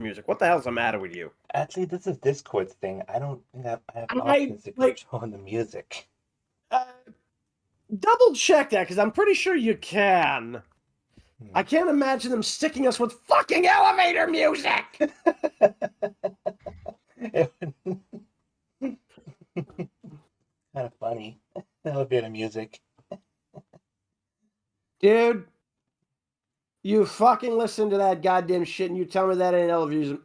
music. What the hell's the matter with you? Actually, this is Discord's thing. I don't think I have options to control the music. Double check that, because I'm pretty sure you can. I can't imagine them sticking us with fucking elevator music! Kind of funny. Elevator music. Dude, you fucking listen to that goddamn shit and you tell me that ain't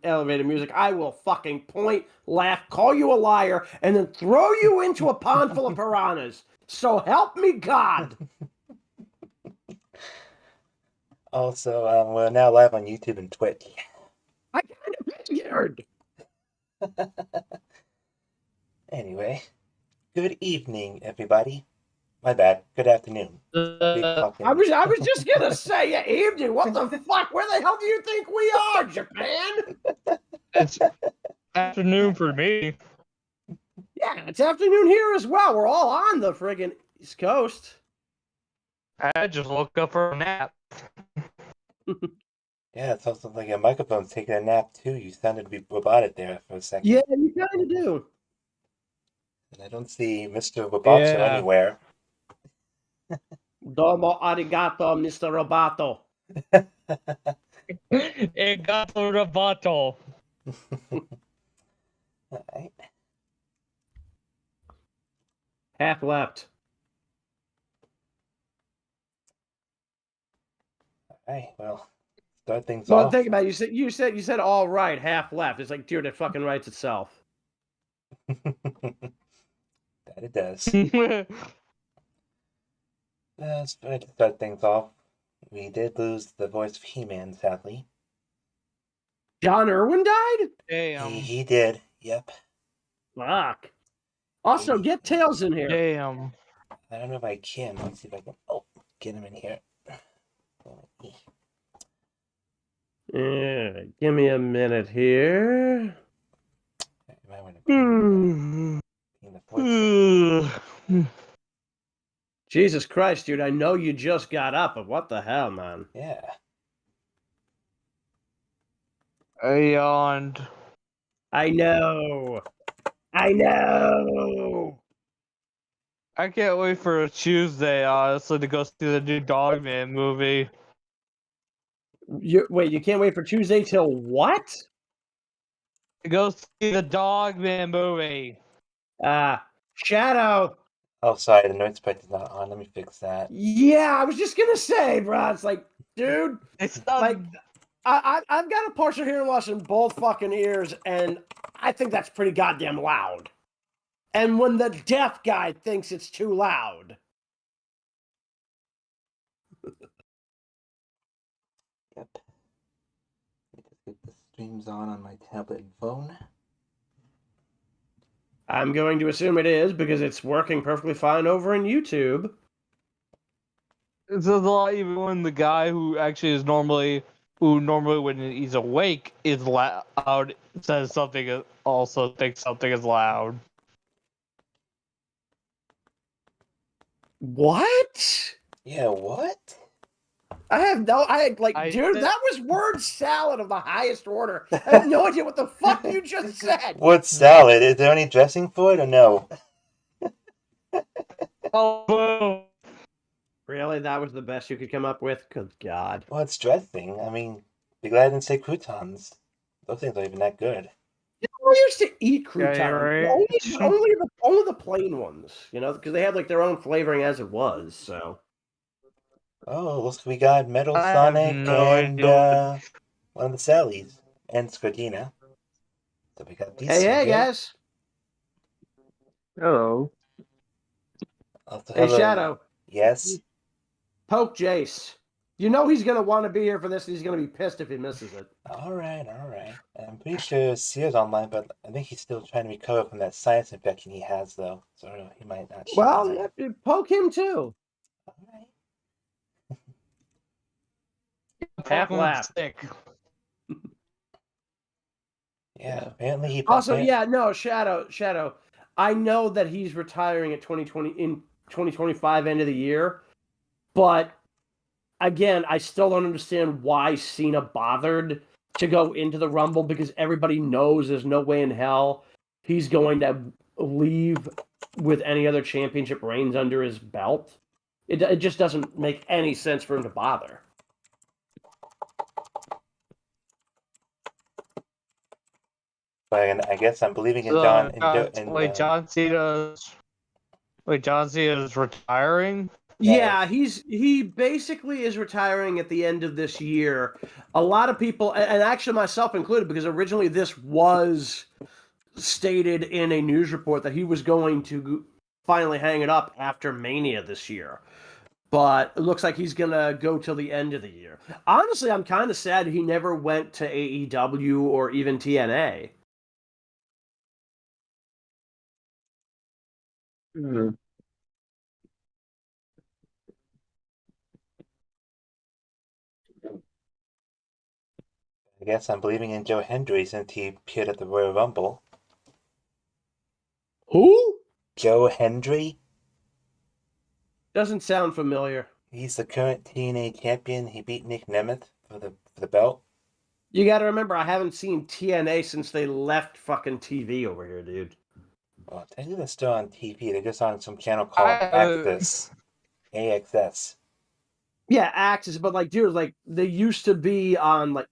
elevator music, I will fucking point, laugh, call you a liar, and then throw you into a pond full of piranhas. So help me God! Also, we're now live on YouTube and Twitch. I kind of scared. Anyway, good evening, everybody. My bad. Good afternoon. I was just gonna say evening. What the fuck? Where the hell do you think we are, Japan? It's afternoon for me. Yeah, it's afternoon here as well. We're all on the friggin' East Coast. I just woke up for a nap. Yeah, it's also like your microphone's taking a nap too. You sounded to be robotic there for a second. Yeah, you kind of do. And I don't see Mr. Roboto anywhere. Domo arigato, Mr. Roboto. Arigato roboto. Alright. Half left. Alright, well, start things Well, off. think about it. You said all right, half left. It's like, dude, it fucking writes itself. That it does. Let's try to start things off. We did lose the voice of He-Man, sadly. John Irwin died? Damn. He did, yep. Fuck. Also, get Tails in here. Damn. I don't know if I can. Let's see if I can get him in here. Yeah, give me a minute here. Jesus Christ, dude, I know you just got up, but what the hell, man? Yeah. I yawned. I know. I know. I can't wait for a Tuesday, honestly, to go see the new Dogman movie. Wait, you can't wait for Tuesday till what? To go see the Dogman movie. Shadow. Oh, sorry, the noise spec is not on. Let me fix that. Yeah, I was just gonna say, bro. It's like, dude, it's not like, I've got a partial hearing loss in both fucking ears, and I think that's pretty goddamn loud. And when the deaf guy thinks it's too loud. Yep. Let me just get the streams on my tablet and phone. I'm going to assume it is because it's working perfectly fine over in YouTube. It's a lot even when the guy who actually is normally when he's awake is loud, says something, also thinks something is loud. What? Yeah, what? Dude, that was word salad of the highest order. I have no idea what the fuck you just said. What salad? Is there any dressing for it or no? Oh, really? That was the best you could come up with? Good God. Well, it's dressing. I mean, be glad I didn't say croutons. Those things aren't even that good. You know, I used to eat croutons. Yeah, right. Only the plain ones, you know, because they had like their own flavoring as it was, so. Oh, looks like we got Metal Sonic and one of the Sallys and Scardina. So we got these. Hey, guys. Hello. Hey, Shadow. Yes? Poke Jayse. You know he's going to want to be here for this, and he's going to be pissed if he misses it. All right. I'm pretty sure Sear's online, but I think he's still trying to recover from that sinus infection he has, though. So he might not. Well, poke him, too. All right. Half lap. Yeah, apparently he... Also, Shadow. I know that he's retiring at 2025 end of the year, but again, I still don't understand why Cena bothered to go into the Rumble because everybody knows there's no way in hell he's going to leave with any other championship reigns under his belt. It just doesn't make any sense for him to bother. But I guess I'm believing in John. John Cena's. Wait, John Cena's retiring? Yeah, he basically is retiring at the end of this year. A lot of people, and actually myself included, because originally this was stated in a news report that he was going to finally hang it up after Mania this year. But it looks like he's going to go till the end of the year. Honestly, I'm kind of sad he never went to AEW or even TNA. I guess I'm believing in Joe Hendry since he appeared at the Royal Rumble. Who? Joe Hendry. Doesn't sound familiar. He's the current TNA champion. He beat Nick Nemeth for the belt. You got to remember, I haven't seen TNA since they left fucking TV over here, dude. Well, I think they're still on TV. They're just on some channel called Access. AXS. Yeah, Axis, but like, dude, like they used to be on like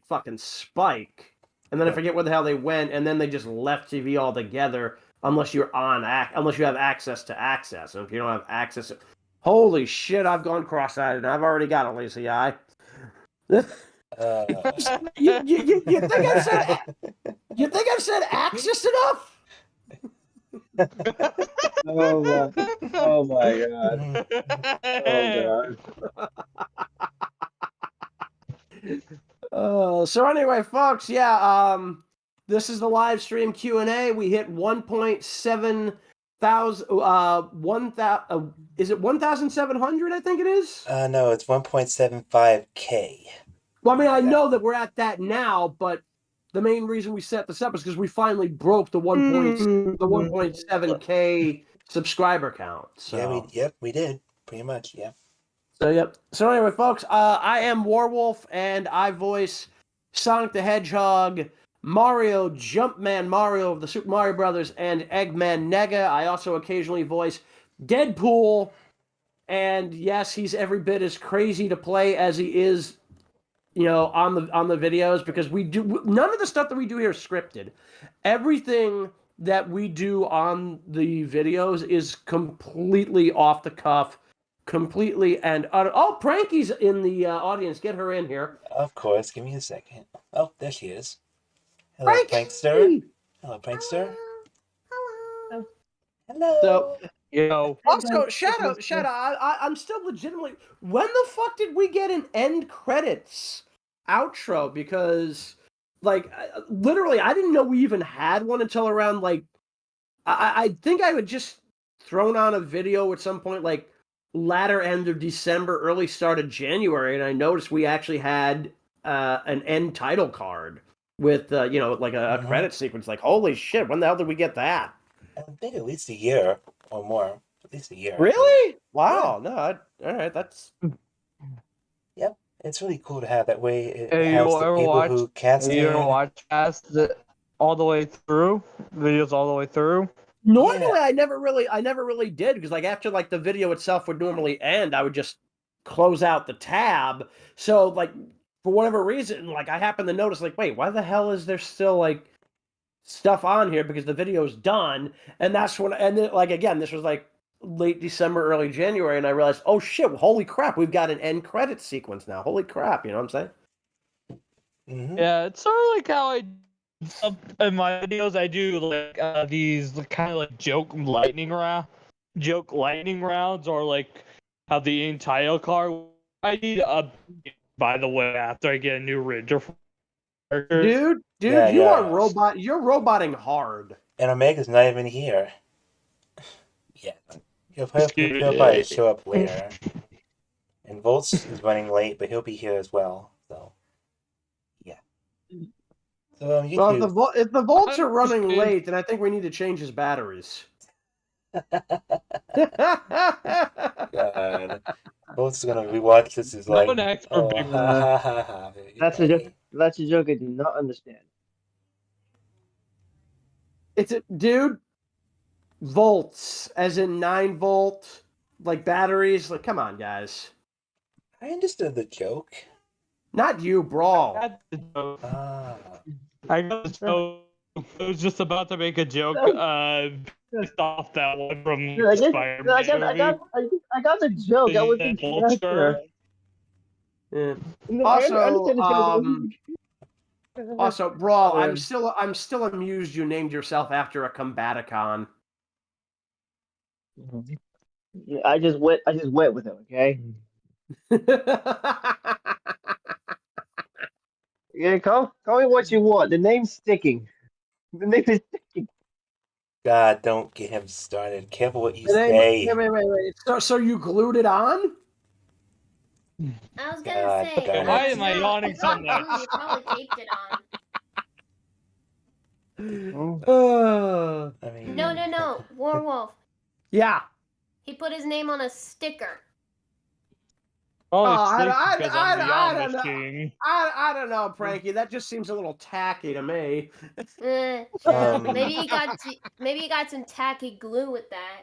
fucking Spike, and then I forget where the hell they went, and then they just left TV altogether. Unless you have access to Access, and if you don't have access, holy shit, I've gone cross-eyed, and I've already got a lazy eye. You think I've said Access enough? Oh my god. Oh god. So anyway, folks, this is the live stream Q&A. We hit 1.7 thousand, is it 1,700? I think it is. No, it's 1.75K. Well, I mean, I know that we're at that now, but the main reason we set this up is because we finally broke the 1.7K subscriber count. So. Yeah, we did pretty much. Yeah. So anyway, folks, I am Warwolf, and I voice Sonic the Hedgehog, Mario, Jumpman Mario of the Super Mario Brothers, and Eggman Nega. I also occasionally voice Deadpool, and yes, he's every bit as crazy to play as he is, on the videos, because none of the stuff that we do here is scripted. Everything that we do on the videos is completely off the cuff. Completely and utter. Oh, Pranky's in the audience. Get her in here. Of course. Give me a second. Oh, there she is. Hello, Frankie! Prankster. Hello, Prankster. Hello. So, also, Shadow. I'm still legitimately. When the fuck did we get an end credits outro? Because, literally, I didn't know we even had one until around I think I had just thrown on a video at some point, latter end of December, early start of January, and I noticed we actually had an end title card with a credit sequence. Holy shit, when the hell did we get that? I think at least a year or more. At least a year. Really? Wow. Yeah. No, all right. That's. Yep, it's really cool to have that way. It Hey, has you the ever people watch? who cast You it. ever watch past all the way through videos all the way through? Normally, I never really did, because after the video itself would normally end, I would just close out the tab. So for whatever reason, I happened to notice wait, why the hell is there still stuff on here, because the video's done. And that's when, and then again, this was late December, early January, and I realized, oh shit, holy crap, we've got an end credit sequence now. Holy crap, you know what I'm saying? Mm-hmm. Yeah, it's sort of how I in my videos I do these kind of joke lightning rounds, or how the entire car. I need by the way, after I get a new Ranger. Dude, you are robot. You're roboting hard. And Omega's not even here yet. He'll probably show up later. And Volts is running late, but he'll be here as well. So, yeah. So YouTube. Well, if the volts are running late, then I think we need to change his batteries. God. Volts is gonna rewatch this. Is That's a That's a joke I do not understand. It's a dude. Volts, as in 9-volt, like batteries. Like, come on, guys. I understood the joke. Not you, Brawl. That's the joke. Ah. I got the joke. I was just about to make a joke based off that one from I Spider-Man movie. got the joke. I was in That character. Yeah. No, Also, I understand the joke. Also, Brawl, I'm still amused you named yourself after a Combaticon. Yeah, I just went with it. Okay. Yeah, call me what you want. The name's sticking. The name is sticking. God, don't get him started. Careful what you The name- say. Wait. So you glued it on? I was gonna say. God. Why am I yawning so You much? probably taped it on. I mean, No. Warwolf. Yeah. He put his name on a sticker. Oh, I- because I- I'm the I don't Amish know. king. I don't know, Pranky. That just seems a little tacky to me. Maybe he got some tacky glue with that.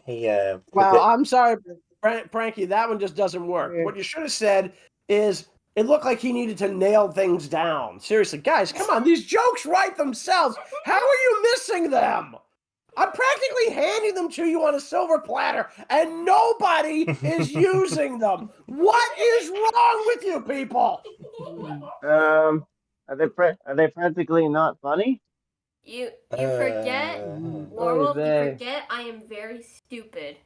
hey, Well, I'm sorry, Pranky. That one just doesn't work. Yeah. What you should have said is, it looked like he needed to nail things down. Seriously, guys, come on. These jokes write themselves. How are you missing them? I'm practically handing them to you on a silver platter, and nobody is using them. What is wrong with you people? Are they practically not funny? You forget, Warwolf. You forget I am very stupid.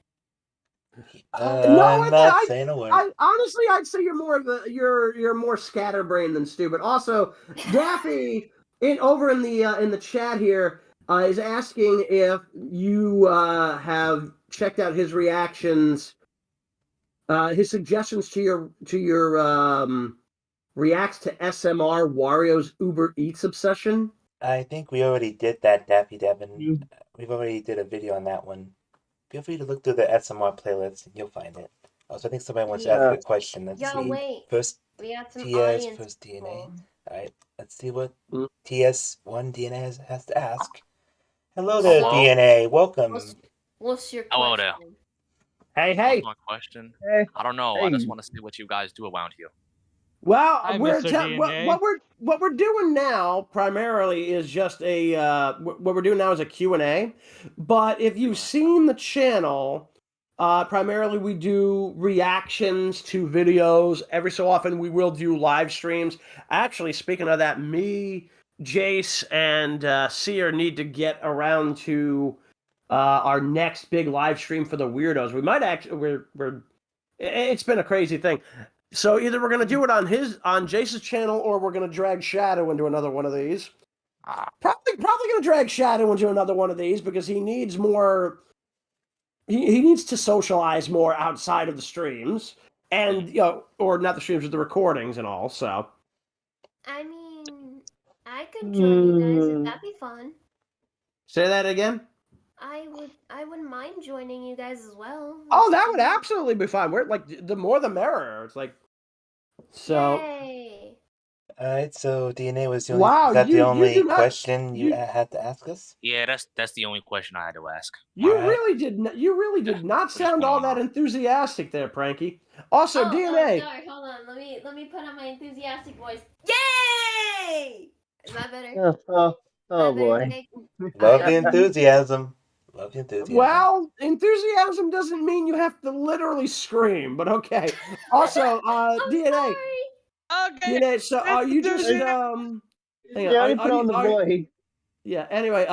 No, I'm not saying a word. Honestly, I'd say you're more of you're more scatterbrained than stupid. Also, Daffy over in the chat here is asking if you have checked out his reactions, his suggestions to your reacts to SMR Wario's Uber Eats obsession. I think we already did that, Daffy Devin. We've already did a video on that one. Feel free to look through the SMR playlist and you'll find it. Also, I think somebody wants to ask a question. Let's Yo, see. wait. First We got some TS, audience first DNA. people. Alright, let's see what Mm. TS1 DNA has to ask. Hello there, Hello. DNA. Welcome. What's your Hello question? Hey, What's my question? Hey. I don't know. I Hey. just want to see what you guys do around here. Well, Hi, we're Mr. DNA. what we're doing now primarily is just a what we're doing now is a Q&A. But if you've seen the channel, primarily we do reactions to videos. Every so often we will do live streams. Actually, speaking of that, me, Jayse, and Sear need to get around to our next big live stream for the weirdos. We might actually it's been a crazy thing. So either we're gonna do it on Jayce's channel, or we're gonna drag Shadow into another one of these. Probably gonna drag Shadow into another one of these because he needs more. He needs to socialize more outside of the streams, and or not the streams, but the recordings and all. So I mean, I could join you guys. That'd be fun. say that again. I wouldn't mind joining you guys as well. Oh, that would absolutely be fine. We're like the more the merrier. It's like so. Yay. Alright, so DNA was the Wow, only, you only do not- question you you- had to ask us? Yeah, that's the only question I had to ask. You Alright. really did not sound all that enthusiastic there, Pranky. Also, Oh, DNA. sorry, hold on. Let me put on my enthusiastic voice. Yay! Is that better? Oh boy. Love the enthusiasm. Love the enthusiasm. Well, enthusiasm doesn't mean you have to literally scream, but okay. Also, I'm DNA. sorry. Okay. DNA, so are you just hang on, Yeah, I put on the boy. Yeah, anyway,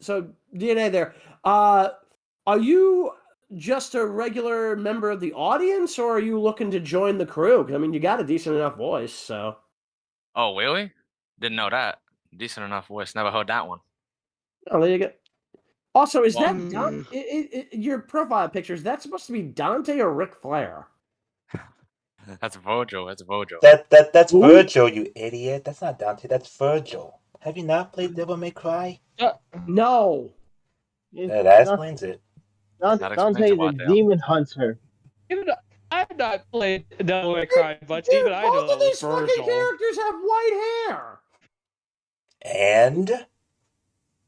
so DNA there. Are you just a regular member of the audience, or are you looking to join the crew? 'Cause, I mean, you got a decent enough voice, so. Oh, really? Didn't know that. Decent enough voice. Never heard that one. Oh, there you go. Also, is Well, that your profile picture? Is that supposed to be Dante or Ric Flair? That's Virgil. That's Virgil. That's Who? Virgil, you idiot. That's not Dante, that's Virgil. Have you not played Devil May Cry? No. That explains it. That explains Dante a is a lot, Dale. demon hunter. Dude, I've not played Devil May Cry, but even I know both of it was these fucking Virgil. characters have white hair. And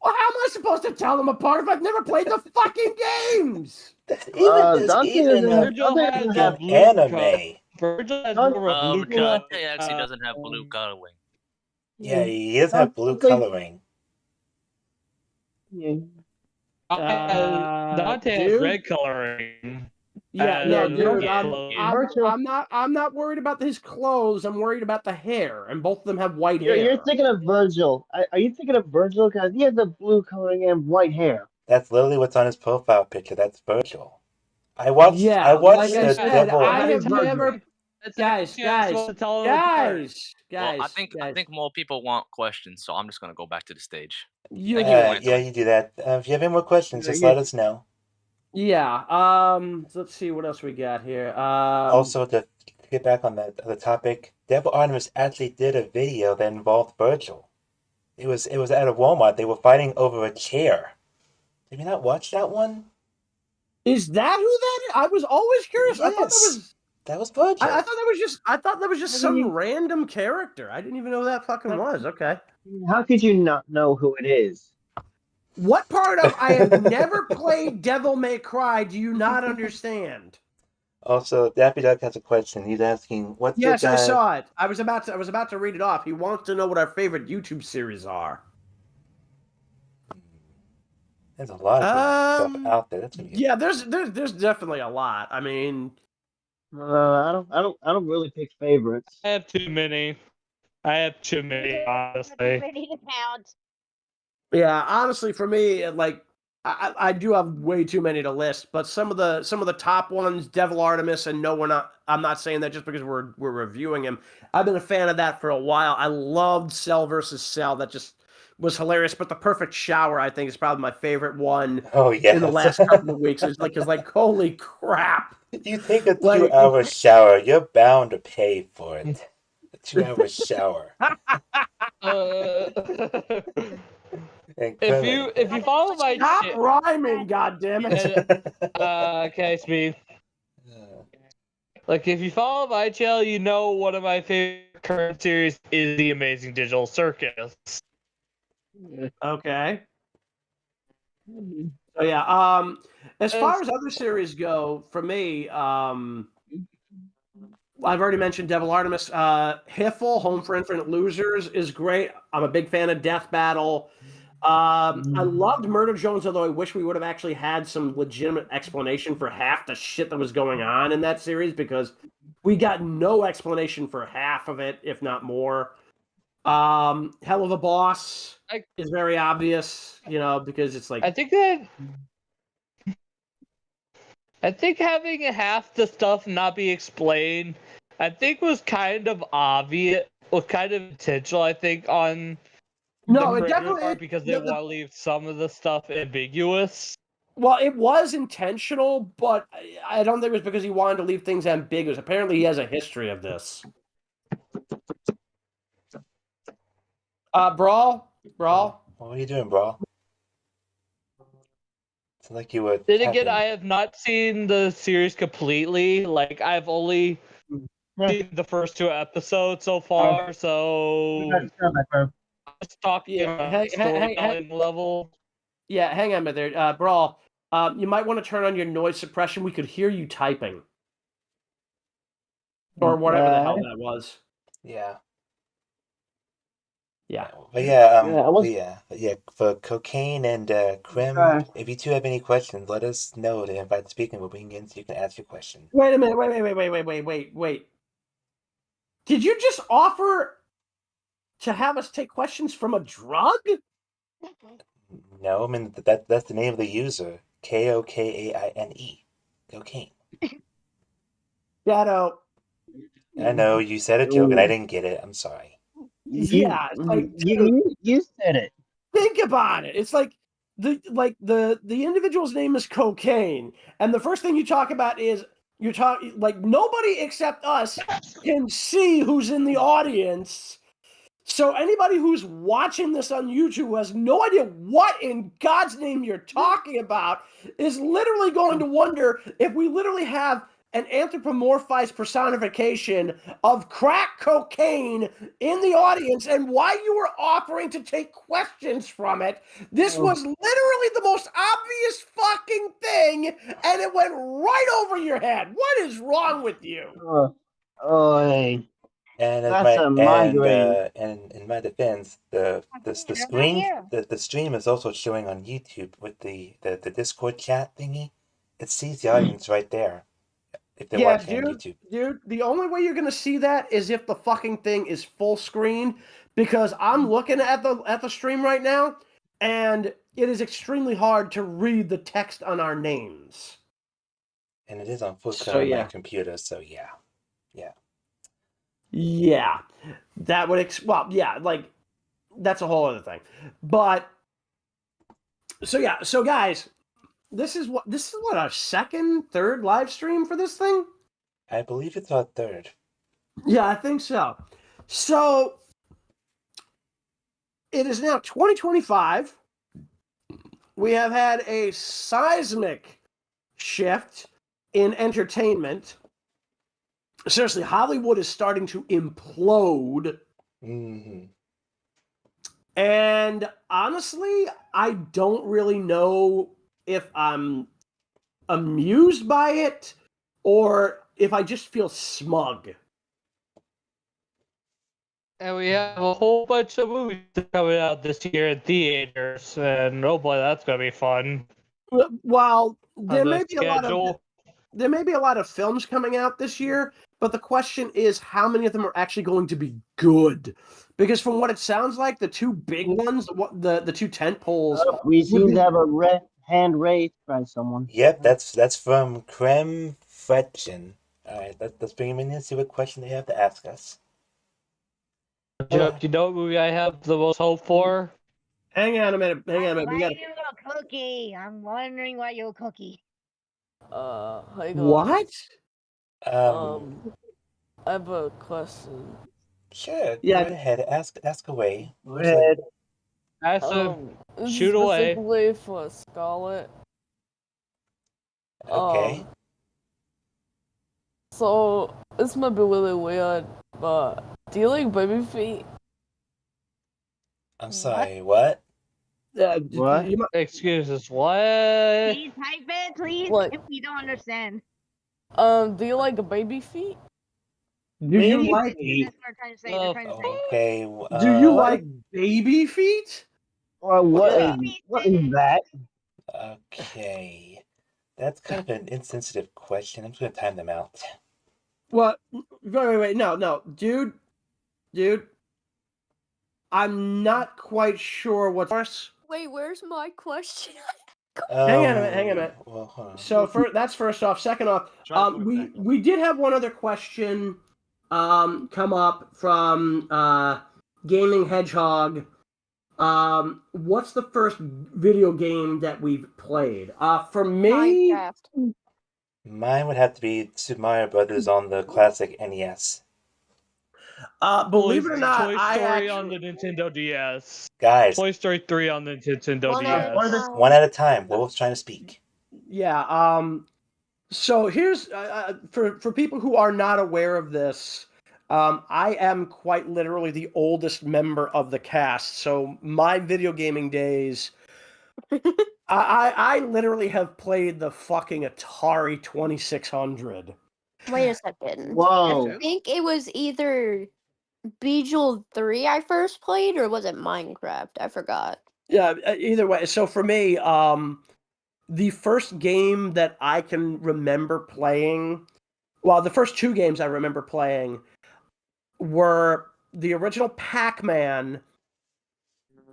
Well, how am I supposed to tell them apart if I've never played the fucking games? Dante even doesn't have in anime. Virgil has Dante- more of a blue Dante actually doesn't have blue coloring. Yeah, he doesn't have blue Dante- coloring. Yeah. Dante has dude? red coloring. Yeah, Yeah, dude. yeah. I'm not worried about his clothes. I'm worried about the hair, and both of them have white You're hair. thinking of Virgil. Are you thinking of Virgil? Because he has the blue coloring and white hair. That's literally what's on his profile picture. That's Virgil. I watched like the I said, Devil. I That have is Virgil. never. Guys, Well, I think more people want questions, so I'm just gonna go back to the stage. You Thank you do for it. answering. You do that. If you have any more questions, just let us know. Yeah. Let's see what else we got here. Also, to get back on the topic, Devil Artemis actually did a video that involved Virgil. It was at a Walmart. They were fighting over a chair. Did you not watch that one? Is that who that is? I was always curious. I thought that was Virgil. I thought that was just some random character. I didn't even know who that fucking was. Okay. How could you not know who it is? What part of I have never played Devil May Cry do you not understand? Also, Daffy Duck has a question. He's asking, "What's Yes, your guy?" I saw it. I was about to read it off. He wants to know what our favorite YouTube series are. There's a lot of stuff out there. That's gonna be... Yeah, there's definitely a lot. I mean, I don't really pick favorites. I have too many. Honestly. yeah, honestly, for me, like I do have way too many to list, but some of the top ones, Devil Artemis, and no, I'm not saying that just because we're reviewing him. I've been a fan of that for a while. I loved Cell versus Cell. That just was hilarious. But the Perfect Shower, I think, is probably my favorite one. Oh yeah. In the last couple of weeks, it's like holy crap. You take a 2-hour shower, you're bound to pay for it. A 2-hour shower. If you follow my Stop rhyming, goddammit. Okay, Speed. Like if you follow my channel, you know one of my favorite current series is The Amazing Digital Circus. Okay. So yeah, as far as other series go, for me, I've already mentioned Devil Artemis. Hiffle, Home for Infinite Losers, is great. I'm a big fan of Death Battle. I loved Murder Jones, although I wish we would have actually had some legitimate explanation for half the shit that was going on in that series, because we got no explanation for half of it, if not more. Hell of a Boss is very obvious, because it's like... I think having half the stuff not be explained, I think was kind of obvious, was kind of intentional, I think, on the creator part, because they want to leave some of the stuff ambiguous. Well, it was intentional, but I don't think it was because he wanted to leave things ambiguous. Apparently, he has a history of this. Brawl? What are you doing, Brawl? It's like you were... Then again, I have not seen the series completely. Like, I've only seen the first 2 episodes so far, so... Let's talk storytelling level. Yeah, hang on a minute there. Brawl, you might want to turn on your noise suppression. We could hear you typing. Or whatever the hell that was. Yeah. Yeah. But yeah, for Cocaine and Crim, if you two have any questions, let us know to invite the speaking where we can get in so you can ask your question. Wait a minute, wait. Did you just offer to have us take questions from a drug? No, I mean, that's the name of the user. Kokaine. Cocaine. Shadow. I know, you said a joke and I didn't get it. I'm sorry. Yeah, it's like, you said it. Think about it. It's like the individual's name is Cocaine, and the first thing you talk about is you're talking like nobody except us can see who's in the audience. So anybody who's watching this on YouTube who has no idea what in God's name you're talking about is literally going to wonder if we literally have an anthropomorphized personification of crack cocaine in the audience, and while you were offering to take questions from it, this was literally the most obvious fucking thing, and it went right over your head. What is wrong with you? And That's a migraine. and in my defense, the stream is also showing on YouTube with the Discord chat thingy. It sees the audience right there. If they're watching on YouTube. Dude, the only way you're gonna see that is if the fucking thing is full screen, because I'm looking at the stream right now, and it is extremely hard to read the text on our names. And it is on full screen on my computer, so yeah. Yeah, that would like that's a whole other thing. But so guys, this is what our third live stream for this thing. I believe it's our third. Yeah, I think so. So it is now 2025. We have had a seismic shift in entertainment. Seriously, Hollywood is starting to implode. Mm-hmm. And honestly, I don't really know if I'm amused by it or if I just feel smug. And we have a whole bunch of movies coming out this year in theaters, and oh boy, that's gonna be fun. Well, there may be a lot of films coming out this year, but the question is how many of them are actually going to be good? Because from what it sounds like, the two big ones, the two tent poles. We seem to have a hand raised by someone. Yep, that's from Creme Fretchen. Alright, let's bring him in and see what question they have to ask us. Do you know what movie I have the most hope for? Hang on a minute. Why are you a cookie? I'm wondering why you're a cookie. What? I have a question. Sure. Yeah. Go ahead. Ask away. Go ahead. Shoot away. Specifically for Scarlet. Okay. So this might be really weird, but do you like baby feet? I'm sorry. What? What? Excuse us. What? Can you type it, please? What? If we don't understand. Do you like baby feet? Do you like? That's what I'm trying to say. They're trying to say. Okay. Do you like baby feet? Or what is that? Okay. That's kind of an insensitive question. I'm just gonna time them out. Well, wait. No. Dude. I'm not quite sure what's... Wait, where's my question? Hang on a minute. Well, hold on. So that's first off. Second off, we did have one other question come up from Gaming Hedgehog. What's the first video game that we've played? For me, Minecraft. Mine would have to be Super Mario Brothers on the classic NES. Believe it or not, Toy Story on the Nintendo DS. Guys, Toy Story 3 on the Nintendo DS. One at a time. Wolf's trying to speak. Yeah. So here's for people who are not aware of this. I am quite literally the oldest member of the cast. So my video gaming days, I literally have played the fucking Atari 2600. Wait a second. Whoa. I think it was either Bejeweled 3 I first played, or was it Minecraft? I forgot. Yeah, either way. So for me, the first game that I can remember playing, well, the first two games I remember playing were the original Pac-Man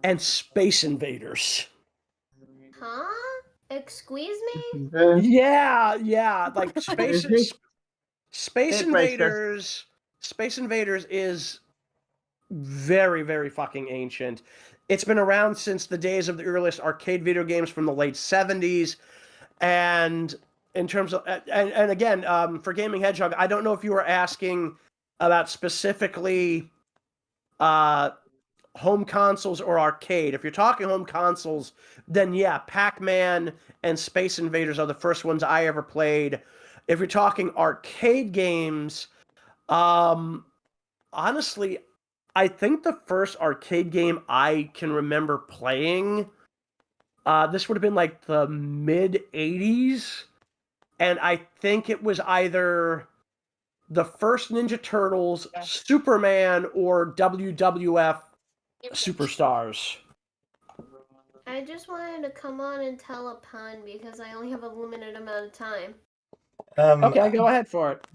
and Space Invaders. Huh? Excuse me? Yeah, like Space Invaders. Space Invaders is very, very fucking ancient. It's been around since the days of the earliest arcade video games from the late 70s. And in terms of, and again, for Gaming Hedgehog, I don't know if you were asking about specifically home consoles or arcade. If you're talking home consoles, then yeah, Pac-Man and Space Invaders are the first ones I ever played. If you're talking arcade games, honestly, I think the first arcade game I can remember playing, this would have been like the mid 80s, and I think it was either the first Ninja Turtles, Superman, or WWF Superstars. I just wanted to come on and tell a pun because I only have a limited amount of time. Okay, go ahead for it.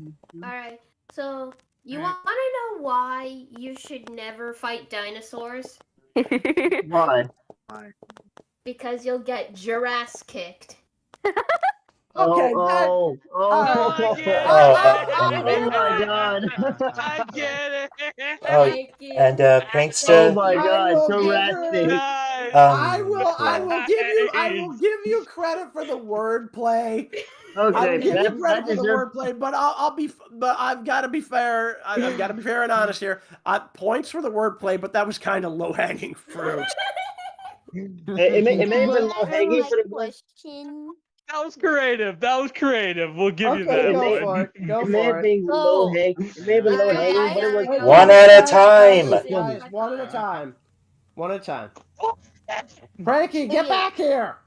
Alright, so you want to know why you should never fight dinosaurs? Why? Because you'll get your ass kicked. Okay, Oh I get it. oh my god. I get it. Thank you. And Oh Prankster, my god, will so give rasty. Nice. I will give you credit for the wordplay. I will Okay, give you that credit for the deserves. wordplay, but I've got to be fair. I've got to be fair and honest here. Points for the wordplay, but that was kind of low hanging fruit. It may have been low hanging, but it was. Question. That was creative. We'll give you Okay, that go one. for it. Go It may for have it. been low hanging. It may have been low Alright, hanging, but it was. Wait, one guys, at a guys, time. Guys, one at a time. One at a time. Frankie, get back here!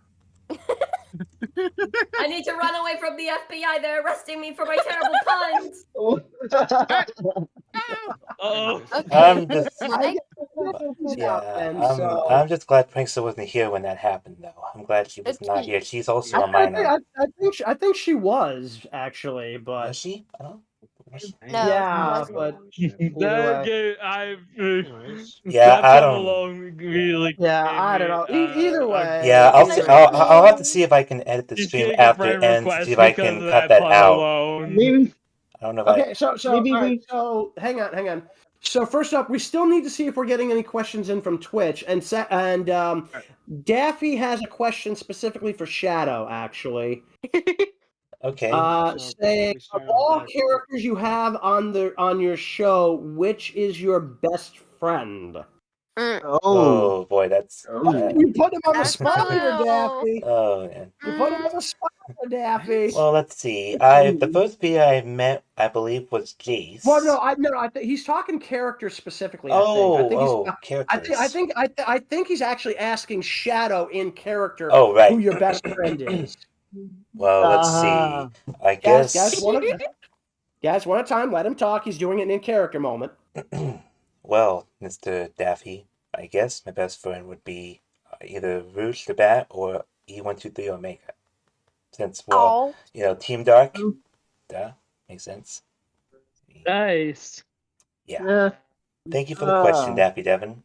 I need to run away from the FBI. They're arresting me for my terrible puns. Oh. I'm just, I I'm just glad Prankster wasn't here when that happened, though. I'm glad she was not here. She's also a minor. I think she was actually, but Was she? Oh, was she? No, yeah, she but wasn't. That game, Yeah, that I pun don't. alone really. yeah, gave I don't me, know. Either way, Yeah, either way. I'll have to see if I can edit the She's stream getting a after it friend ends. See request if I because can of cut that that pun out. alone. Maybe, I don't know if Okay, so maybe all right, we. so hang on. So first up, we still need to see if we're getting any questions in from Twitch, and Daffy has a question specifically for Shadow, actually. Okay. Saying of all characters you have on your show, which is your best friend? Oh boy, that's. You put him on the That's spot here, no. Daffy. Oh man. You put him on the spot here, Daffy. Well, let's see. The first PA I met, I believe, was Jayse. Well, no, he's talking characters specifically. Characters. I think he's actually asking Shadow in character. Oh, right. Who your best friend is? Well, let's see. I Guys, guess. one at a time. Let him talk. He's doing it in character moment. Well, Mr. Daffy, I guess my best friend would be either Rouge the Bat or E123 Omega. Since, well, Team Dark. Duh, makes sense. Nice. Yeah. Thank you for the question, Daffy Devin.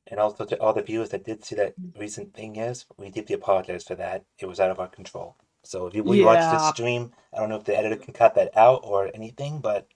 And also to all the viewers that did see that recent thing we deeply apologize for that. It was out of our control. So if you watch this stream, I don't know if the editor can cut that out or anything, but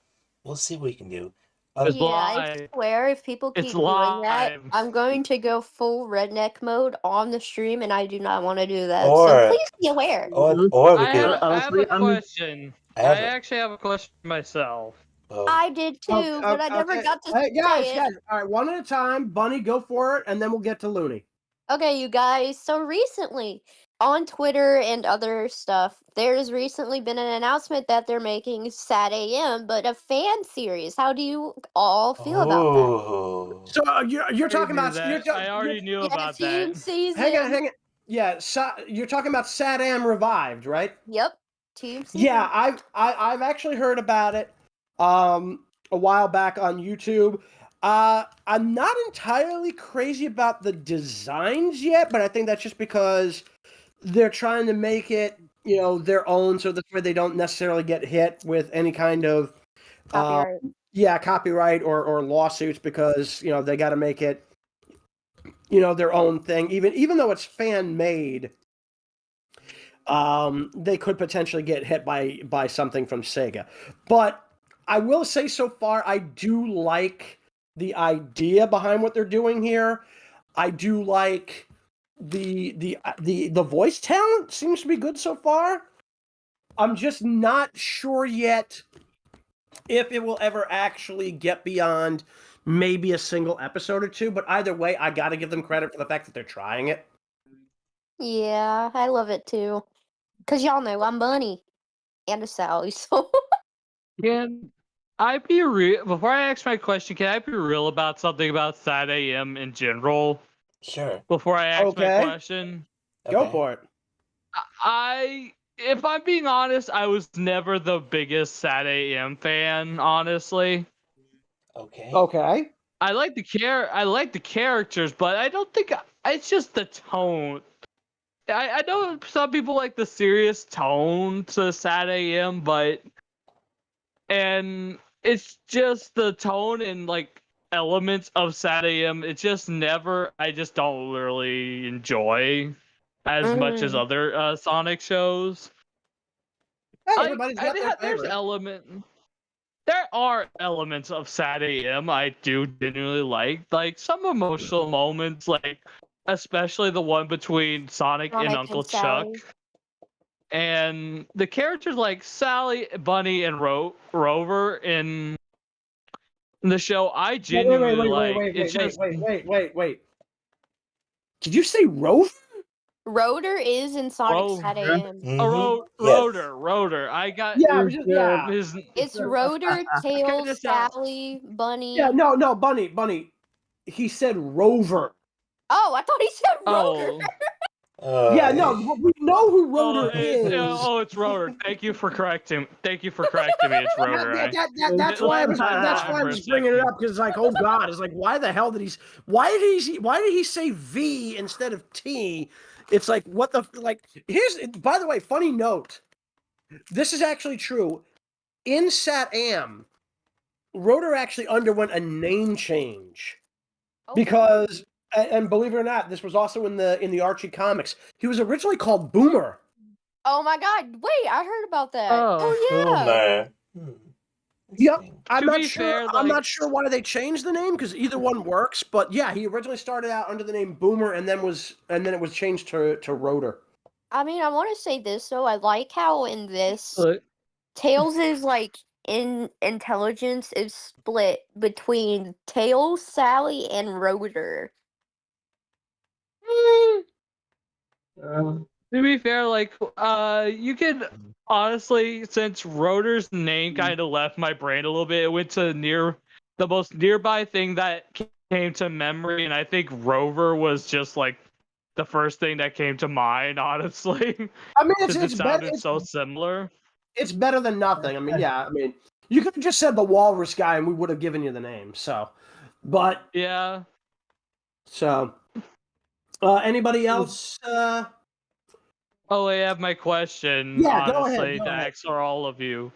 we'll see what we can do. I swear if people keep doing that, I'm going to go full redneck mode on the stream, and I do not want to do that. So please be aware. Or we I have a question. I actually have a question myself. I did too, but I never got to say guys, it. all right, one at a time. Bunny, go for it, and then we'll get to Looney. Okay, you guys. So recently, on Twitter and other stuff, there's recently been an announcement that they're making SATAM, but a fan series. How do you all feel about that? So you're talking about I already knew about team that. season. Hang on. Yeah, you're talking about SATAM Revived, right? Yep, team season. Yeah, I've actually heard about it a while back on YouTube. I'm not entirely crazy about the designs yet, but I think that's just because they're trying to make it, their own, so that way they don't necessarily get hit with any kind of copyright or lawsuits, because they got to make it, their own thing. Even though it's fan made, they could potentially get hit by something from Sega. But I will say, so far, I do like the idea behind what they're doing here. I do like the voice talent seems to be good so far. I'm just not sure yet if it will ever actually get beyond maybe a single episode or two. But either way, I got to give them credit for the fact that they're trying it. Yeah, I love it too. Because y'all know I'm Bunny. and a Sally. So Can I be real? Before I ask my question, can I be real about something about Sad AM in general? Sure. Before I ask my Okay. question, Go Okay. for it. if I'm being honest, I was never the biggest Sad AM fan. Honestly, Okay. Okay. I like the characters, but I don't think it's just the tone. I know some people like the serious tone to Sad AM, and it's just the tone and like elements of Sad AM. It's just never. I just don't really enjoy as much as other Sonic shows. Hey, everybody's got their There's favorite. there are elements of Sad AM I do genuinely like some emotional moments, like especially the one between Sonic and Uncle Chuck. Sally. And the characters like Sally, Bunny, and Rover in the show, I genuinely like. Wait. Did you say Rover? Rotor is in Sonic Sad AM. Rotor. I got his. It's Rotor, Tails, Kinda sound- Sally, Bunny. Yeah, no, Bunny. He said Rover. Oh, I thought he said Rotor. Yeah, no, we know who Rotor is. It's Rotor. Thank you for correcting me. It's Rotor. That's why I was bringing it up, because like, oh god, it's like, why the hell did why did he say V instead of T? It's like, what the like? By the way, funny note. This is actually true. In SATAM, Rotor actually underwent a name change because. And believe it or not, this was also in the Archie comics. He was originally called Boomer. Oh my god! Wait, I heard about that. Oh yeah. Boomer. Yep. I'm not sure why they changed the name, because either one works. But yeah, he originally started out under the name Boomer, and then it was changed to Rotor. I mean, I want to say this though. I like how in this, Tails is like in intelligence is split between Tails, Sally, and Rotor. To be fair, like you could honestly, since Rotor's name kind of left my brain a little bit, it went to the most nearby thing that came to memory, and I think Rover was just like the first thing that came to mind. Honestly, I mean, it sounded so similar. It's better than nothing. I mean, yeah. I mean, you could have just said the Walrus guy, and we would have given you the name. So, but yeah. So. Anybody else? I have my question. Yeah, honestly, go ahead. Dax, or all of you.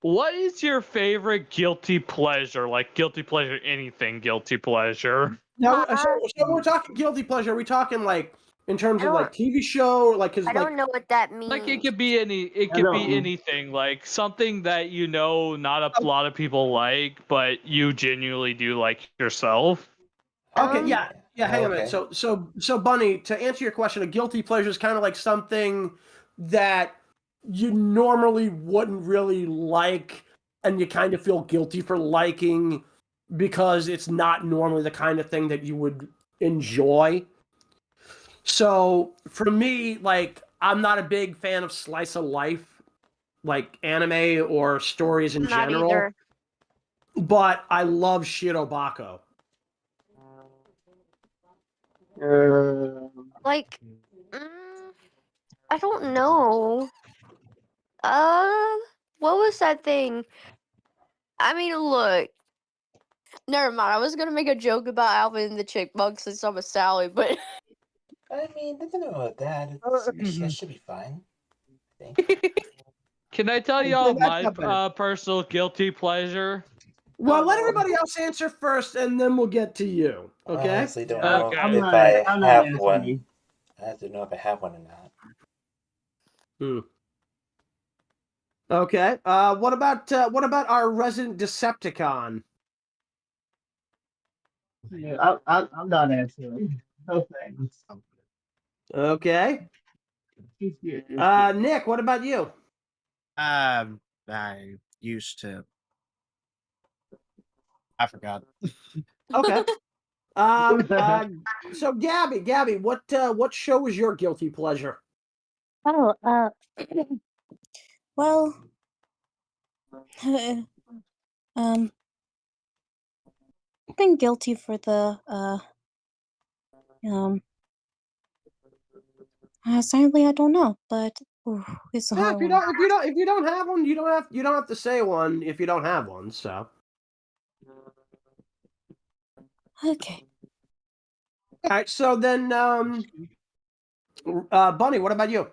What is your favorite guilty pleasure? Like guilty pleasure, anything guilty pleasure? No, so we're talking guilty pleasure. Are we talking like in terms of like TV show, like? I don't know what that means. Like it could be anything. Like something that not a lot of people like, but you genuinely do like yourself. Okay, yeah. Hang on a minute. So Bunny, to answer your question, a guilty pleasure is kind of like something that you normally wouldn't really like, and you kind of feel guilty for liking because it's not normally the kind of thing that you would enjoy. So for me, like, I'm not a big fan of slice of life, like anime or stories in general. Either. But I love Shirobako. Like, I don't know. What was that thing? I mean, look. Never mind. I was gonna make a joke about Alvin and the Chipmunks since I'm a Sally, but I mean, nothing wrong with that. That should be fine. I think. Can I tell y'all my personal guilty pleasure? Well, let everybody else answer first, and then we'll get to you. Okay? I honestly don't know if I have one. I have to know if I have one or not. Okay. What about our resident Decepticon? Yeah, I'm not answering. No thanks. Okay. Nick, what about you? I used to. I forgot. Okay. So Gabby, what show is your guilty pleasure? Oh, well, I've been guilty for the sadly I don't know, but it's a Yeah, hard if one. you don't have one, you don't have to say one if you don't have one. So. Okay. All right. So then, Bunny, what about you?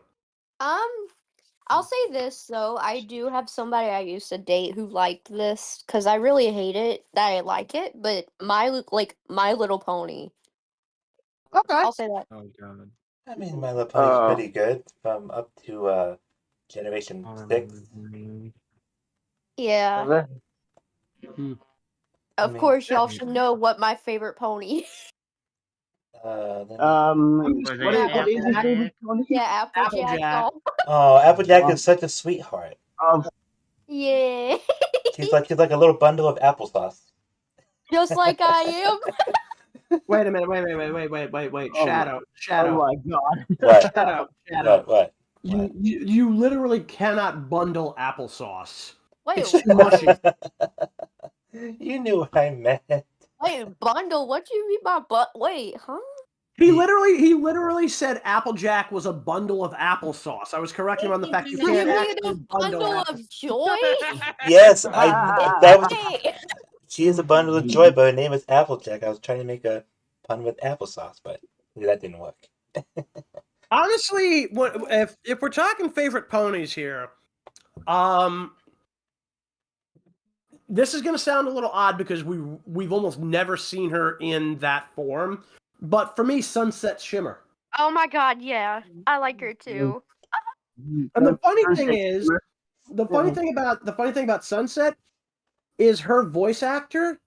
I'll say this though. I do have somebody I used to date who liked this because I really hate it that I like it, but My Little Pony. Okay. I'll say that. Oh god. I mean, My Little Pony's pretty good from up to Generation 6. Yeah. Of course, y'all should know what my favorite pony. What is your favorite pony? Yeah, Applejack. Y'all. Oh, Applejack is such a sweetheart. Yeah. She's like a little bundle of applesauce. Just like I am. Wait a minute. Wait. Shadow. Oh my god. What? Shadow. What? You literally cannot bundle applesauce. Wait. It's too mushy. You knew what I meant. Wait, bundle? What do you mean by wait, huh? He literally said Applejack was a bundle of applesauce. I was correcting him on the fact you can't actually bundle of joy. Yes, that was. She is a bundle of joy, but her name is Applejack. I was trying to make a pun with applesauce, but that didn't work. Honestly, if we're talking favorite ponies here, this is going to sound a little odd because we've almost never seen her in that form. But for me, Sunset Shimmer. Oh my god, yeah. I like her too. And the funny thing is, the funny thing about Sunset is her voice actor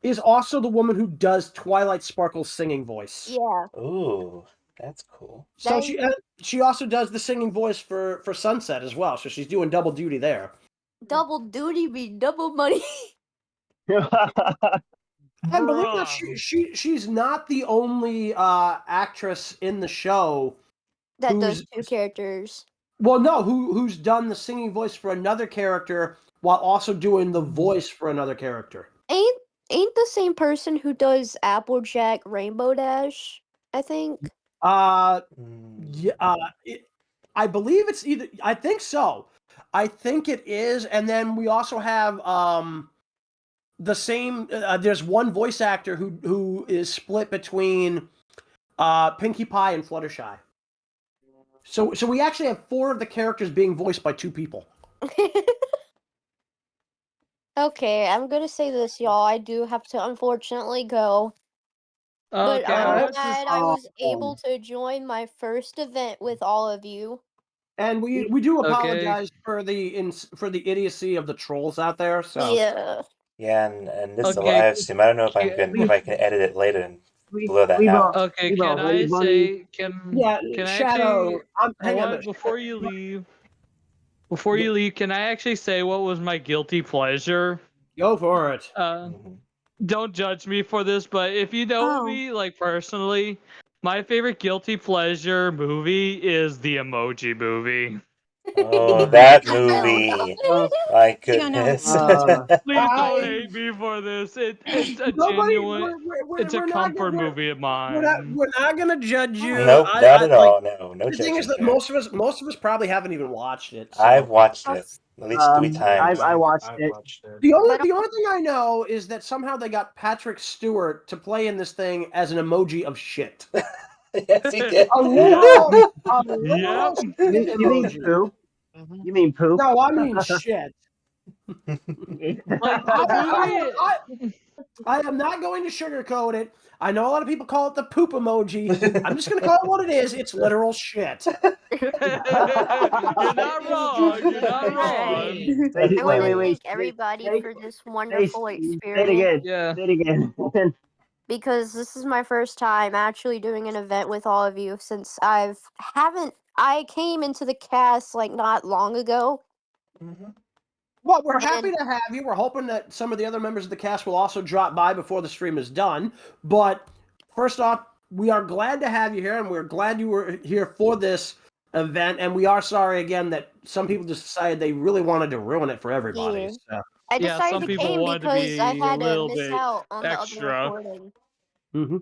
is also the woman who does Twilight Sparkle's singing voice. Yeah. Ooh, that's cool. So she also does the singing voice for Sunset as well. So she's doing double duty there. Double duty mean double money. And believe it or not, she's not the only actress in the show that does two characters. Well, no, who's done the singing voice for another character while also doing the voice for another character. Ain't the same person who does Applejack Rainbow Dash, I think? I believe it's either. I think so. I think it is, and then we also have the same. There's one voice actor who is split between Pinkie Pie and Fluttershy. So we actually have 4 of the characters being voiced by 2 people. Okay, I'm gonna say this, y'all. I do have to unfortunately go. But Okay, I'm glad I was able to join my first event with all of you. And we do apologize for the idiocy of the trolls out there. So yeah, and this is a live stream. I don't know if I can edit it later and blur that out. Okay, can I say Shadow? Hang on, before you leave, can I actually say what was my guilty pleasure? Go for it. Don't judge me for this, but if you know me, like personally, my favorite guilty pleasure movie is the Emoji Movie. Oh, that movie! My goodness. Please don't hate me for this. It's a genuine, it's a comfort movie of mine. We're not gonna judge you. Nope, not at all. No The thing is that most of us probably haven't even watched it. So. I've watched it at least 3 times. I watched it. The only thing I know is that somehow they got Patrick Stewart to play in this thing as an emoji of shit. Yes, he did. A little You mean poo? You mean poop? No, I mean shit. I am not going to sugarcoat it. I know a lot of people call it the poop emoji. I'm just going to call it what it is. It's literal shit. You're not wrong. You're not wrong. I want to thank everybody for this wonderful experience. Say it again. Yeah. Say it again. Because this is my first time actually doing an event with all of you since I came into the cast like not long ago. Well, we're happy to have you. We're hoping that some of the other members of the cast will also drop by before the stream is done. But first off, we are glad to have you here, and we're glad you were here for this event, and we are sorry again that some people just decided they really wanted to ruin it for everybody. Yeah. So. I Yeah, decided some to people came wanted to because I be a had to little miss bit out on the other extra. recording. Mm-hmm.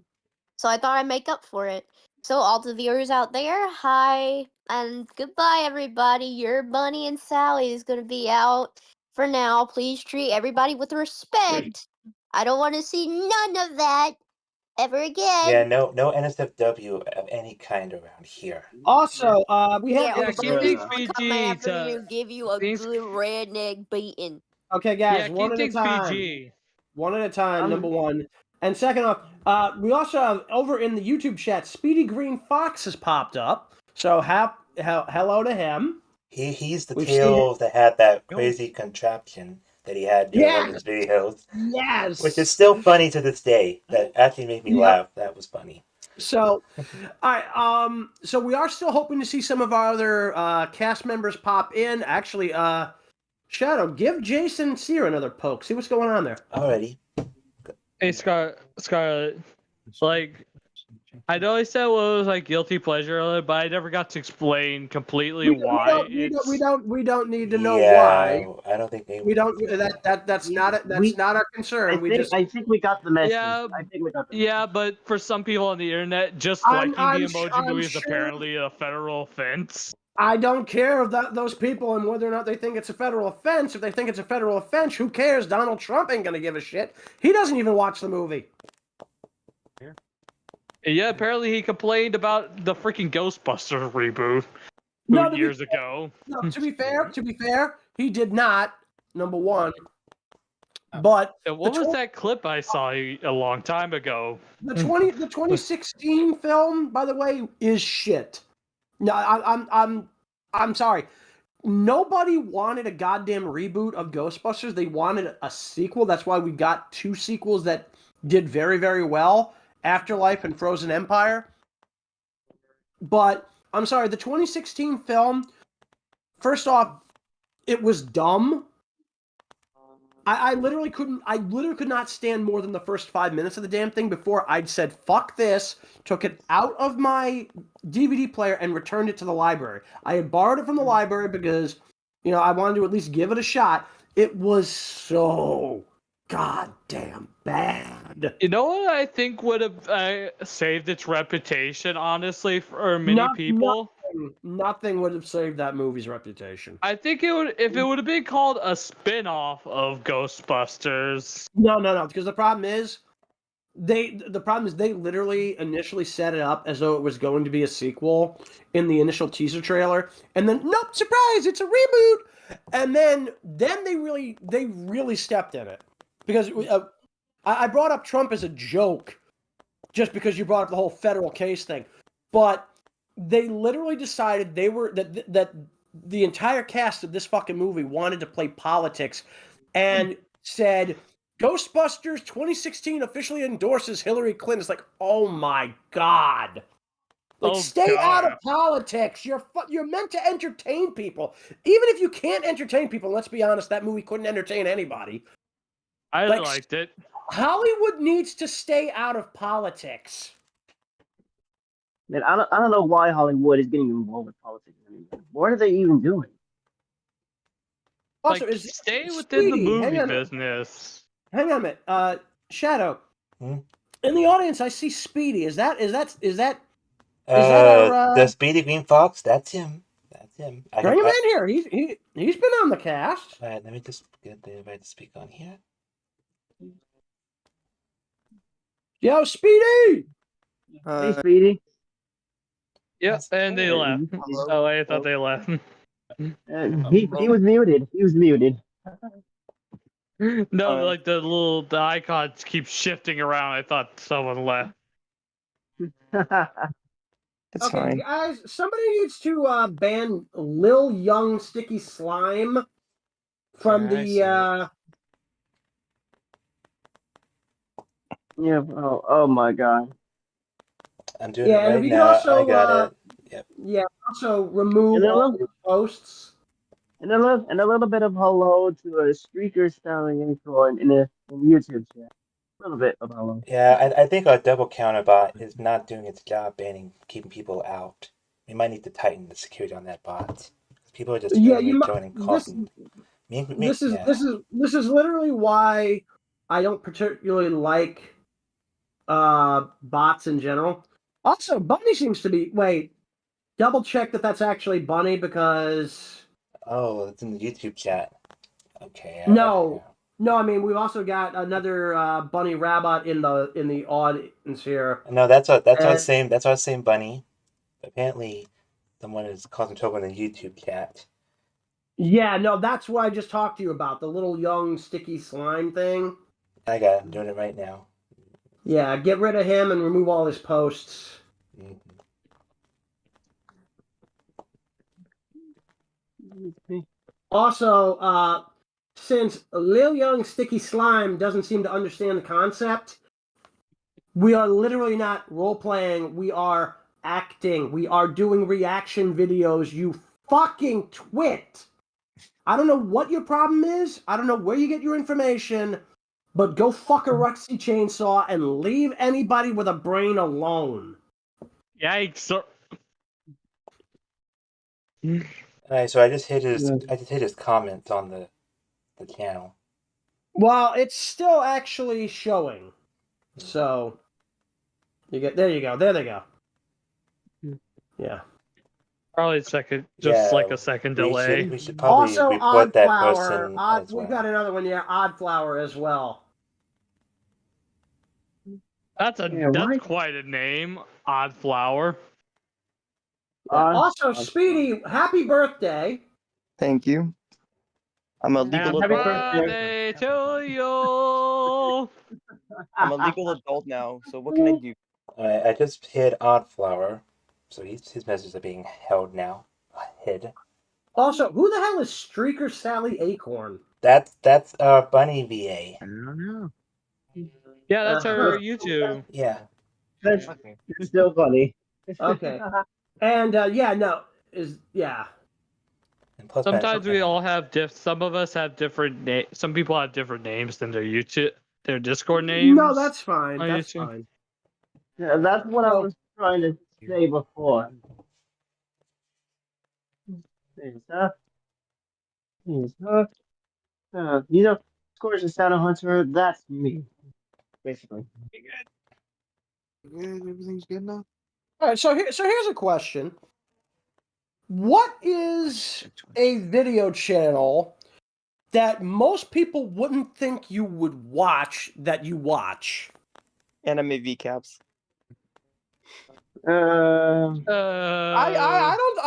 So I thought I'd make up for it. So all the viewers out there, hi and goodbye everybody. Your Bunny and Sally is gonna be out for now. Please treat everybody with respect. I don't want to see none of that ever again. Yeah, no NSFW of any kind around here. Also, we have Yeah, keep things Bunny's gonna come PG after to you, give you a things. good redneck beating. Okay, guys, Yeah, one keep at a things time. PG. One at a time, number one. And second off, we also have over in the YouTube chat, Speedy Green Fox has popped up. So hello to him. He's the We've tail that had that crazy contraption that he had during one of his videos. Yes. Which is still funny to this day. That actually made me laugh. That was funny. So, all right. So we are still hoping to see some of our other cast members pop in. Actually, Shadow, give Jason and Sear another poke. See what's going on there. Alrighty. Hey, Scarlet. Like, I know I said what was like guilty pleasure, but I never got to explain completely why. We don't need to know Yeah, why. I don't think we don't. That's not our concern. I think we got the message. Yeah, I think we got the yeah, but for some people on the internet, just I'm liking the Emoji I'm Movie is sure- apparently a federal offense. I don't care of those people and whether or not they think it's a federal offense. If they think it's a federal offense, who cares? Donald Trump ain't gonna give a shit. He doesn't even watch the movie. Yeah, apparently he complained about the freaking Ghostbusters reboot years ago. No, to be fair, he did not. Number one, but what was that clip I saw a long time ago? The 2016 film, by the way, is shit. No, I'm sorry. Nobody wanted a goddamn reboot of Ghostbusters. They wanted a sequel. That's why we got two sequels that did very, very well, Afterlife and Frozen Empire. But I'm sorry, the 2016 film, first off, it was dumb. I literally could not stand more than the first 5 minutes of the damn thing before I'd said, fuck this, took it out of my DVD player and returned it to the library. I had borrowed it from the library because, I wanted to at least give it a shot. It was so goddamn bad. You know what I think would have saved its reputation, honestly, for many people? Nothing would have saved that movie's reputation. I think it would if it would have been called a spin-off of Ghostbusters. No, because the problem is they literally initially set it up as though it was going to be a sequel in the initial teaser trailer, and then nope, surprise, it's a reboot. And then they really stepped in it because I brought up Trump as a joke just because you brought up the whole federal case thing, but they literally decided that the entire cast of this fucking movie wanted to play politics and said Ghostbusters 2016 officially endorses Hillary Clinton. It's like, oh my god. Stay out of politics. You're meant to entertain people. Even if you can't entertain people, let's be honest, that movie couldn't entertain anybody. I liked it. Hollywood needs to stay out of politics. Man, I don't know why Hollywood is getting involved with politics anymore. What are they even doing? Also, stay within the movie business. Hang on a minute. Shadow. In the audience, I see Speedy. Is that our, the Speedy Green Fox? That's him. Bring him in here. He's been on the cast. All right, let me just get the invite to speak on here. Yo, Speedy. Hey, Speedy. Yep, and they left. Oh, I thought they left. He was muted. He was muted. No, like the icons keep shifting around. I thought someone left. It's fine. Guys, somebody needs to ban Lil Young Sticky Slime from the. Yeah. Oh my god. I'm doing it right now. I got it. Yep. Yeah. Also remove all the posts. And a little bit of hello to a streaker spelling info in YouTube chat. A little bit of hello. Yeah, I think our double counter bot is not doing its job banning, keeping people out. we might need to tighten the security on that bot. People are just joining causing. This is literally why I don't particularly like bots in general. Also, Bunny seems to be. Wait, double check that that's actually Bunny because. Oh, it's in the YouTube chat. Okay. No, I mean we've also got another Bunny Rabbit in the audience here. No, that's our same Bunny. Apparently, someone is causing trouble in the YouTube chat. Yeah, no, that's what I just talked to you about, the little young sticky slime thing. I got it. I'm doing it right now. Yeah, get rid of him and remove all his posts. Also, since Lil Young Sticky Slime doesn't seem to understand the concept, we are literally not role-playing, we are acting. We are doing reaction videos, you fucking twit! I don't know what your problem is, I don't know where you get your information, but go fuck a rusty chainsaw and leave anybody with a brain alone. Yikes. Alright, so I just hit his comments on the channel. Well, it's still actually showing. So there you go. There they go. Yeah. Probably a second delay. We should probably also, report that Oddflower. person as well. We've got another one, yeah, Oddflower as well. That's quite a name, Oddflower. Also, Speedy, happy birthday. Thank you. I'm a legal Happy adult. birthday to you. I'm a legal adult now, so what can I do? Alright, I just hit Oddflower, so his messages are being held now. Hid. Also, who the hell is Streaker Sally Acorn? That's Bunny VA. I don't know. Yeah, that's her YouTube. Yeah. That's still funny. Okay. And And plus Sometimes we all have some of us have different names. Some people have different names than their Discord names. No, that's fine. That's YouTube. fine. Yeah, that's what I was trying to say before. Scores of Santa Hunter, that's me. Basically. Everything's good now? All right, so here's a question. What is a video channel that most people wouldn't think you would watch that you watch? Anime VCaps. I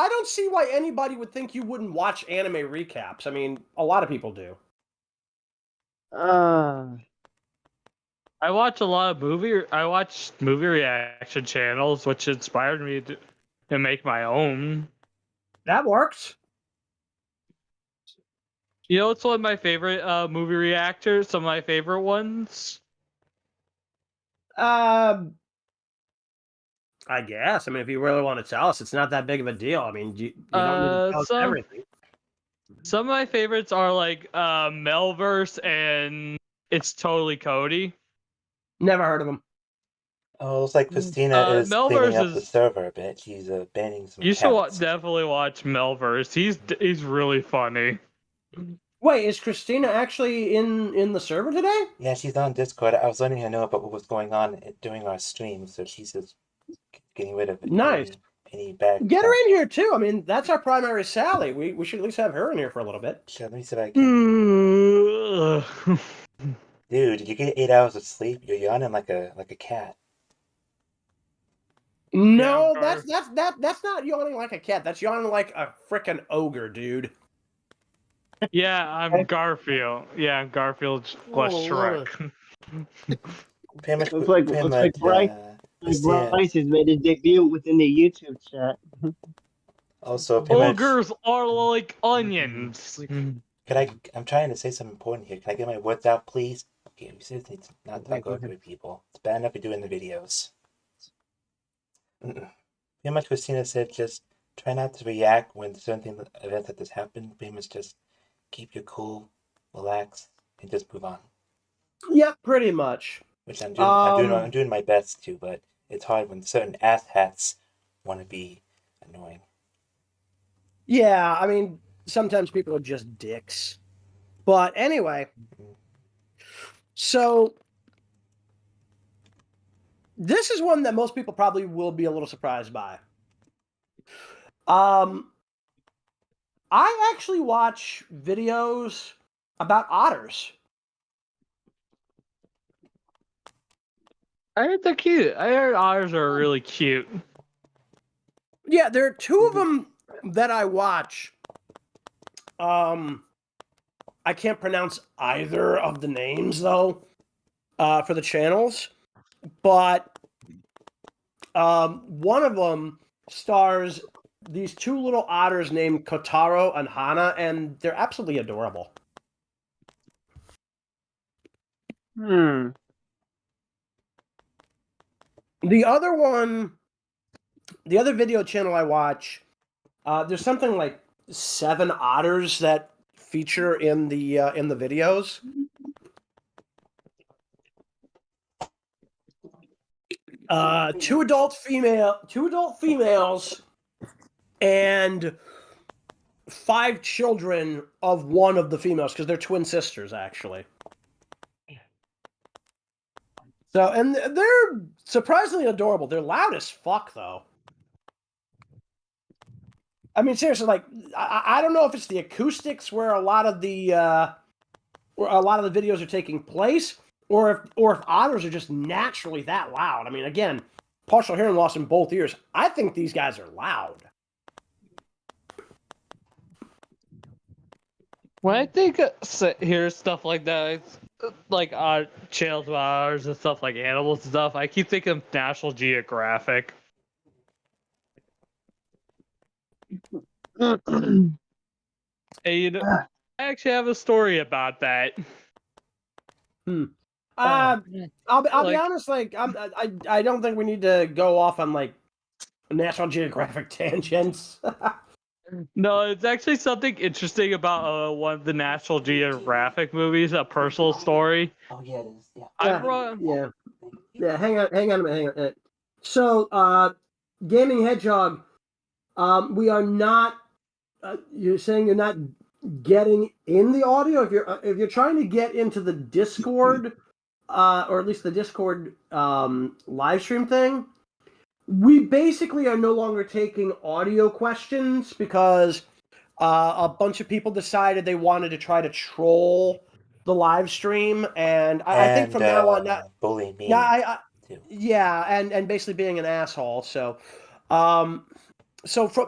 don't see why anybody would think you wouldn't watch anime recaps. I mean, a lot of people do. I watch a lot of movie reaction channels, which inspired me to make my own. That works. You know, it's one of my favorite movie reactors. Some of my favorite ones. I guess. I mean, if you really want to tell us, it's not that big of a deal. I mean, you don't need to tell us everything. Some of my favorites are like Melverse and It's Totally Cody. Never heard of him. Oh, looks like Christina is cleaning up the server a bit. She's banning some You accounts. should definitely watch Melverse. He's really funny. Wait, is Christina actually in the server today? Yeah, she's on Discord. I was letting her know about what was going on during our stream, so she's just getting rid of any bad. Get her in here too. I mean, that's our primary Sally. We should at least have her in here for a little bit. Sure, let me see if I can. Dude, did you get 8 hours of sleep? You're yawning like a cat. No, that's not yawning like a cat. That's yawning like a frickin' ogre, dude. Yeah, I'm Garfield. Yeah, Garfield plus Shrek. Looks like Bryce has made his debut within the YouTube chat. Also, ogres are like onions. I'm trying to say something important here. Can I get my words out, please? Okay, we said it's not talk over people. It's bad enough you're doing the videos. Pretty much Christina said just try not to react when certain events like this happen. Pretty much just keep your cool, relax, and just move on. Yep, pretty much. Which I'm doing. I'm doing my best to, but it's hard when certain asshats want to be annoying. Yeah, I mean, sometimes people are just dicks. But anyway, so this is one that most people probably will be a little surprised by. I actually watch videos about otters. I heard they're cute. I heard otters are really cute. Yeah, there are two of them that I watch. I can't pronounce either of the names though, for the channels, but one of them stars these two little otters named Kotaro and Hana, and they're absolutely adorable. The other video channel I watch, there's something like 7 otters that feature in the videos. Two adult females, and 5 children of one of the females, because they're twin sisters, actually. So, and they're surprisingly adorable. They're loud as fuck, though. I mean, seriously, like, I don't know if it's the acoustics where a lot of the videos are taking place, or if otters are just naturally that loud. I mean, again, partial hearing loss in both ears. I think these guys are loud. When I think hear stuff like that, like channels about otters and stuff like animals and stuff, I keep thinking of National Geographic. And you know, I actually have a story about that. I'll be honest. Like, I don't think we need to go off on like National Geographic tangents. No, it's actually something interesting about one of the National Geographic movies, a personal story. Oh yeah, it is. Yeah. Yeah. Hang on a minute. So, Gaming Hedgehog, we are not. You're saying you're not getting in the audio. If you're trying to get into the Discord, or at least the Discord live stream thing, we basically are no longer taking audio questions because a bunch of people decided they wanted to try to troll the live stream, and I think from now on, bully me. Yeah, and basically being an asshole. So,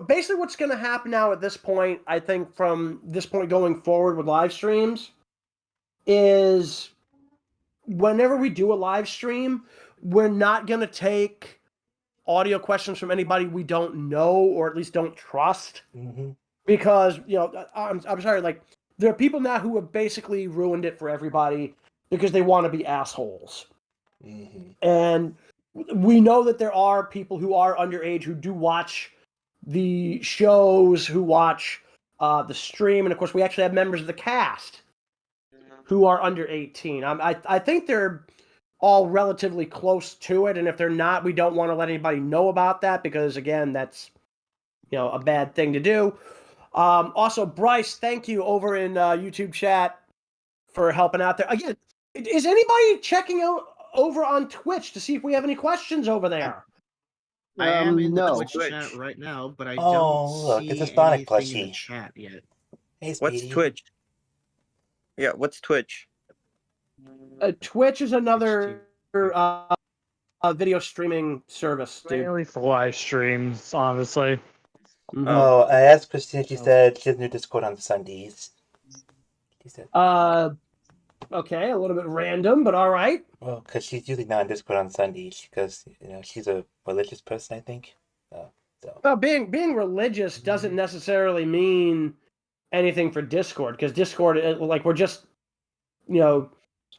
basically what's going to happen now at this point, I think from this point going forward with live streams, is whenever we do a live stream, we're not going to take audio questions from anybody we don't know or at least don't trust. Because, you know, I'm sorry, like, there are people now who have basically ruined it for everybody because they want to be assholes. And we know that there are people who are underage who do watch the shows, who watch the stream, and of course we actually have members of the cast who are under 18. I think they're all relatively close to it, and if they're not, we don't want to let anybody know about that because, again, that's, you know, a bad thing to do. Also, Bryce, thank you over in YouTube chat for helping out there. Again, is anybody checking out over on Twitch to see if we have any questions over there? I am in the no. Twitch chat right now, but I look, don't it's a see Sonic anything in the plushie. chat yet. Hey, What's Speedy. Twitch? Yeah, what's Twitch? Twitch is another video streaming service, dude. Mainly for live streams, honestly. Oh, I asked Christina. She said she has new Discord on Sundays. She said, okay, a little bit random, but all right. well, because she's usually not on Discord on Sundays because, you know, she's a religious person, I think. Well, being religious doesn't necessarily mean anything for Discord, because Discord, like, we're just, you know,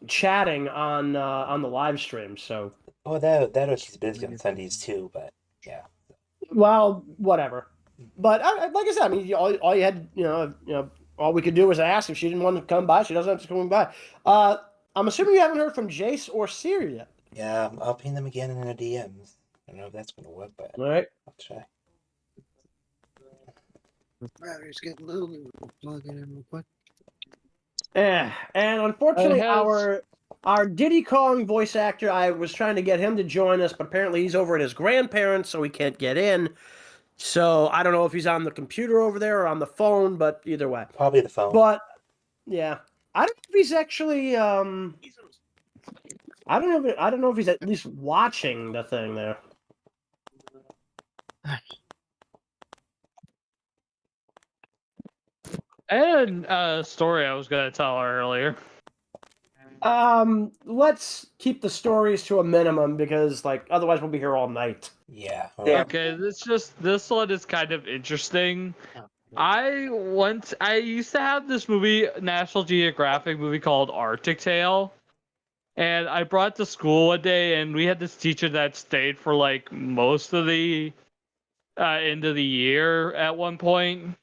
chatting on the live stream. So. Oh, that or she's busy on Sundays too, but yeah. Well, whatever. But like I said, I mean, all you had, you know, all we could do was ask if she didn't want to come by. She doesn't have to come by. I'm assuming you haven't heard from Jayse or Sear yet. Yeah, I'll ping them again in the DMs. I don't know if that's going to work, but all right. I'll try. Batteries get low. Plug it in real quick. And unfortunately, has- our Diddy Kong voice actor, I was trying to get him to join us, but apparently he's over at his grandparents, so he can't get in. So I don't know if he's on the computer over there or on the phone, but either way. Probably the phone. But yeah, I don't know if he's actually. I don't know if he's at least watching the thing there. I had a story I was gonna tell earlier. Let's keep the stories to a minimum because, like, otherwise we'll be here all night. Yeah. Okay, this one is kind of interesting. I used to have this movie, National Geographic movie called Arctic Tale, and I brought it to school one day, and we had this teacher that stayed for like most of the end of the year at one point,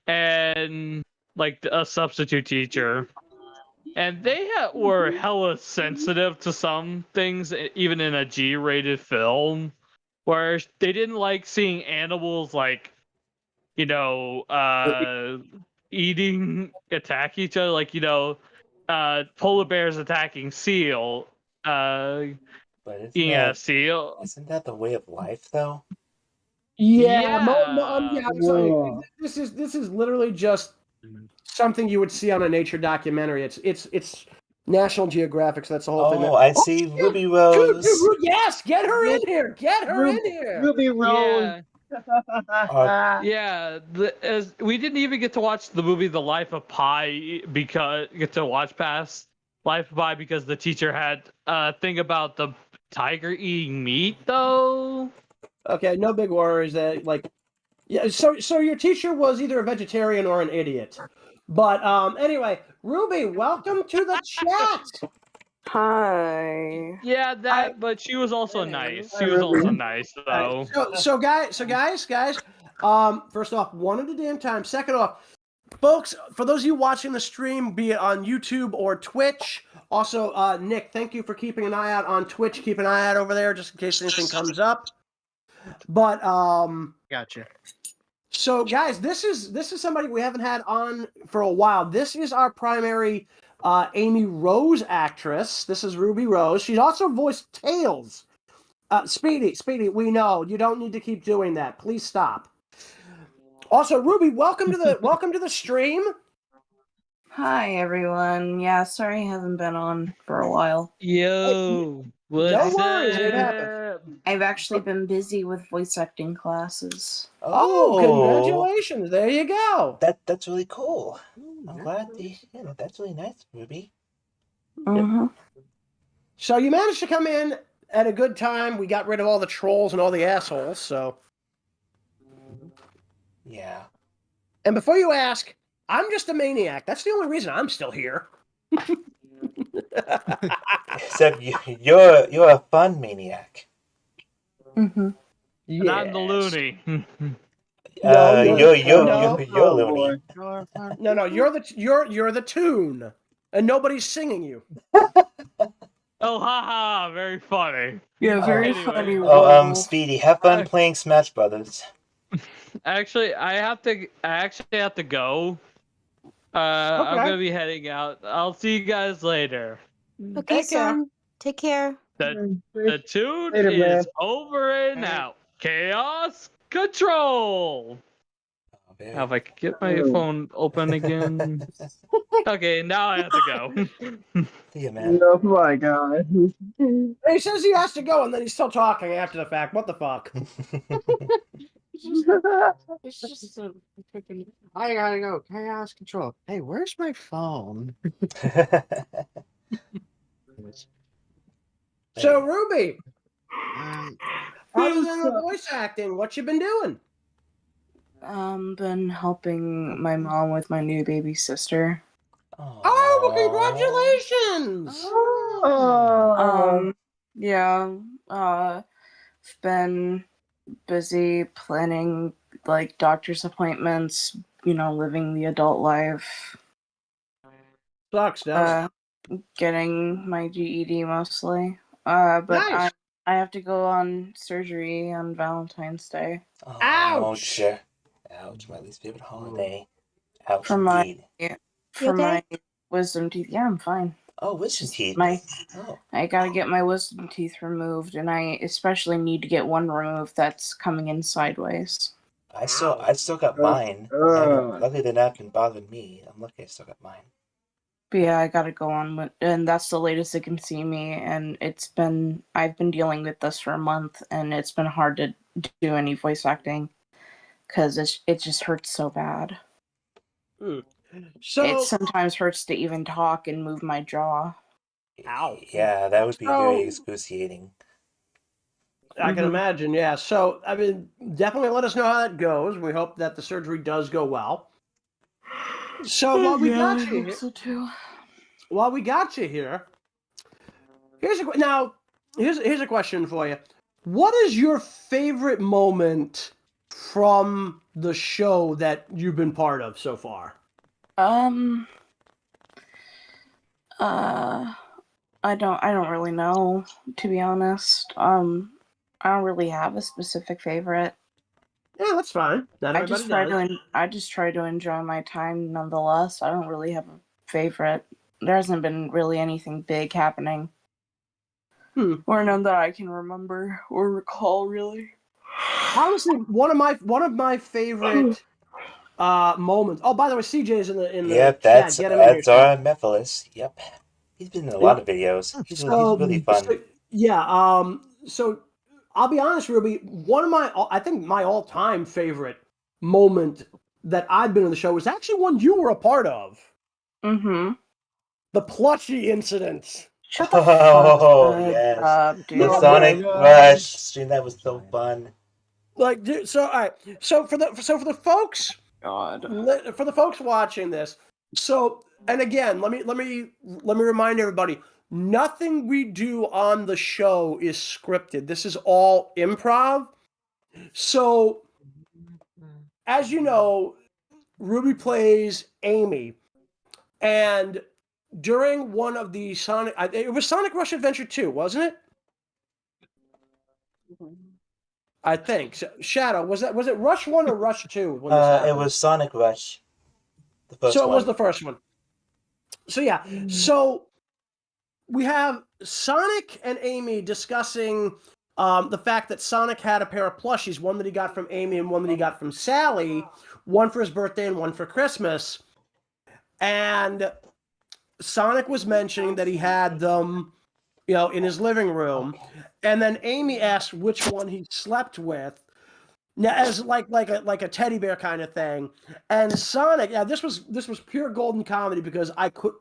and like a substitute teacher. And they were hella sensitive to some things, even in a G-rated film, where they didn't like seeing animals like, eating, attack each other, like, polar bears attacking seal, But eating a seal. Isn't that the way of life, though? Yeah. Yeah. So this is literally just something you would see on a nature documentary. It's National Geographic, so that's the whole thing. Oh, I see Ruby Rose. Yes, get her in here. Get her in here. Ruby Rose. Yeah, we didn't even get to watch the movie The Life of Pi because the teacher had a thing about the tiger eating meat, though. Okay, no big worries. Yeah. So your teacher was either a vegetarian or an idiot. But anyway, Ruby, welcome to the chat. Hi. Yeah, but she was also nice. She was also nice, though. So guys, first off, one at a damn time. Second off, folks, for those of you watching the stream, be it on YouTube or Twitch, also, Nick, thank you for keeping an eye out on Twitch. Keep an eye out over there just in case anything comes up. But Gotcha. So guys, this is somebody we haven't had on for a while. This is our primary Amy Rose actress. This is Ruby Rose. She's also voiced Tails. Speedy, we know you don't need to keep doing that. Please stop. Also, Ruby, welcome to the stream. Hi, everyone. Yeah, sorry I haven't been on for a while. Yo, no worries. What happened? I've actually been busy with voice acting classes. Oh, congratulations. There you go. That's really cool. I'm glad that's really nice, Ruby. Mm-hmm. So you managed to come in at a good time. We got rid of all the trolls and all the assholes, so. Yeah. And before you ask, I'm just a maniac. That's the only reason I'm still here. Except you're a fun maniac. Mm-hmm. Yes. Not the loony. You're loony. No, you're the tune, and nobody's singing you. Oh, haha, very funny. Yeah, very funny. Speedy, have fun playing Smash Brothers. Actually, I actually have to go. I'm gonna be heading out. I'll see you guys later. Okay, son. Take care. The tune Later, is man. over and out. Chaos control. Now, if I could get my phone open again. Okay, now I have to go. See you, man. Oh my god. He says he has to go, and then he's still talking after the fact. What the fuck? It's just a freaking. I gotta go. Chaos control. Hey, where's my phone? So, Ruby, other than the voice acting, what you been doing? Been helping my mom with my new baby sister. Oh, well, congratulations! Yeah. I've been busy planning like doctor's appointments, living the adult life. Sucks, doesn't it? Getting my GED mostly. But Nice. I have to go on surgery on Valentine's Day. Ouch! Ouch, my least favorite holiday. Ouch, For my indeed. my wisdom teeth. Yeah, I'm fine. Oh, wisdom teeth. I gotta get my wisdom teeth removed, and I especially need to get one removed that's coming in sideways. I still got mine. Luckily, they're not been bothering me. I'm lucky I still got mine. But yeah, I gotta go on with, and that's the latest it can see me. And I've been dealing with this for a month, and it's been hard to do any voice acting because it just hurts so bad. So it sometimes hurts to even talk and move my jaw. Ow. Yeah, that would be very excruciating. I can imagine, yeah. So, I mean, definitely let us know how that goes. We hope that the surgery does go well. So, while we got you here, so too. While we got you here, here's a question for you. What is your favorite moment from the show that you've been part of so far? I don't really know, to be honest. I don't really have a specific favorite. Yeah, that's fine. I just try to enjoy my time nonetheless. I don't really have a favorite. There hasn't been really anything big happening. Or none that I can remember or recall, really. Honestly, one of my favorite moments. Oh, by the way, CJ's in the Yep, chat. that's Get him in here. Methylis. Yep, he's been in a lot of videos. He's really fun. So I'll be honest, Ruby. I think my all-time favorite moment that I've been in the show was actually one you were a part of. Mm-hmm. The plushie incident. Shut the yes. up, dude. The Sonic Rush stream, that was so fun. Like, dude, so all right. So for the folks, for the folks watching this, and again, let me remind everybody, nothing we do on the show is scripted. This is all improv. So, as you know, Ruby plays Amy, and during one of the it was Sonic Rush Adventure 2, wasn't it? I think. So, Shadow, was it Rush 1 or Rush 2 when this happened? It was Sonic Rush. The first one. So it was one. the first one. So yeah. So we have Sonic and Amy discussing the fact that Sonic had a pair of plushies, one that he got from Amy and one that he got from Sally, one for his birthday and one for Christmas. And Sonic was mentioning that he had them, in his living room. And then Amy asked which one he slept with. Now, as like a teddy bear kind of thing. And Sonic, this was pure golden comedy because I could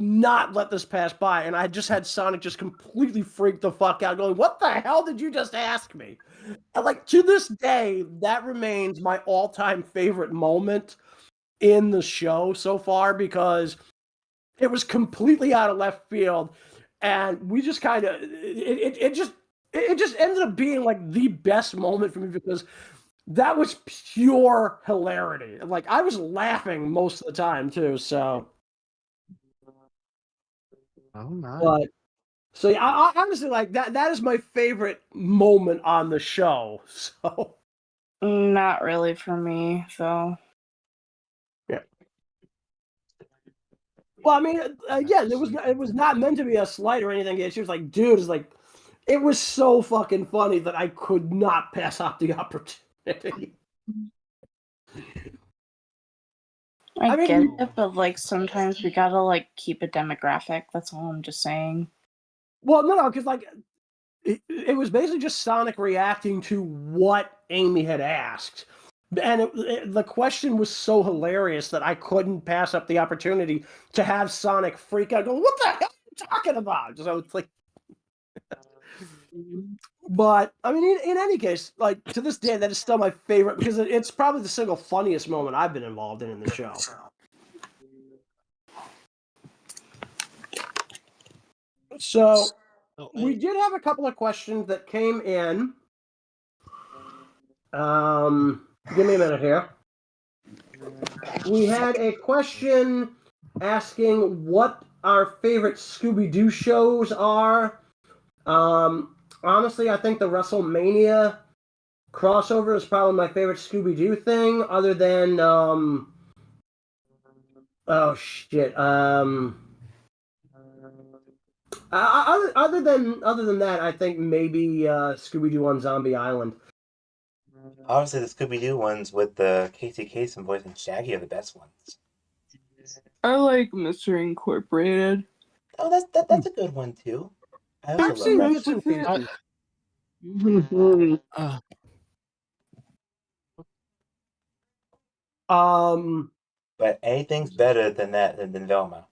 not let this pass by, and I just had Sonic just completely freak the fuck out, going, "What the hell did you just ask me?" And to this day, that remains my all-time favorite moment in the show so far because it was completely out of left field, and we just kind of it just ended up being like the best moment for me because that was pure hilarity. Like I was laughing most of the time too. So, oh nice. But so yeah, I honestly like that. That is my favorite moment on the show. So, not really for me. So, yeah. Well, I mean, again, it was not meant to be a slight or anything. She was like, dude, it was so fucking funny that I could not pass up the opportunity. I mean, get it, but sometimes we gotta keep a demographic. That's all I'm just saying. Well, no, because it was basically just Sonic reacting to what Amy had asked. And the question was so hilarious that I couldn't pass up the opportunity to have Sonic freak out, go, "What the hell are you talking about?" So it's like, but I mean, in any case, to this day, that is still my favorite because it's probably the single funniest moment I've been involved in the show. So we did have a couple of questions that came in. Give me a minute here. We had a question asking what our favorite Scooby-Doo shows are. Honestly, I think the WrestleMania crossover is probably my favorite Scooby-Doo thing, other than oh shit. Other than that, I think maybe Scooby-Doo on Zombie Island. Obviously, the Scooby-Doo ones with the Casey Kasem voice and Shaggy are the best ones. I like Mr. Incorporated. Oh, that's a good one too. I also I've seen love bits and pieces. But anything's better than that than Velma.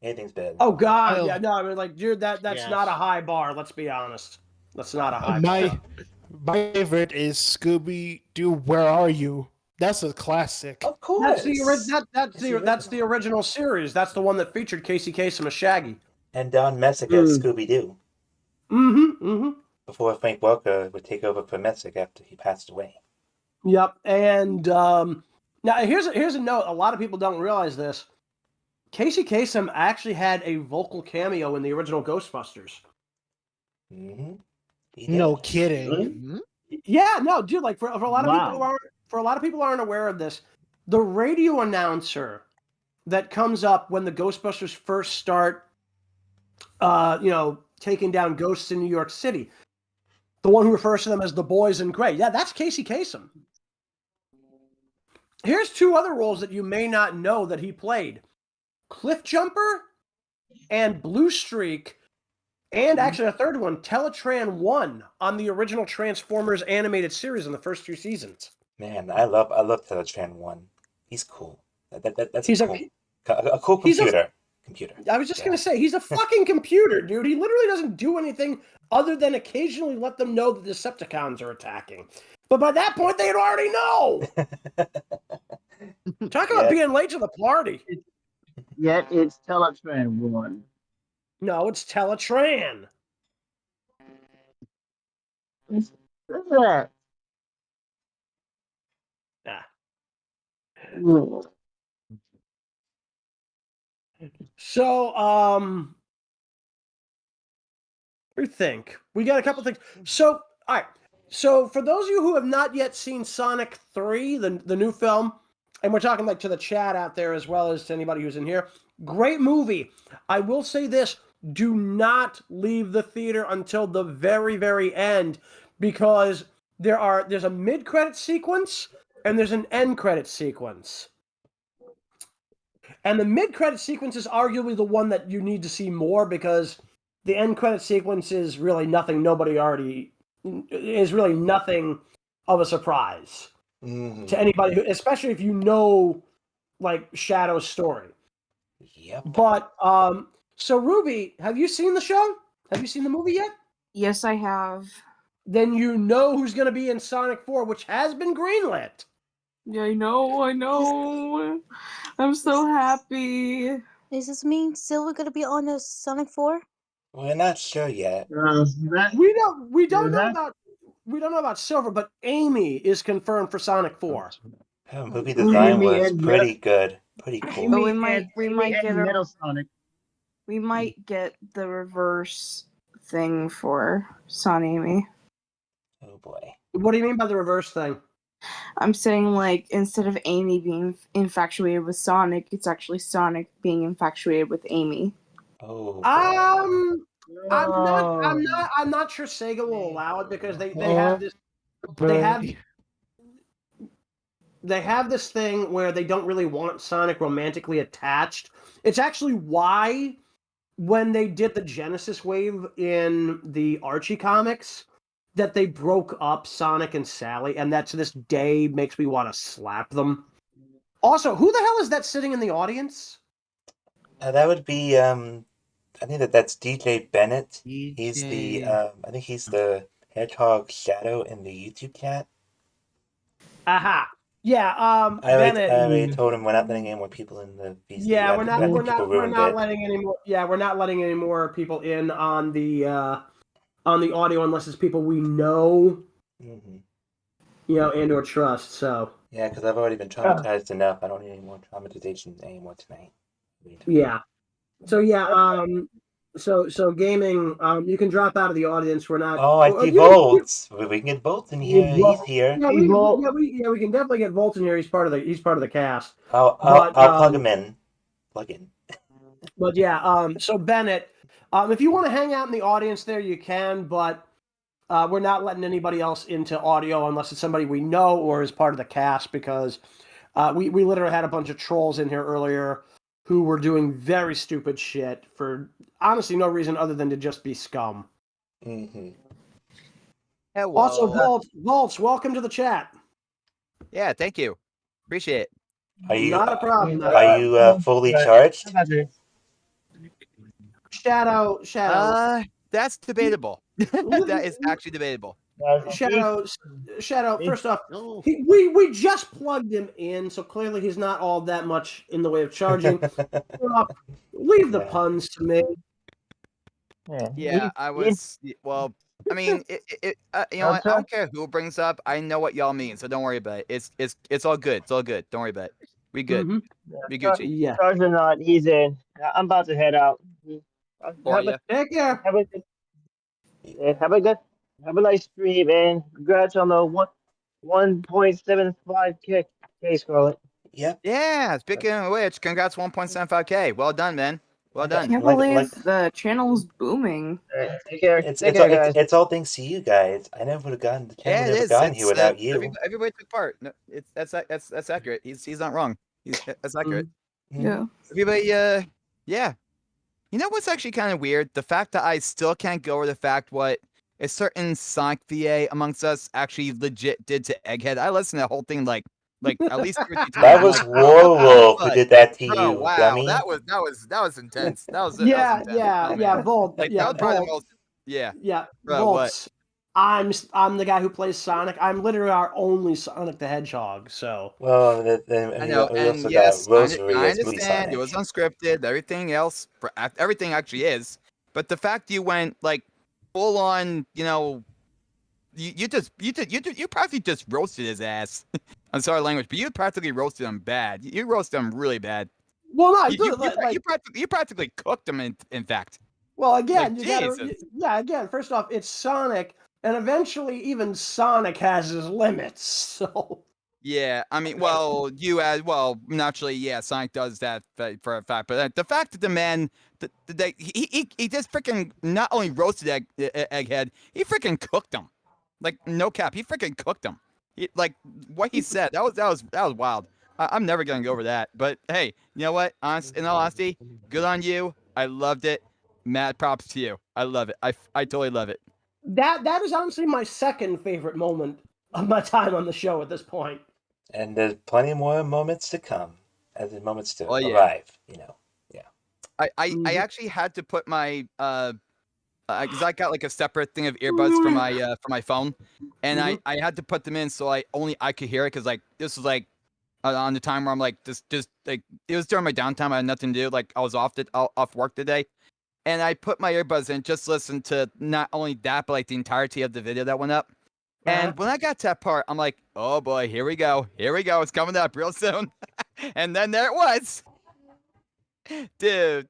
Anything's better. Oh God, yeah, no, I mean, like, dude, that's not a high bar. Let's be honest. That's not a high bar. My favorite is Scooby-Doo. Where are you? That's a classic. Of course. That's the original series. That's the one that featured Casey Kasem as Shaggy. And Don Messick as Scooby-Doo. Before Frank Welker would take over for Messick after he passed away. Yep. And now here's a note. A lot of people don't realize this. Casey Kasem actually had a vocal cameo in the original Ghostbusters. No kidding. Yeah, no, dude. Like for a lot of people who aren't aware of this, the radio announcer that comes up when the Ghostbusters first start, taking down ghosts in New York City, the one who refers to them as the Boys in Gray. Yeah, that's Casey Kasem. Here's two other roles that you may not know that he played: Cliff Jumper and Blue Streak. And actually a third one, Teletran 1, on the original Transformers animated series in the first 2 seasons. Man, I love Teletran 1. He's cool. That's He's cool. A cool computer. I was just going to say, he's a fucking computer, dude. He literally doesn't do anything other than occasionally let them know that the Decepticons are attacking. But by that point, they'd already know. Talk about being late to the party. Yet it's Teletran 1. No, it's Teletran. What's that? So, what do you think? We got a couple things. So, all right. So, for those of you who have not yet seen Sonic 3, the new film, and we're talking like to the chat out there as well as to anybody who's in here, great movie. I will say this. Do not leave the theater until the very, very end, because there's a mid-credit sequence and there's an end-credit sequence. And the mid-credit sequence is arguably the one that you need to see more, because the end-credit sequence is really nothing. Is really nothing of a surprise to anybody, especially if you know, like, Shadow's story. Yep. But, so, Ruby, have you seen the show? Have you seen the movie yet? Yes, I have. Then you know who's going to be in Sonic 4, which has been greenlit. Yeah, I know. I'm so happy. Does this mean Silver gonna be on the Sonic 4? We're not sure yet. We don't know about Silver, but Amy is confirmed for Sonic 4. Her movie design was pretty good. Pretty cool. But we might get Metal Sonic. We might get the reverse thing for Son Amy. Oh boy. What do you mean by the reverse thing? I'm saying, like, instead of Amy being infatuated with Sonic, it's actually Sonic being infatuated with Amy. Oh boy. I'm not sure Sega will allow it, because they have this they have this thing where they don't really want Sonic romantically attached. It's actually why when they did the Genesis wave in the Archie comics, that they broke up Sonic and Sally, and that to this day makes me want to slap them. Also, who the hell is that sitting in the audience? That would be I think that's DJ Bennett. He's the I think he's the Hedgehog Shadow in the YouTube chat. Aha. Yeah, I already told him we're not letting any more people in the VC. Yeah, we're not letting any more. Yeah, we're not letting any more people in on the audio unless it's people we know, and or trust. So yeah, because I've already been traumatized enough. I don't need any more traumatization anymore tonight. Yeah. So yeah, So gaming, you can drop out of the audience. We're not. Oh, I see you- Volts. We can get Volts in here. He's here. Yeah, we can definitely get Volt in here. He's part of the cast. I'll plug him in. Plug in. But yeah, so Bennett, if you want to hang out in the audience there, you can, but we're not letting anybody else into audio unless it's somebody we know or is part of the cast, because we literally had a bunch of trolls in here earlier who were doing very stupid shit for honestly no reason other than to just be scum. Mm-hmm. Hello. Also, Volts, welcome to the chat. Yeah, thank you. Appreciate it. Are you Not a problem. Are you fully charged? Shadow. That's debatable. That is actually debatable. Shadow. First off, we just plugged him in, so clearly he's not all that much in the way of charging. Leave the puns to me. Yeah, I was. Well, I mean, you know what? I don't care who it brings up. I know what y'all mean, so don't worry about it. It's all good. It's all good. Don't worry about it. We good. We Gucci. Yeah. Charged or not, he's in. I'm about to head out. Take care. Have a nice stream, and congrats on the 1.75K Scarlet. Yep. Yeah. Speaking of which, congrats 1.75K. Well done, man. Well done. I can't believe the channel's booming. Take care. It's all thanks to you guys. I never would have gotten the channel. Yeah, it is. Gotten here without you. Everybody took part. No, that's accurate. He's not wrong. That's accurate. Yeah. Everybody. Yeah. You know what's actually kind of weird? The fact that I still can't go over the fact what a certain Sonic VA amongst us actually legit did to Egghead. I listened to the whole thing like at least 2 or 3 times. That was Warwolf who did that to you, wow, dummy. that was intense. That was Yeah, Volt. Like, Yeah, that was probably the Volt. most. Yeah. Yeah, Bro, Volts. I'm the guy who plays Sonic. I'm literally our only Sonic the Hedgehog. So. Well, then I know, we and also yes, got Rosary I as Blue understand Sonic. it was unscripted. Everything else, everything actually is. But the fact you went like full on, you know, you practically just roasted his ass. I'm sorry, language, but you practically roasted him bad. You roasted him really bad. Well, no, you practically cooked him. In fact. Well, again, like, again. First off, it's Sonic, and eventually, even Sonic has his limits. So. Yeah, I mean, well, naturally, yeah, Sonic does that for a fact, but the fact that the man, he just freaking not only roasted Egghead, he freaking cooked him, like no cap, he freaking cooked him. Like what he said, that was wild. I'm never gonna go over that, but hey, you know what? In all honesty, good on you. I loved it. Mad props to you. I love it. I totally love it. That is honestly my second favorite moment of my time on the show at this point. And there's plenty more moments to come, as the moments to yeah. arrive. You know, yeah. I actually had to put my because I got like a separate thing of earbuds for my phone, and I had to put them in so I could hear it, because like this was like on the time where I'm like just like it was during my downtime. I had nothing to do. Like I was off work today. And I put my earbuds in, just listened to not only that, but like the entirety of the video that went up. And when I got to that part, I'm like, oh boy, here we go. Here we go. It's coming up real soon. And then there it was. Dude.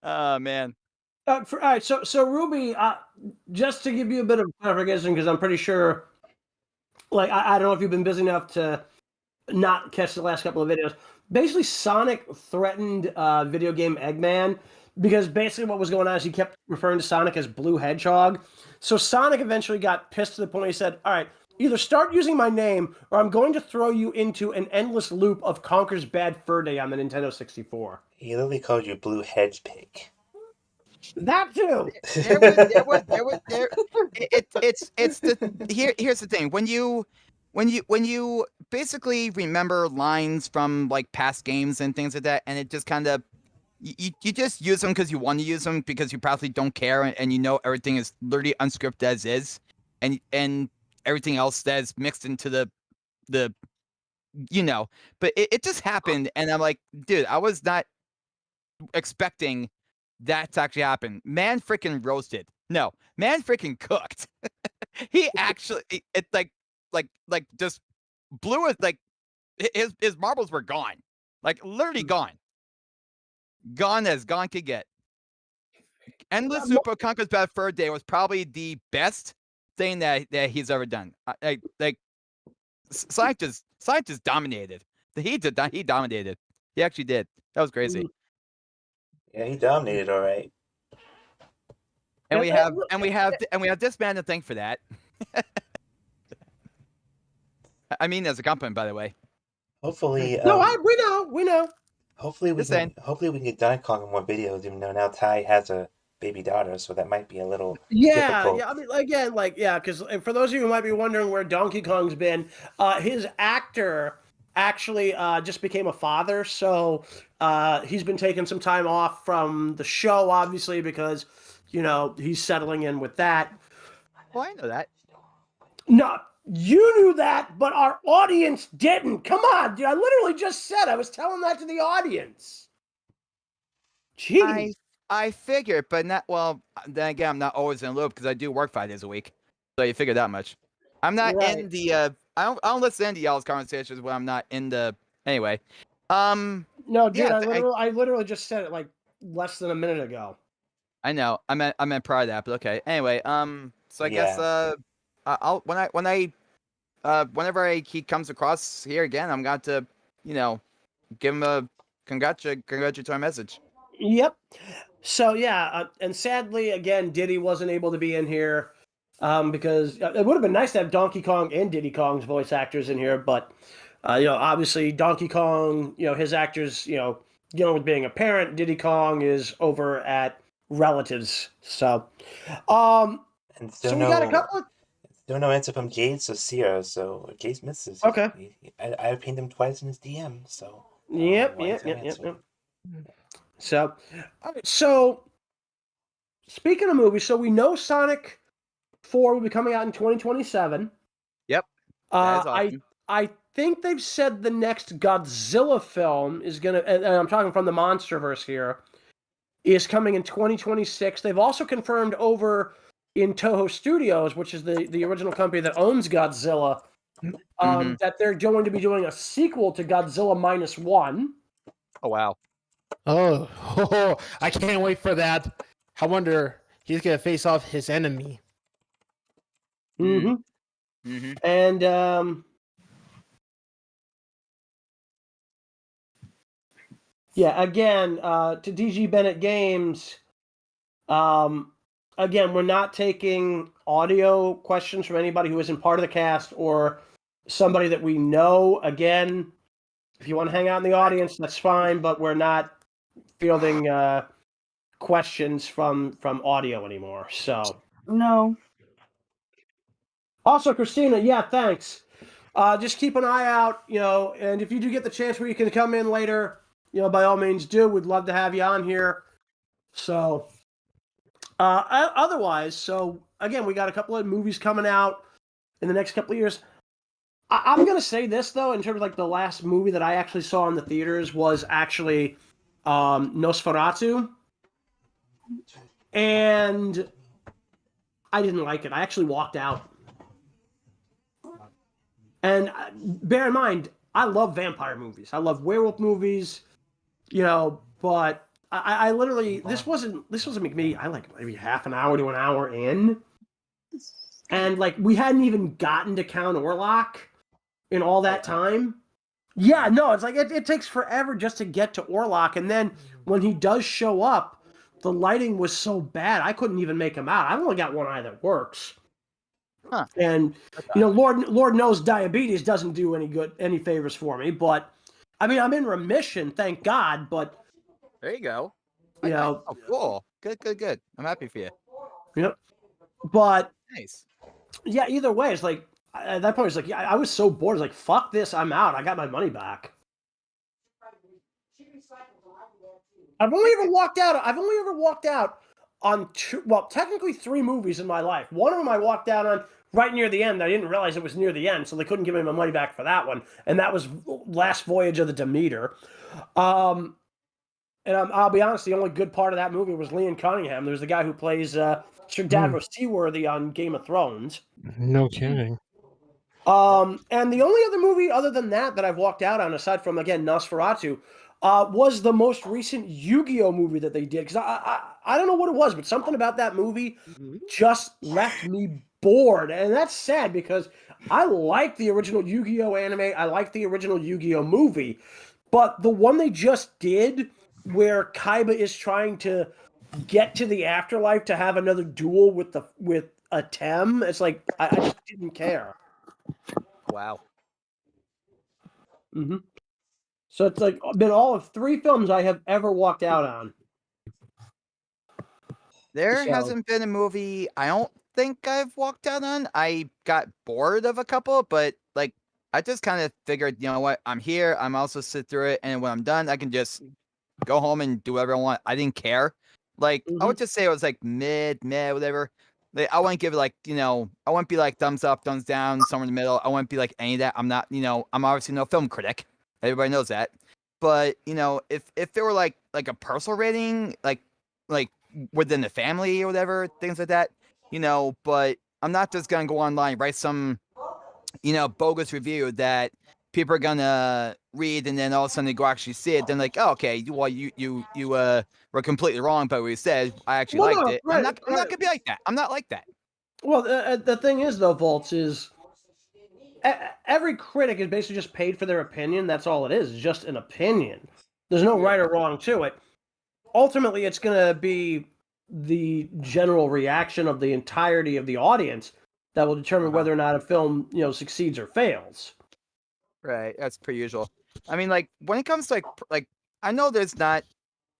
Oh, man. All right, so Ruby, just to give you a bit of clarification, because I'm pretty sure, like, I don't know if you've been busy enough to not catch the last couple of videos. Basically, Sonic threatened video game Eggman, because basically what was going on is he kept referring to Sonic as Blue Hedgehog. So Sonic eventually got pissed to the point he said, all right, either start using my name or I'm going to throw you into an endless loop of Conker's Bad Fur Day on the Nintendo 64. He literally called you Blue Hedge Pig. That too. Here's the thing. When you basically remember lines from like past games and things like that, and it just kind of you just use them because you want to use them, because you probably don't care, and you know everything is literally unscripted as is, and everything else that's mixed into the you know. But it just happened, and I'm like, dude, I was not expecting that to actually happen. Man freaking roasted. No, man freaking cooked. He actually it like just blew it. Like his marbles were gone, like literally gone as gone could get. Endless Super Conquer's Bad Fur Day was probably the best thing that he's ever done. Sonic just dominated. He dominated. He actually did. That was crazy. Yeah, he dominated, all right. And we have this man to thank for that. I mean, as a compliment, by the way. Hopefully, we know. Hopefully we can get Donkey Kong in more videos, even though now Ty has a baby daughter, so that might be a little difficult. I mean, again, because for those of you who might be wondering where Donkey Kong's been, his actor actually just became a father, so he's been taking some time off from the show, obviously, because he's settling in with that. Well, I know that. No, you knew that, but our audience didn't. Come on, dude! I literally just said I was telling that to the audience. Jeez. I figured, but not well. Then again, I'm not always in the loop because I do work 5 days a week, so you figure that much. I'm not in the. I don't listen to y'all's conversations when I'm not in the. Anyway. No, dude. I literally just said it like less than a minute ago. I know. I meant prior to that, but okay. Anyway. So I guess I'll whenever he comes across here again, I'm going to give him a congratulatory message. Yep. So and sadly, again, Diddy wasn't able to be in here because it would have been nice to have Donkey Kong and Diddy Kong's voice actors in here, but obviously Donkey Kong, his actors, dealing with being a parent. Diddy Kong is over at relatives. So, and so we got a couple of. Still no answer from Jayse or Sear, so Jayse misses. Okay. I pinged him twice in his DM, so. Yep. So, all right, so speaking of movies, so we know Sonic 4 will be coming out in 2027. Yep. That is awesome. I think they've said the next Godzilla film is gonna, and I'm talking from the MonsterVerse here, is coming in 2026. They've also confirmed over in Toho Studios, which is the original company that owns Godzilla, that they're going to be doing a sequel to Godzilla -1. Oh, wow. Oh, I can't wait for that. I wonder he's going to face off his enemy. And, again, to DG Bennett Games, again, we're not taking audio questions from anybody who isn't part of the cast or somebody that we know. Again, if you want to hang out in the audience, that's fine, but we're not fielding questions from audio anymore. So no. Also, Christina, thanks. Just keep an eye out, and if you do get the chance where you can come in later, by all means do. We'd love to have you on here. So, otherwise, so again, we got a couple of movies coming out in the next couple of years. I'm going to say this, though, in terms of the last movie that I actually saw in the theaters was actually Nosferatu. And I didn't like it. I actually walked out. And bear in mind, I love vampire movies. I love werewolf movies, but I literally, this wasn't me. I maybe half an hour to an hour in. And we hadn't even gotten to Count Orlok in all that time. Yeah, no, it's it takes forever just to get to Orlok. And then when he does show up, the lighting was so bad, I couldn't even make him out. I've only got one eye that works. Huh. And, Lord knows diabetes doesn't do any favors for me. But, I mean, I'm in remission, thank God. But there you go. Oh, cool. Good. I'm happy for you. Yep. But nice. Yeah, either way, it's at that point, it's I was so bored. It's fuck this, I'm out. I got my money back. I've only ever walked out on technically 3 movies in my life. One of them I walked out on right near the end. I didn't realize it was near the end, so they couldn't give me my money back for that one. And that was Last Voyage of the Demeter. And I'll be honest, the only good part of that movie was Liam Cunningham. There's the guy who plays Sir Davos Seaworthy on Game of Thrones. No kidding. And the only other movie other than that I've walked out on, aside from, again, Nosferatu, was the most recent Yu-Gi-Oh movie that they did. Because I don't know what it was, but something about that movie just left me bored. And that's sad because I like the original Yu-Gi-Oh anime. I like the original Yu-Gi-Oh movie. But the one they just did where Kaiba is trying to get to the afterlife to have another duel with a Tem, it's like I just didn't care. Wow. Mm-hmm. So it's like been all of 3 films I have ever walked out on. There So- hasn't been a movie I don't think I've walked out on. I got bored of a couple, but like I just kind of figured, you know what, I'm here. I'm also sit through it, and when I'm done, I can just go home and do whatever I want. I didn't care. Like I would just say it was like mid, whatever. Like, I wouldn't give it like, you know, I wouldn't be like thumbs up, thumbs down, somewhere in the middle. I wouldn't be like any of that. I'm not, you know, I'm obviously no film critic. Everybody knows that. But you know, if there were like a personal rating, like within the family or whatever, things like that, you know. But I'm not just gonna go online, write some, you know, bogus review that people are gonna read, and then all of a sudden they go actually see it. Then like, oh, okay, well you were completely wrong about what you said. I actually liked it. I'm not gonna be like that. I'm not like that. Well, the thing is though, Volts, is every critic is basically just paid for their opinion. That's all it is. It's just an opinion. There's no right or wrong to it. Ultimately, it's going to be the general reaction of the entirety of the audience that will determine whether or not a film, you know, succeeds or fails. Right, that's per usual. I mean, like when it comes to like I know there's not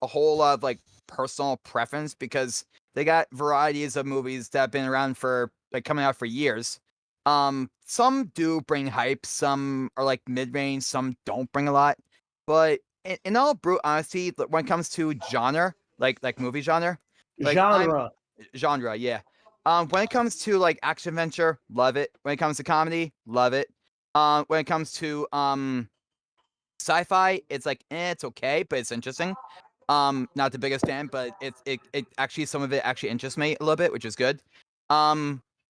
a whole lot of like personal preference because they got varieties of movies that have been around for like coming out for years. Some do bring hype, some are like mid-range, some don't bring a lot. But in all brute honesty, when it comes to genre, like movie genre, like genre, yeah. When it comes to like action adventure, love it. When it comes to comedy, love it. When it comes to sci-fi, it's like it's okay, but it's interesting. Not the biggest fan, but it actually some of it actually interests me a little bit, which is good.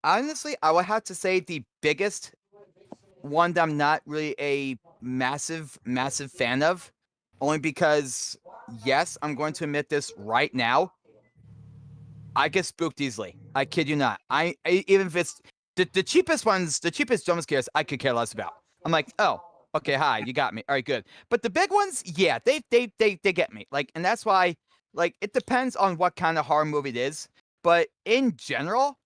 Honestly, I would have to say the biggest one that I'm not really a massive fan of, only because yes, I'm going to admit this right now. I get spooked easily. I kid you not. I even if it's the cheapest ones, the cheapest jump scares, I could care less about. I'm like, oh, okay, hi, you got me. All right, good. But the big ones, yeah, they get me. Like, and that's why, like, it depends on what kind of horror movie it is. But in general,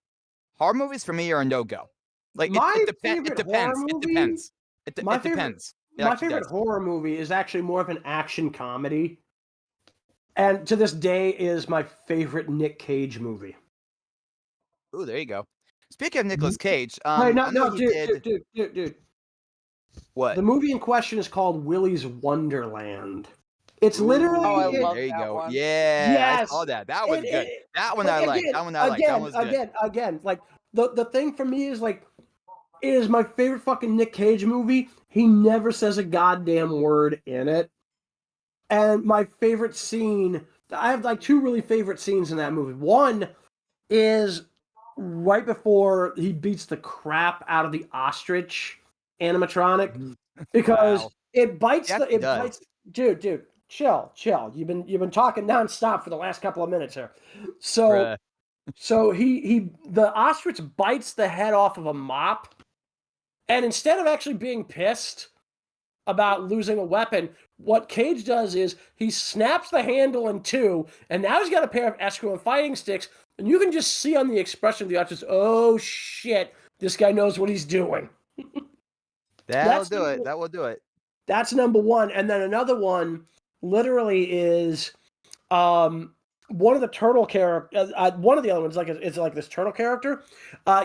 horror movies for me are a no-go. Like, it depends. It depends. It depends. It depends. My favorite horror movie is actually more of an action comedy. And to this day is my favorite Nick Cage movie. Ooh, there you go. Speaking of Nicolas Cage, Wait, I know he did. Dude. What? The movie in question is called Willy's Wonderland. It's literally. Oh, I love there you that go. one. Yeah, Yes, I saw that. That was good. That one like, I liked. That one I liked. That was good. Again, like the thing for me is like, it is my favorite fucking Nick Cage movie. He never says a goddamn word in it. And my favorite scene, I have like 2 really favorite scenes in that movie. One is right before he beats the crap out of the ostrich animatronic because it bites bites. Dude, chill. You've been talking nonstop for the last couple of minutes here. So the ostrich bites the head off of a mop, and instead of actually being pissed about losing a weapon, what Cage does is he snaps the handle in 2, and now he's got a pair of escrow and fighting sticks, and you can just see on the expression of the ostrich, oh shit, this guy knows what he's doing. That will do it. That's number 1. And then another one literally is one of the turtle character, one of the other ones, it's like this turtle character,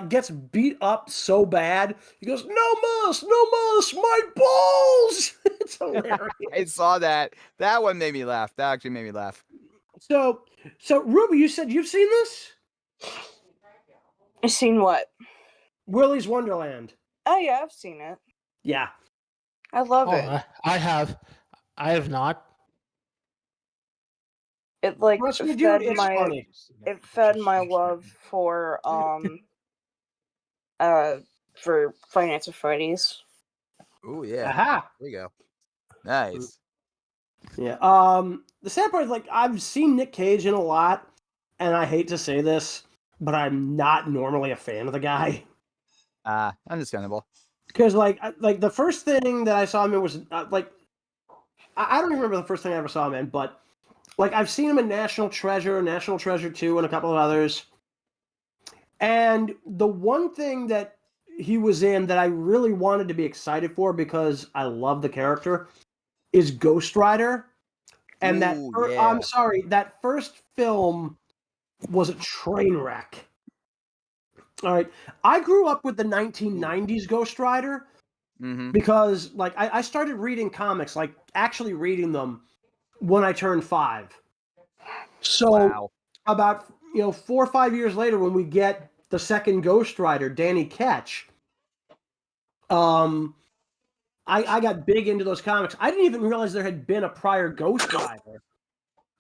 gets beat up so bad. He goes, "No muss, my balls!" It's hilarious. I saw that. That one made me laugh. That actually made me laugh. So Ruby, you said you've seen this? I've seen what? Willy's Wonderland. Oh yeah, I've seen it. Yeah. I love it. I have not. It like it fed my love for Finance of Freddy's. Oh yeah. Aha. There you go. Nice. Yeah. The sad part is, like, I've seen Nick Cage in a lot, and I hate to say this, but I'm not normally a fan of the guy. Understandable. Because, like the first thing that I saw him in was, like, I don't even remember the first thing I ever saw him in, but, like, I've seen him in National Treasure 2, and a couple of others. And the one thing that he was in that I really wanted to be excited for because I love the character is Ghost Rider. And I'm sorry, that first film was a train wreck. All right. I grew up with the 1990s Ghost Rider because, like, I started reading comics, like, actually reading them when I turned 5. So about, 4 or 5 years later, when we get the second Ghost Rider, Danny Ketch, I got big into those comics. I didn't even realize there had been a prior Ghost Rider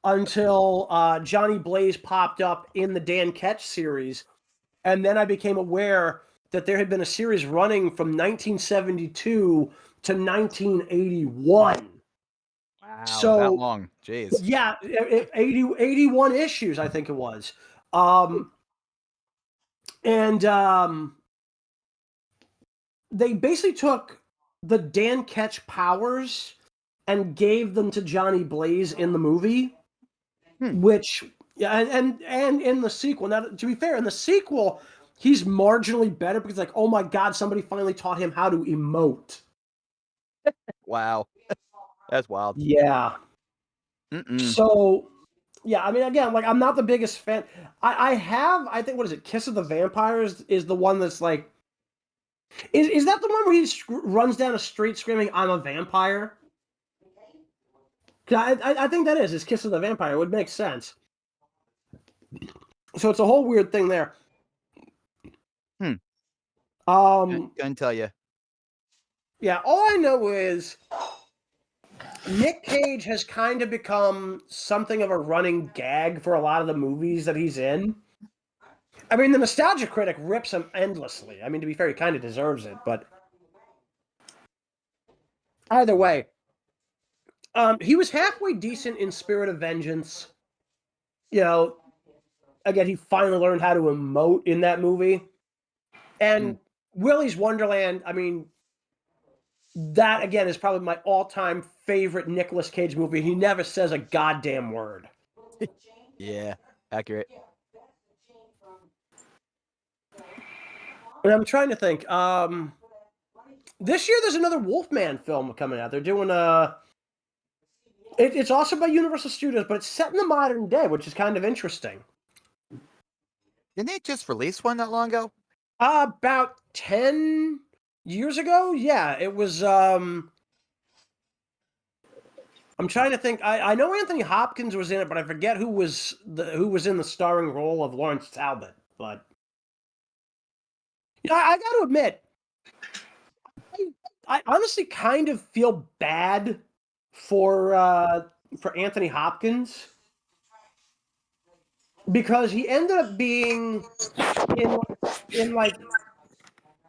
until Johnny Blaze popped up in the Dan Ketch series. And then I became aware that there had been a series running from 1972 to 1981. Wow, so that long. Jeez. Yeah, 81 issues, I think it was. They basically took the Dan Ketch powers and gave them to Johnny Blaze in the movie, which, and in the sequel. Now, to be fair, in the sequel, he's marginally better because, like, oh my god, somebody finally taught him how to emote. Wow, that's wild. Yeah. So, yeah, I mean, again, like, I'm not the biggest fan. I think, what is it? Kiss of the Vampires is the one that's like. Is that the one where he runs down a street screaming, "I'm a vampire"? I think that is Kiss of the Vampire. It would make sense. So it's a whole weird thing there. Couldn't tell you. Yeah, all I know is Nick Cage has kind of become something of a running gag for a lot of the movies that he's in. I mean, the Nostalgia Critic rips him endlessly. I mean, to be fair, he kind of deserves it, but either way, he was halfway decent in Spirit of Vengeance. Again, he finally learned how to emote in that movie. And Willy's Wonderland, I mean, that, again, is probably my all-time favorite Nicolas Cage movie. He never says a goddamn word. Yeah, accurate. And I'm trying to think. This year, there's another Wolfman film coming out. They're doing it's also by Universal Studios, but it's set in the modern day, which is kind of interesting. Didn't they just release one not long ago? About 10 years ago? Yeah, it was. I'm trying to think. I know Anthony Hopkins was in it, but I forget who was in the starring role of Lawrence Talbot. But I got to admit, I honestly kind of feel bad for Anthony Hopkins because he ended up being in like,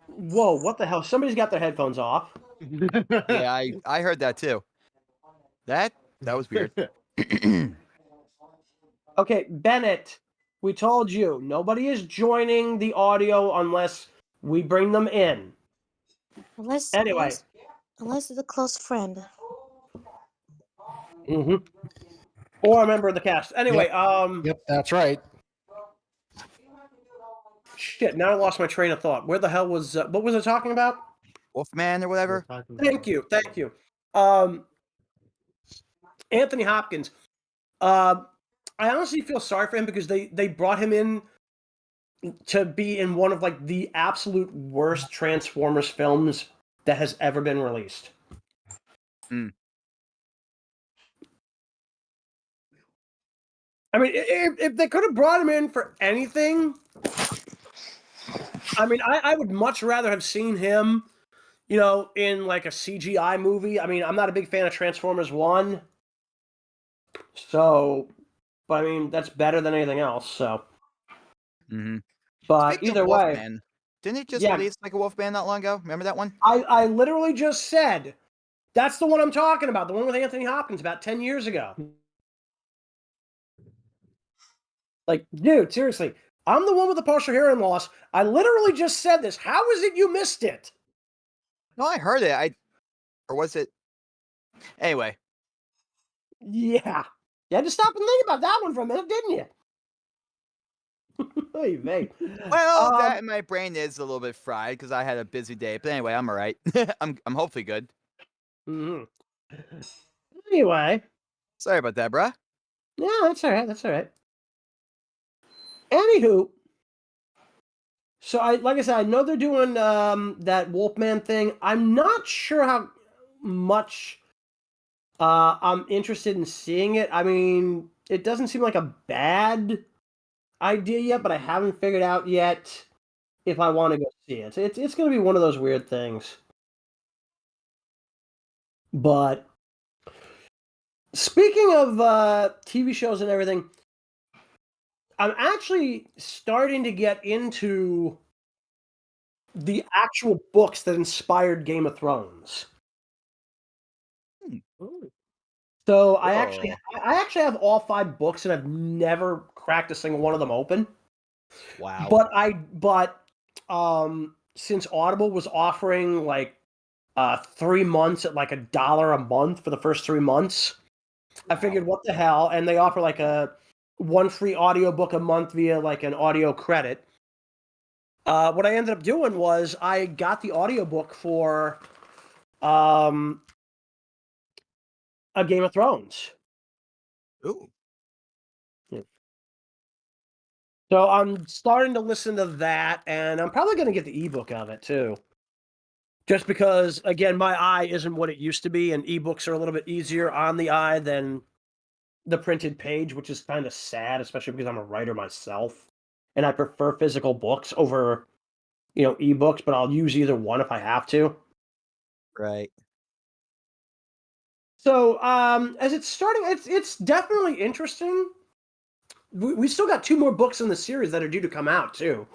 whoa, what the hell? Somebody's got their headphones off. Yeah, I heard that too. That was weird. Okay, Bennett, we told you nobody is joining the audio unless we bring them in. Unless it's a close friend. Or a member of the cast. Anyway, Yep, that's right. Shit, now I lost my train of thought. Where the hell was what was I talking about? Wolfman or whatever. Thank you. Anthony Hopkins. I honestly feel sorry for him because they brought him in to be in one of like the absolute worst Transformers films that has ever been released. I mean, if they could have brought him in for anything, I mean, I would much rather have seen him, in like a CGI movie. I mean, I'm not a big fan of Transformers 1. So, but I mean, that's better than anything else, so. But Speaking either of way. Wolfman, didn't it just release like a Wolfman not long ago? Remember that one? I literally just said That's the one I'm talking about. The one with Anthony Hopkins about 10 years ago. Like, dude, seriously. I'm the one with the partial hearing loss. I literally just said this. How is it you missed it? No, I heard it. Or was it? Anyway. Yeah. You had to stop and think about that one for a minute, didn't you? Hey, mate. Well, that in my brain is a little bit fried because I had a busy day. But anyway, I'm all right. I'm hopefully good. Mm-hmm. Anyway. Sorry about that, bruh. Yeah, that's all right. That's all right. Anywho. So, like I said, I know they're doing that Wolfman thing. I'm not sure how much I'm interested in seeing it. I mean, it doesn't seem like a bad idea yet, but I haven't figured out yet if I want to go see it. It's going to be one of those weird things. But speaking of TV shows and everything, I'm actually starting to get into the actual books that inspired Game of Thrones. So I actually have all 5 books, and I've never cracked a single one of them open. Wow. But since Audible was offering like 3 months at like $1 a month for the first 3 months, I figured what the hell, and they offer like one free audiobook a month via like an audio credit. What I ended up doing was I got the audiobook for a Game of Thrones. Ooh. Yeah. So I'm starting to listen to that, and I'm probably going to get the ebook of it too. Just because, again, my eye isn't what it used to be, and ebooks are a little bit easier on the eye than the printed page, which is kind of sad, especially because I'm a writer myself, and I prefer physical books over, ebooks, but I'll use either one if I have to. Right. So, as it's starting, it's definitely interesting. We still got 2 more books in the series that are due to come out, too.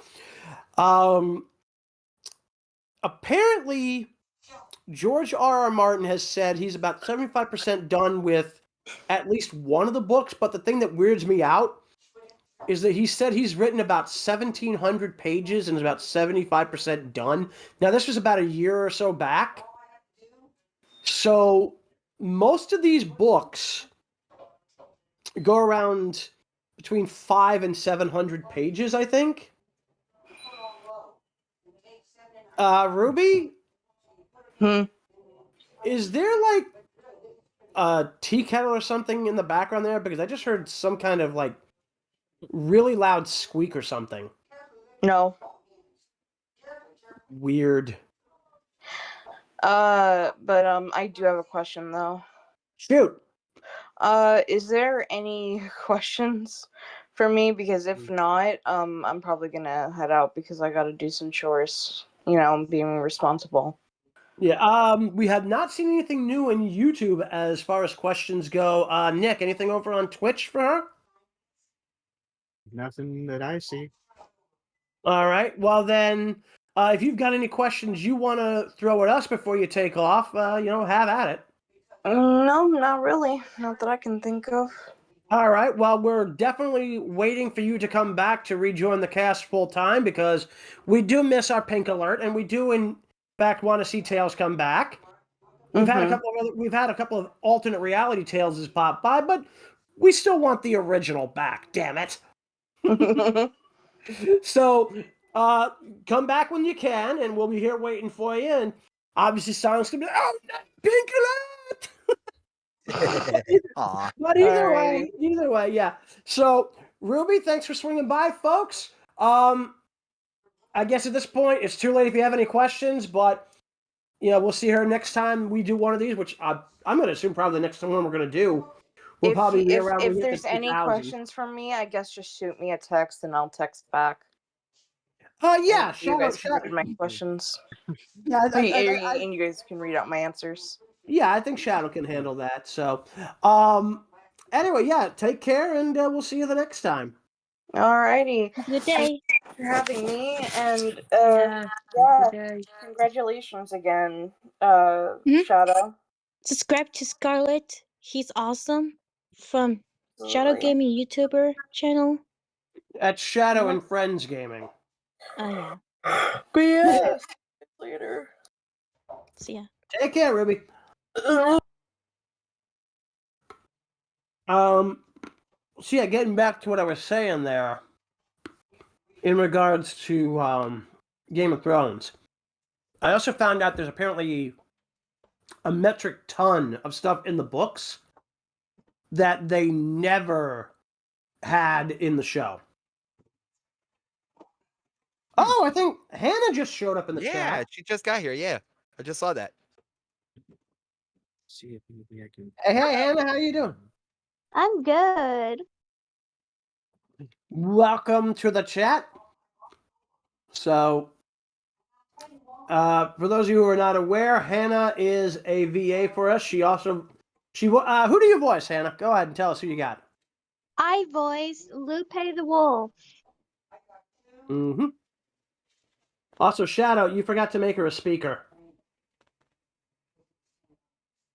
Apparently, George R.R. Martin has said he's about 75% done with at least one of the books, but the thing that weirds me out is that he said he's written about 1,700 pages and is about 75% done. Now, this was about a year or so back. So, most of these books go around between 500 and 700 pages, I think. Ruby? Is there like a tea kettle or something in the background there? Because I just heard some kind of like really loud squeak or something. No. Weird. But I do have a question though. Shoot. Is there any questions for me? Because if not, I'm probably gonna head out because I gotta do some chores. I'm being responsible. Yeah, we have not seen anything new on YouTube as far as questions go. Nick, anything over on Twitch for her? Nothing that I see. All right. Well, then, if you've got any questions you want to throw at us before you take off, have at it. No, not really. Not that I can think of. All right. Well, we're definitely waiting for you to come back to rejoin the cast full time because we do miss our Pink Alert, and we do, in fact, want to see Tails come back. We've had a couple of alternate reality Tales has popped by, but we still want the original back. Damn it! So, come back when you can, and we'll be here waiting for you. And obviously, Sonic's gonna be like, "Oh, Pink Alert!" But either way, yeah. So, Ruby, thanks for swinging by, folks. I guess at this point, it's too late if you have any questions, but we'll see her next time we do one of these, which I'm going to assume probably the next one we're going to do. We'll probably be around. If there's any questions from me, I guess just shoot me a text and I'll text back. Yeah, you guys can read my questions. Yeah, and you guys can read out my answers. Yeah, I think Shadow can handle that. So, anyway, yeah, take care, and we'll see you the next time. Alrighty. Good day. Thanks for having me, and congratulations again, Shadow. Subscribe to Scarlet. He's awesome. From Shadow Gaming YouTuber channel. That's Shadow and Friends Gaming. Oh yeah. BS later. See ya. Take care, Ruby. So yeah, getting back to what I was saying there, in regards to Game of Thrones, I also found out there's apparently a metric ton of stuff in the books that they never had in the show. Oh, I think Hannah just showed up in the Yeah, chat. she just got here. Yeah, I just saw that. See if maybe I can. Hey, Hannah, how you doing? I'm good. Welcome to the chat. So, for those of you who are not aware, Hannah is a VA for us. Who do you voice, Hannah? Go ahead and tell us who you got. I voice Lupe the Wolf. Mm-hmm. Also, Shadow, you forgot to make her a speaker.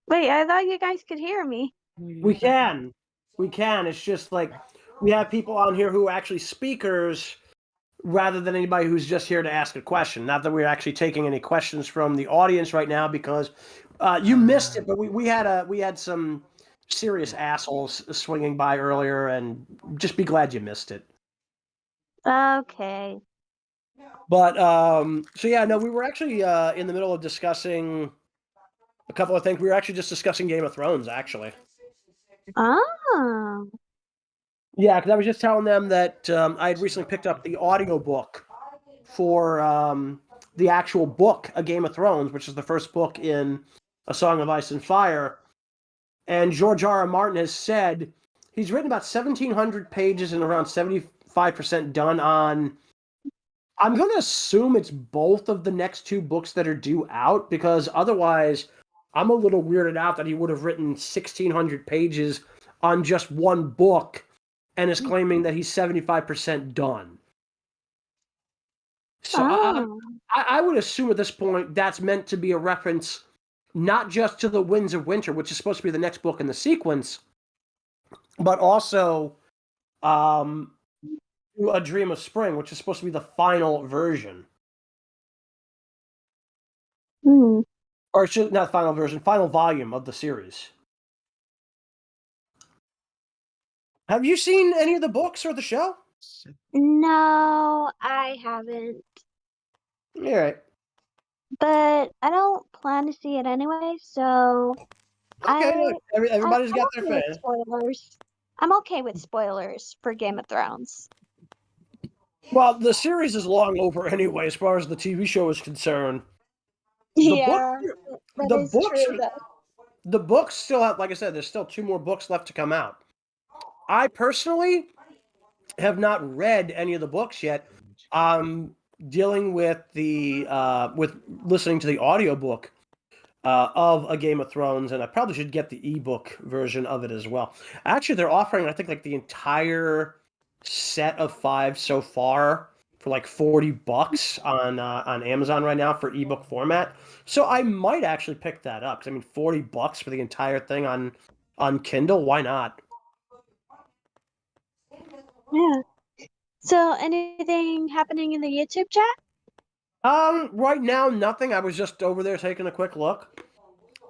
Wait, I thought you guys could hear me. We can. It's just like we have people on here who are actually speakers rather than anybody who's just here to ask a question. Not that we're actually taking any questions from the audience right now because you missed it, but we had some serious assholes swinging by earlier, and just be glad you missed it. Okay. But so yeah, no, we were actually in the middle of discussing a couple of things. We were actually just discussing Game of Thrones, actually. Oh. Yeah, because I was just telling them that I had recently picked up the audiobook for the actual book, A Game of Thrones, which is the first book in A Song of Ice and Fire. And George R.R. Martin has said he's written about 1,700 pages and around 75% done on... I'm going to assume it's both of the next two books that are due out, because otherwise I'm a little weirded out that he would have written 1,600 pages on just one book and is claiming that he's 75% done. So I would assume at this point that's meant to be a reference not just to The Winds of Winter, which is supposed to be the next book in the sequence, but also A Dream of Spring, which is supposed to be the final version. Or not final version, final volume of the series. Have you seen any of the books or the show? No, I haven't. All right. But I don't plan to see it anyway, so Okay, everybody's got their okay fan. with spoilers. I'm okay with spoilers for Game of Thrones. Well, the series is long over anyway, as far as the TV show is concerned. Yeah, that is true, though. The books still have, like I said, there's still 2 more books left to come out. I personally have not read any of the books yet. I'm dealing with with listening to the audiobook of A Game of Thrones, and I probably should get the ebook version of it as well. Actually, they're offering, I think, like the entire set of 5 so far for like $40 on Amazon right now for ebook format. So I might actually pick that up, because I mean, $40 for the entire thing on Kindle, why not? Yeah. So, anything happening in the YouTube chat? Right now, nothing. I was just over there taking a quick look.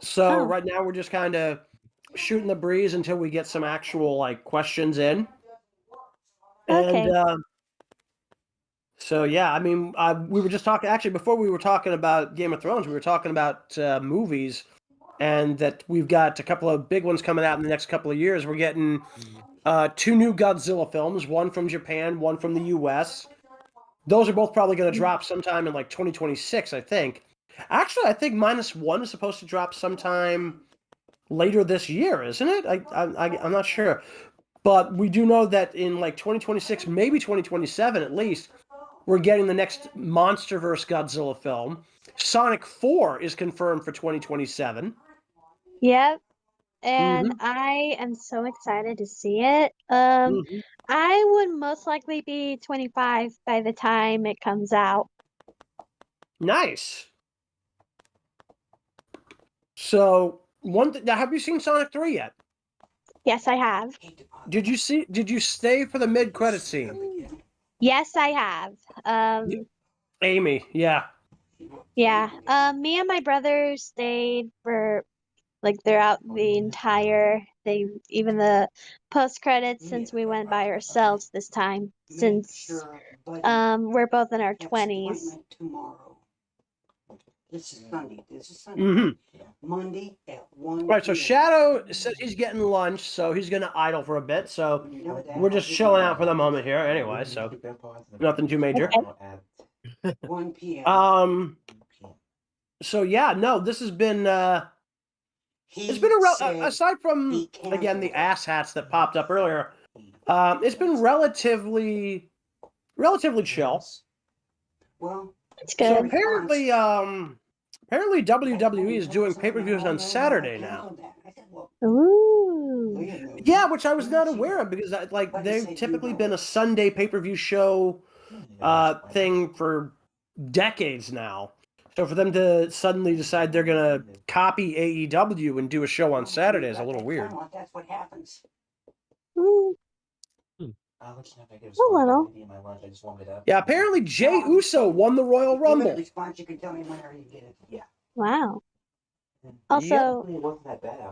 So right now we're just kind of shooting the breeze until we get some actual like questions in. Okay. And so yeah, I mean, we were just talking. Actually, before we were talking about Game of Thrones, we were talking about movies, and that we've got a couple of big ones coming out in the next couple of years. We're getting 2 new Godzilla films, one from Japan, one from the U.S. Those are both probably going to drop sometime in like 2026, I think. Actually, I think -1 is supposed to drop sometime later this year, isn't it? I'm not sure. But we do know that in like 2026, maybe 2027 at least, we're getting the next MonsterVerse Godzilla film. Sonic 4 is confirmed for 2027. Yep. And I am so excited to see it. I would most likely be 25 by the time it comes out. Nice. So Now, have you seen Sonic 3 yet? Yes, I have. Did you stay for the mid-credit scene? Yes, I have. Amy, yeah. Yeah. Me and my brother stayed for like throughout the entire thing, even the post credits, since we went by ourselves this time. Since we're both in our 20s. This is Sunday. Mm-hmm. Monday at 1. Right, so Shadow says he's getting lunch, so he's gonna idle for a bit. So we're just chilling out for the moment here, anyway. So nothing too major. 1 p.m. So yeah, no, this has been it's been aside from again the ass hats that popped up earlier. It's been relatively chill. Well, it's good. So apparently WWE is doing pay-per-views on Saturday now. Ooh. Yeah, which I was not aware of because they've typically been a Sunday pay-per-view show thing for decades now. So for them to suddenly decide they're gonna copy AEW and do a show on Saturday is a little weird. That's what happens. A little. Yeah, apparently Jey Uso won the Royal Rumble. Wow. Also,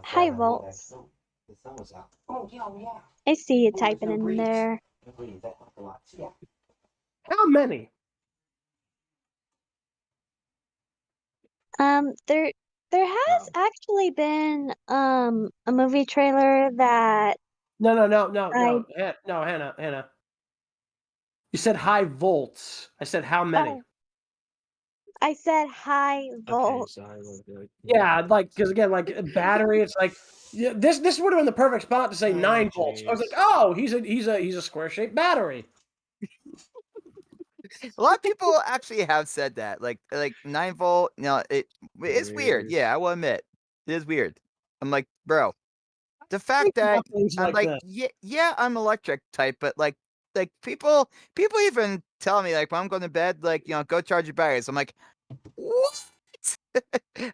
hi Volts. I see you typing in there. How many? There has actually been a movie trailer that No, Hannah. You said high volts. I said how many? Oh, I said high volts. Yeah, because again, battery, it's this would have been the perfect spot to say 9 volts. I was like, oh, he's a square shaped battery. A lot of people actually have said that, like 9-volt. It's weird. Yeah, I will admit it is weird. I'm like, bro, the fact that I'm like yeah, I'm electric type, but like people even tell me when I'm going to bed, go charge your batteries. I'm like, what?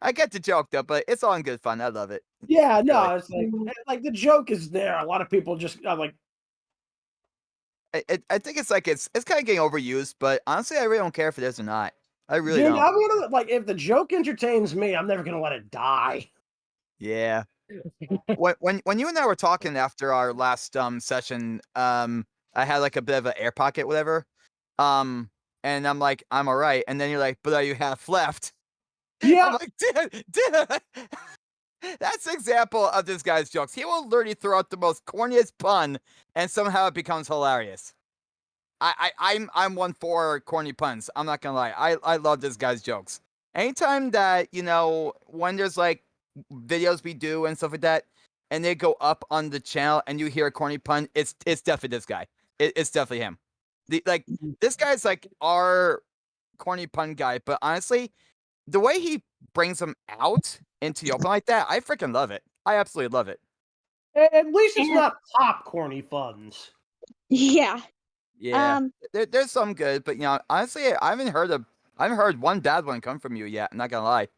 I get the joke though, but it's all in good fun. I love it. Yeah, no, it's like the joke is there. A lot of people just like. I think it's kind of getting overused, but honestly, I really don't care if it is or not. I really Dude, don't. I'm gonna if the joke entertains me, I'm never gonna let it die. Yeah. when you and I were talking after our last session, I had a bit of an air pocket, whatever. And I'm like, I'm all right. And then you're like, but are you half left? Yeah. I'm like, dude. That's an example of this guy's jokes. He will literally throw out the most corniest pun, and somehow it becomes hilarious. I'm one for corny puns. I'm not gonna lie. I love this guy's jokes. Anytime that when there's videos we do and stuff like that, and they go up on the channel, and you hear a corny pun, it's definitely this guy. It's definitely him. This guy's our corny pun guy. But honestly, the way he brings them out into the open like that, I freaking love it. I absolutely love it. At least it's not popcorny puns. Yeah. Yeah. There's some good, but honestly, I haven't heard one bad one come from you yet. I'm not gonna lie.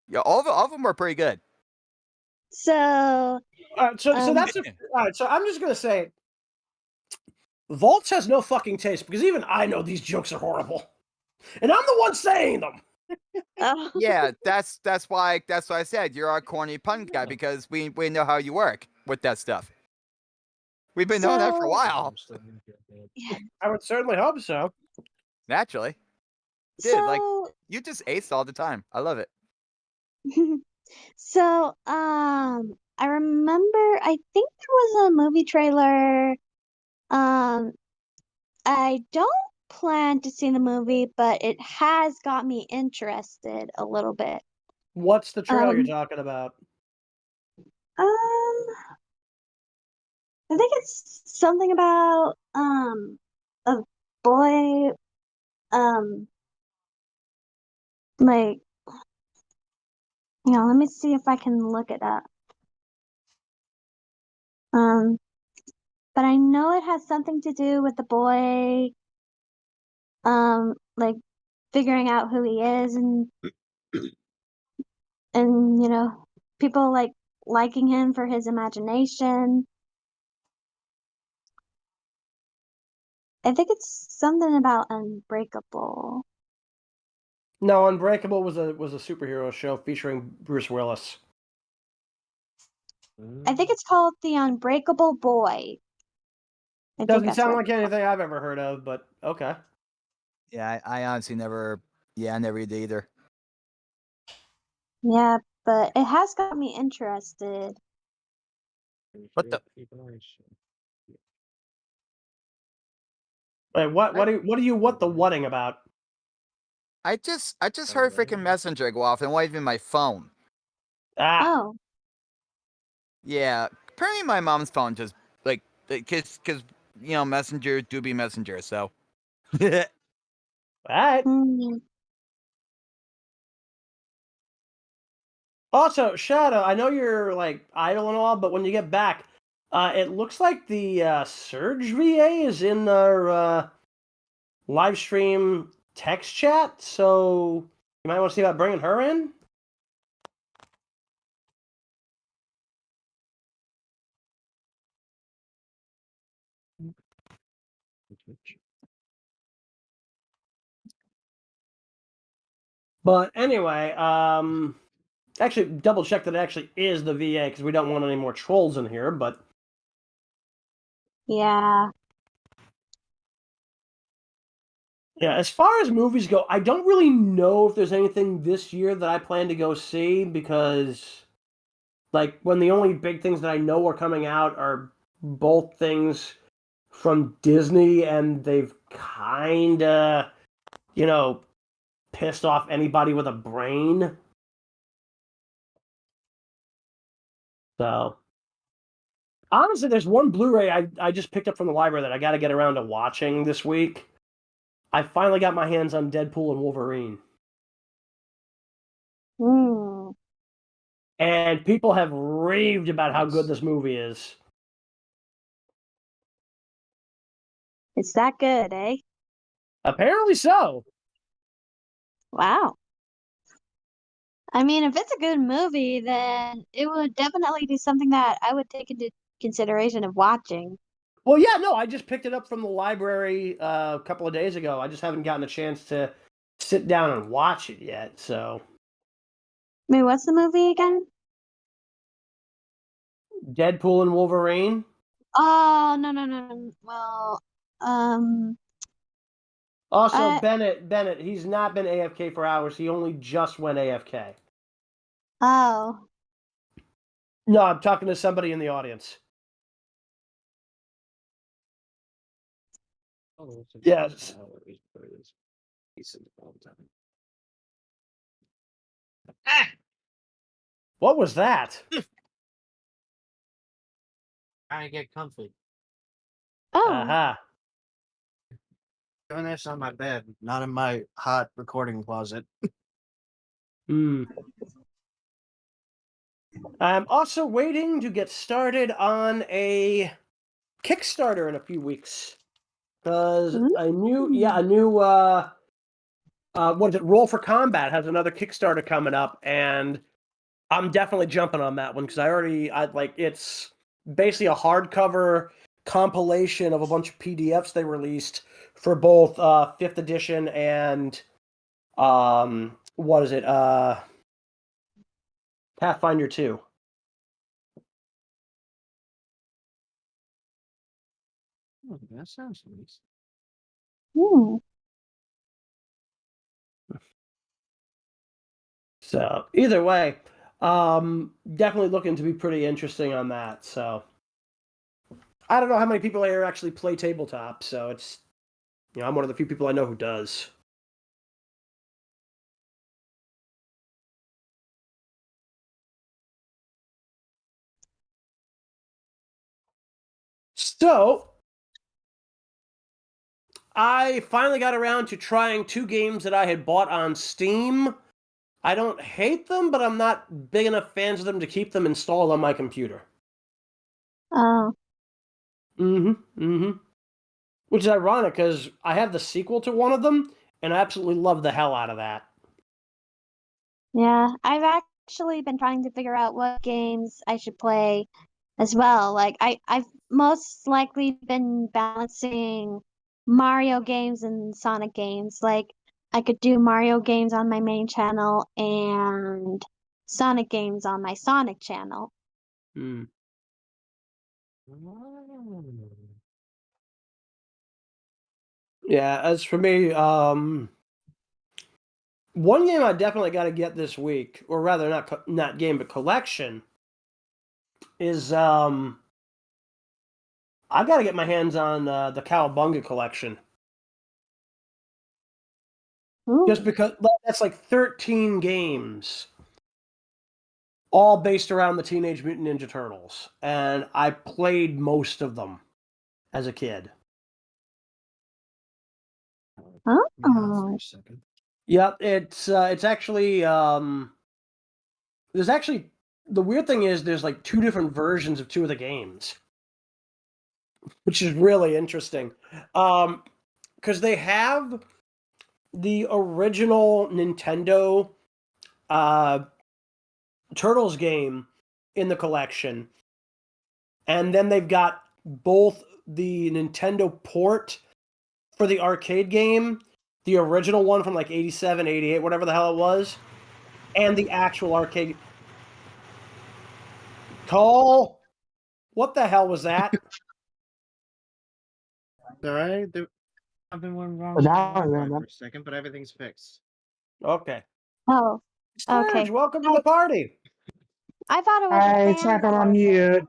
Yeah, all of them were pretty good. So. So that's all right. So I'm just gonna say, Volts has no fucking taste because even I know these jokes are horrible, and I'm the one saying them. Yeah, that's why I said you're our corny pun guy, because we know how you work with that stuff. We've been knowing that for a while. I would certainly hope so. Naturally. Dude, you just ace all the time. I love it. So, I remember, I think there was a movie trailer. I don't plan to see the movie, but it has got me interested a little bit. What's the trailer you're talking about? I think it's something about a boy let me see if I can look it up. But I know it has something to do with the boy figuring out who he is, and people liking him for his imagination. I think it's something about Unbreakable. No, Unbreakable was a superhero show featuring Bruce Willis. I think it's called The Unbreakable Boy. Doesn't sound like anything I've ever heard of, but okay. Yeah, I honestly never. Yeah, I never did either. Yeah, but it has got me interested. What the? Wait, what are you the whatting about? I just heard freaking Messenger go off and it wasn't even my phone. Ah. Oh. Yeah, apparently my mom's phone just like because Messenger do be Messenger, so. All right. Also, Shadow, I know you're like idle and all, but when you get back, it looks like the Surge VA is in our live stream text chat, so you might want to see about bringing her in. But anyway, actually double check that it actually is the VA because we don't want any more trolls in here, but yeah. Yeah, as far as movies go, I don't really know if there's anything this year that I plan to go see because like when the only big things that I know are coming out are both things from Disney and they've kinda, pissed off anybody with a brain. So honestly, there's one Blu-ray I just picked up from the library that I got to get around to watching this week. I finally got my hands on Deadpool and Wolverine. And people have raved about how good this movie is. It's that good, eh? Apparently so. Wow. I mean, if it's a good movie, then it would definitely be something that I would take into consideration of watching. Well, yeah, no, I just picked it up from the library a couple of days ago. I just haven't gotten a chance to sit down and watch it yet, so. I mean, what's the movie again? Deadpool and Wolverine. Oh, no. Well, Also, Bennett, he's not been AFK for hours. He only just went AFK. Oh. No, I'm talking to somebody in the audience. Yes. Ah! What was that? Trying to get comfy. Oh. Aha. Doing this on my bed, not in my hot recording closet. I'm also waiting to get started on a Kickstarter in a few weeks. Because a new what is it? Roll for Combat has another Kickstarter coming up, and I'm definitely jumping on that one because it's basically a hardcover compilation of a bunch of PDFs they released for both 5th edition and Pathfinder 2. Oh, that sounds nice. So either way, definitely looking to be pretty interesting on that. So I don't know how many people here actually play tabletop, so it's I'm one of the few people I know who does. So I finally got around to trying 2 games that I had bought on Steam. I don't hate them, but I'm not big enough fans of them to keep them installed on my computer. Oh. Which is ironic, because I have the sequel to one of them, and I absolutely love the hell out of that. Yeah, I've actually been trying to figure out what games I should play as well. Like I've most likely been balancing Mario games and Sonic games. Like I could do Mario games on my main channel and Sonic games on my Sonic channel. Hmm. Yeah, as for me, one game I definitely got to get this week, or rather not game but collection, is I got to get my hands on the Cowabunga collection. Ooh. Just because that's like 13 games, all based around the Teenage Mutant Ninja Turtles, and I played most of them as a kid. Oh. Yep, it's actually there's actually the weird thing is there's like two different versions of two of the games, which is really interesting. Because they have the original Nintendo Turtles game in the collection, and then they've got both the Nintendo port for the arcade game, the original one from like 87, 88, whatever the hell it was, and the actual arcade. Cole, what the hell was that? Alright, I've been one wrong for a second, but everything's fixed. Okay. Oh. Scourge, Okay. welcome to the party. I thought it was I a fan. tapped on mute.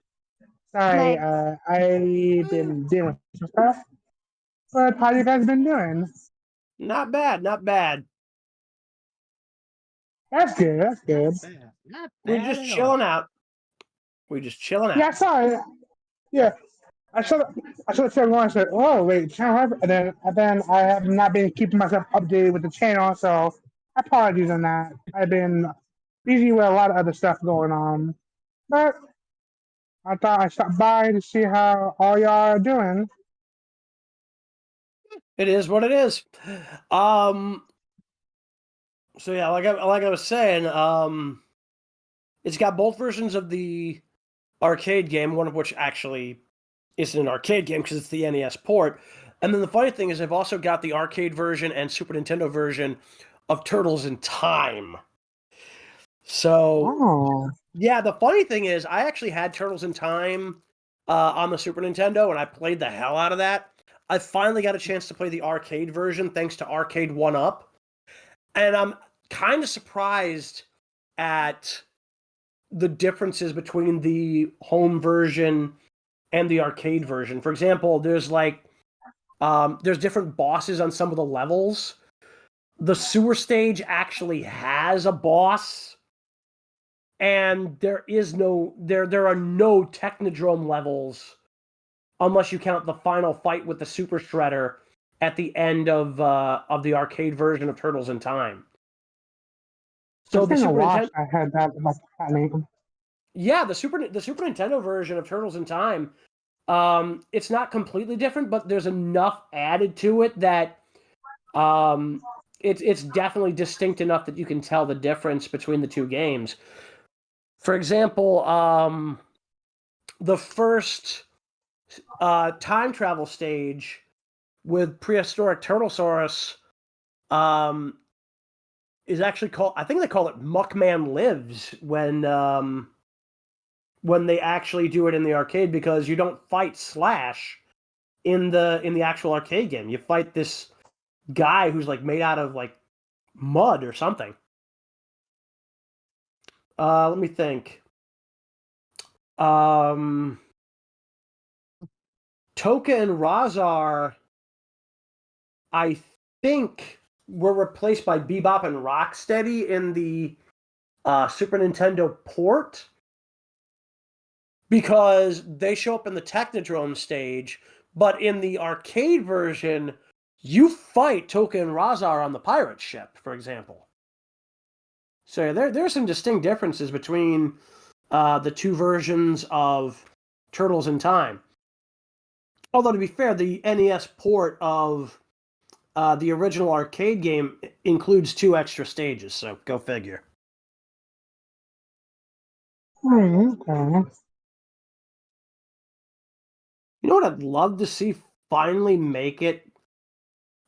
Sorry, Like- I've been dealing with some stuff. But how you guys been doing? Not bad, not bad. That's good, that's good. We're just chilling out. We're just chilling out. Yeah, sorry. Yeah. I should have said once that, oh wait, channel, and then I have not been keeping myself updated with the channel, so apologies on that. I've been busy with a lot of other stuff going on. But I thought I'd stop by to see how all y'all are doing. It is what it is. So yeah, like I was saying, it's got both versions of the arcade game, one of which actually isn't an arcade game because it's the NES port. And then the funny thing is I've also got the arcade version and Super Nintendo version of Turtles in Time. So, yeah, the funny thing is I actually had Turtles in Time on the Super Nintendo, and I played the hell out of that. I finally got a chance to play the arcade version thanks to Arcade 1-Up. And I'm kind of surprised at the differences between the home version and the arcade version. For example, there's there's different bosses on some of the levels. The sewer stage actually has a boss, and there are no Technodrome levels unless you count the final fight with the Super Shredder at the end of the arcade version of Turtles in Time. So the Super Nintendo, I had that name. Yeah, the Super Nintendo version of Turtles in Time, it's not completely different, but there's enough added to it that it's definitely distinct enough that you can tell the difference between the two games. For example, the first time travel stage with prehistoric Turtlesaurus is actually called, I think they call it Muckman Lives when they actually do it in the arcade, because you don't fight Slash in the actual arcade game. You fight this guy who's like made out of like mud or something. Let me think. Toka and Razar, I think, were replaced by Bebop and Rocksteady in the Super Nintendo port, because they show up in the Technodrome stage, but in the arcade version, you fight Toka and Razar on the pirate ship, for example. So there's some distinct differences between the two versions of Turtles in Time. Although, to be fair, the NES port of the original arcade game includes 2 extra stages, so go figure. Okay. You know what I'd love to see finally make it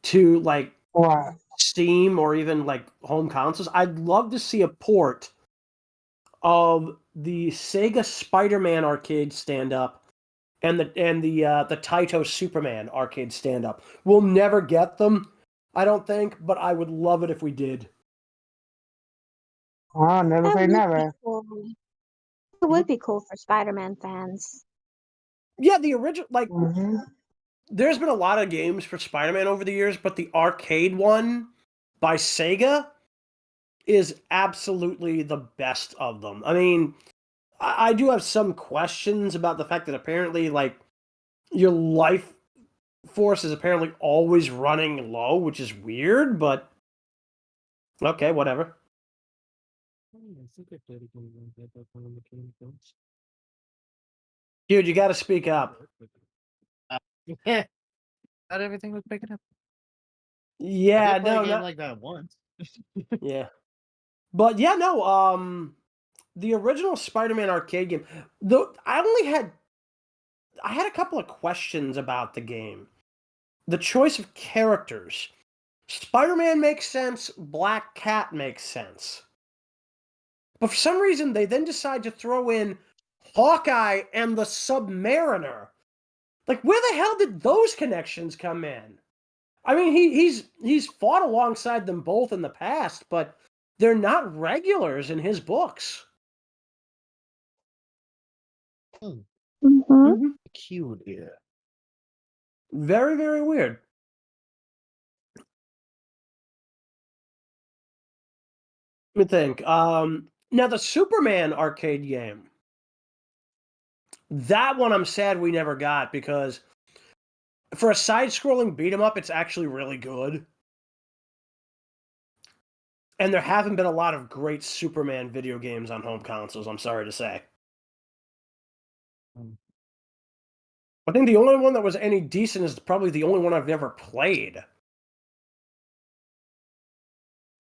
to like What? Steam or even like home consoles? I'd love to see a port of the Sega Spider-Man arcade stand-up and the Taito Superman arcade stand-up. We'll never get them, I don't think, but I would love it if we did. Oh, never That say would be never. cool. It would be cool for Spider-Man fans. Yeah, the original, like, Mm-hmm. there's been a lot of games for Spider-Man over the years, but the arcade one by Sega is absolutely the best of them. I mean, I do have some questions about the fact that apparently, like, your life force is apparently always running low, which is weird, but okay, whatever. Dude, you got to speak up. Yeah. Not everything was picking up. Yeah, I did play no, a game no. like that once. Yeah. But yeah, no, the original Spider-Man arcade game, though I had a couple of questions about the game. The choice of characters. Spider-Man makes sense, Black Cat makes sense. But for some reason, they then decide to throw in Hawkeye and the Submariner. Like, where the hell did those connections come in? I mean, he's fought alongside them both in the past, but they're not regulars in his books. Mm-hmm. Cute, yeah. Very, very weird. Let me think. Now the Superman arcade game. That one I'm sad we never got because for a side-scrolling beat 'em up, it's actually really good. And there haven't been a lot of great Superman video games on home consoles, I'm sorry to say. I think the only one that was any decent is probably the only one I've never played.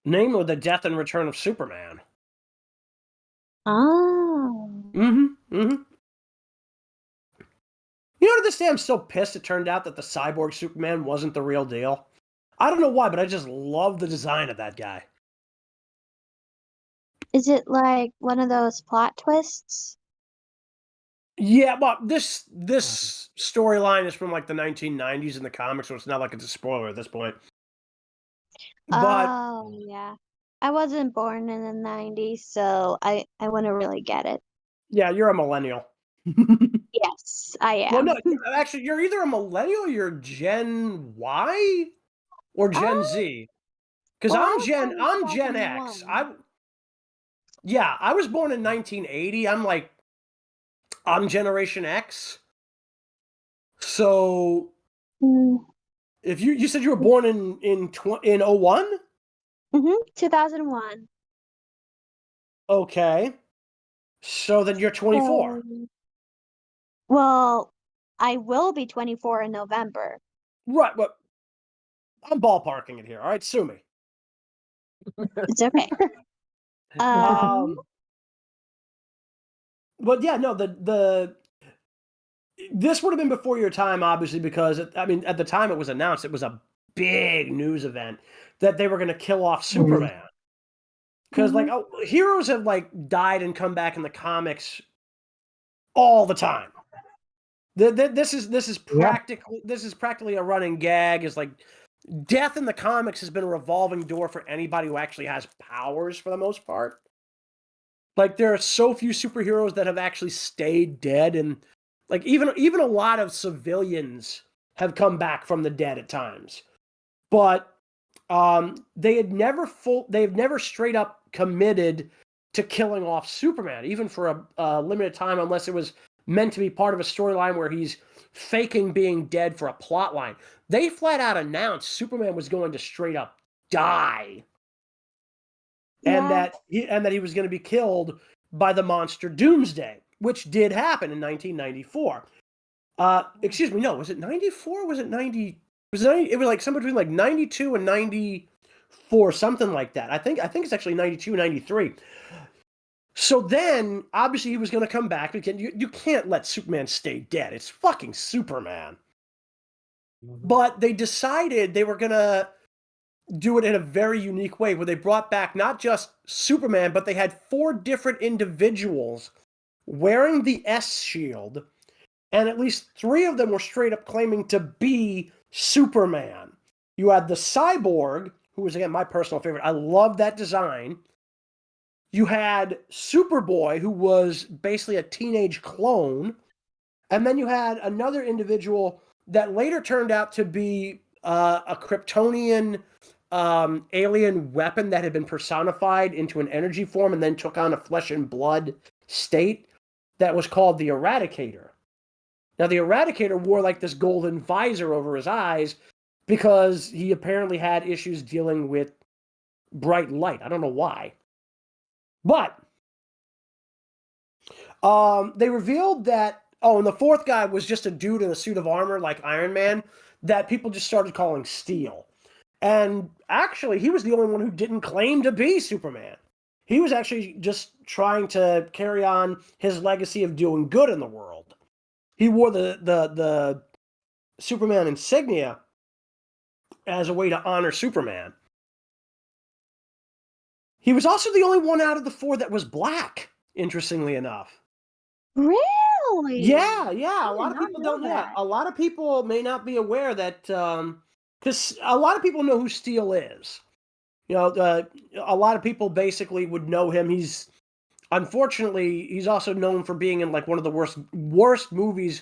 Namely, The Death and Return of Superman. Oh. Mm-hmm. Mm-hmm. You know, to this day, I'm still pissed it turned out that the cyborg Superman wasn't the real deal. I don't know why, but I just love the design of that guy. Is it like one of those plot twists? Yeah, but this storyline is from like the 1990s in the comics, so it's not like it's a spoiler at this point. But Oh, yeah. I wasn't born in the 90s, so I wouldn't really get it. yeah, you're a millennial. Yes, I am. Well, no, actually, you're either a millennial or you're Gen Y or Gen Z. Because well, I'm Gen X. 2001. I was born in 1980. I'm Generation X. So if you said you were born in 01? Mm-hmm. 2001. Okay. So then you're 24. Well, I will be 24 in November. Right, but I'm ballparking it here. All right, sue me. It's okay. But yeah, no, this would have been before your time, obviously, because at the time it was announced, it was a big news event that they were going to kill off Superman. Because heroes have died and come back in the comics all the time. This is practically a running gag. Is like death in the comics has been a revolving door for anybody who actually has powers for the most part. Like there are so few superheroes that have actually stayed dead, and like even a lot of civilians have come back from the dead at times. But they've never straight up committed to killing off Superman, even for a limited time, unless it was meant to be part of a storyline where he's faking being dead for a plot line. They flat out announced Superman was going to straight up die. And that he was going to be killed by the monster Doomsday, which did happen in 1994. Excuse me, no, was it 94? Was it 90? It was like somewhere between like 92 and 94, something like that. I think it's actually 92, 93. So then, obviously, he was going to come back because you can't let Superman stay dead. It's fucking Superman. But they decided they were going to do it in a very unique way where they brought back not just Superman, but they had 4 different individuals wearing the S shield, and at least 3 of them were straight up claiming to be Superman. You had the Cyborg, who was, again, my personal favorite. I love that design. You had Superboy, who was basically a teenage clone. And then you had another individual that later turned out to be a Kryptonian alien weapon that had been personified into an energy form and then took on a flesh and blood state that was called the Eradicator. Now, the Eradicator wore like this golden visor over his eyes because he apparently had issues dealing with bright light. I don't know why. But they revealed that, and the 4th guy was just a dude in a suit of armor like Iron Man that people just started calling Steel. And actually, he was the only one who didn't claim to be Superman. He was actually just trying to carry on his legacy of doing good in the world. He wore the Superman insignia as a way to honor Superman. He was also the only one out of the 4 that was black, interestingly enough. Really? Yeah. A lot of people don't know that. A lot of people may not be aware that, because a lot of people know who Steel is. A lot of people basically would know him. Unfortunately, he's also known for being in like one of the worst movies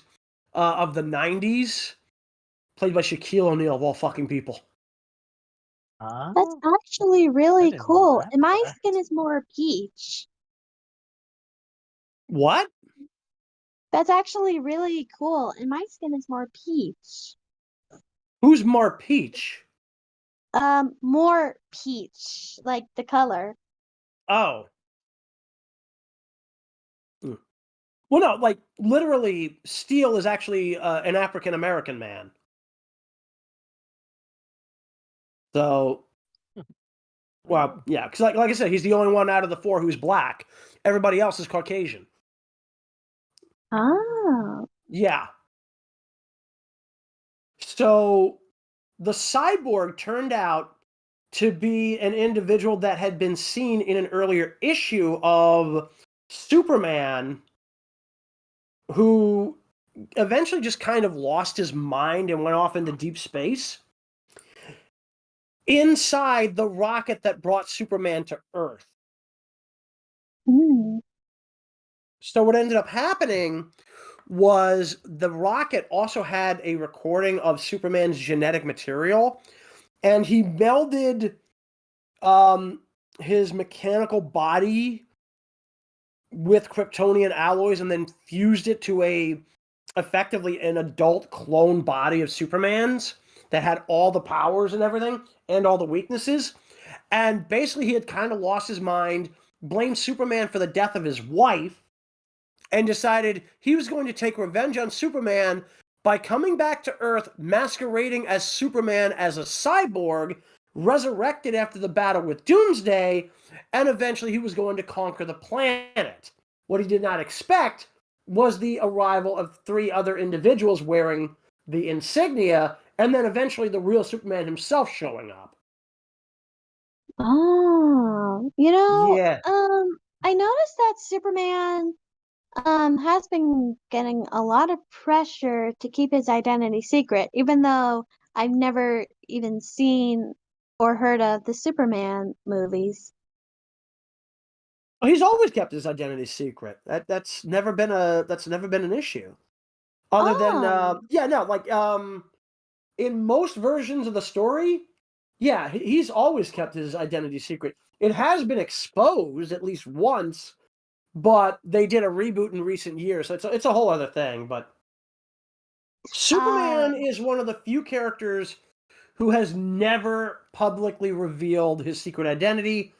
of the 90s, played by Shaquille O'Neal, of all fucking people. That's actually really cool. And my skin is more peach. What? That's actually really cool. And my skin is more peach. Who's more peach? More peach, like the color. Oh. Well, no, like literally, Steel is actually an African American man. So, well, yeah, because like I said, he's the only one out of the 4 who's black. Everybody else is Caucasian. Oh. Yeah. So, the Cyborg turned out to be an individual that had been seen in an earlier issue of Superman, who eventually just kind of lost his mind and went off into deep space inside the rocket that brought Superman to Earth. So what ended up happening was the rocket also had a recording of Superman's genetic material, and he melded his mechanical body with Kryptonian alloys and then fused it to effectively an adult clone body of Superman's that had all the powers and everything and all the weaknesses. And basically he had kind of lost his mind, blamed Superman for the death of his wife, and decided he was going to take revenge on Superman by coming back to Earth, masquerading as Superman as a cyborg, resurrected after the battle with Doomsday, and eventually he was going to conquer the planet. What he did not expect was the arrival of 3 other individuals wearing the insignia, and then eventually the real Superman himself showing up. Oh, Yeah. I noticed that Superman has been getting a lot of pressure to keep his identity secret, even though I've never even seen or heard of the Superman movies. He's always kept his identity secret. That's never been an issue. Other than in most versions of the story, yeah, he's always kept his identity secret. It has been exposed at least once, but they did a reboot in recent years, so it's a whole other thing. But Superman is one of the few characters who has never publicly revealed his secret identity.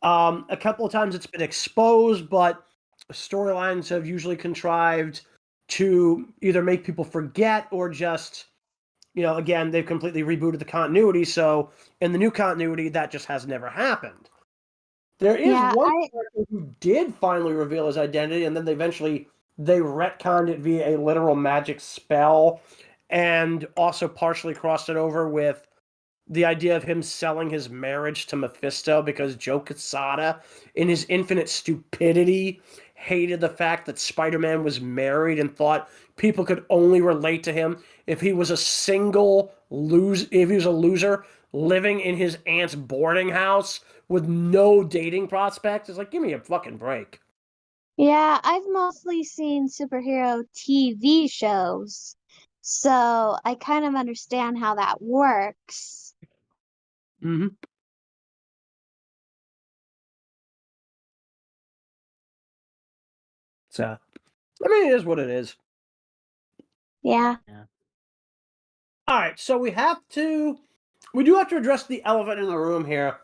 A couple of times it's been exposed, but storylines have usually contrived to either make people forget or just, again, they've completely rebooted the continuity. So in the new continuity, that just has never happened. There is Yeah, one character who did finally reveal his identity, and then they retconned it via a literal magic spell, and also partially crossed it over with the idea of him selling his marriage to Mephisto because Joe Quesada, in his infinite stupidity, hated the fact that Spider-Man was married and thought people could only relate to him if he was a loser living in his aunt's boarding house with no dating prospects. It's like, give me a fucking break. Yeah, I've mostly seen superhero TV shows, so I kind of understand how that works. Mm-hmm. So, I mean, it is what it is. Yeah. All right, so we do have to address the elephant in the room here.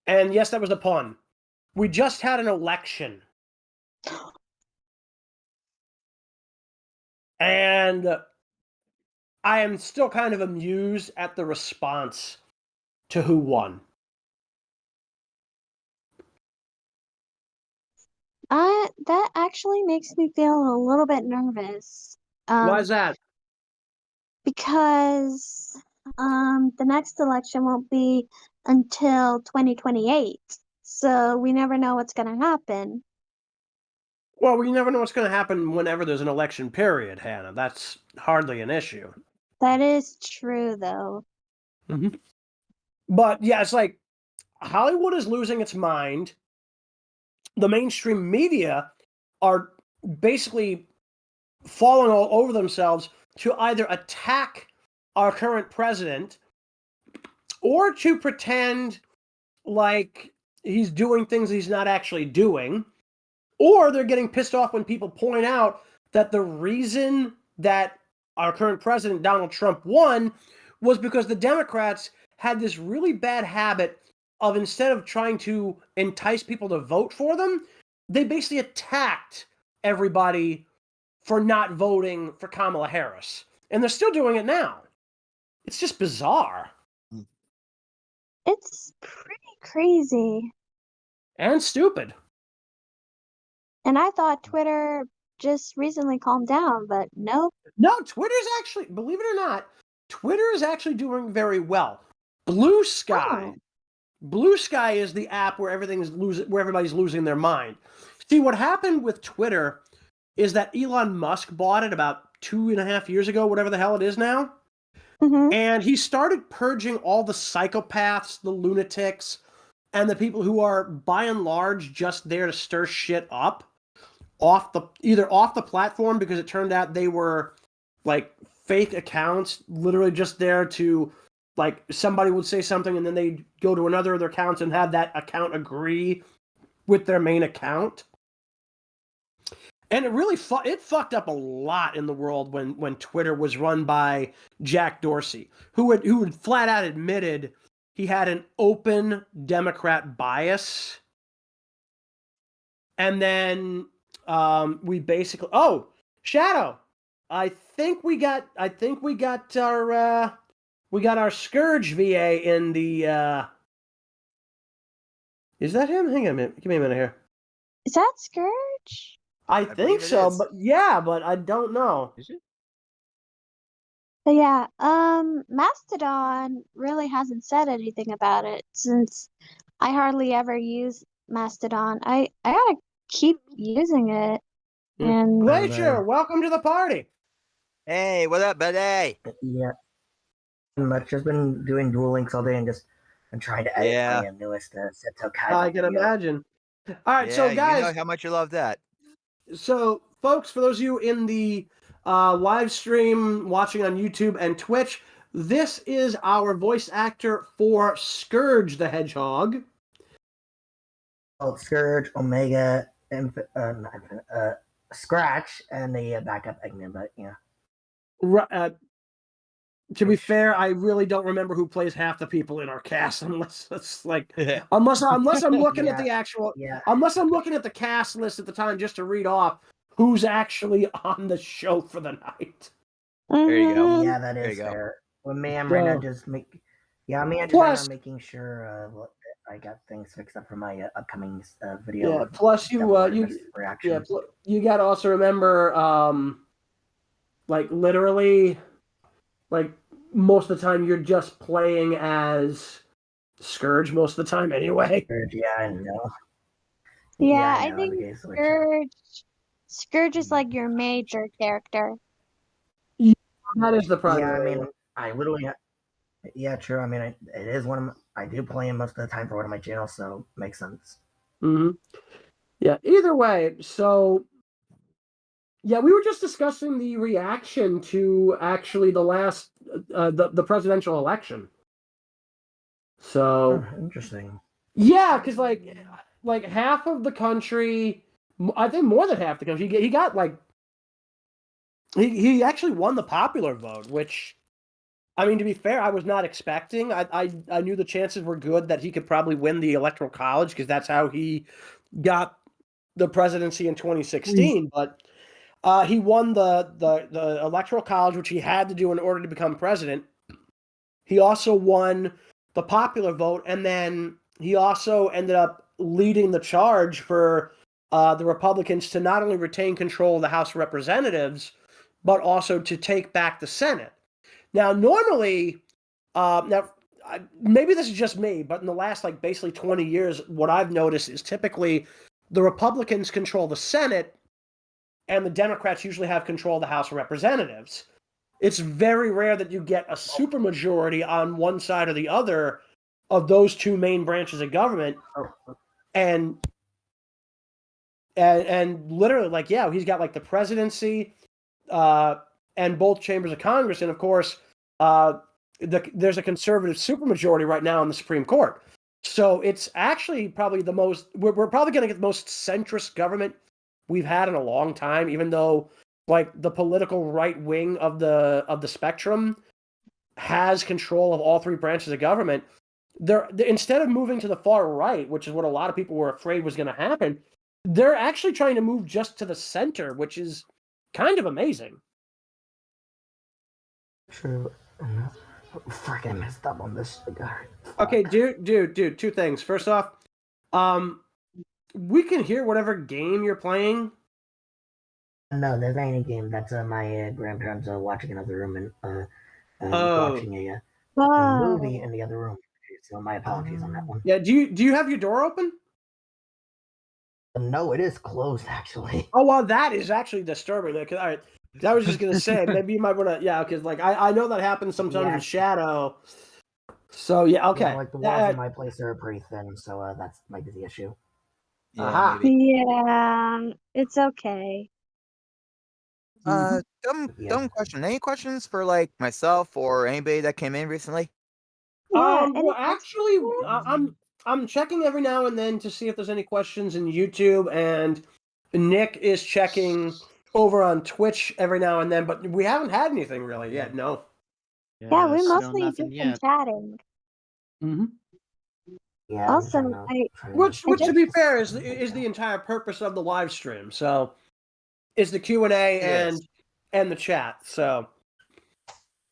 And yes, that was a pun. We just had an election. And I am still kind of amused at the response to who won. That actually makes me feel a little bit nervous. Why is that? Because the next election won't be until 2028. So we never know what's going to happen. Well, we never know what's going to happen whenever there's an election period, Hannah. That's hardly an issue. That is true, though. Mm-hmm. But yeah, it's like Hollywood is losing its mind. The mainstream media are basically falling all over themselves to either attack our current president or to pretend like he's doing things he's not actually doing, or they're getting pissed off when people point out that the reason that our current president, Donald Trump, won was because the Democrats had this really bad habit of, instead of trying to entice people to vote for them, they basically attacked everybody for not voting for Kamala Harris. And they're still doing it now. It's just bizarre. It's pretty crazy. And stupid. And I thought Twitter just recently calmed down, but nope. No, Twitter's actually, believe it or not, Twitter is actually doing very well. Blue Sky. Blue Sky is the app where everybody's losing their mind. See, what happened with Twitter is that Elon Musk bought it about 2.5 years ago, whatever the hell it is now. Mm-hmm. And he started purging all the psychopaths, the lunatics, and the people who are, by and large, just there to stir shit up either off the platform, because it turned out they were like fake accounts, literally just there to, like, somebody would say something and then they'd go to another of their accounts and have that account agree with their main account. And it really fucked up a lot in the world when Twitter was run by Jack Dorsey, who had flat out admitted he had an open Democrat bias. And then we basically, Shadow, I think we got our Scourge VA in the is that him? Hang on a minute. Give me a minute here. Is that Scourge? I think so, but I don't know. Is it? But yeah, Mastodon really hasn't said anything about it since I hardly ever use Mastodon. I gotta keep using it. And Glacier, welcome to the party. Hey, what up, buddy? Yeah. Much. Just been doing Duel Links all day and trying to edit my newest Seto Kai. I can imagine. All right, so guys, you know how much you love that. So, folks, for those of you in the live stream watching on YouTube and Twitch, this is our voice actor for Scourge the Hedgehog. Oh, Scourge, Omega, Scratch, and the backup Eggman, but yeah. To be fair, I really don't remember who plays half the people in our cast, unless it's like, unless I'm looking at the actual, unless I'm looking at the cast list at the time just to read off who's actually on the show for the night. There you go. Yeah, that is fair. Well, me and Miranda just make, me and Plus, are making sure I got things fixed up for my upcoming video. Yeah. Plus, you reactions. you got to also remember, like literally, like most of the time you're just playing as Scourge most of the time anyway. Scourge, yeah, I know. Yeah, I I know, think okay, so Scourge is like your major character. That is the primary. Yeah, I mean, I literally. Yeah, true. I mean, it is one of my, I do play him most of the time for one of my channels, so makes sense. Mm-hmm. Yeah. Either way, so yeah, we were just discussing the reaction to actually the last the presidential election. So interesting. Yeah, because like half of the country, I think more than half the country, he got like he actually won the popular vote, which, I mean, to be fair, I was not expecting. I knew the chances were good that he could probably win the electoral college because that's how he got the presidency in 2016. But he won the electoral college, which he had to do in order to become president. He also won the popular vote, and then he also ended up leading the charge for the Republicans to not only retain control of the House of Representatives, but also to take back the Senate. Now, normally, maybe this is just me, but in the last like basically 20 years, what I've noticed is typically the Republicans control the Senate, and the Democrats usually have control of the House of Representatives. It's very rare that you get a supermajority on one side or the other of those two main branches of government. And literally, like, yeah, he's got like the presidency and both chambers of Congress. And of course, there's a conservative supermajority right now in the Supreme Court. So it's actually probably the most, we're probably going to get the most centrist government we've had in a long time, even though like the political right wing of the spectrum has control of all three branches of government. They're instead of moving to the far right, which is what a lot of people were afraid was going to happen, they're actually trying to move just to the center, which is kind of amazing. True. Freaking messed up on this cigar. Okay, dude, two things. First off, we can hear whatever game you're playing. No, there's not any game. That's my grandparents watching another room and watching a movie in the other room. So my apologies on that one. Yeah, do you have your door open? No, it is closed actually. Oh well, that is actually disturbing. All right, I was just gonna say maybe you might want to, yeah, because like I know that happens sometimes in Shadow. So yeah, okay. Yeah, like the walls in my place are pretty thin, so that might be the issue. Yeah, it's okay. Dumb question. Any questions for like myself or anybody that came in recently? Well, actually, I'm checking every now and then to see if there's any questions in YouTube, and Nick is checking over on Twitch every now and then, but we haven't had anything really yet. No. Yeah, we mostly just been chatting. Mm-hmm. Yeah. Also, which to be fair is the entire purpose of the live stream. So, is the Q&A and the chat. So.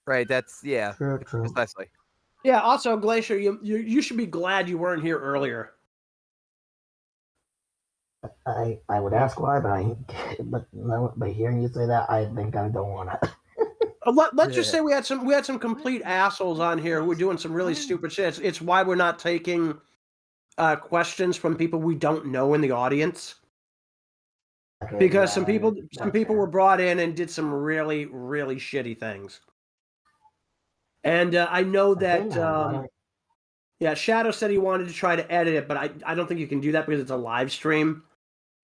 Right. That's precisely. Yeah. Also, Glacier, you should be glad you weren't here earlier. I would ask why, but hearing you say that, I think I don't want to. Let's just say we had some complete assholes on here who were doing some really stupid shit. It's why we're not taking questions from people we don't know in the audience. Okay, because some people were brought in and did some really, really shitty things. And I know that Shadow said he wanted to try to edit it, but I don't think you can do that because it's a live stream.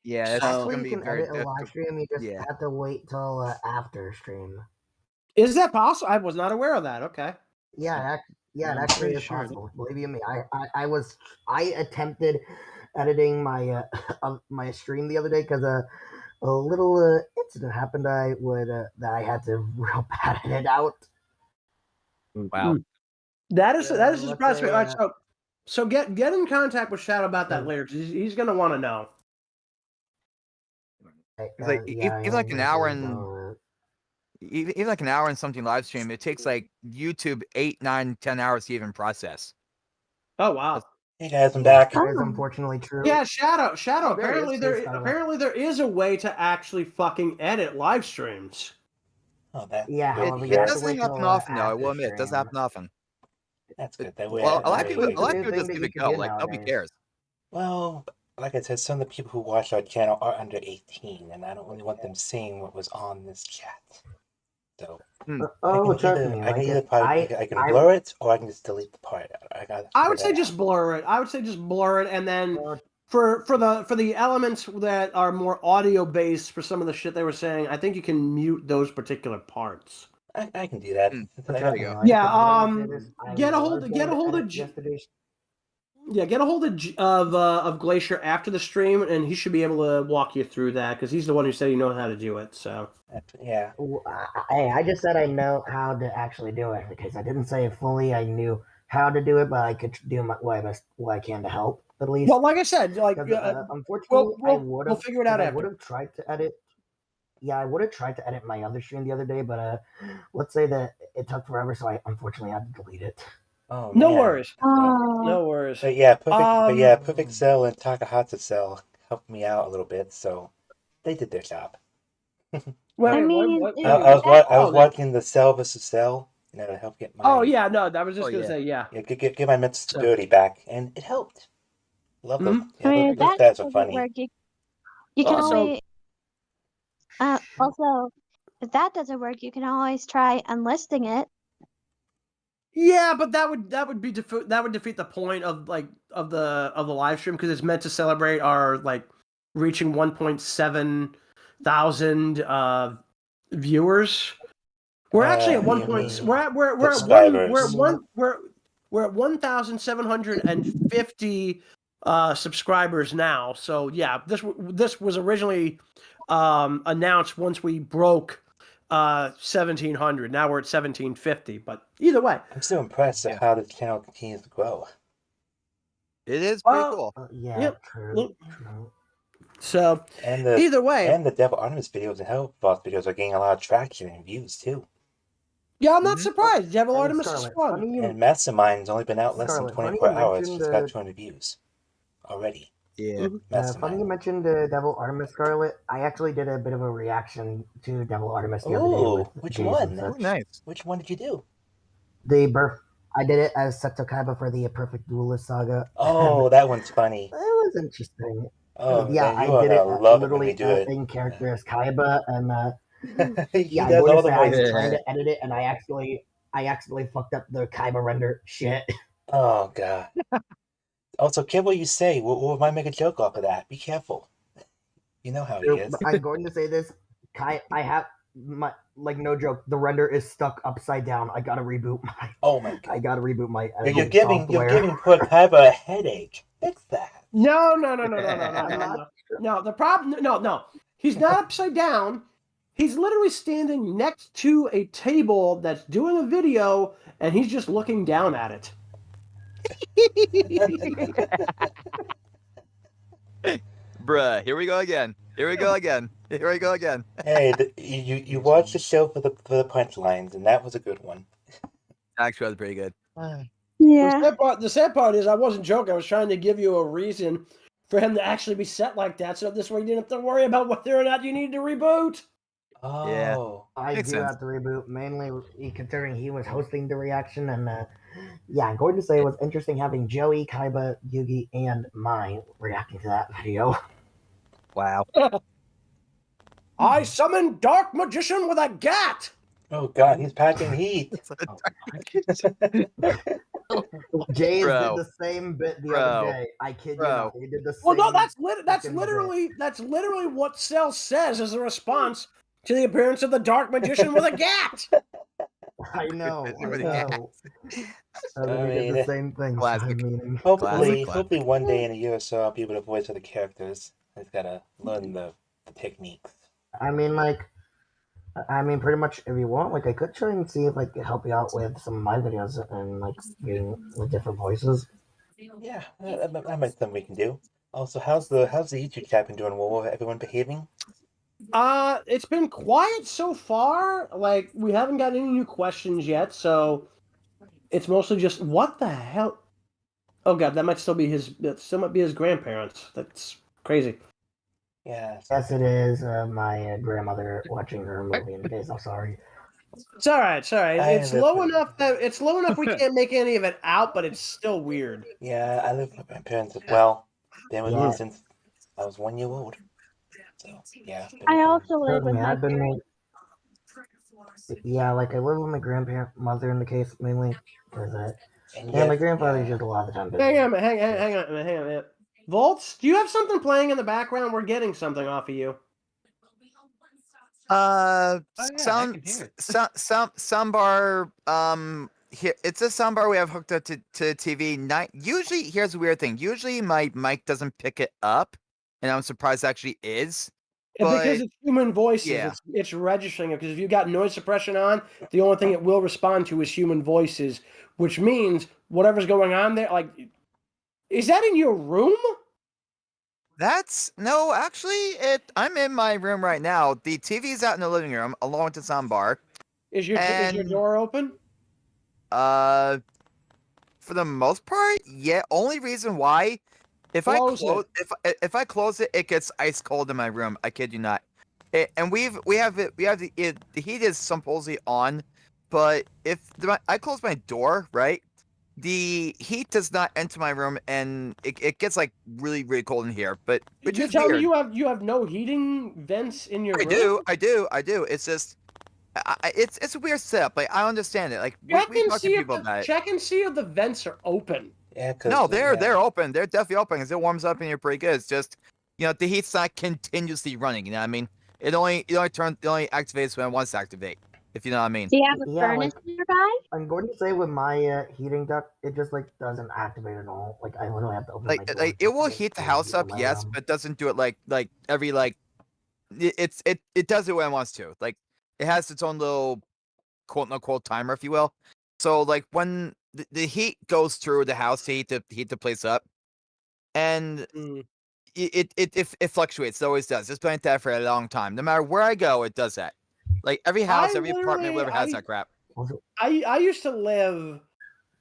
Yeah, that's actually, gonna be you can very edit a live stream. You just have to wait till after stream. Is that possible? I was not aware of that. Okay. Yeah, it actually is possible. Believe you me, I attempted editing my my stream the other day because a little incident happened. That I had to real bad edit out. Wow. That is a surprise. All right, so get in contact with Shadow about that later. He's gonna want to know. It's like even like an hour and even like an hour and something live stream, it takes like YouTube 8, 9, 10 hours to even process. Oh wow! Hey guys, I'm back. That is unfortunately true. Yeah, Shadow. Oh, there it apparently is. there Hey, Scarlet. apparently there is a way to actually fucking edit live streams. Oh, that. Yeah, good. however, It you have to doesn't wait happen till often, though. I after will admit, it doesn't stream. happen often. That's good. That way, Well, a lot of Actually, people, it's a new just thing leave that it you can go. do Like nobody nowadays. cares. well, like I said, some of the people who watch our channel are under 18, and I don't really want them seeing what was on this chat. So Oh, trust me. I can like either it, probably I can blur it or I can just delete the part out. I would say just blur it. And then for the elements that are more audio based for some of the shit they were saying, I think you can mute those particular parts. I can do that. There you go. Yeah. Get a hold of of Glacier after the stream, and he should be able to walk you through that because he's the one who said he knows how to do it. So yeah. I just said I know how to actually do it because I didn't say it fully. I knew how to do it, but I could do what I can to help at least. Well, like I said, unfortunately, we'll figure it out after. I would have tried to edit. Yeah, I would have tried to edit my other stream the other day, but let's say that it took forever, so I unfortunately had to delete it. Oh, no man. worries. No worries. But Perfect Cell and Takahatsu Cell helped me out a little bit, so they did their job. I mean, I was watching the Cell vs. Cell, and that'll help get my. Oh yeah, no, I was just gonna say yeah. Get my mental stability back, and it helped. Love them. I mean, those that guys are doesn't funny. work. You can always also, if that doesn't work, you can always try unlisting it. Yeah, but that would defeat the point of the live stream because it's meant to celebrate our reaching 1.7 thousand viewers. We're actually at we're at 1,750 subscribers now. So yeah, this was originally announced once we broke 1,700. Now we're at 1,750. But either way, I'm still impressed at how this channel continues to grow. It is pretty cool. True. So and either way, and the Devil Artemis videos and Hell Boss videos are getting a lot of traction and views too. Yeah, I'm not surprised. Devil Artemis is fun. And Mastermind's only been out less than Scarlet, 24 hours. mentioned, It's got 200 views already. Yeah. Funny you mentioned Devil Artemis, Scarlet. I actually did a bit of a reaction to Devil Artemis the other day. Oh, With which Jayse one? and such. Nice. Which one did you do? I did it as Seto Kaiba for the Perfect Duelist saga. Oh, that one's funny. It was interesting. Oh, yeah, man, you I did it love it when literally you do it. in character as Kaiba, and He I does all the was voices. trying to edit it, and I actually fucked up the Kaiba render shit. Oh god. Also, careful what you say. We might make a joke off of that. Be careful. You know how he is. I'm going to say this. I have my no joke. The render is stuck upside down. I gotta reboot my. Oh my god! I gotta reboot my. You're giving poor Kaiba a headache. Fix that. No. The problem. No. He's not upside down. He's literally standing next to a table that's doing a video, and he's just looking down at it. Bruh, here we go again. Hey, you watched the show for the punchlines, and that was a good one. Actually, that was pretty good. Yeah. The sad part is I wasn't joking. I was trying to give you a reason for him to actually be set like that, so this way you didn't have to worry about whether or not you needed to reboot. Oh, yeah. I do have to reboot, mainly considering he was hosting the reaction, and I'm going to say it was interesting having Joey, Kaiba, Yugi, and mine reacting to that video. Wow. I summoned Dark Magician with a gat! Oh god, he's packing heat. Jayse did the same bit the other day. I kid you not. He did the same. Well, no, that's literally what Cell says as a response to the appearance of the Dark Magician with a gat. I know. He did mean, the same thing. Hopefully one day in a year or so I'll be able to voice other characters. I just gotta learn the techniques. I mean, pretty much if you want, I could try and see if I could help you out with some of my videos and getting the different voices. Yeah, that might be something we can do. Also, how's the YouTube chat been doing? Warwolf, everyone behaving? It's been quiet so far. We haven't got any new questions yet, so it's mostly just what the hell. Oh god, that might still be his. That still might be his grandparents. That's crazy. Yeah. Yes, it is my grandmother watching her movie in the case. I'm sorry. It's all right. It's all right. I It's live low with- enough that it's low enough we can't make any of it out, but it's still weird. Yeah, I live with my grandparents as well. Been with Yeah. me since I was 1 year old. So yeah. I also live Trust with me, my I've been. parents. Yeah, like I live with my grandmother in the case mainly because And yeah, my yet- grandfather's just a lot of the time busy. Hang on, hang on a minute. Volts, do you have something playing in the background? We're getting something off of you. Soundbar. Here it's a soundbar we have hooked up to the TV. Usually, here's a weird thing. Usually, my mic doesn't pick it up, and I'm surprised it actually is. Because it's human voices, yeah. it's registering it. Because if you've got noise suppression on, the only thing it will respond to is human voices, which means whatever's going on there, like, is that in your room? That's no, actually, I'm in my room right now. The TV's out in the living room, along with the soundbar. Is your door open? For the most part, yeah. Only reason why, if I close it, it gets ice cold in my room. I kid you not. And we have the heat is supposedly on, but if I close my door, right, the heat does not enter my room, and it gets like really cold in here. But which You're is telling weird. me you have no heating vents in your room? I do. It's just. It's a weird setup. Like I understand it. Like we talk to people about it. Check and see if the vents are open. Yeah, No, they're open. They're definitely open because it warms up and you're pretty good. It's just the heat's not continuously running. You know what I mean? It only activates when it wants to activate. If you know what I mean. Do you have a furnace nearby? I'm going to say with my heating duct, it just like doesn't activate at all. Like I literally have to open my door. Like it will heat the house up, yes, but doesn't do it like every it does it when it wants to. Like it has its own little quote unquote timer, if you will. So like when the heat goes through the house to heat the place up, and it fluctuates. It always does. It's been like that for a long time. No matter where I go, it does that. Like every house, every apartment, whatever has that crap. I used to live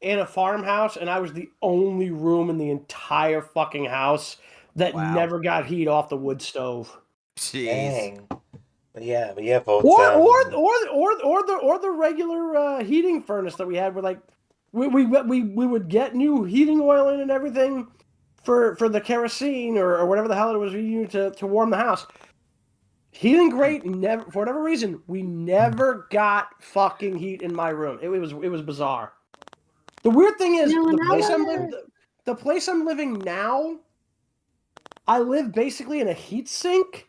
in a farmhouse, and I was the only room in the entire fucking house that never got heat off the wood stove. Jeez. Dang. But yeah, folks. Or the regular heating furnace that we had, where like we would get new heating oil in and everything for the kerosene or whatever the hell it was we used to warm the house. Heating grate never, for whatever reason, we never got fucking heat in my room. It was bizarre. The weird thing is the place I'm living now, I live basically in a heat sink.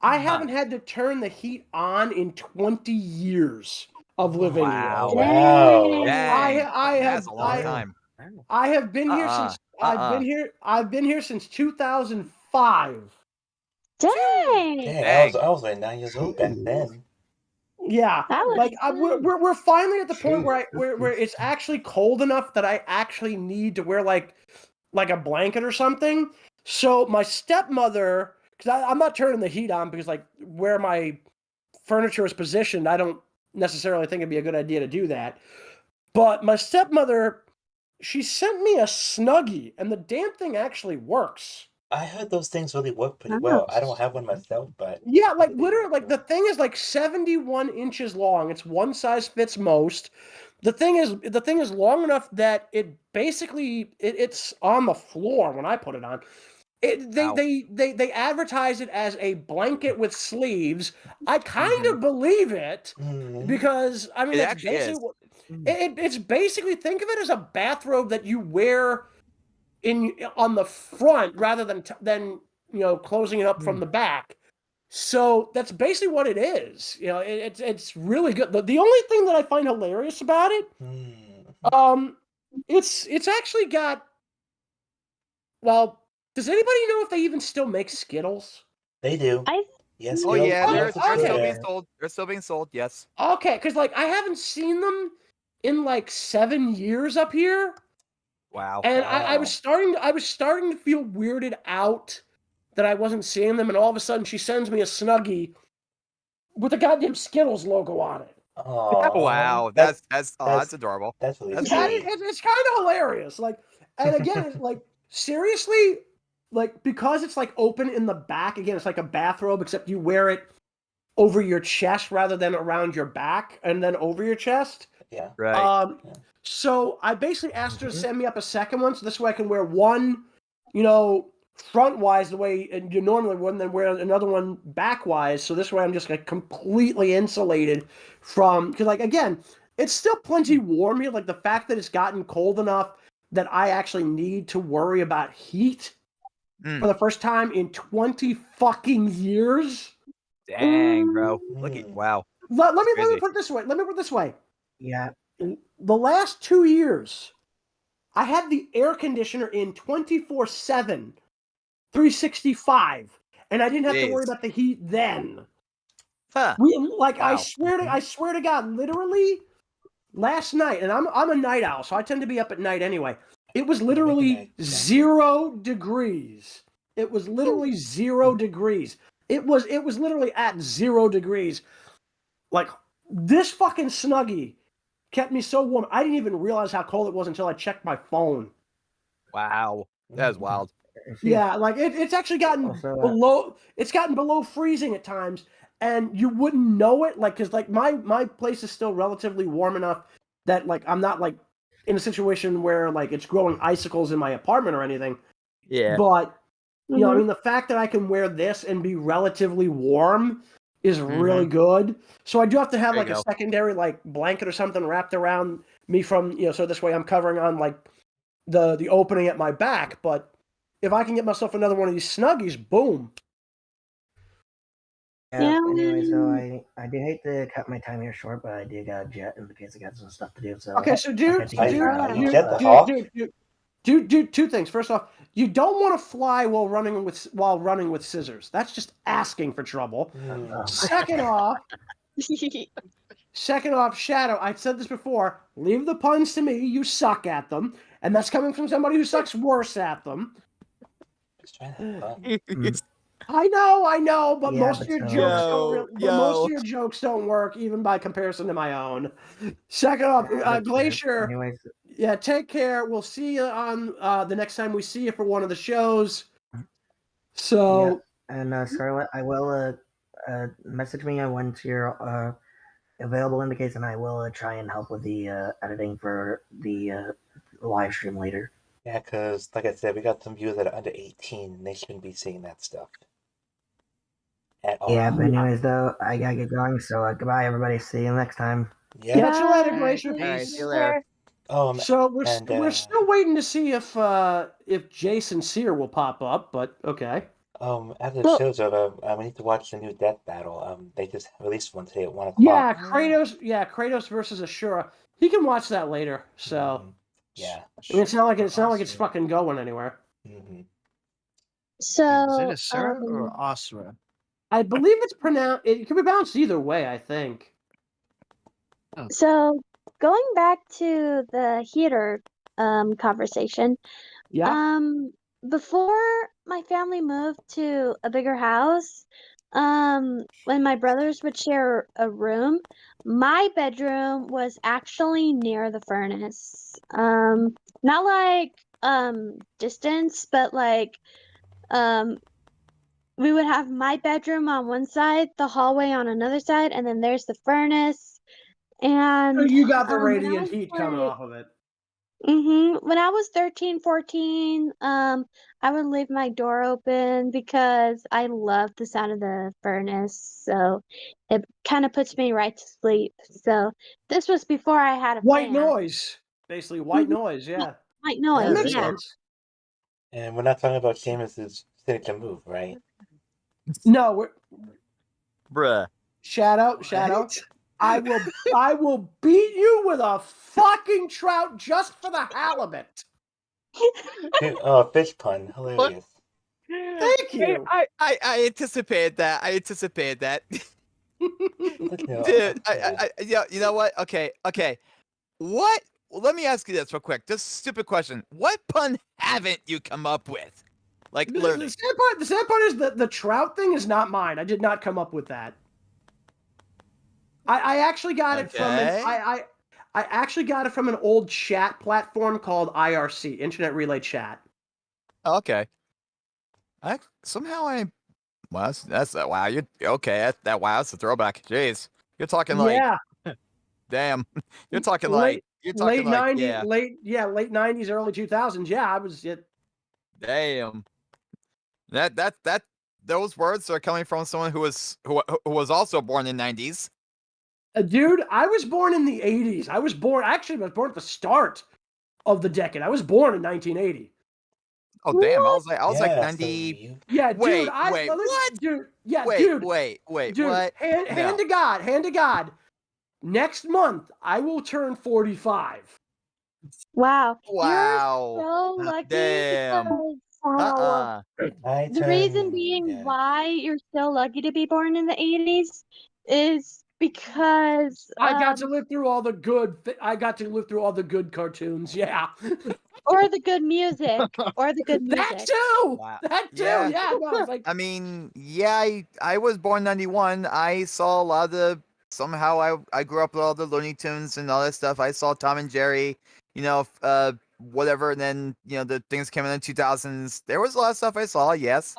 I haven't had to turn the heat on in 20 years of living here. Wow. That's a long time. I have been here since I've been here since 2005. Dang. I was like 9 years old back then. Yeah, like we're finally at the point where it's actually cold enough that I actually need to wear like a blanket or something. So my stepmother, because I'm not turning the heat on because like where my furniture is positioned, I don't necessarily think it'd be a good idea to do that. But my stepmother, she sent me a Snuggie, and the damn thing actually works. I heard those things really work pretty well. I don't have one myself, but yeah, like literally, like the thing is like 71 inches long. It's one size fits most. The thing is long enough that it basically it's on the floor when I put it on. They advertise it as a blanket with sleeves. I kind of believe it because I mean that's basically it's basically, think of it as a bathrobe that you wear on the front rather than closing it up from the back. So that's basically what it is. It's really good. The only thing that I find hilarious about it, it's actually got. Well, does anybody know if they even still make Skittles? They do. Yes. Oh yeah, they're still being sold. They're still being sold. Yes. Okay, because like I haven't seen them in like 7 years up here. Wow. And I was starting to feel weirded out that I wasn't seeing them, and all of a sudden she sends me a Snuggie with the goddamn Skittles logo on it. Oh wow, that's adorable. That's really it's kind of hilarious. Like, And again, it's like seriously, like because it's like open in the back. Again, it's like a bathrobe, except you wear it over your chest rather than around your back and then over your chest. Yeah. Right. So I basically asked her to send me up a second one, so this way I can wear one, you know, front-wise the way you normally would, and then wear another one back-wise. So this way I'm just like completely insulated from, because like again, it's still plenty warm here. Like the fact that it's gotten cold enough that I actually need to worry about heat for the first time in 20 fucking years. Dang, bro. Look at wow. Let me crazy. put it this way. Let me put it this way. Yeah. The last 2 years, I had the air conditioner in 24/7, 365, and I didn't have to worry about the heat then. Huh. I swear to God, literally last night, and I'm a night owl, so I tend to be up at night anyway. It was literally 0 degrees. It was literally 0 degrees. It was literally at 0 degrees. Like this fucking Snuggie kept me so warm. I didn't even realize how cold it was until I checked my phone. Wow. That is wild. Yeah, like it's actually gotten below. It's gotten below freezing at times, and you wouldn't know it. Like, cause like my place is still relatively warm enough that like I'm not like in a situation where like it's growing icicles in my apartment or anything. Yeah. But you know, I mean, the fact that I can wear this and be relatively warm is really good. So I do have to have There you like a go. secondary like blanket or something wrapped around me from, you know, so this way I'm covering on like the opening at my back. But if I can get myself another one of these Snuggies, boom. Yeah. Anyway, so I do hate to cut my time here short, but I do got a jet in case I got some stuff to do. So Okay, so dude, two things. First off, you don't want to fly while running with scissors. That's just asking for trouble. Second off, Shadow, I said this before, leave the puns to me. You suck at them, and that's coming from somebody who sucks worse at them. I know, but most of your jokes don't really, most of your jokes don't work even by comparison to my own. Second off, Glacier. Anyways. Yeah, take care. We'll see you on the next time we see you for one of the shows. So, and Scarlet, I will message me once you're available in the case, and I will try and help with the editing for the live stream later. Yeah, because like I said, we got some viewers that are under 18, and they shouldn't be seeing that stuff at all. Yeah, but anyways, though, I gotta get going. So goodbye, everybody. See you next time. Yeah. Catch you later, Glacier. Alright, Peace. see you later. So we're still waiting to see if Jayse and Sear will pop up, but okay. After the show's over, we need to watch the new Death Battle. They just released one today at 1 o'clock. Yeah, Kratos versus Ashura. He can watch that later. So yeah, I mean, it's not like it's fucking going anywhere. So Is it Asura or Asura? I believe it's pronounced. It can be pronounced either way. I think. So going back to the heater conversation. Before my family moved to a bigger house, when my brothers would share a room, my bedroom was actually near the furnace. Not like distance, but like we would have my bedroom on one side, the hallway on another side, and then there's the furnace. And So you got the when I radiant was, heat coming like, off of it. when I was 13, 14, I would leave my door open because I love the sound of the furnace. So it kind of puts me right to sleep. So this was before I had a White fan. noise, basically white noise. Yeah, White that noise, makes yeah. sense. And we're not talking about Seamus's signature move, right? No, we're Bruh. Shadow. I will beat you with a fucking trout just for the halibut. Oh, fish pun, hilarious. Thank you. I anticipated that. Dude, you know what? Okay. What? Well, let me ask you this real quick. Just a stupid question. What pun haven't you come up with? Like, literally. The sad part is that the trout thing is not mine. I did not come up with that. I actually got it from I actually got it from an old chat platform called IRC, Internet Relay Chat. Okay. Wow, that's wow. You okay? Wow, that's a throwback. Jeez, you're talking like, Yeah. damn, you're talking late like, 90s, yeah, late 90s, early 2000s. Yeah, I was it. damn. That those words are coming from someone who was also born in 90s. Dude, I was born in the 80s. I was born at the start of the decade. I was born in 1980. Oh damn! I was like 90. Yeah, wait, dude. wait, what? Dude, yeah, wait, dude. wait, Dude, what? hand to God. Next month, I will turn 45. Wow. Wow. You're so lucky Damn. because the reason being why you're so lucky to be born in the 80s is because I got to live through all the good. I got to live through all the good cartoons. Yeah. or the good music. Or the good music. That too. Wow. That too. Yeah. No, it's like. I mean, yeah, I was born 91. I saw a lot of the. Somehow I grew up with all the Looney Tunes and all that stuff. I saw Tom and Jerry, whatever, and then the things came in the 2000s. There was a lot of stuff I saw, yes.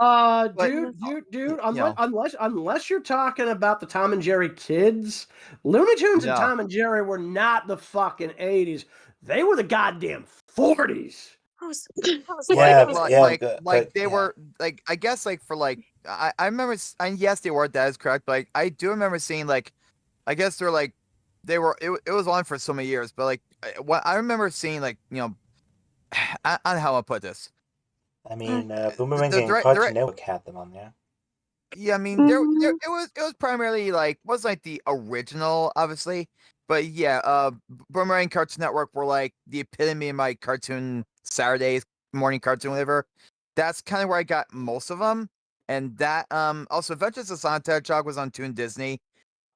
Dude. Unless you're talking about the Tom and Jerry kids, Looney Tunes and Tom and Jerry were not the fucking 80s. They were the goddamn 40s. They were like, I guess like for like I remember, and yes, they were, that is correct, but like I do remember seeing like, I guess they're like it was on for so many years, but like what I remember seeing, like, on how I put this. I mean, Boomerang and Cartoon Network had them on there. Yeah, I mean, it was primarily like, was like the original, obviously, but yeah, Boomerang, Cartoon Network were like the epitome of my cartoon Saturdays morning cartoon, whatever. That's kind of where I got most of them, and that also Adventures of Sonic the Hedgehog was on Toon Disney.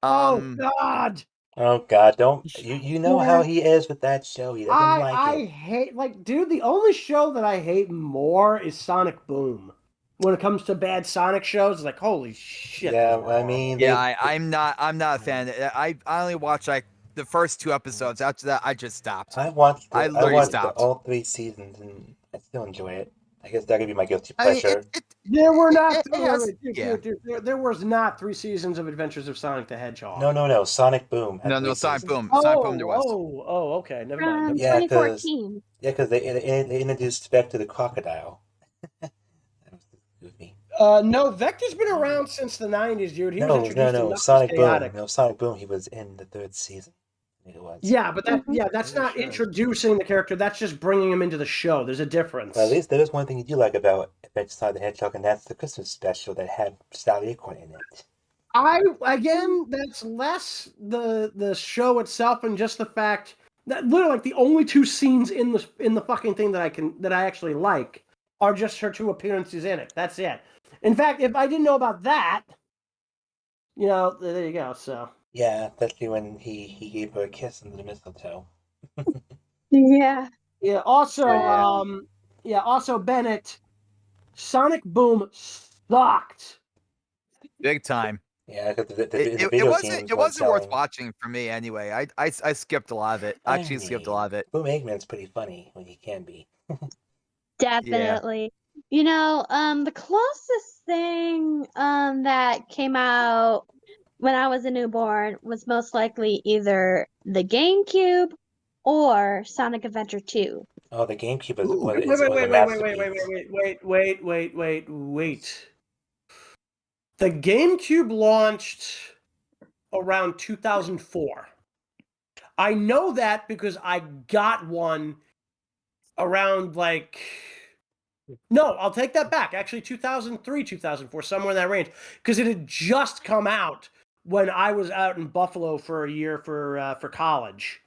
Oh God! Oh God! Don't you know how he is with that show? He doesn't like it. I hate, like, dude. The only show that I hate more is Sonic Boom. When it comes to bad Sonic shows, it's like, holy shit. Yeah, I mean, I'm not a fan. I only watched like the first 2 episodes. After that, I just stopped. I watched stopped. all 3 seasons, and I still enjoy it. I guess that could be my guilty pleasure. There were not. There was not 3 seasons of Adventures of Sonic the Hedgehog. No. Sonic Boom. No, Sonic Boom. Oh, Sonic Boom there was. Oh, okay. Never mind. Yeah, 2014. because they introduced Vector the crocodile. No, Vector's been around since the 90s, dude. He was introduced to Sonic Chaotic. Boom. No, Sonic Boom. He was in the 3rd season. It was. Yeah, but that's not introducing the character. That's just bringing him into the show. There's a difference. Well, at least there is one thing you do like about Adventures of Sonic the Hedgehog, and that's the Christmas special that had Sally Acorn in it. That's less the show itself and just the fact that literally, like, the only 2 scenes in the fucking thing that I actually like are just her 2 appearances in it. That's it. In fact, if I didn't know about that, there you go. So yeah, especially when he gave her a kiss under the mistletoe. Yeah. Yeah. Also, Bennett, Sonic Boom sucked. Big time. Yeah, because it wasn't worth watching for me anyway. I skipped a lot of it. I actually skipped a lot of it. Boom Eggman's pretty funny when he can be. Definitely. The closest thing that came out when I was a newborn was most likely either the GameCube or Sonic Adventure 2. Oh, the GameCube was Wait. The GameCube launched around 2004. I know that because I got one around no, I'll take that back. Actually, 2003, 2004, somewhere in that range, because it had just come out when I was out in Buffalo for a year for college.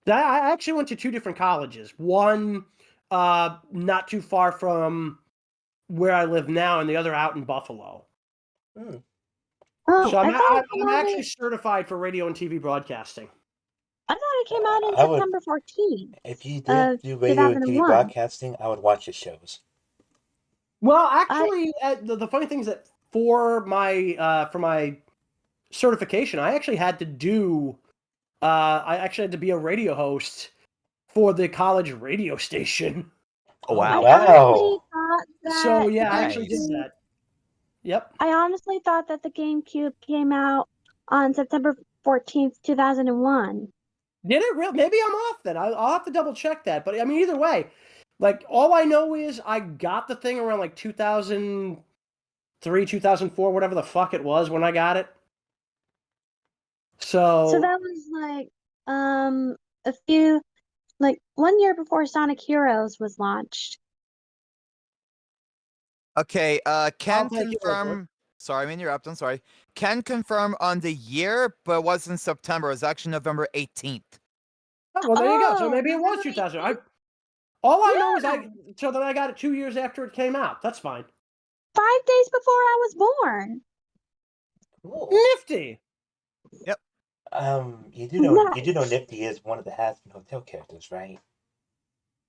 I actually went to 2 different colleges. One not too far from where I live now, and the other out in Buffalo. Oh, so I'm actually certified for radio and TV broadcasting. I thought it came out in September 14th. If you did do radio and TV broadcasting, I would watch your shows. Well, actually, the funny thing is that for my certification, I actually had to do I actually had to be a radio host for the college radio station. Oh wow! I honestly thought that So yeah, I the actually did GameCube- that. Yep. I honestly thought that the GameCube came out on September 14th, 2001. Did it really? Maybe I'm off then. I'll have to double check that. But I mean, either way, like all I know is I got the thing around like 2003, 2004, whatever the fuck it was when I got it. So that was like a few, like 1 year before Sonic Heroes was launched. Okay, can take your word for it. confirm. Sorry, I'm interrupting. Sorry. Can confirm on the year, but it was in September. It was actually November 18th. Oh, well, there you go. So Oh, maybe it was 2000. All I know is so that I got it 2 years after it came out. That's fine. 5 days before I was born. Cool. Nifty. Yep. You do know Nifty is one of the Hazbin Hotel characters, right?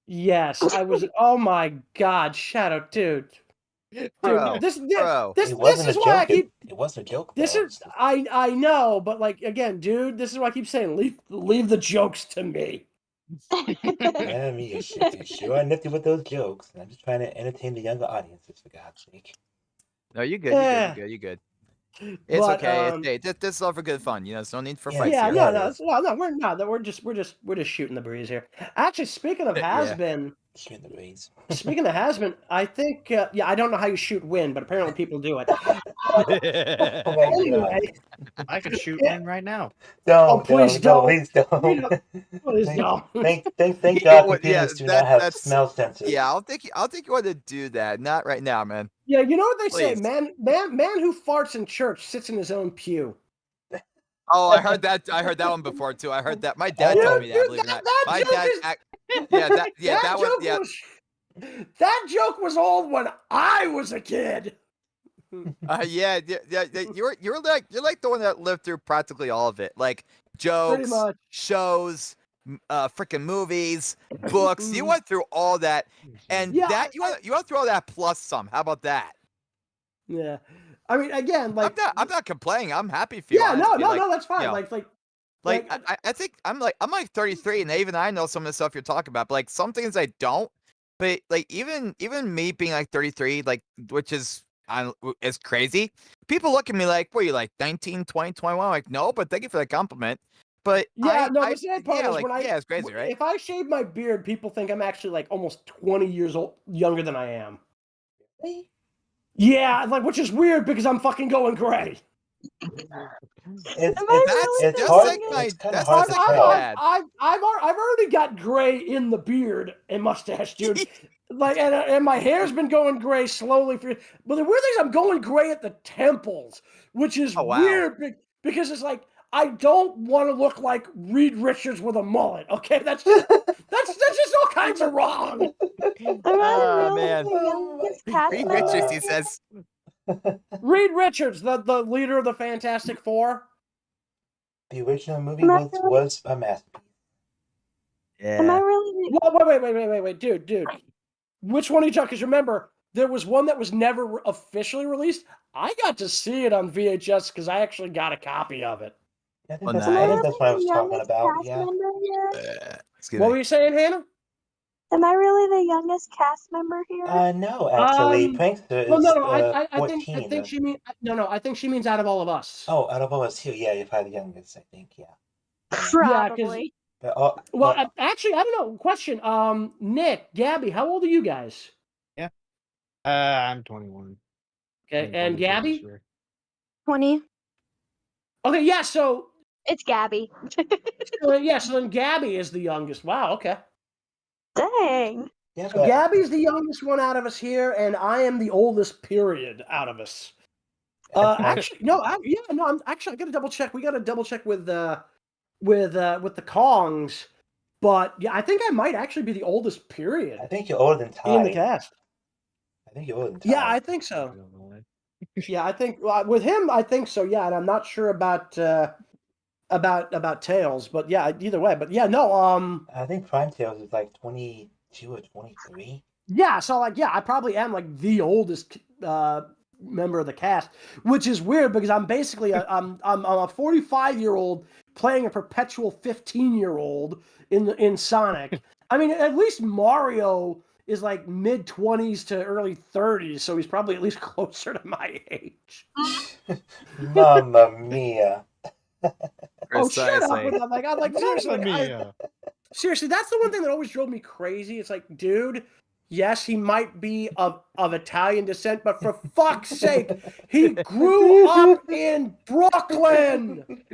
Yes, I was. Oh my God, Shadow, dude. Bro, This It is wasn't a why I joke. keep. It wasn't a joke. This though. is I know, but like again, dude, this is why I keep saying leave the jokes to me. Yeah, me, you sure are nifty with those jokes. I'm just trying to entertain the younger audiences, for God's sake. No, you're good. Yeah. You're good. It's But, okay. This is all for good fun. You know, there's no need for fights Yeah, here. no, we're not. We're just shooting the breeze here. Actually, speaking of Yeah. has-been, Shooting the breeze. speaking of has-been, I think I don't know how you shoot wind, but apparently people do it. Oh my Anyway, God. I could shoot in right now. Don't, please don't, don't. please don't. Please don't. Thank God computers do not have smell sensors. Yeah, I'll think you want to do that. Not right now, man. Yeah, you know what they say, Please. man who farts in church sits in his own pew. Oh, I heard that. I heard that one before too. I heard that. My dad told me that. Believe it or not. My dad. That joke was old when I was a kid. Yeah. You're like the one that lived through practically all of it. Like jokes, much. shows, freaking movies, books. You went through all that, and that you went through all that plus some. How about that? Yeah, I mean, again, like I'm not complaining. I'm happy for you. yeah, honestly. no, that's fine. You know, I think I'm like 33, and even I know some of the stuff you're talking about. But like some things I don't. But like even me being like 33, like which is crazy. People look at me like, what are you like 19, 20, 21? I'm like, no, but thank you for that compliment. But yeah, the sad part is like, when it's crazy, right? If I shave my beard, people think I'm actually like almost 20 years younger than I am. Yeah, like which is weird because I'm fucking going gray. It's kind of hard to tell. I've already got gray in the beard and mustache, dude. Like and my hair's been going gray slowly but the weird thing is I'm going gray at the temples, which is weird because it's like I don't want to look like Reed Richards with a mullet. Okay, that's just all kinds of wrong. Oh man, Reed Richards, he says. Reed Richards, the leader of the Fantastic Four. The original movie was a masterpiece. Yeah. Am I really? Well, wait, dude. Which one are you talking? Because remember, there was one that was never officially released. I got to see it on VHS because I actually got a copy of it. I think that's what I was talking about. Yeah. What were you saying, Hannah? Am I really the youngest cast member here? No, actually, Prankster is I 14. I think she means I think she means out of all of us. Oh, out of all of us here, yeah, you're probably the youngest, I think, yeah. Probably. Actually, I don't know. Question, Nick, Gabby, how old are you guys? Yeah, I'm 21. Okay, and Gabby? 20. Okay, yeah, so it's Gabby. So then Gabby is the youngest. Wow, okay. Dang. Yeah, so Gabby's the youngest one out of us here, and I am the oldest period out of us. Actually, no, I gotta double check. We gotta double check with the Kongs, but yeah, I think I might actually be the oldest period. I think you're older than Ty. In the cast. I think you're older than Ty. Yeah, I think so. Yeah, I think with him, I think so. Yeah, and I'm not sure about Tails, but yeah, either way. But yeah, no. I think Prime Tails is like 22 or 23. Yeah, so like, yeah, I probably am like the oldest member of the cast, which is weird because I'm basically I'm a 45-year-old playing a perpetual 15-year-old in Sonic. I mean, at least Mario is like mid-20s to early 30s, so he's probably at least closer to my age. Mamma mia. Oh, shut up with that! I'm like seriously, Mia. seriously, that's the one thing that always drove me crazy. It's like, dude, yes, he might be of Italian descent, but for fuck's sake, he grew up in Brooklyn.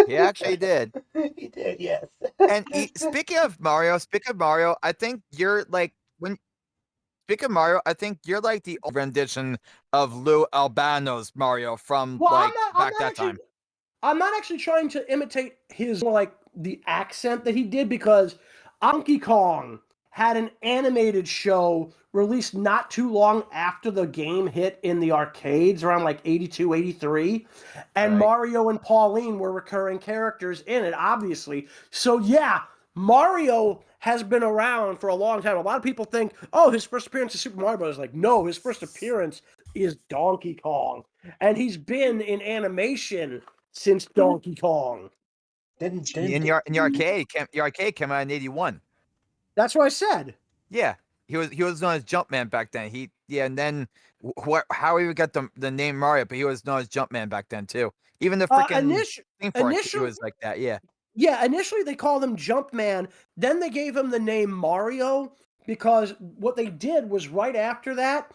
He actually did. He did, yes. And speaking of Mario, I think you're like Speaking of Mario, I think you're like the rendition of Lou Albano's Mario from back that time. I'm not actually trying to imitate his like the accent that he did because Donkey Kong had an animated show released not too long after the game hit in the arcades around like 82, 83. And Mario and Pauline were recurring characters in it, obviously. So yeah, Mario has been around for a long time. A lot of people think, oh, his first appearance is Super Mario Bros. Like, no, his first appearance is Donkey Kong. And he's been in animation since Donkey Kong. In your arcade, your arcade came out in '81. That's what I said. Yeah, he was known as Jumpman back then. And then how he got the name Mario, but he was known as Jumpman back then too. Even the freaking thing for it, he was like that. Yeah. Yeah, initially they called him Jumpman. Then they gave him the name Mario because what they did was right after that,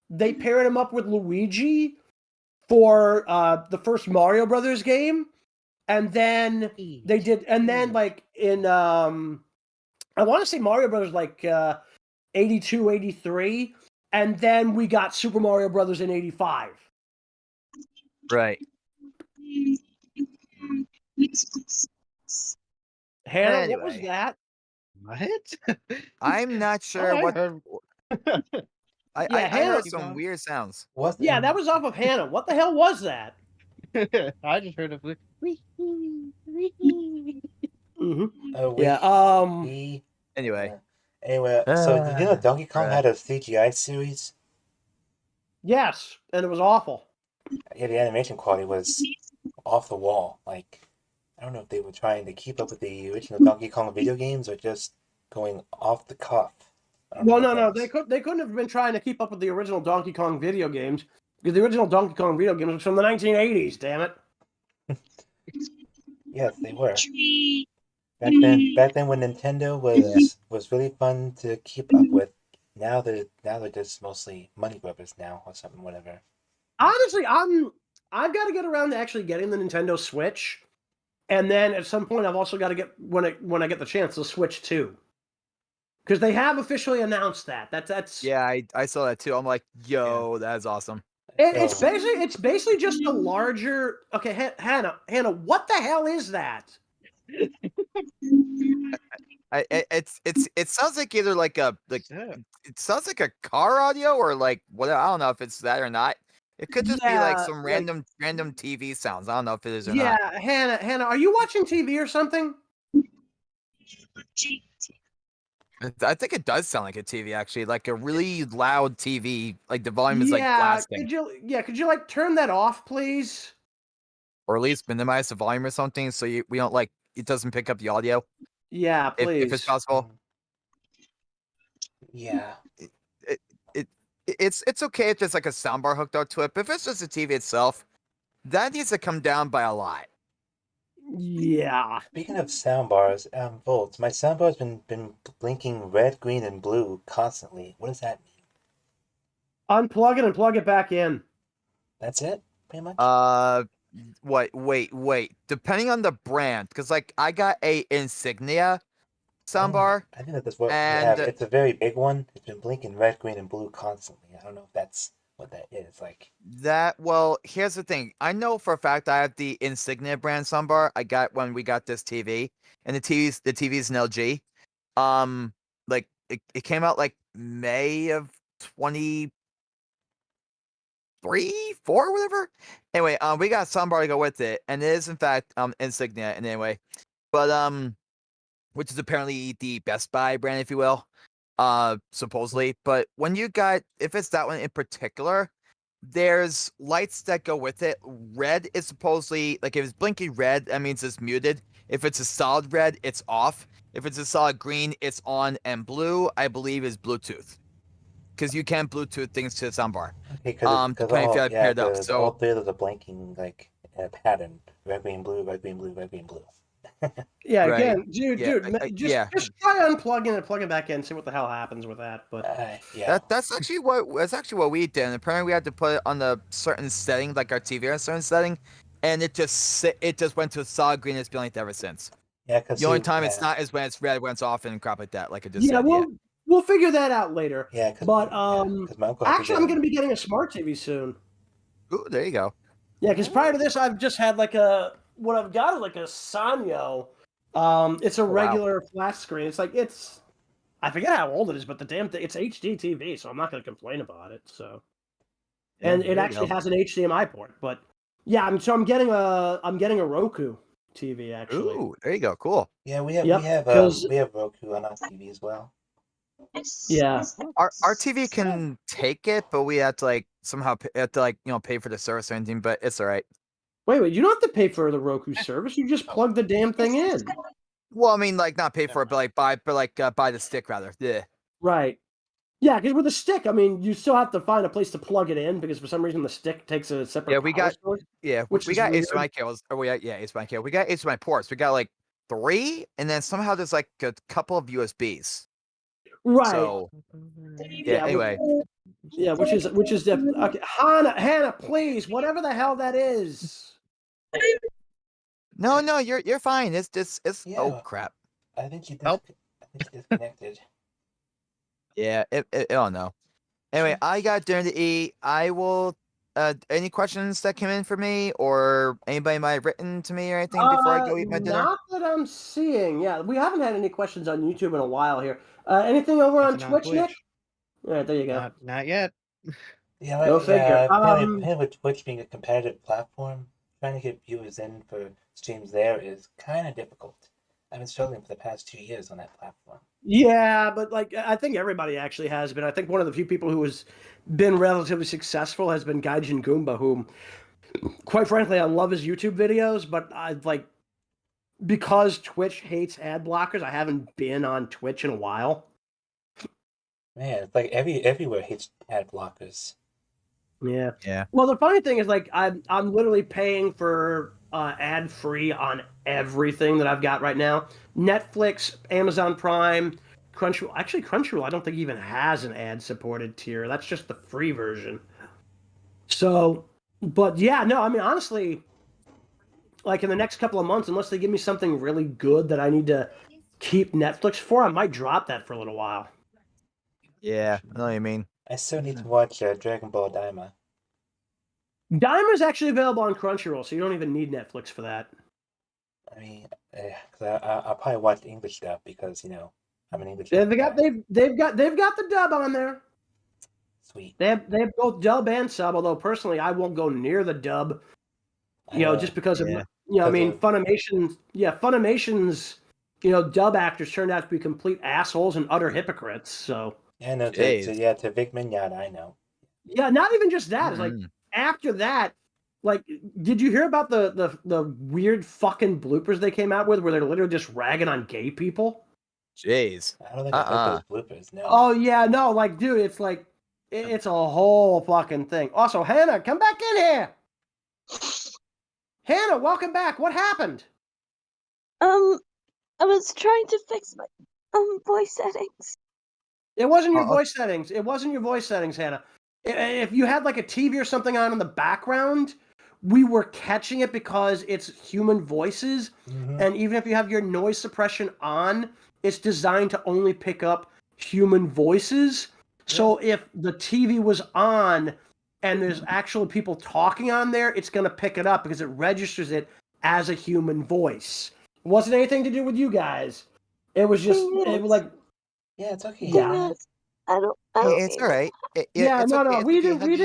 they paired him up with Luigi for the first Mario Brothers game. And then they did, and then like in, I want to say Mario Brothers like 82, 83. And then we got Super Mario Brothers in 85. Right. Hannah, Anyway. what was that? What? I'm not sure what. I Hannah, heard some weird sounds. Yeah, that was off of Hannah. What the hell was that? I just heard a Anyway. Anyway, so did you know Donkey Kong had a CGI series? Yes, and it was awful. Yeah, the animation quality was off the wall. Like, I don't know if they were trying to keep up with the original Donkey Kong video games or just going off the cuff. Well, no, they couldn't have been trying to keep up with the original Donkey Kong video games because the original Donkey Kong video games was from the 1980s. Damn it! Yes, they were. Back then when Nintendo was really fun to keep up with. Now they're just mostly money grubbers now or something, whatever. Honestly, I've got to get around to actually getting the Nintendo Switch, and then at some point I've also got to get when I get the chance the Switch 2. Because they have officially announced that. That's Yeah, I saw that too. I'm like, yo, that's awesome. It's basically just a larger. Okay, Hannah, what the hell is that? It sounds like either like it sounds like a car audio or like whatever. I don't know if it's that or not. It could just be like some random TV sounds. I don't know if it is or not. Yeah, Hannah, are you watching TV or something? I think it does sound like a TV actually, like a really loud TV. Like the volume is like blasting. Could you like turn that off, please? Or at least minimize the volume or something so we don't like it doesn't pick up the audio. Yeah, please. If it's possible. Yeah. It's okay if there's like a soundbar hooked up to it, but if it's just the TV itself, that needs to come down by a lot. Yeah. Speaking of soundbars, Volts, my soundbar's been blinking red, green, and blue constantly. What does that mean? Unplug it and plug it back in. That's it, pretty much. Wait. Depending on the brand, because like I got a Insignia soundbar. I think that's what we have. It's a very big one. It's been blinking red, green, and blue constantly. I don't know if that's what that is. Like that. Well, here's the thing. I know for a fact I have the Insignia brand soundbar. I got when we got this TV, and the TV's an LG. Like it came out like May of 23, 4, whatever. Anyway, we got a soundbar to go with it, and it is in fact Insignia. And anyway, but which is apparently the Best Buy brand, if you will. supposedly. But when you got, if it's that one in particular, there's lights that go with it. Red is supposedly, like if it's blinking red, that means it's muted. If it's a solid red, it's off. If it's a solid green, it's on. And blue, I believe, is Bluetooth. Because you can Bluetooth things to the soundbar. Okay, because depending if you have paired up. So all three of the blinking like pattern: red, green, blue, red, green, blue, red, green, blue. Yeah, Right. again, dude, Yeah, just try unplugging and plugging back in, see what the hell happens with that. But that's actually what we did. And apparently, we had to put it on a certain setting, like our TV on a certain setting, and it just went to a solid green. It's been like that ever since. Yeah, because the only time it's not is when it's red, when it's off, and crap like that. Like I just yeah, said. we'll figure that out later. Yeah, but actually, I'm going to be getting a smart TV soon. Ooh, there you go. Yeah, because prior to this, I've just had what I've got is like a Sanyo. It's a regular flat screen. It's like I forget how old it is, but the damn thing, it's HD TV, so I'm not going to complain about it. So, and it actually has an HDMI port. But yeah, I'm getting a Roku TV actually. Ooh, there you go. Cool. Yeah, we have Roku on our TV as well. Yeah, our TV can take it, but we have to somehow pay for the service or anything. But it's all right. Wait, you don't have to pay for the Roku service. You just plug the damn thing in. Well, I mean, not pay for it, but buy the stick rather. Yeah. Right. Yeah, because with the stick, I mean, you still have to find a place to plug it in because for some reason the stick takes a separate. We got HDMI cables. HDMI cable. We got HDMI ports. We got 3, and then somehow there's a couple of USBs. Right. So, anyway. Which is different. Okay, Hannah, please, whatever the hell that is. No, you're fine. It's oh crap. I think you disconnected. Yeah, oh no. Anyway, I got dinner to eat. I will. Any questions that came in for me, or anybody might have written to me or anything before I go eat my dinner? Not that I'm seeing. Yeah, we haven't had any questions on YouTube in a while here. Anything over on Twitch, Nick? All right, there you go. Not yet. Yeah, Go figure. Apparently with Twitch being a competitive platform, trying to get viewers in for streams there is kind of difficult. I've been struggling for the past 2 years on that platform. Yeah, but I think everybody actually has been. I think one of the few people who has been relatively successful has been Gaijin Goomba, whom, quite frankly, I love his YouTube videos, but because Twitch hates ad blockers, I haven't been on Twitch in a while. Man, it's everywhere hates ad blockers. Yeah. Yeah. Well, the funny thing is, I'm literally paying for ad free on everything that I've got right now. Netflix, Amazon Prime, Crunchyroll. Actually, Crunchyroll I don't think even has an ad supported tier. That's just the free version. So, but yeah, no, I mean honestly, in the next couple of months, unless they give me something really good that I need to keep Netflix for, I might drop that for a little while. Yeah, I know what you mean. I still need to watch Dragon Ball Daima. Daima is actually available on Crunchyroll, so you don't even need Netflix for that. I mean, because I'll probably watch the English stuff because I'm an English. They've got the dub on there. Sweet. They have both dub and sub. Although personally, I won't go near the dub. Just because of I mean, Funimation's dub actors turned out to be complete assholes and utter hypocrites. So. Yeah, no, to Vic Mignogna, I know. Yeah, not even just that. It's after that, did you hear about the weird fucking bloopers they came out with where they're literally just ragging on gay people? Jeez. I don't think I put those bloopers, no. Oh, yeah, no, dude, it's a whole fucking thing. Also, Hannah, come back in here! Hannah, welcome back. What happened? I was trying to fix my voice settings. It wasn't your voice settings. It wasn't your voice settings, Hannah. If you had a TV or something on in the background, we were catching it because it's human voices. Mm-hmm. And even if you have your noise suppression on, it's designed to only pick up human voices. Yeah. So if the TV was on and there's actual people talking on there, it's going to pick it up because it registers it as a human voice. It wasn't anything to do with you guys. It was just yeah, it's okay. Yeah. I don't it's all right. We didn't mean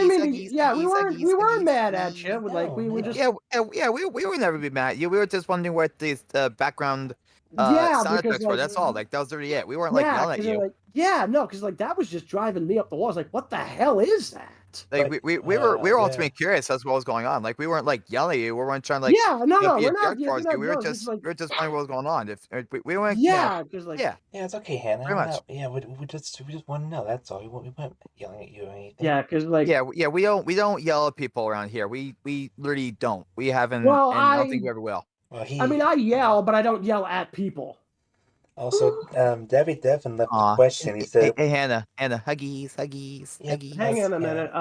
to. We weren't mad at you. We were just. We would never be mad at you. We were just wondering what the background sound effects were. That's all. That was really it. We weren't yelling at you. Yeah, no, because like that was just driving me up the wall. I was like, what the hell is that? Like we were ultimately curious as to what was going on. Like we weren't like yelling at you. We weren't trying to like Yeah, no, be we're a not. jerk Yeah, towards you. We were no, just like, wondering what was going on. If we weren't, yeah, because like yeah, it's okay, Hannah. pretty much. Yeah, we just want to know. That's all. We weren't yelling at you or anything. Yeah, because like we don't yell at people around here. We literally don't. We haven't. Well, and I don't think we ever will. Well, I mean, I yell, but I don't yell at people. Also, Debbie Devin left a question. He said, "Hey, Hannah, huggies, huggies, Yep, huggies." Hang on a minute.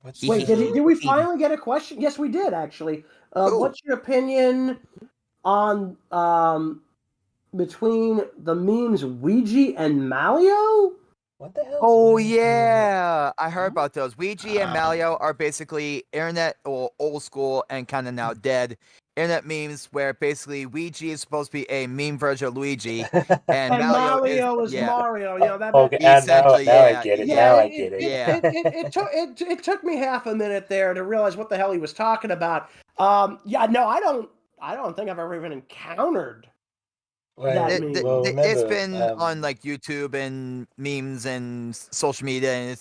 What's Wait, did we finally get a question? Yes, we did actually. What's your opinion on between the memes Ouija and Malio? What the hell? Oh yeah, I heard about those. Luigi and Malio are basically internet or old school and kind of now dead internet memes where basically Luigi is supposed to be a meme version of Luigi and Mario is yeah. Mario. You know that. Okay, now I get it. Now I get it. Yeah, it took me half a minute there to realize what the hell he was talking about. Yeah, no, I don't think I've ever even encountered. It's been on like YouTube and memes and social media, and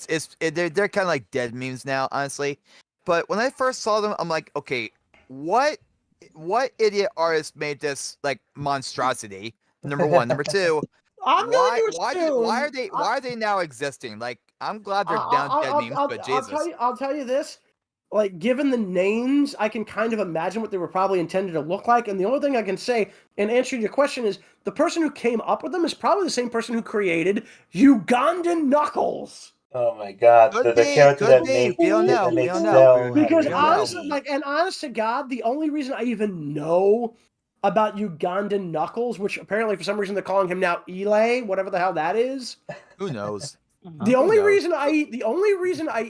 they're kind of like dead memes now, honestly. But when I first saw them, I'm like, okay, what idiot artist made this like monstrosity? Number one, number two. Why are they now existing? Like, I'm glad they're down dead memes, but Jesus. I'll tell you this. Like, given the names, I can kind of imagine what they were probably intended to look like. And the only thing I can say in answer to your question is the person who came up with them is probably the same person who created Ugandan Knuckles. Oh my God! The character that makes Cell Because honestly, like, and honest to God, the only reason I even know about Ugandan Knuckles, which apparently for some reason they're calling him now Elay, whatever the hell that is. Who knows? The only reason I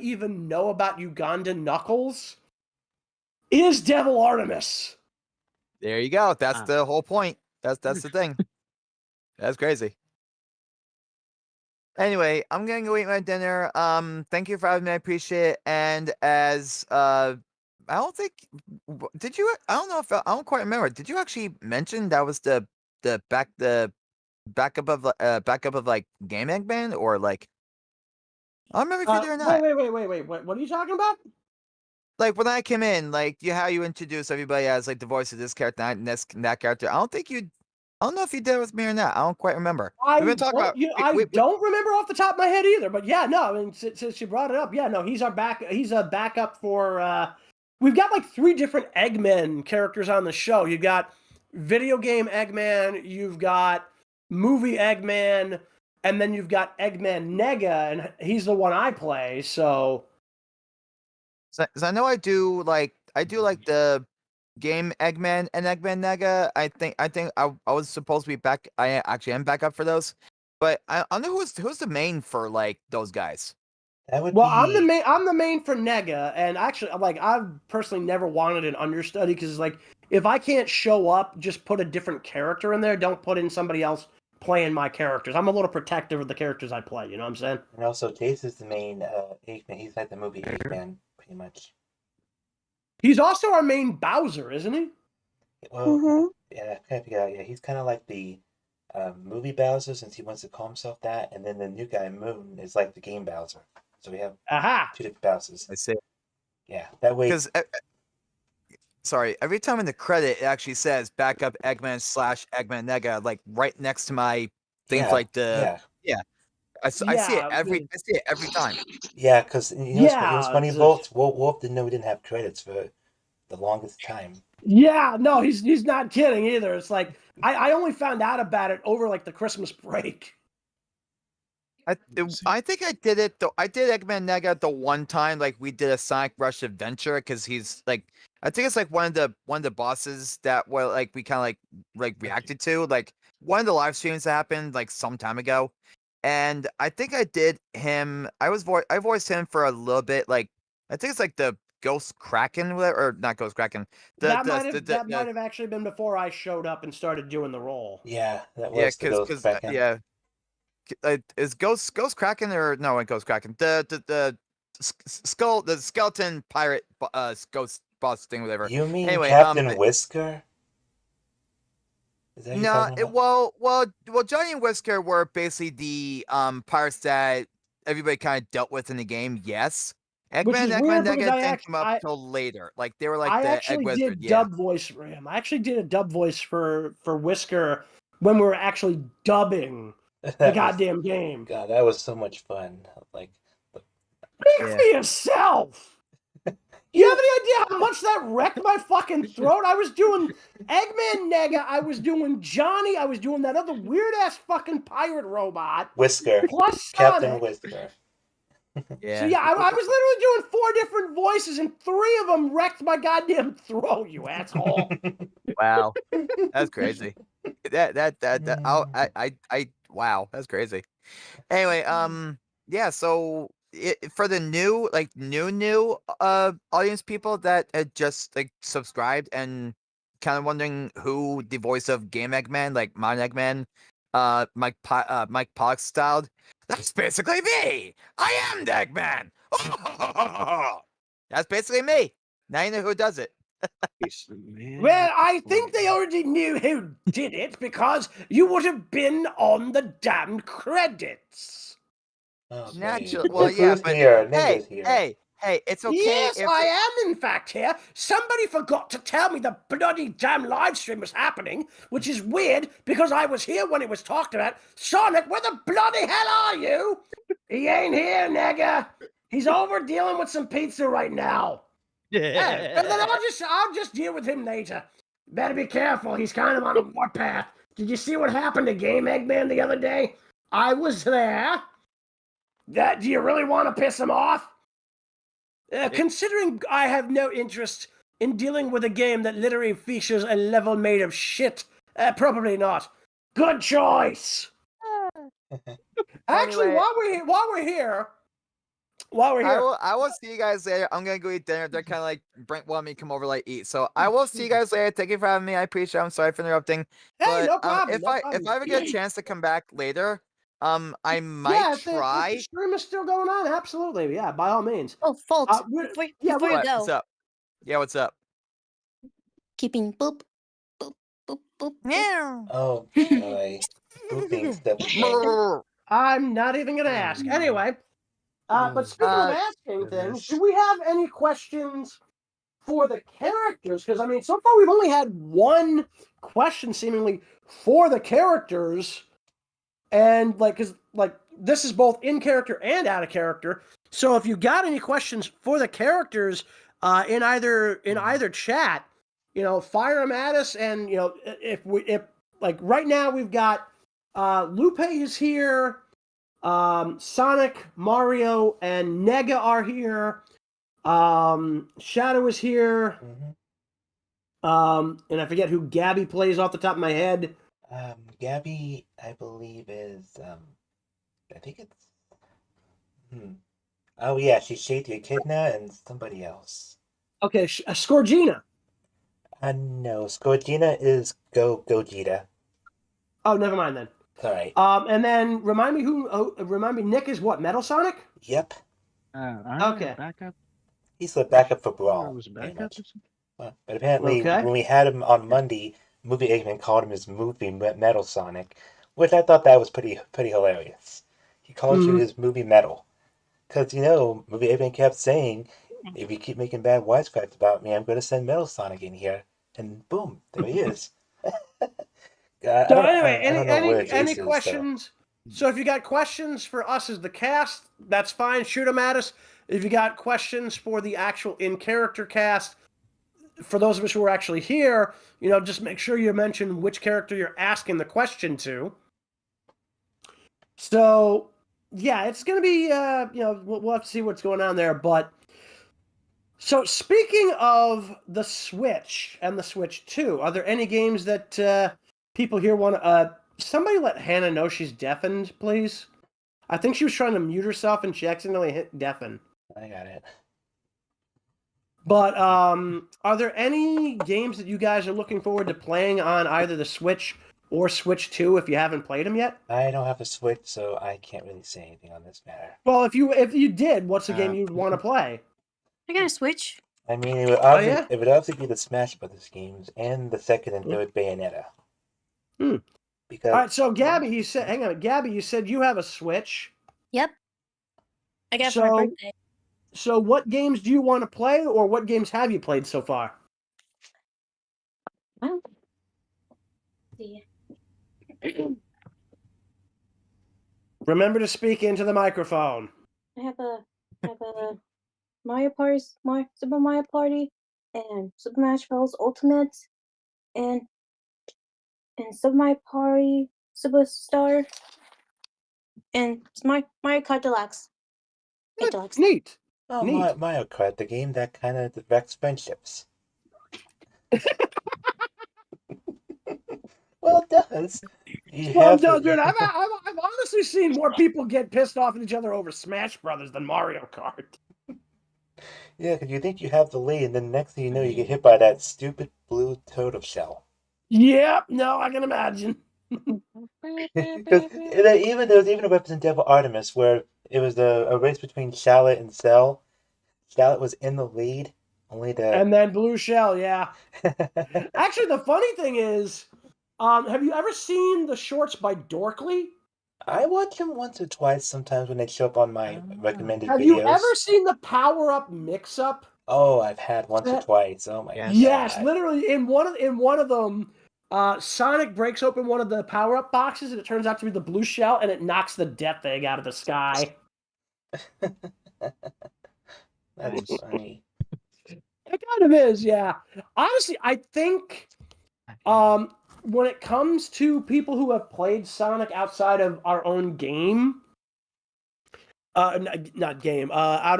even know about Ugandan Knuckles is Devil Artemis. There you go. That's the whole point. That's the thing. That's crazy. Anyway, I'm gonna go eat my dinner. Thank you for having me. I appreciate it. And as I don't think did you? I don't know if I don't quite remember. Did you actually mention that was the backup of like Game Eggman or like? I don't remember if you did or not. Wait. What are you talking about? Like when I came in, like how you introduce everybody as like the voice of this character and that character. I don't know if you did it with me or not. I don't quite remember. I don't remember off the top of my head either. But yeah, no. I mean, since you brought it up, yeah, no, he's a backup for. We've got like 3 different Eggman characters on the show. You've got video game Eggman, you've got movie Eggman, and then you've got Eggman Nega, and he's the one I play. So I know I do like the game Eggman and Eggman Nega. I think I was supposed to be back. I actually am back up for those, but I don't know who's the main for like those guys. I'm the main for Nega, and actually, like, I've personally never wanted an understudy because, like, if I can't show up, just put a different character in there. Don't put in somebody else playing my characters. I'm a little protective of the characters I play. You know what I'm saying? And also, Jayse is the main Eggman. He's like the movie Eggman, pretty much. He's also our main Bowser, isn't he? Well, yeah, I can't figure out. Yeah, he's kind of like the movie Bowser since he wants to call himself that, and then the new guy Moon is like the game Bowser. So we have 2 different Bowsers. I see. Yeah, that way. Because sorry, every time in the credit it actually says backup Eggman / Eggman Nega, like right next to my things like the I see it every time. Yeah, because you know what's funny, Wolf didn't know we didn't have credits for the longest time. Yeah, no, he's not kidding either. It's like I only found out about it over like the Christmas break. I think I did it though. I did Eggman Nega the one time, like we did a Sonic Rush adventure because he's like, I think it's like one of the bosses that were like we kind of like reacted to, like one of the live streams that happened like some time ago, and I think I did him. I voiced him for a little bit, like I think it's like the Ghost Kraken or not Ghost Kraken. That might have actually been before I showed up and started doing the role. Yeah, that was the Ghost Kraken. Yeah. Is Ghost Kraken or no? It Ghost Kraken. The skeleton pirate ghost boss thing, whatever. You mean anyway, Captain Whisker? Is that who you're No, talking about? well, Johnny and Whisker were basically the parts that everybody kind of dealt with in the game. Yes, Which is Eggman, weird because Nega didn't come up till later. Like they were like I the actually Egg Wizard. did Yeah. dub voice for him. I actually did a dub voice for Whisker when we were actually dubbing the goddamn game. God, that was so much fun. Like, Speak for yourself. You have any idea how much that wrecked my fucking throat? I was doing Eggman Nega, I was doing Johnny, I was doing that other weird ass fucking pirate robot. Whisker, Plus Captain Sonic. Whisker. Yeah. So yeah, I was literally doing 4 different voices, and 3 of them wrecked my goddamn throat. You asshole! Wow, that's crazy. Wow, that's crazy. Anyway, yeah. So for the new audience people that had just like subscribed and kind of wondering who the voice of Game Eggman, like Mon Eggman, Mike Pollock styled. That's basically me. I am the Eggman. That's basically me. Now you know who does it. Well, I think they already knew who did it because you would have been on the damn credits. Naturally, well, yeah, but hey, it's okay. Yes, if I am in fact here. Somebody forgot to tell me the bloody damn live stream was happening, which is weird because I was here when it was talked about. Sonic, where the bloody hell are you? He ain't here, Nega. He's over dealing with some pizza right now. Yeah, and then I'll just deal with him later. Better be careful. He's kind of on a warpath. Did you see what happened to Game Eggman the other day? I was there. Do you really want to piss him off? Considering I have no interest in dealing with a game that literally features a level made of shit, probably not. Good choice. Actually, Anyway. while we're here. I will see you guys later. I'm gonna go eat dinner. They're kind of like Brent wanted me to come over like eat. So I will see you guys later. Thank you for having me. I appreciate it. I'm sorry for interrupting. Hey, but no problem. if I ever get a chance to come back later, I might try. If the stream is still going on, absolutely. Yeah, by all means. Oh, Folks, before you go. What's up? Yeah, what's up? Keeping boop, boop, boop, boop. Yeah. Oh boy. Booping stuff. I'm not even gonna ask. Anyway, but speaking of asking things, do we have any questions for the characters? Because I mean, so far we've only had one question seemingly for the characters, and because this is both in character and out of character. So if you got any questions for the characters, in either chat, fire them at us. And if right now we've got Lupe is here. Sonic, Mario, and Nega are here. Shadow is here. And I forget who Gabby plays off the top of my head. Gabby, I believe is I think it's oh yeah, she's Shady Echidna and somebody else. Okay, Scorgina. No, Scorgina is Gogeta. Oh, never mind then. All right. And then remind me, Nick is what? Metal Sonic? Yep. Okay. Backup. He's the backup for Brawl. Was it backup? But apparently, Okay. when we had him on Monday, Movie Eggman called him his movie Metal Sonic, which I thought that was pretty hilarious. He called you his movie Metal. Because, Movie Eggman kept saying, if you keep making bad wisecracks about me, I'm going to send Metal Sonic in here. And boom, there he is. So anyway, any Jayse is, questions? So if you got questions for us as the cast, that's fine. Shoot them at us. If you got questions for the actual in-character cast, for those of us who are actually here, just make sure you mention which character you're asking the question to. So, yeah, it's going to be, we'll have to see what's going on there. But, so speaking of the Switch and the Switch 2, are there any games that people here want to... somebody let Hannah know she's deafened, please. I think she was trying to mute herself and she accidentally hit deafen. I got it. But are there any games that you guys are looking forward to playing on either the Switch or Switch 2 if you haven't played them yet? I don't have a Switch, so I can't really say anything on this matter. Well, if you did, what's the game you'd want to play? I got a Switch. I mean, it would obviously be the Smash Brothers games and the second and third Bayonetta. Because All right, so Gabby, you said, hang on, Gabby, you said you have a Switch. Yep. I got it for my birthday. So what games do you want to play, or what games have you played so far? Well, see. Remember to speak into the microphone. I have a Mario Party, Super Mario Party, and Super Smash Bros. Ultimate, and Super Mario Party Superstar, and Mario Kart Deluxe. Deluxe. Neat. Oh, Neat. Mario Kart, the game that kind of wrecks friendships. Well, it does. Dude, I've honestly seen more people get pissed off at each other over Smash Brothers than Mario Kart. Yeah, because you think you have the lead, and then next thing you know, you get hit by that stupid blue turtle shell. Yep, no, I can imagine. Because there was even a Resident Evil Artemis where it was a race between Charlotte and Cell. Charlotte was in the lead, And then Blue Shell, yeah. Actually, the funny thing is, have you ever seen the shorts by Dorkly? I watch them once or twice sometimes when they show up on my recommended Have videos. you ever seen the Power Up Mix Up? Oh, I've had once or twice. Oh my god. Yes, literally in one of them, Sonic breaks open one of the Power Up boxes, and it turns out to be the Blue Shell, and it knocks the Death Egg out of the sky. That is funny. It kind of is, yeah. Honestly, I think when it comes to people who have played Sonic outside of our own game, out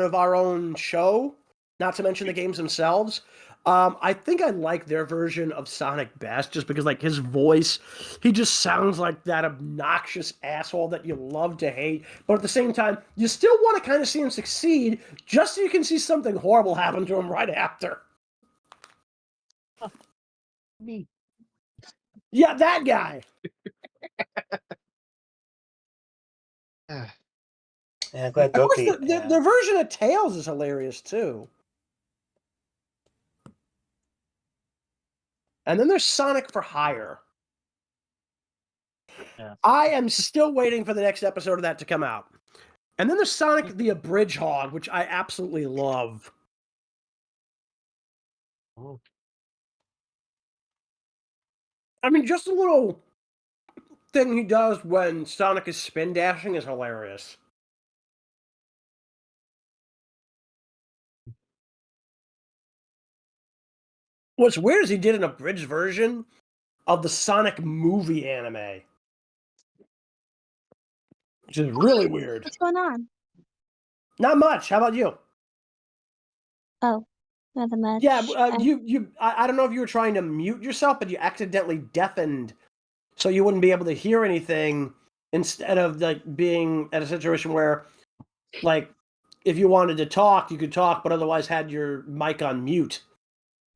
of our own show, not to mention the games themselves, I think I like their version of Sonic best, just because, like, his voice, he just sounds like that obnoxious asshole that you love to hate, but at the same time, you still want to kind of see him succeed, just so you can see something horrible happen to him right after. Me. Yeah, that guy. Yeah, I'm glad Of course, Doki. the version of Tails is hilarious, too. And then there's Sonic for Hire. Yeah. I am still waiting for the next episode of that to come out. And then there's Sonic the Hedgehog, which I absolutely love. Oh. I mean, just a little thing he does when Sonic is spin dashing is hilarious. What's weird is he did an abridged version of the Sonic movie anime. Which is really weird. What's going on? Not much. How about you? Oh, nothing much. Yeah, I don't know if you were trying to mute yourself, but you accidentally deafened, so you wouldn't be able to hear anything, instead of, like, being at a situation where, like, if you wanted to talk, you could talk, but otherwise had your mic on mute.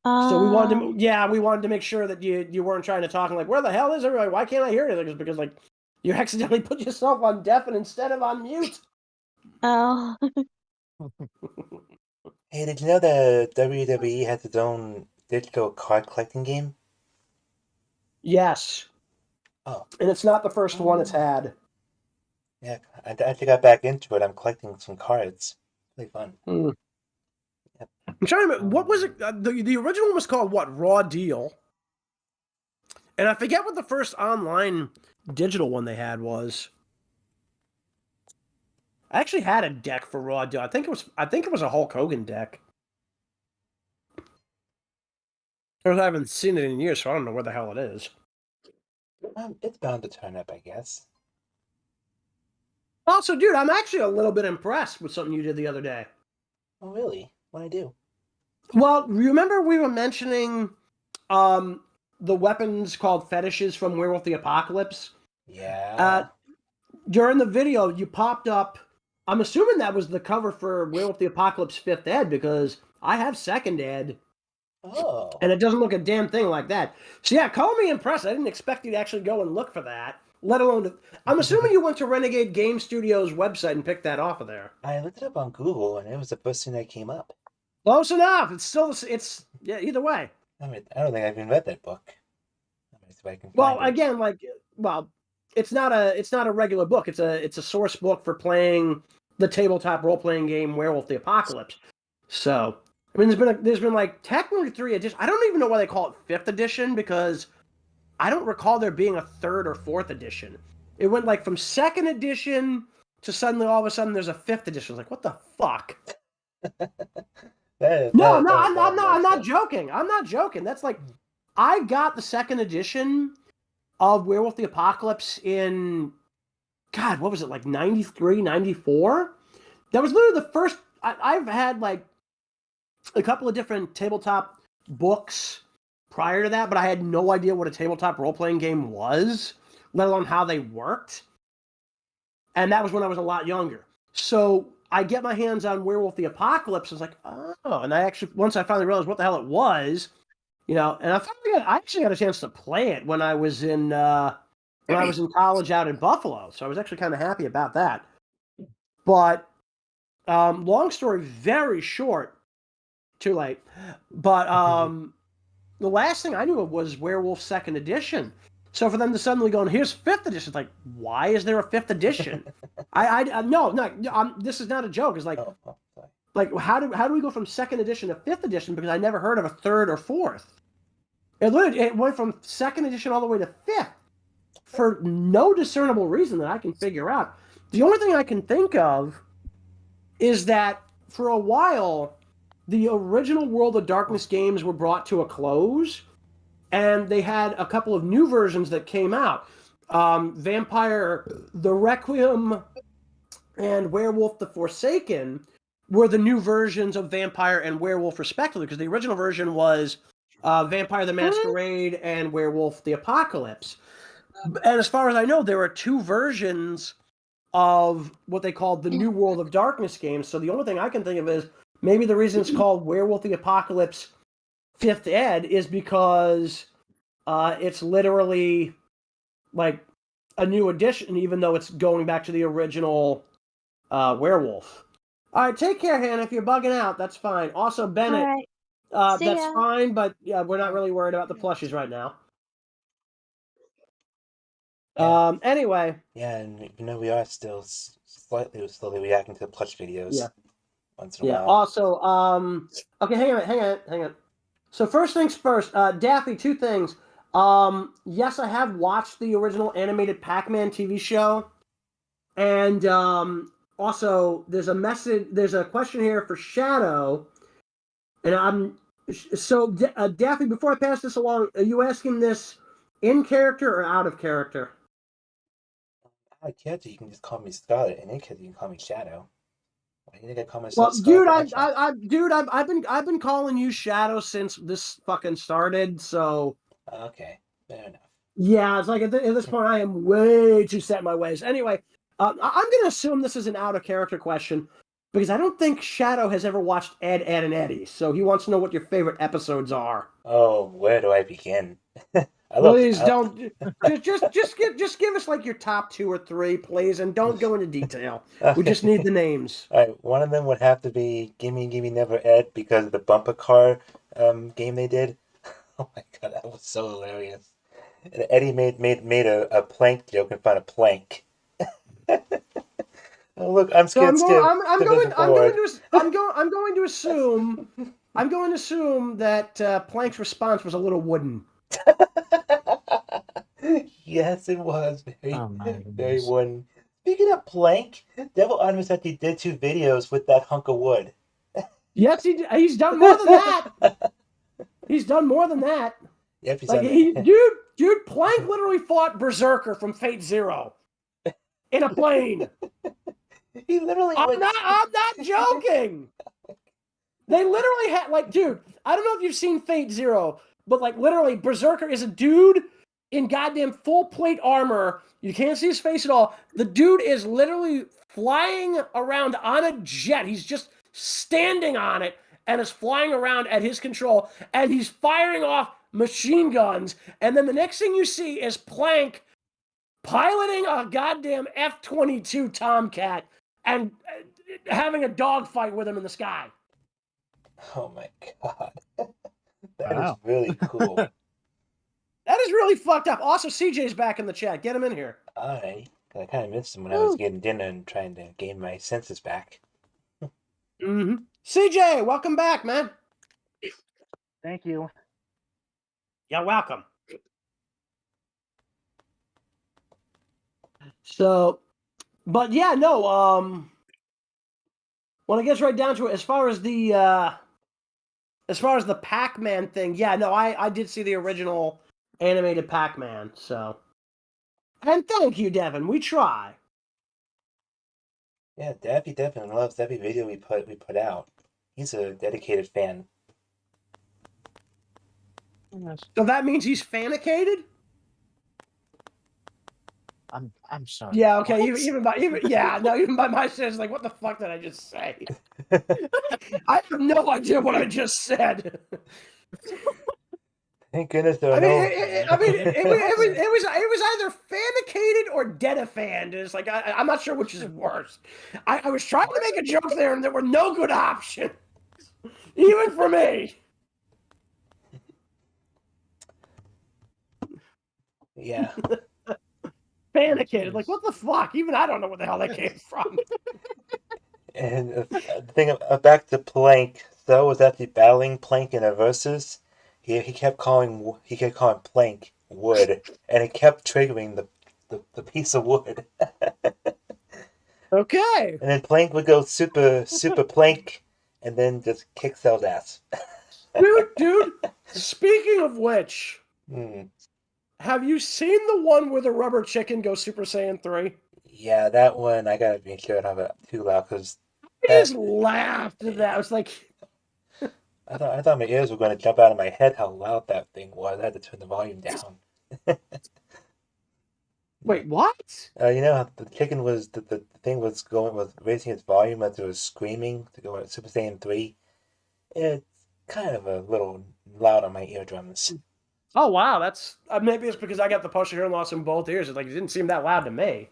So we wanted to make sure that you weren't trying to talk and, like, where the hell is everybody? Why can't I hear anything? It's because, like, you accidentally put yourself on deafen instead of on mute. Oh. Hey, did you know that WWE has its own digital card collecting game? Yes. Oh. And it's not the first one it's had. Yeah, I actually got back into it. I'm collecting some cards. Really fun. Yep. I'm trying to remember, what was it? The original one was called, what, Raw Deal? And I forget what the first online digital one they had was. I actually had a deck for Raw Deal. I think it was a Hulk Hogan deck. I haven't seen it in years, so I don't know where the hell it is. It's bound to turn up, I guess. Also, dude, I'm actually a little bit impressed with something you did the other day. Oh, really? What'd I do? Well, remember we were mentioning the weapons called fetishes from Werewolf the Apocalypse? Yeah. During the video, you popped up. I'm assuming that was the cover for Werewolf the Apocalypse 5th Ed, because I have 2nd Ed. Oh. And it doesn't look a damn thing like that. So yeah, call me impressed. I didn't expect you to actually go and look for that. Let alone, I'm assuming you went to Renegade Game Studios' website and picked that off of there. I looked it up on Google, and it was the first thing that came up. Close enough. It's still, yeah, either way. I don't think I've even read that book. if I can Well, find it. again, it's not a regular book. It's a source book for playing the tabletop role playing game Werewolf the Apocalypse. So, I mean, there's been like technically 3 editions. I don't even know why they call it 5th edition because I don't recall there being a 3rd or 4th edition. It went like from 2nd edition to suddenly all of a sudden there's a 5th edition. Like, what the fuck? I'm not joking. I'm not joking. That's like, I got the 2nd edition of Werewolf the Apocalypse in, God, what was it, like 93, 94? That was literally the first. I've had like a couple of different tabletop books prior to that, but I had no idea what a tabletop role-playing game was, let alone how they worked. And that was when I was a lot younger. So I get my hands on Werewolf the Apocalypse. I was like, oh. And I actually, once I finally realized what the hell it was, and I actually got a chance to play it when I was in college out in Buffalo. So I was actually kind of happy about that. But long story very short, too late. But the last thing I knew of was Werewolf 2nd edition. So for them to suddenly go, here's 5th edition, it's like, why is there a 5th edition? No, this is not a joke. It's like, how do we go from 2nd edition to 5th edition? Because I never heard of a 3rd or 4th. It went from 2nd edition all the way to 5th for no discernible reason that I can figure out. The only thing I can think of is that for a while, the original World of Darkness games were brought to a close, and they had a couple of new versions that came out. Vampire the Requiem and Werewolf the Forsaken were the new versions of Vampire and Werewolf, respectively, because the original version was Vampire the Masquerade and Werewolf the Apocalypse. And as far as I know, there were 2 versions of what they called the New World of Darkness games. So the only thing I can think of is maybe the reason it's called Werewolf the Apocalypse 5th Ed is because it's literally like a new edition, even though it's going back to the original Werewolf. All right, take care, Hannah. If you're bugging out, that's fine. Also, Bennett, See that's ya. fine, but yeah, we're not really worried about the plushies right now. Anyway. Yeah, and we are still slowly reacting to the plush videos. Yeah. Once in a while. Also, okay, hang on. So first things first, Daffy, 2 things. Yes, I have watched the original animated Pac-Man TV show, and also there's a question here for Shadow, and Daffy, before I pass this along, are you asking this in character or out of character? Out of character, you can just call me Scarlet, and in character, you can call me Shadow. Why did I call Well, myself Scarlet? I've been calling you Shadow since this fucking started. So okay, fair enough. Yeah, it's like at this point I am way too set in my ways. Anyway, I'm gonna assume this is an out of character question because I don't think Shadow has ever watched Ed, Ed, and Eddie. So he wants to know what your favorite episodes are. Oh, where do I begin? Please don't. Just give us like your top 2 or 3, please, and don't go into detail. We just need the names. All right, one of them would have to be Gimme Gimme Never Ed because of the bumper car game they did. Oh my god, that was so hilarious. And Eddie made a plank joke in front of Plank. Oh look, I'm scared. I'm going to assume that Plank's response was a little wooden. Yes, it was very wooden. Speaking of Plank, Devil Artemis actually did 2 videos with that hunk of wood. Yes, he's done more than that. He's done more than that. Yep, dude, Plank literally fought Berserker from Fate Zero in a plane. He literally. I'm not joking. They literally had dude. I don't know if you've seen Fate Zero, but literally, Berserker is a dude in goddamn full plate armor. You can't see his face at all. The dude is literally flying around on a jet. He's just standing on it and is flying around at his control, and he's firing off machine guns. And then the next thing you see is Plank piloting a goddamn F-22 Tomcat and having a dogfight with him in the sky. Oh my god. That is really cool. That is really fucked up. Also, CJ's back in the chat. Get him in here. Alright. I kind of missed him when I was getting dinner and trying to gain my senses back. Mm-hmm. CJ, welcome back, man. Thank you. You're welcome. So, but yeah, no. When it gets right down to it, as far as the Pac-Man thing, yeah, no, I did see the original animated Pac-Man. So, and thank you, Devin. We try. Yeah, Daffy definitely loves every video we put out. He's a dedicated fan. So that means he's fanicated? I'm sorry. Yeah, okay. Even by my sense, like, what the fuck did I just say? I have no idea what I just said. Thank goodness there are it was either fanicated or dedifanned. It's like I'm not sure which is worse. I was trying to make a joke there, and there were no good options, even for me. Yeah. Panicated. Like, what the fuck? Even I don't know where the hell that came from. And the thing back to Plank, Though was actually battling Plank in a versus. He kept calling Plank wood, and it kept triggering the piece of wood. Okay. And then Plank would go super Plank, and then just kick Cell's ass. Dude. Speaking of which. Have you seen the one where the rubber chicken goes Super Saiyan 3? Yeah, that one, I gotta make sure I don't have it too loud, because... I just laughed at that. I was like... I thought my ears were going to jump out of my head how loud that thing was. I had to turn the volume down. Wait, what? You know how the chicken was... The thing was raising its volume as it was screaming to go at Super Saiyan 3. It's kind of a little loud on my eardrums. Oh, wow, that's... maybe it's because I got the partial hearing loss in both ears. It's like, it didn't seem that loud to me.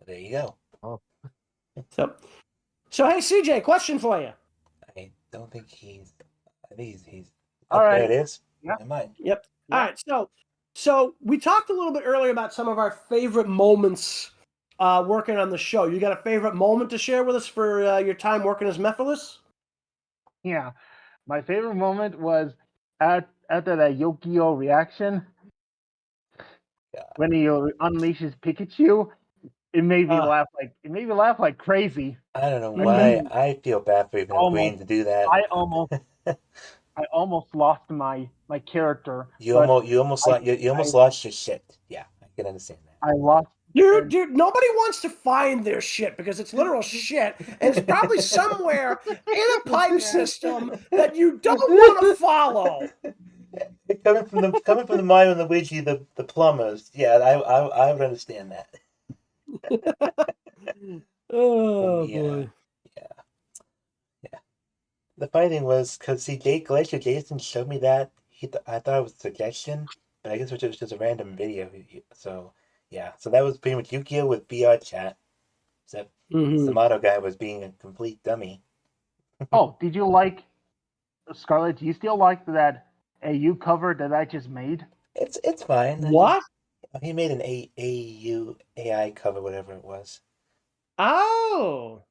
There you go. Oh. So hey, CJ, question for you. I don't think he's... I think he's... All right. There it is. Yeah. Never mind. Yep. All right, so we talked a little bit earlier about some of our favorite moments working on the show. You got a favorite moment to share with us for your time working as Mephiles? Yeah. My favorite moment was after that Yokio reaction, when he unleashes Pikachu, it made me laugh like crazy. I don't know why I feel bad for even agreeing to do that. I almost lost my character. You almost lost your shit. Yeah, I can understand that. I lost. Dude, nobody wants to find their shit because it's literal shit, and it's probably somewhere in a pipe system that you don't want to follow. Coming from the Mario and Luigi, the plumbers. Yeah, I would understand that. Oh yeah, boy. Yeah. The funny thing was because Glacier Jason showed me that I thought it was a suggestion, but I guess it was just a random video. So yeah, so that was pretty much Yu-Gi-Oh with BR chat. Except Samato guy was being a complete dummy. Oh, did you like Scarlet? Do you still like that AU cover that I just made? It's fine. What? He made an AU AI cover, whatever it was. Oh.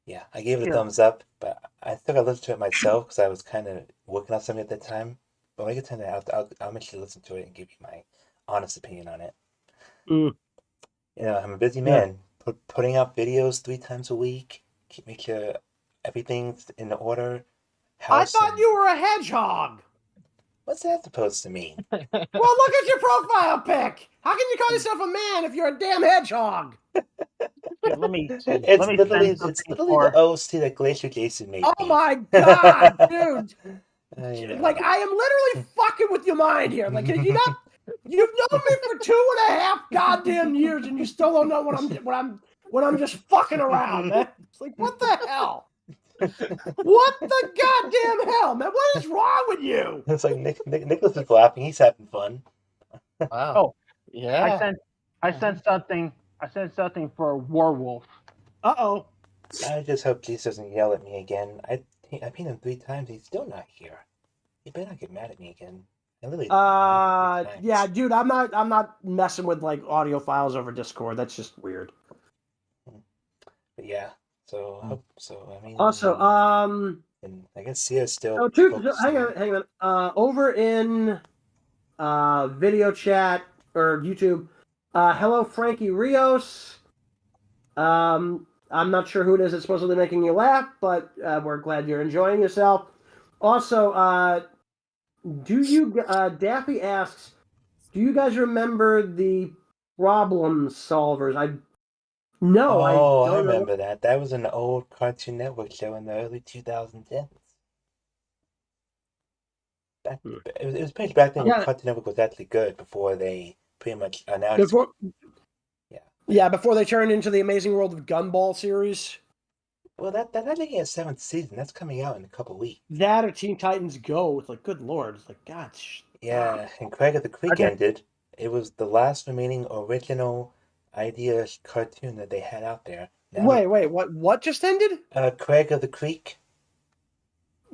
Yeah, I gave it a thumbs up, but I think I listened to it myself because I was kind of working on something at the time. But when I get time to, I'll make sure to listen to it and give you my honest opinion on it. You know, I'm a busy man. Putting out videos 3 times a week. Make sure everything's in order. I thought you were a hedgehog. What's that supposed to mean? Well, look at your profile pic. How can you call yourself a man if you're a damn hedgehog? Let me It's literally the OC that Glacier Jason made. Oh my god, dude! Like, I am literally fucking with your mind here. Like, you've known me for 2.5 goddamn years, and you still don't know when I'm just fucking around, man. It's like, what the hell? What the goddamn hell, man? What is wrong with you? It's like Nicholas is laughing. He's having fun. Wow. Oh, yeah. I sent something for Warwolf. Uh-oh. I just hope Jayse doesn't yell at me again. I pinged him 3 times. He's still not here. He better not get mad at me again. Yeah, dude, I'm not messing with like audio files over Discord. That's just weird. But yeah, so I mean. Also, and I guess Sear's still. Oh, hang on. Over in video chat or YouTube, hello Frankie Rios. I'm not sure who it is that's supposedly making you laugh, but we're glad you're enjoying yourself. Also, Daffy asks, do you guys remember the Problem Solvers? No, I don't know. remember that. That was an old Cartoon Network show in the early 2010s. It was pretty back then when Cartoon Network was actually good before they pretty much announced. Before they turned into the Amazing World of Gumball series. Well, that's only a 7th season. That's coming out in a couple weeks. That or Teen Titans Go. It's like, good lord. It's like, God. Yeah, and Craig of the Creek ended. It was the last remaining original idea cartoon that they had out there. Wait, what just ended? Craig of the Creek.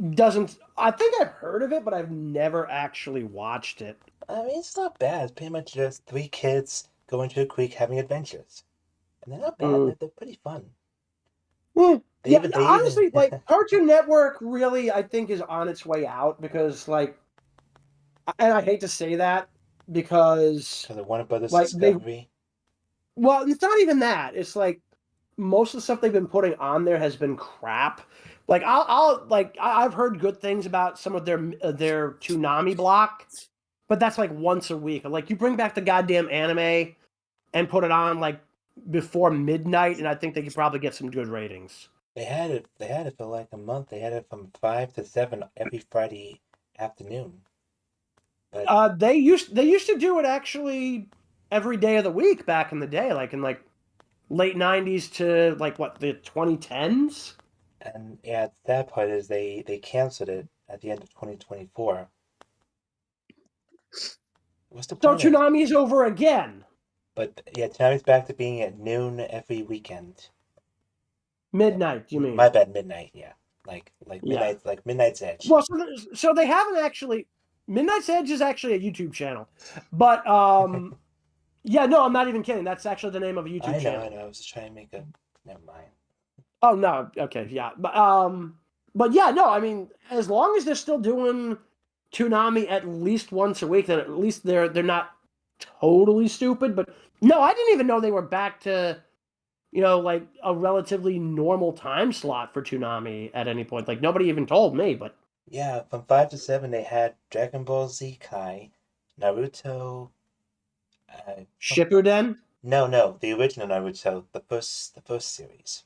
I think I've heard of it, but I've never actually watched it. I mean, it's not bad. It's pretty much just 3 kids going to a creek having adventures. And they're not bad. They're pretty fun. Honestly, like, Cartoon Network really, I think, is on its way out because, like, and I hate to say that because of Warner Brothers Discovery. Well, it's not even that. It's like most of the stuff they've been putting on there has been crap. Like I've heard good things about some of their Toonami block, but that's like once a week. Like you bring back the goddamn anime and put it on like before midnight, and I think they could probably get some good ratings. They had it for like a month. They had it from 5 to 7 every Friday afternoon. But they used to do it actually every day of the week back in the day, like in like late 90s to like what, the 2010s. And yeah, the sad part is they canceled it at the end of 2024. What's the point? So Toonami's over again. But yeah, Toonami's back to being at noon every weekend. Midnight, you mean? My bad, midnight. Yeah, like midnight, like Midnight's Edge. Well, so they haven't actually. Midnight's Edge is actually a YouTube channel, but yeah, no, I'm not even kidding. That's actually the name of a YouTube channel. I know. I was just trying to make a. Never mind. Oh no, okay, yeah, but yeah, no, I mean, as long as they're still doing Toonami at least once a week, then at least they're not totally stupid. But no, I didn't even know they were back to, like a relatively normal time slot for Toonami at any point. Like nobody even told me, but yeah, from 5 to 7 they had Dragon Ball Z Kai, Naruto, Shippuden. No, the original Naruto, the first series.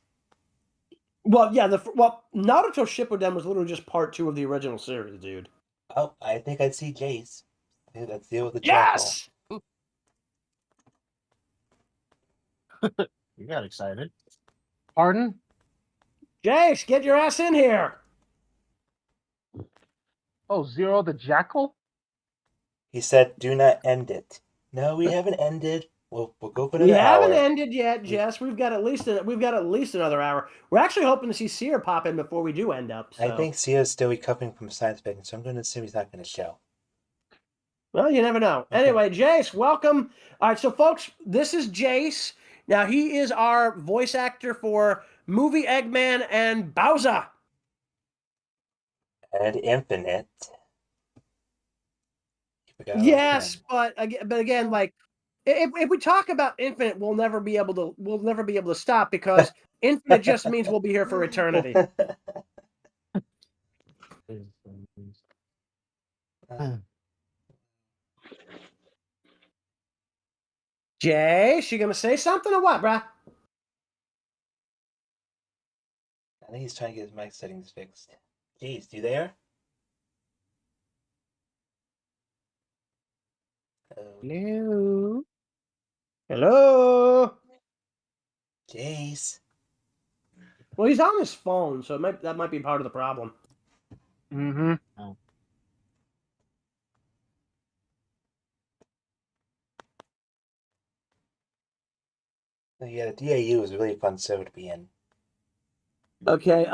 Well, yeah, Naruto Shippuden was literally just part 2 of the original series, dude. Oh, I think I'd see Jayse. Let's deal with the Yes! You got excited. Pardon? Jayse, get your ass in here! Oh, Zero the Jackal? He said, do not end it. No, we haven't ended. We'll go for another hour. We haven't ended yet, Jess. We've got at least another hour. We're actually hoping to see Sear pop in before we do end up. So. I think Sear's still recovering from science fiction, so I'm going to assume he's not going to show. Well, you never know. Okay. Anyway, Jayse, welcome. All right, so folks, this is Jayse. Now, he is our voice actor for Movie Eggman and Bowser. And Infinite. Yes, but again, like, if we talk about Infinite, we'll never be able to stop because Infinite just means we'll be here for eternity. Jayse, you gonna say something or what, bruh? I think he's trying to get his mic settings fixed. Jeez, you there? Hello. Hello. Jayse. Well, he's on his phone, so that might be part of the problem. Mm-hmm. Oh. Yeah, the DAU is a really fun server to be in. Okay,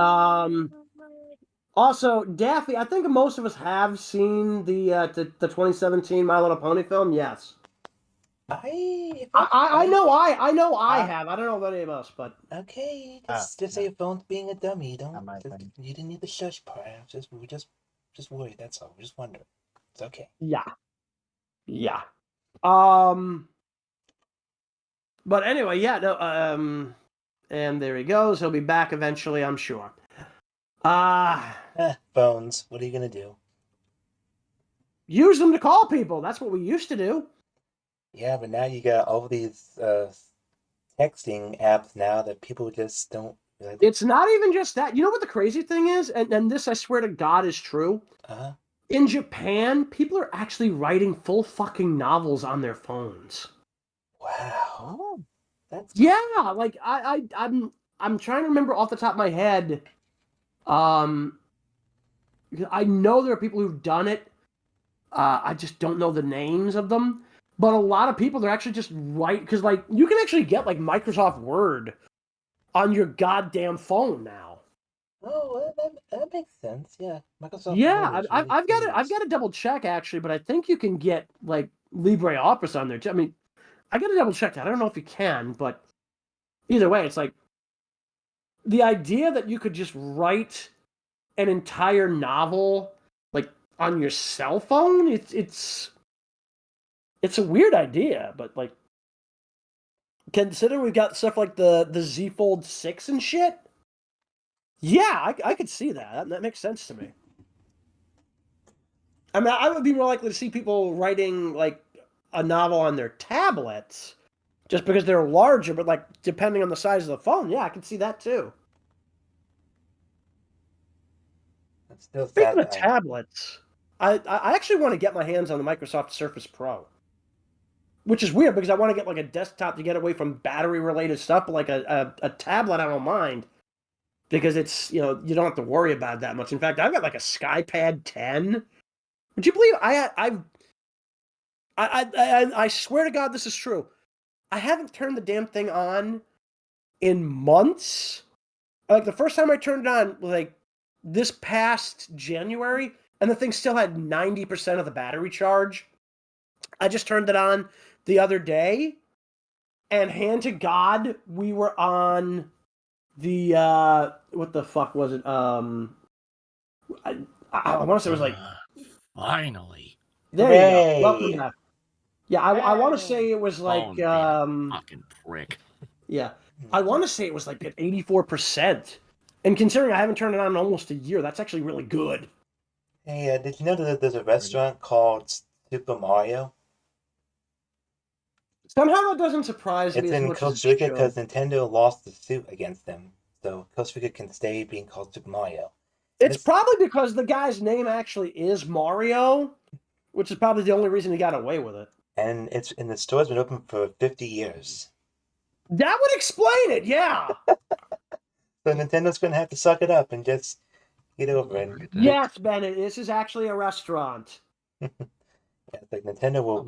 Also, Daffy, I think most of us have seen the 2017 My Little Pony film. Yes. I know I have. I don't know about any of us, but okay, just say your phone's being a dummy. You didn't need the shush part. We're just worried. That's all. We're just wondering. It's okay. Yeah. But anyway, yeah, no, and there he goes. He'll be back eventually, I'm sure. Phones. What are you gonna do? Use them to call people. That's what we used to do. Yeah, but now you got all these texting apps now that people just don't. It's not even just that. You know what the crazy thing is? And this, I swear to God, is true. In Japan, people are actually writing full fucking novels on their phones. Wow. That's like I'm trying to remember off the top of my head. I know there are people who've done it. I just don't know the names of them. But a lot of people, they're actually just because like you can actually get like Microsoft Word on your goddamn phone now. Oh, that makes sense. Yeah, Microsoft. Yeah, I've got to double check actually, but I think you can get like LibreOffice on there too. I mean, I got to double check that. I don't know if you can, but either way, it's like the idea that you could just write an entire novel like on your cell phone. It's a weird idea, but like consider we've got stuff like the Z Fold 6 and shit. Yeah, I could see that. That makes sense to me. I mean, I would be more likely to see people writing like a novel on their tablets just because they're larger, but like depending on the size of the phone, yeah, I can see that too. Speaking of tablets, I actually want to get my hands on the Microsoft Surface Pro. Which is weird because I want to get like a desktop to get away from battery related stuff, but like a tablet I don't mind. Because it's, you don't have to worry about it that much. In fact, I've got like a SkyPad 10. Would you believe I swear to God this is true. I haven't turned the damn thing on in months. Like the first time I turned it on was like this past January, and the thing still had 90% of the battery charge. I just turned it on the other day, and hand to God, we were on the what the fuck was it? I want to say it was like finally. There you go. Welcome back. Yeah, I want to say it was like fucking prick. Yeah, I want to say it was like at 84%, and considering I haven't turned it on in almost a year, that's actually really good. Hey, did you know that there's a restaurant called Super Mario? Somehow that doesn't surprise me. It's in Costa Rica because Nintendo lost the suit against them, so Costa Rica can stay being called Super Mario. It's probably because the guy's name actually is Mario, which is probably the only reason he got away with it. And the store's been open for 50 years. That would explain it, yeah. So Nintendo's gonna have to suck it up and just get over it. Yes, Bennett, this is actually a restaurant. Yeah, like Nintendo will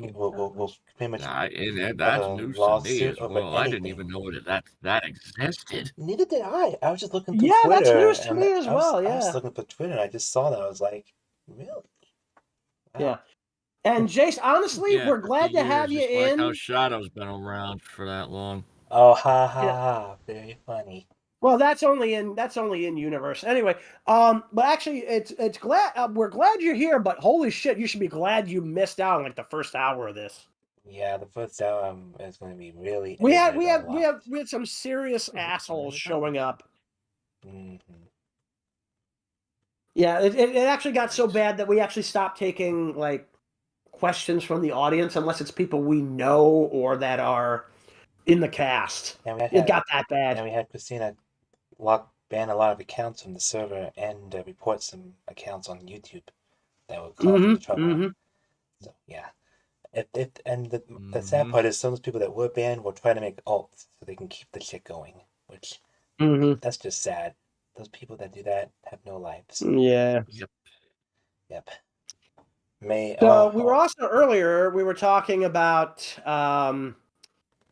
pretty much that's news to me as well. I didn't even know that existed. Neither did I. I was just looking through Twitter. That's news to me as well. I was looking for Twitter and I just saw that. I was like, really? Wow. Yeah. And Jayse, honestly, we're glad to have you in. Like how Shadow's been around for that long. Oh, ha ha ha! Very funny. Well, that's only in universe. Anyway, but actually, it's glad we're glad you're here. But holy shit, you should be glad you missed out on like the first hour of this. Yeah, the first hour is going to be really. We had some serious assholes showing up. Mm-hmm. Yeah, it actually got so bad that we actually stopped taking like questions from the audience unless it's people we know or that are in the cast. It got that bad. And we had Christina ban a lot of accounts from the server and report some accounts on YouTube that were causing trouble. Mm-hmm. So yeah, the sad part is some of those people that were banned will try to make alts so they can keep the shit going, which that's just sad. Those people that do that have no lives. Yeah. Yep. So we were also earlier. We were talking about a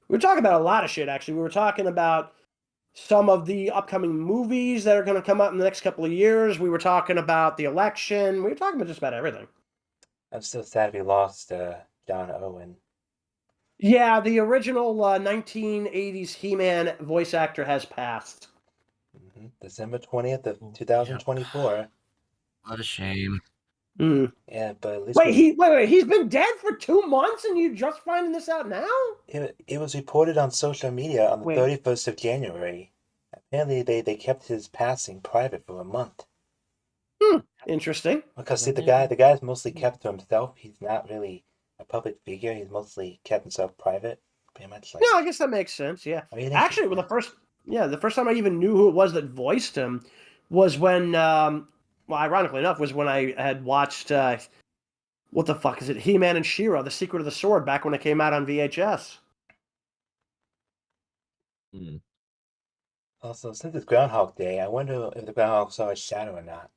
lot of shit. Actually, we were talking about some of the upcoming movies that are going to come out in the next couple of years. We were talking about the election. We were talking about just about everything. I'm still sad we lost John Owen. Yeah, the original 1980s He-Man voice actor has passed. December 20th of 2024. What a shame. Yeah, but at least Wait, he's been dead for 2 months and you're just finding this out now? It was reported on social media on the 31st of January. Apparently, they kept his passing private for a month. Interesting. Because see, the guy's mostly kept to himself. He's not really a public figure. He's mostly kept himself private, pretty much. Yeah, I guess that makes sense. Yeah. I mean, actually, well, the first time I even knew who it was that voiced him was when, well, ironically enough, was when I had watched what the fuck is it? He-Man and She-Ra, The Secret of the Sword, back when it came out on VHS. Also, since it's Groundhog Day, I wonder if the groundhog saw his shadow or not.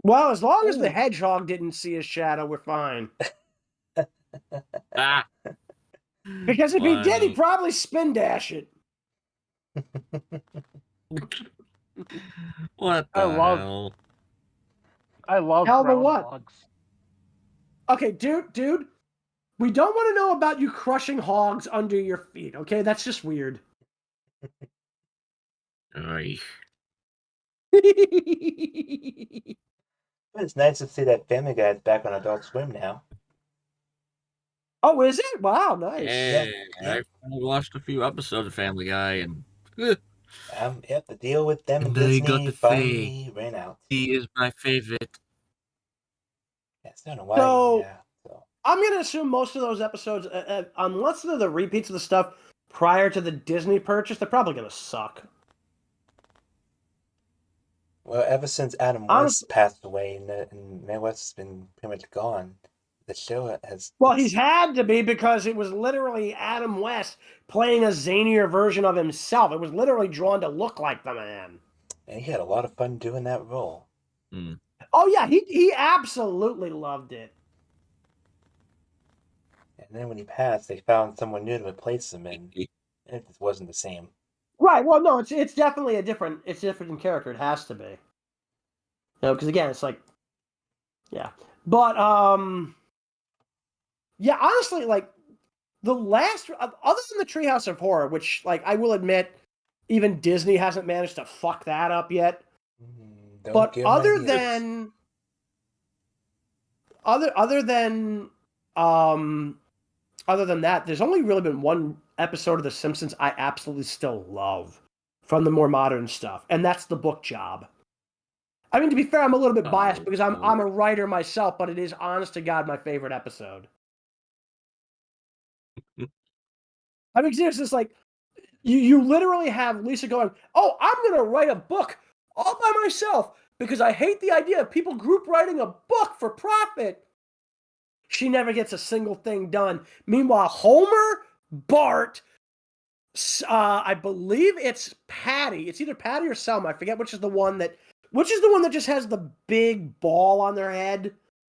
Well, as long as the hedgehog didn't see his shadow, we're fine. Because if he did, he'd probably spin dash it. What the hell? I love Hell the what? groundhogs. Okay, dude, we don't want to know about you crushing hogs under your feet, okay? That's just weird. But it's nice to see that Family Guy is back on Adult Swim now. Oh, is it? Wow, nice. Yeah, I've watched a few episodes of Family Guy, and Yep, the deal with them and I got Disney to finally say, ran out. he is my favorite. Yes, I don't know why. So, yeah, I'm going to assume most of those episodes, unless they're the repeats of the stuff prior to the Disney purchase, they're probably going to suck. Well, ever since Adam West passed away and Mae West's been pretty much gone, the show has... Well, he's had to be because it was literally Adam West playing a zanier version of himself. It was literally drawn to look like the man. And he had a lot of fun doing that role. Oh, yeah, he absolutely loved it. And then when he passed, they found someone new to replace him, and it just wasn't the same. Right. Well, no, it's definitely a different character. It has to be. You know, because again, it's like, yeah. But yeah, honestly, like the last, other than the Treehouse of Horror, which, like, I will admit, even Disney hasn't managed to fuck that up yet. But other than that, there's only really been one episode of The Simpsons I absolutely still love from the more modern stuff, and that's The Book Job. I mean, to be fair, I'm a little bit biased because I'm a writer myself, but it is, honest to God, my favorite episode. I mean, seriously, it's like, you literally have Lisa going, oh, I'm going to write a book all by myself because I hate the idea of people group writing a book for profit. She never gets a single thing done. Meanwhile, Homer, Bart, I believe it's Patty. It's either Patty or Selma. I forget which is the one that just has the big ball on their head.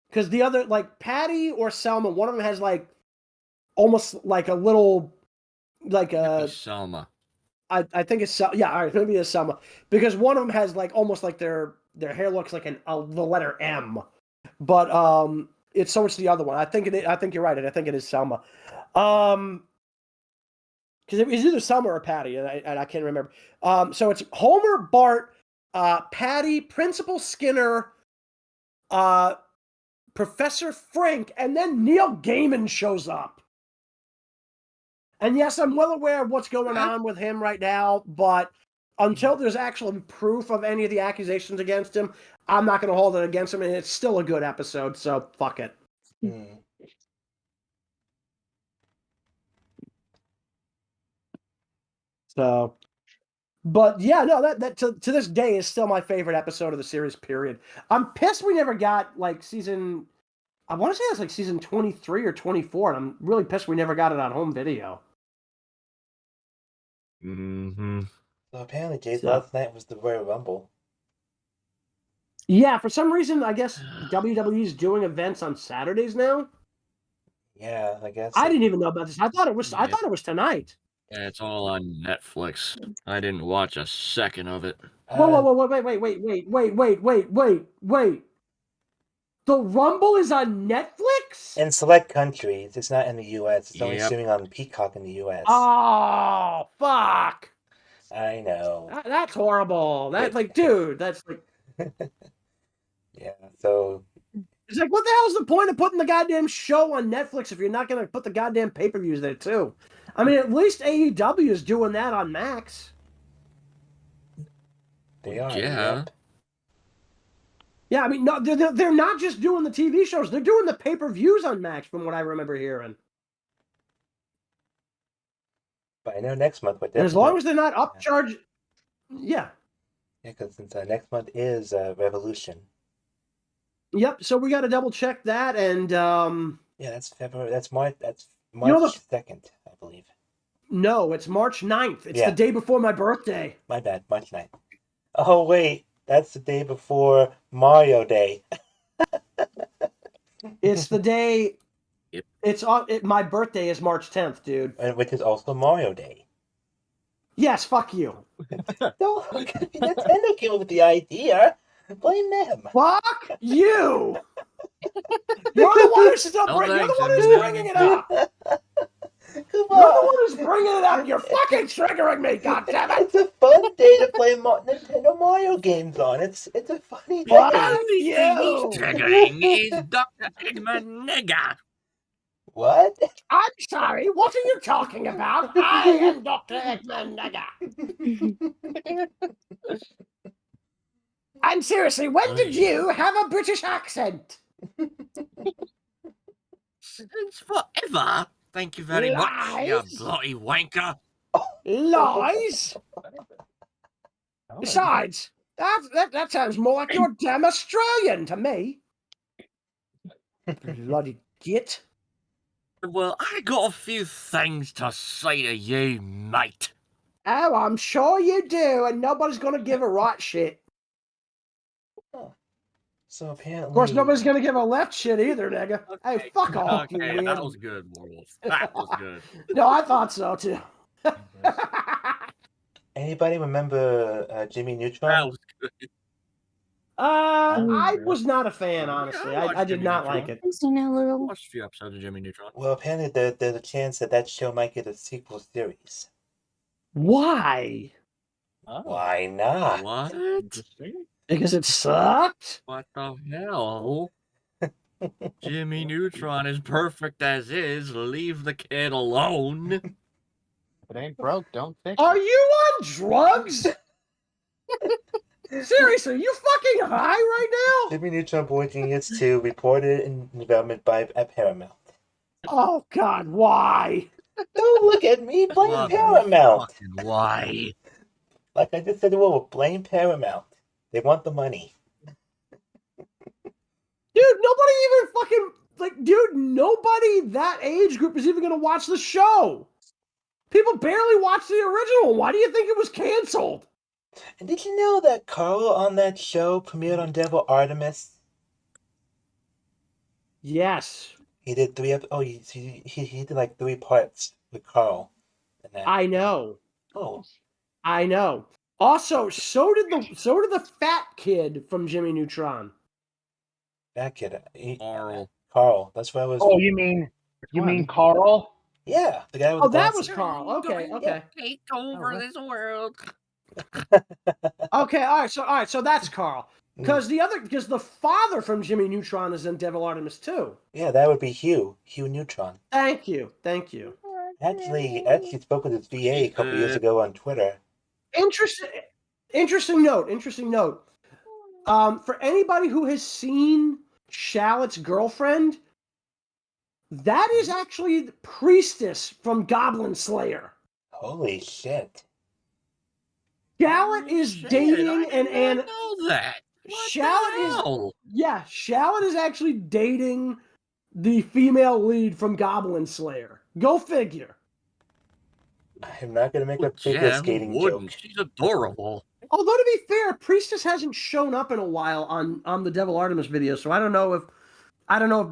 Because the other, like Patty or Selma, one of them has like almost like a little, like a Selma. I think it's Selma. Yeah, all right, maybe it's Selma. Because one of them has like almost like their hair looks like the letter M. But it's so much the other one. I think you're right. I think it is Selma. Because it was either Selma or Patty, and I can't remember. So it's Homer, Bart, Patty, Principal Skinner, Professor Frink, and then Neil Gaiman shows up. And yes, I'm well aware of what's going on with him right now, but until there's actual proof of any of the accusations against him, I'm not going to hold it against him, and it's still a good episode, so fuck it. So, but yeah, no, that to this day is still my favorite episode of the series, period. I'm pissed we never got, like, season, I want to say it's like season 23 or 24, and I'm really pissed we never got it on home video. So apparently Jay's last night was the Royal Rumble. Yeah, for some reason, I guess WWE's doing events on Saturdays now. Yeah, I guess. I didn't even know about this. I thought it was tonight. Yeah, it's all on Netflix. I didn't watch a second of it. Whoa, wait. The Rumble is on Netflix? In select countries, it's not in the U.S. It's only Yep. streaming on Peacock in the U.S. Oh, fuck. I know. That's horrible. That's like, dude, that's like... Yeah, so... It's like, what the hell's the point of putting the goddamn show on Netflix if you're not going to put the goddamn pay-per-views there, too? I mean, at least AEW is doing that on Max. They are, Yeah. yep. Yeah, I mean, no, they're not just doing the TV shows. They're doing the pay-per-views on Max, from what I remember hearing. But I know next month... And as long as they're not upcharged... Yeah. Yeah, because since next month is Revolution. Yep, so we got to double-check that, and... Yeah, that's February... That's March 2nd, I believe. No, it's March 9th. It's Yeah. the day before my birthday. My bad, March 9th. Oh, wait. That's the day before Mario Day. It's the day... Yep. It's on. My birthday is March 10th, dude. Which is also Mario Day. Yes, fuck you. No, Nintendo came up with the idea. Blame them. Fuck you. You're the one who's still you're the one who's bringing it up. You're the one who's bringing it up. You're fucking triggering me, goddammit. It's a fun day to play Nintendo Mario games on. It's a funny day. He's triggering is Dr. Eggman Nega. What? I'm sorry, what are you talking about? I am Dr. Eggman Nega. And seriously, when did you have a British accent? Since forever. Thank you very much, you Lies. bloody wanker. Lies? Besides, that sounds more like you're damn Australian to me. Bloody git. Well, I got a few things to say to you, mate. Oh, I'm sure you do, and nobody's gonna give a right shit. So apparently... Of course, nobody's gonna give a left shit either, nigga. Hey, fuck off, you Okay, weird. that was good, Warwolf. That was good. No, I thought so, too. Anybody remember Jimmy Neutron? That was good. I was not a fan, honestly. Yeah, I did not like it. I watched a few episodes of Jimmy Neutron. Well, apparently there's a chance that show might get a sequel series. Why? Why not? What? Because it sucked? What the hell? Jimmy Neutron is perfect as is. Leave the kid alone. If it ain't broke, don't fix Are you on drugs? Seriously, you fucking high right now? Jimmy Neutron Boy Genius 2 reported in development by Paramount. Oh, God, why? Don't look at me, blame Paramount. Why? Like I just said, well, blame Paramount. They want the money. Dude, nobody even fucking, nobody that age group is even going to watch the show. People barely watch the original. Why do you think it was canceled? And did you know that Carl on that show premiered on Devil Artemis? Yes. He did he did like 3 parts with Carl. In that. I know. Oh. I know. Also, so did the fat kid from Jimmy Neutron. That kid. Carl. Carl. That's what I was. Oh, you mean Carl? Yeah, the guy with Oh, the that glasses. was Carl. Okay. Take over this world. Okay, all right, so that's Carl. Because the father from Jimmy Neutron is in Devil Artemis too. Yeah, that would be Hugh Neutron. Thank you. Actually spoke with his VA a couple years ago on Twitter. Interesting note. For anybody who has seen Shallot's girlfriend, that is actually the priestess from Goblin Slayer. Holy shit. Shallot is dating I know that. Shallot is actually dating the female lead from Goblin Slayer. Go figure. I'm not gonna make a figure skating joke. She's adorable. Although to be fair, Priestess hasn't shown up in a while on the Devil Artemis video, so I don't know if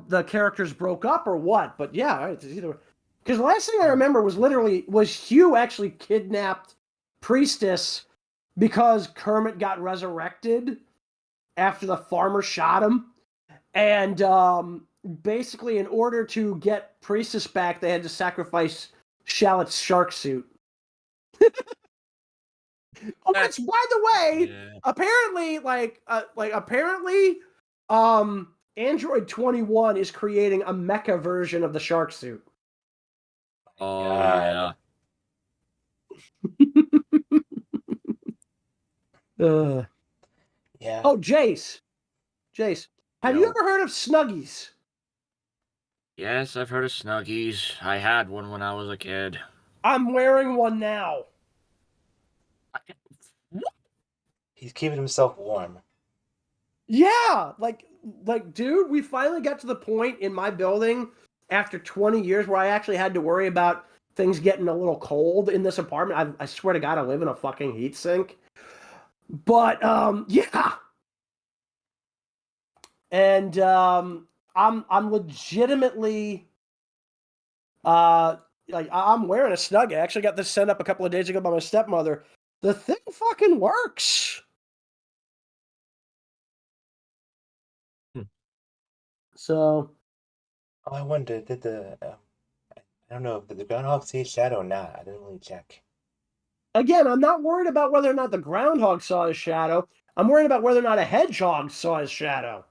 the characters broke up or what. But yeah, it's either. Because the last thing I remember was Hugh actually kidnapped Priestess because Kermit got resurrected after the farmer shot him. And basically, in order to get Priestess back, they had to sacrifice Shallot's shark suit. Oh, which, by the way, apparently, Android 21 is creating a mecha version of the shark suit. Oh, yeah. Yeah. Oh, Jayse, have you ever heard of Snuggies? Yes, I've heard of Snuggies. I had one when I was a kid. I'm wearing one now. He's keeping himself warm. Yeah, like, dude, we finally got to the point in my building after 20 years where I actually had to worry about things getting a little cold in this apartment. I swear to God, I live in a fucking heat sink. But, yeah. And, I'm legitimately, I'm wearing a Snuggie. I actually got this sent up a couple of days ago by my stepmother. The thing fucking works. So. Oh, I wonder, did the, I don't know, did the groundhog see a shadow or not? I didn't really check. Again, I'm not worried about whether or not the groundhog saw his shadow. I'm worried about whether or not a hedgehog saw his shadow.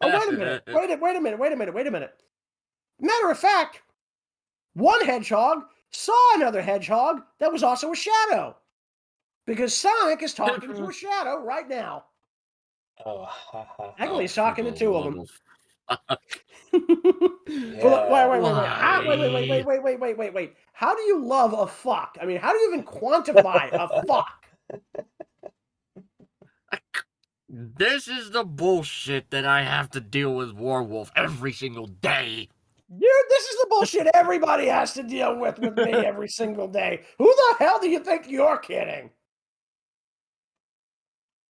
Oh, wait a minute. Wait a minute. Matter of fact, one hedgehog saw another hedgehog that was also a shadow. Because Sonic is talking to a shadow right now. Oh, Actually, he's talking to two of them. Yeah. Wait. How do you love a fuck? I mean, how do you even quantify a fuck? This is the bullshit that I have to deal with Warwolf every single day. Dude, this is the bullshit everybody has to deal with me every single day. Who the hell do you think you're kidding?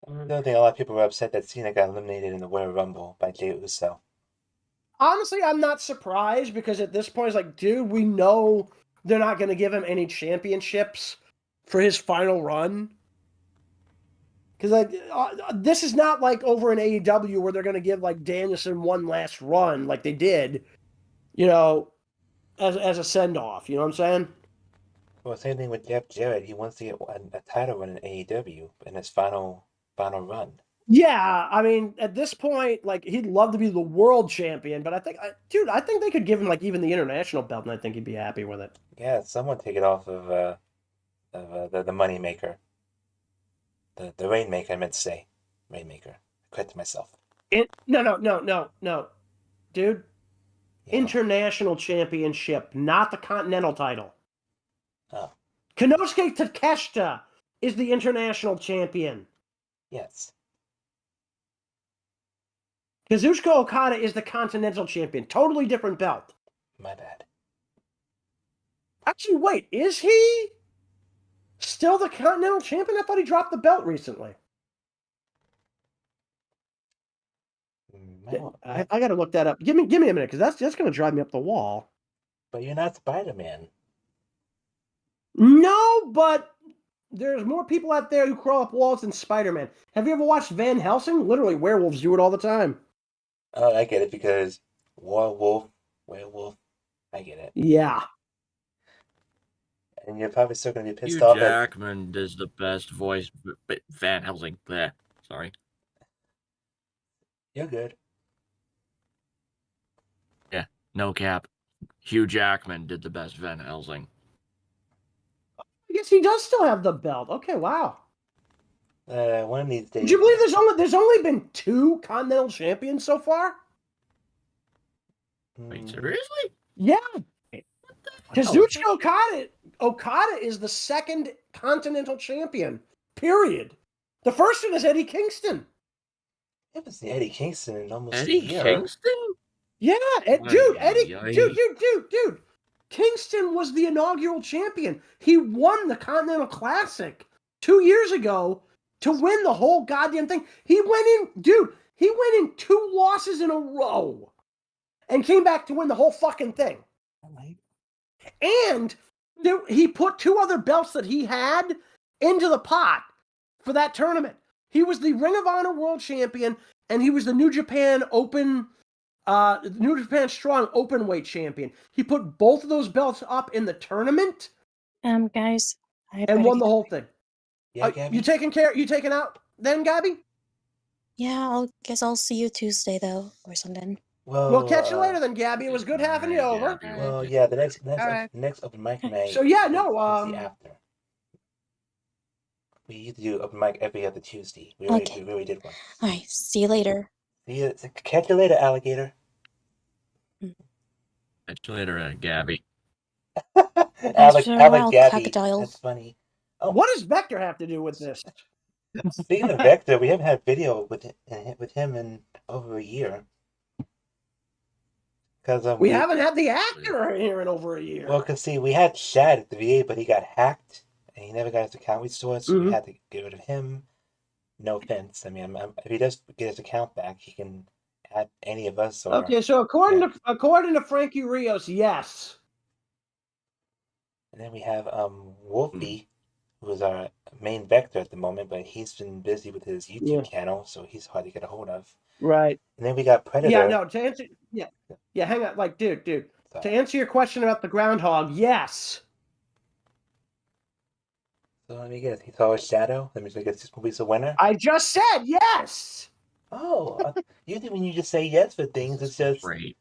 I think a lot of people were upset that Cena got eliminated in the Royal Rumble by Jey Uso. Honestly, I'm not surprised because at this point, it's like, dude, we know they're not going to give him any championships for his final run. Because this is not like over in AEW where they're going to give like Danielson one last run like they did, you know, as a send-off. You know what I'm saying? Well, same thing with Jeff Jarrett. He wants to get a title run in AEW in his final run. Yeah, I mean, at this point, like, he'd love to be the world champion, but I think they could give him, like, even the international belt, and I think he'd be happy with it. Yeah, someone take it off of the money maker. The Rainmaker, I meant to say. Rainmaker. I corrected myself. No. Dude. Yeah. International championship, not the Continental title. Oh. Konosuke Takeshita is the international champion. Yes. Kazuchika Okada is the Continental champion. Totally different belt. My bad. Actually, wait, is he still the Continental champion? I thought he dropped the belt recently. I got to look that up. Give me a minute, because that's going to drive me up the wall. But you're not Spider-Man. No, but there's more people out there who crawl up walls than Spider-Man. Have you ever watched Van Helsing? Literally, werewolves do it all the time. Oh, I get it, because werewolf, I get it. Yeah. And you're probably still going to be pissed Hugh off Jackman does the best voice, but Van Helsing. Bleh, sorry. You're good. Yeah, no cap. Hugh Jackman did the best Van Helsing. I guess he does still have the belt. Okay, wow. One of these days. Would you believe there's only been 2 Continental champions so far? Wait, seriously? Yeah. Kazuchika Okada is the second Continental champion. Period. The first one is Eddie Kingston. It was Eddie Kingston in almost Eddie a year. Kingston? Yeah, dude. Kingston was the inaugural champion. He won the Continental Classic 2 years ago to win the whole goddamn thing. He went in 2 losses in a row and came back to win the whole fucking thing. And he put 2 other belts that he had into the pot for that tournament. He was the Ring of Honor World Champion, and he was the New Japan New Japan Strong Openweight Champion. He put both of those belts up in the tournament. Guys, and won the whole thing. Yeah, Gabby? You taking out then, Gabby? Yeah, guess I'll see you Tuesday though, or something. We'll catch you later then, Gabby. It was good having you over. Well, yeah, the next Alright. next open mic night. So yeah, is no, the after. We used to do open mic every other Tuesday. We already did one. Alright, see you later. See you. Catch you later, alligator. Catch you later, Gabby. Alec Gabby. crocodile. That's funny. What does Vector have to do with this? Speaking of Vector, we haven't had video with him in over a year. Because we haven't had the actor here in over a year. Well, because see, we had Shad at the VA, but he got hacked, and he never got his account restored, so we had to get rid of him. No offense. I mean, if he does get his account back, he can add any of us. Or, Okay, so according to Frankie Rios, yes. And then we have Wolfie, who is our main Vector at the moment, but he's been busy with his YouTube channel, so he's hard to get a hold of. Right. And then we got Predator. Yeah, no, to answer hang on, like, dude. Sorry. To answer your question about the groundhog, yes. So let me guess, he saw a shadow? Let me guess, this movie's a winner? I just said yes! Oh, usually when you just say yes for things, it's just... Great.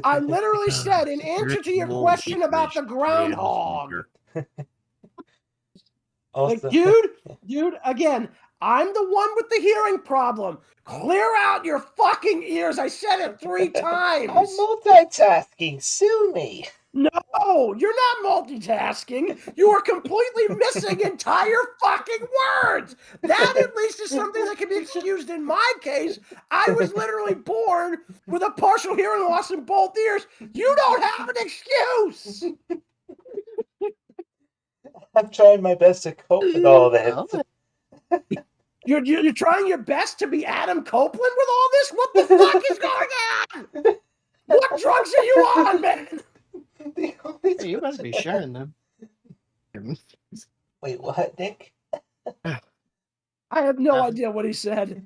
I literally said, in answer to your question about the groundhog. Also, like, dude, again, I'm the one with the hearing problem. Clear out your fucking ears. I said it 3 times. I'm multitasking. Sue me. No, you're not multitasking. You are completely missing entire fucking words. That at least is something that can be excused in my case. I was literally born with a partial hearing loss in both ears. You don't have an excuse. I'm trying my best to cope with all this. You're trying your best to be Adam Copeland with all this? What the fuck is going on? What drugs are you on, man? You must be sharing them. Wait, what, Nick? I have no idea what he said.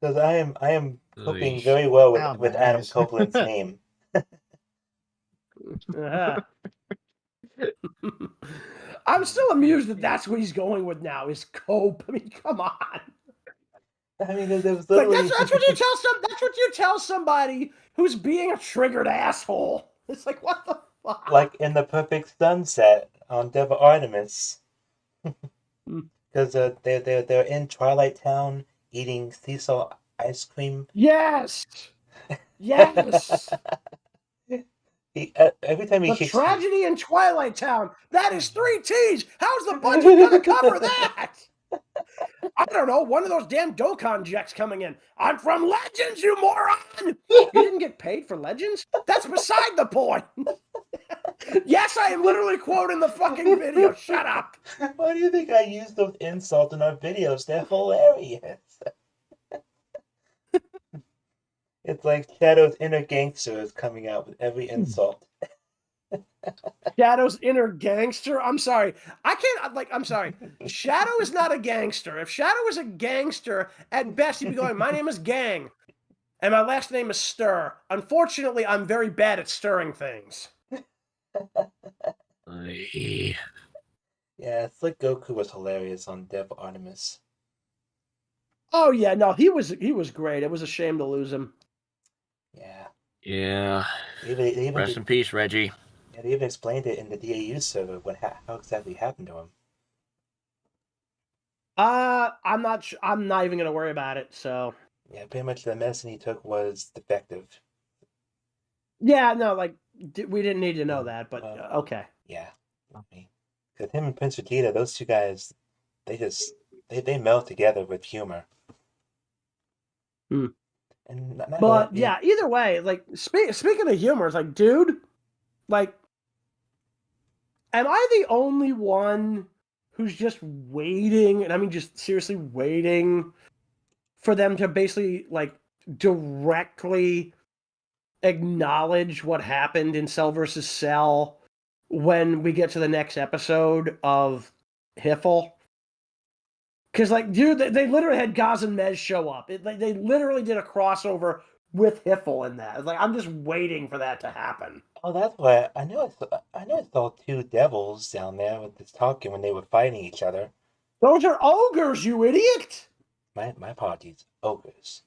Because I am coping very well with Adam Copeland's name. I'm still amused that that's what he's going with now, is cope. I mean, come on. I mean, there was like, literally... that's what you tell somebody who's being a triggered asshole. It's like, what the fuck? Like in The Perfect Sunset on Devil Artemis. Because they're in Twilight Town eating sea salt ice cream. Yes! Yes! Every time he the kicks tragedy in Twilight Town. That is 3 T's. How's the budget going to cover that? I don't know. One of those damn Dokkan jets coming in. I'm from Legends, you moron. You didn't get paid for Legends? That's beside the point. Yes, I am literally quoting the fucking video. Shut up. Why do you think I use those insults in our videos? They're hilarious. It's like Shadow's inner gangster is coming out with every insult. Shadow's inner gangster? I'm sorry. I'm sorry. Shadow is not a gangster. If Shadow was a gangster, at best he'd be going, my name is Gang, and my last name is Stir. Unfortunately, I'm very bad at stirring things. Yeah, it's like Goku was hilarious on Devil Artemis. Oh yeah, no, he was great. It was a shame to lose him. Yeah. Even Rest in peace, Reggie. Yeah, they even explained it in the DAU server how exactly happened to him. I'm not even gonna worry about it. So yeah, pretty much the medicine he took was defective. Yeah, no, like we didn't need to know that, but okay. Yeah, because him and Prince Vegeta, those two guys, they meld together with humor. And but yeah, either way, like speaking of humor, it's like, dude, like, am I the only one who's just waiting, and I mean just seriously waiting for them to basically like directly acknowledge what happened in Cell vs. Cell when we get to the next episode of Hiffle. Because, like, dude, they literally had Gaz and Mez show up. They literally did a crossover with Hiffle in that. It's like, I'm just waiting for that to happen. Oh, that's why I know. I saw two devils down there with this talking when they were fighting each other. Those are ogres, you idiot! My apologies, ogres.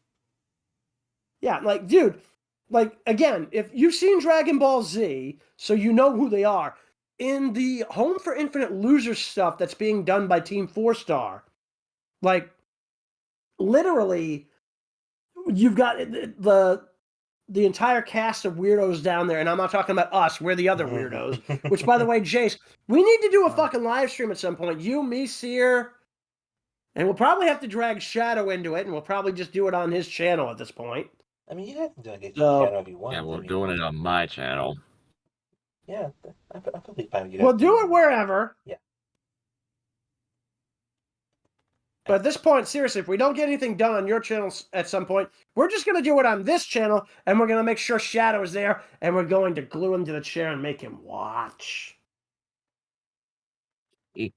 Yeah, like, dude, like, again, if you've seen Dragon Ball Z, so you know who they are. In the Home for Infinite Losers stuff that's being done by Team 4-Star, like, literally, you've got the entire cast of weirdos down there, and I'm not talking about us, we're the other weirdos. Which, by the way, Jayse, we need to do a fucking live stream at some point. You, me, Sear, and we'll probably have to drag Shadow into it, and we'll probably just do it on his channel at this point. I mean, you guys can do it on your channel if you want. Yeah, we're doing it on my channel. Yeah, I'll be fine with you. We'll do it wherever. Yeah. But at this point, seriously, if we don't get anything done on your channel at some point, we're just going to do it on this channel, and we're going to make sure Shadow is there, and we're going to glue him to the chair and make him watch. What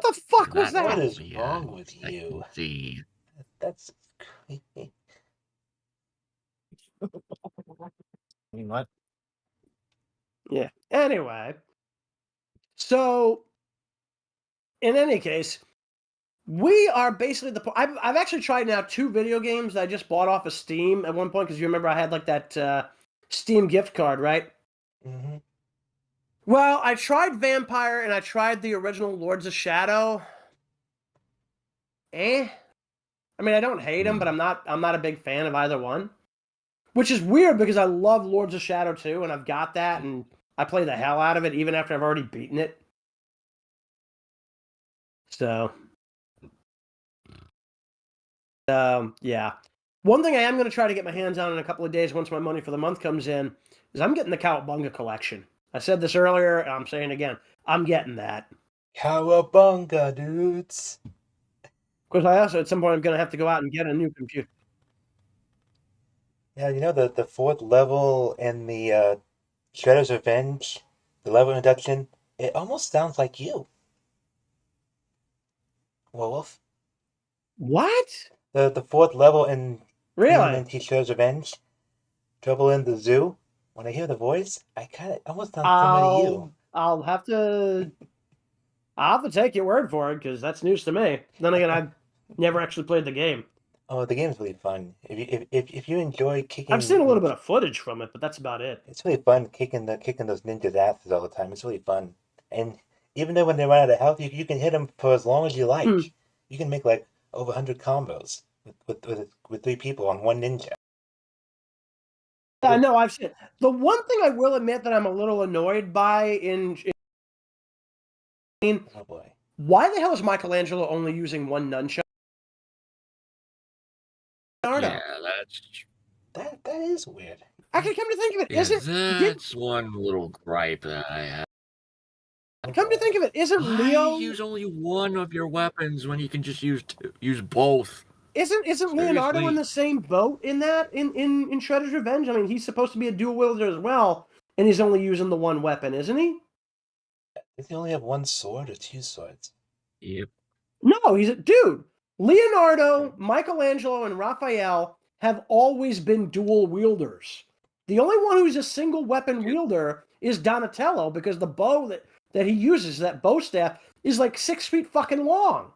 the fuck was that? What is wrong with you? That's creepy. What? Yeah. Anyway. So, in any case, we are basically I've actually tried now 2 video games that I just bought off of Steam at one point, because you remember I had like that Steam gift card, right? Mm-hmm. Well, I tried Vampire and I tried the original Lords of Shadow. I mean, I don't hate them, but I'm not a big fan of either one. Which is weird because I love Lords of Shadow 2, and I've got that, and I play the hell out of it even after I've already beaten it. So, yeah. One thing I am going to try to get my hands on in a couple of days once my money for the month comes in is I'm getting the Cowabunga collection. I said this earlier, and I'm saying it again. I'm getting that. Cowabunga, dudes. Because I also, at some point, I'm going to have to go out and get a new computer. Yeah, you know the 4th level in the Shredder's Revenge, the level introduction, it almost sounds like you. Warwolf. What? The 4th level in Really? TMNT Shredder's Revenge, Trouble in the Zoo. When I hear the voice, I kind of almost sound similar to you. I'll have to take your word for it, because that's news to me. Then again, I've never actually played the game. Oh, the game's really fun. If you enjoy kicking, I've seen a little bit of footage from it, but that's about it. It's really fun kicking those ninjas' asses all the time. It's really fun, and even though when they run out of health, you can hit them for as long as you like. You can make like over 100 combos with 3 people on one ninja. Yeah, no, I've seen it. The one thing I will admit that I'm a little annoyed by oh boy, why the hell is Michelangelo only using one nunchuck? Yeah, that is weird. Actually, come to think of it, that's one little gripe that I have. Come to think of it, isn't Why Leo use only one of your weapons when you can just use both? Isn't Leonardo Seriously? in the same boat in that in Shredder's Revenge? I mean, he's supposed to be a dual wielder as well, and he's only using the one weapon, isn't he? Does he only have 1 sword or 2 swords? Yep. No, he's a dude. Leonardo, Michelangelo, and Raphael have always been dual wielders. The only one who's a single weapon wielder is Donatello, because the bow that he uses, that bow staff, is like 6 feet fucking long.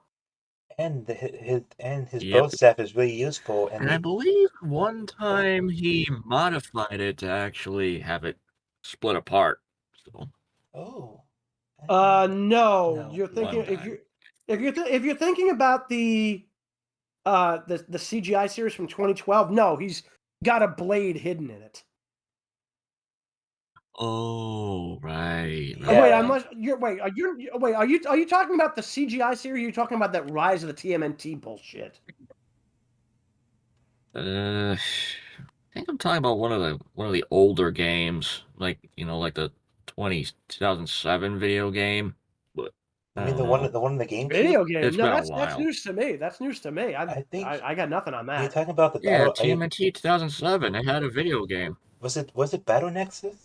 And his bow staff is really useful. And I believe one time he modified it to actually have it split apart. So. Oh. No, you're thinking if you're thinking about the CGI series from 2012. No, he's got a blade hidden in it. Oh, right. Oh, wait, are you talking about the CGI series? Or are you talking about that Rise of the TMNT bullshit? I think I'm talking about one of the older games, like the 2007 video game. But I mean the one in the GameCube. Video game. It's No, been a that's while. news to me. That's news to me. I think I got nothing on Are you that. talking about the Yeah, battle? TMNT 2007. They had a video game. Was it Battle Nexus?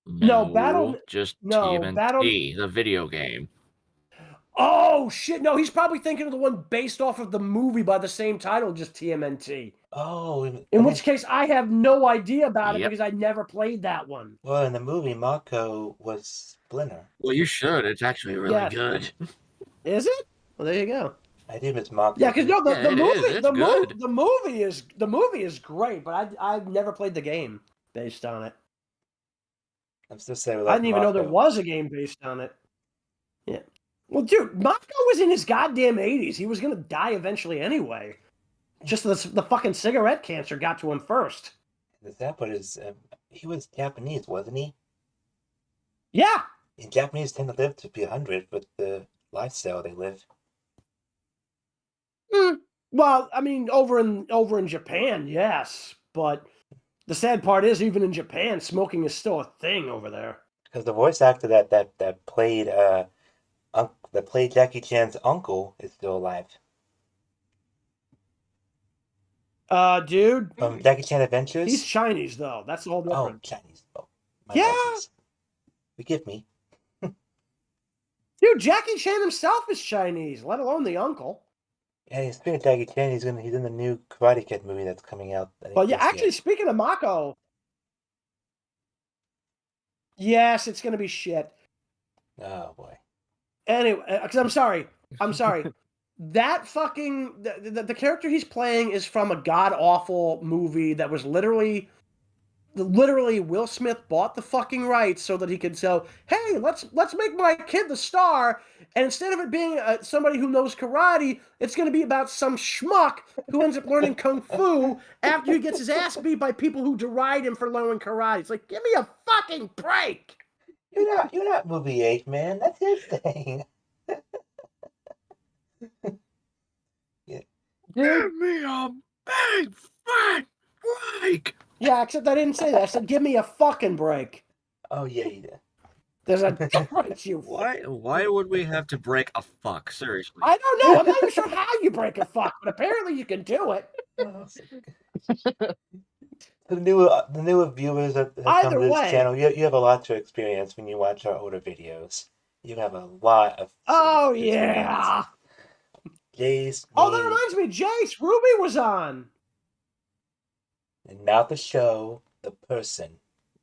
No, Battle. Just No, TMNT, Battle. the video game. Oh shit! No, he's probably thinking of the one based off of the movie by the same title, just TMNT. Oh, In which case, I have no idea about it Yep. because I never played that one. Well, in the movie, Mako was Splinter. Well, you should. It's actually really Yes. good. Is it? Well, there you go. I think it's Mako. Yeah, because no, the Yeah, it movie, is. It's the good. movie is great, but I've never played the game based on it. I'm still saying I didn't even know there was a game based on it. Yeah. Well, dude, Mako was in his goddamn 80s. He was gonna die eventually anyway. Just the fucking cigarette cancer got to him first. The sad part is, he was Japanese, wasn't he? Yeah. And Japanese tend to live to be 100 with the lifestyle they live. Well, I mean, over in Japan, yes, but the sad part is, even in Japan, smoking is still a thing over there. Because the voice actor that played Jackie Chan's uncle is still alive. Dude. Jackie Chan Adventures. He's Chinese though. That's all different. Oh, Chinese. Oh, yeah. apologies. Forgive me. Dude, Jackie Chan himself is Chinese, let alone the uncle. Yeah, speaking of Jackie Chan, he's in the new Karate Kid movie that's coming out. Well, yeah, actually, speaking of Mako, yes, it's gonna be shit. Oh boy. Anyway, because I'm sorry. That fucking the character he's playing is from a god awful movie that was literally Will Smith bought the fucking rights so that he could sell. Hey, let's make my kid the star, and instead of it being somebody who knows karate, it's going to be about some schmuck who ends up learning kung fu after he gets his ass beat by people who deride him for learning karate. It's like, give me a fucking break. You're not movie age, man. That's his thing. Yeah. Give me a big fat break. Yeah, except I didn't say that. I said, give me a fucking break. Oh, yeah, you did. There's a difference, you. Why would we have to break a fuck? Seriously. I don't know. I'm not even sure how you break a fuck, but apparently you can do it. The newer viewers that come to this way. channel, you have a lot to experience when you watch our older videos. You have a lot of. Oh yeah. Jayse. Oh, that reminds me, Jayse. Ruby was on. And not the show, the person.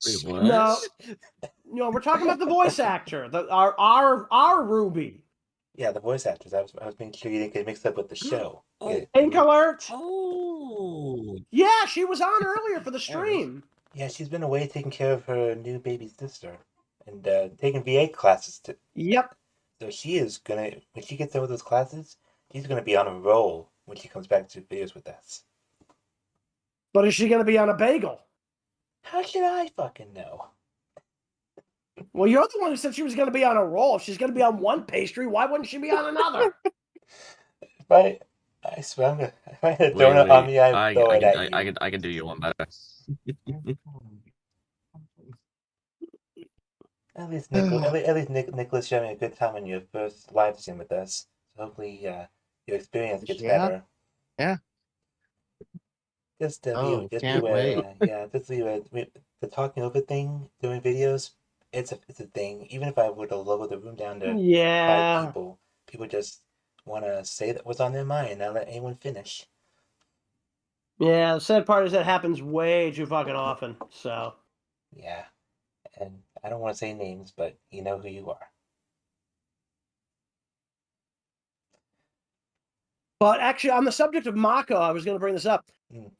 Wait, what? No, we're talking about the voice actor, our Ruby. Yeah, the voice actors. I was making sure you didn't get mixed up with the show. Pink alert. Oh. Yeah, she was on earlier for the stream. Yeah, she's been away taking care of her new baby sister and taking VA classes too. Yep. So she is gonna, when she gets done with those classes, she's gonna be on a roll when she comes back to videos with us. But is she gonna be on a bagel? How should I fucking know? Well, you're the one who said she was gonna be on a roll. If she's gonna be on one pastry, why wouldn't she be on another? I swear, if I had a donut on me, I'd throw it at you. I can do you one better. At least Nicholas having a good time on your first live stream with us. So hopefully, your experience gets better. Yeah. Just can't wait. The talking over thing during videos. It's a thing. Even if I were to lower the room down to 5 people just want to say that what's on their mind and not let anyone finish. Yeah, the sad part is that happens way too fucking often. So. Yeah, and I don't want to say names, but you know who you are. But actually, on the subject of Mako, I was going to bring this up.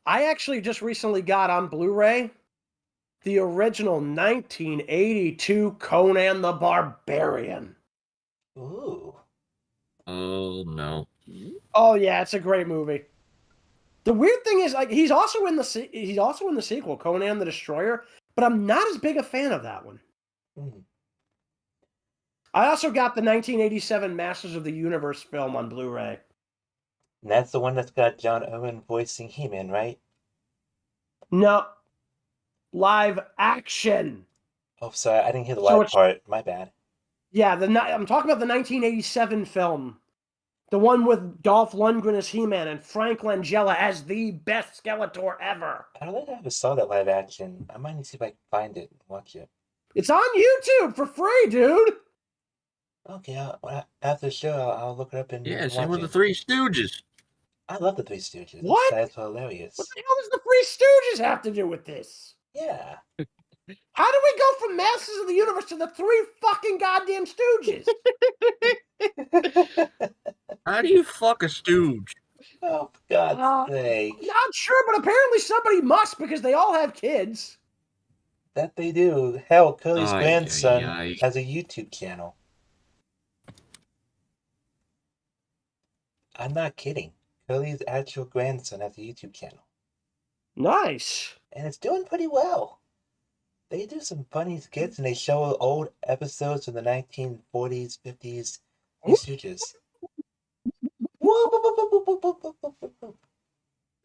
I actually just recently got on Blu-ray the original 1982 Conan the Barbarian. Ooh. Oh no. Oh yeah, it's a great movie. The weird thing is, like, he's also in the sequel, Conan the Destroyer, but I'm not as big a fan of that one. I also got the 1987 Masters of the Universe film on Blu-ray. And that's the one that's got John Owen voicing He-Man, right? No. Live action. Oh, sorry, I didn't hear the So live it's- part. My bad. Yeah, I'm talking about the 1987 film. The one with Dolph Lundgren as He-Man and Frank Langella as the best Skeletor ever. I don't think I ever saw that live action. I might need to see if I can find it and watch it. It's on YouTube for free, dude. Okay, after the show, I'll look it up and Yeah, watch same with it. the Three Stooges. I love the Three Stooges. What? That's hilarious. What the hell does the Three Stooges have to do with this? Yeah. How do we go from Masters of the Universe to the three fucking goddamn Stooges? How do you fuck a stooge? Oh, for God's sake. Not sure, but apparently somebody must because they all have kids. That they do. Hell, Curly's Ay, grandson ay, ay. has a YouTube channel. I'm not kidding. Curly's actual grandson has a YouTube channel. Nice. And it's doing pretty well. They do some funny skits and they show old episodes from the 1940s, 50s, Three Stooges.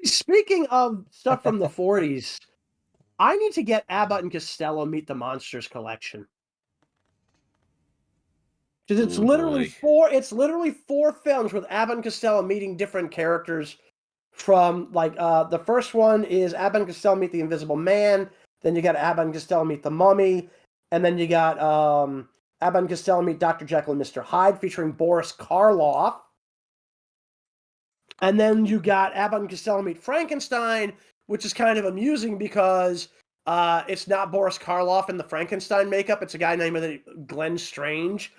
Speaking of stuff from the 40s, I need to get Abbott and Costello Meet the Monsters collection. Because it's literally four films with Abbott and Costello meeting different characters from like the first one is Abbott and Costello Meet the Invisible Man, then you got Abbott and Costello Meet the Mummy, and then you got Abbott and Costello Meet Dr. Jekyll and Mr. Hyde featuring Boris Karloff. And then you got Abbott and Costello Meet Frankenstein, which is kind of amusing because it's not Boris Karloff in the Frankenstein makeup. It's a guy named Glenn Strange.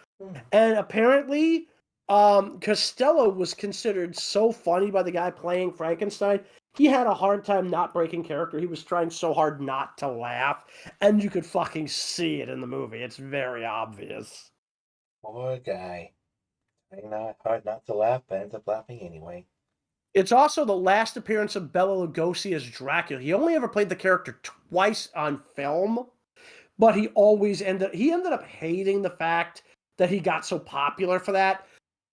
And apparently, Costello was considered so funny by the guy playing Frankenstein. He had a hard time not breaking character. He was trying so hard not to laugh. And you could fucking see it in the movie. It's very obvious. Poor guy. Hard not to laugh, but ends up laughing anyway. It's also the last appearance of Bela Lugosi as Dracula. He only ever played the character twice on film, but he ended up hating the fact that he got so popular for that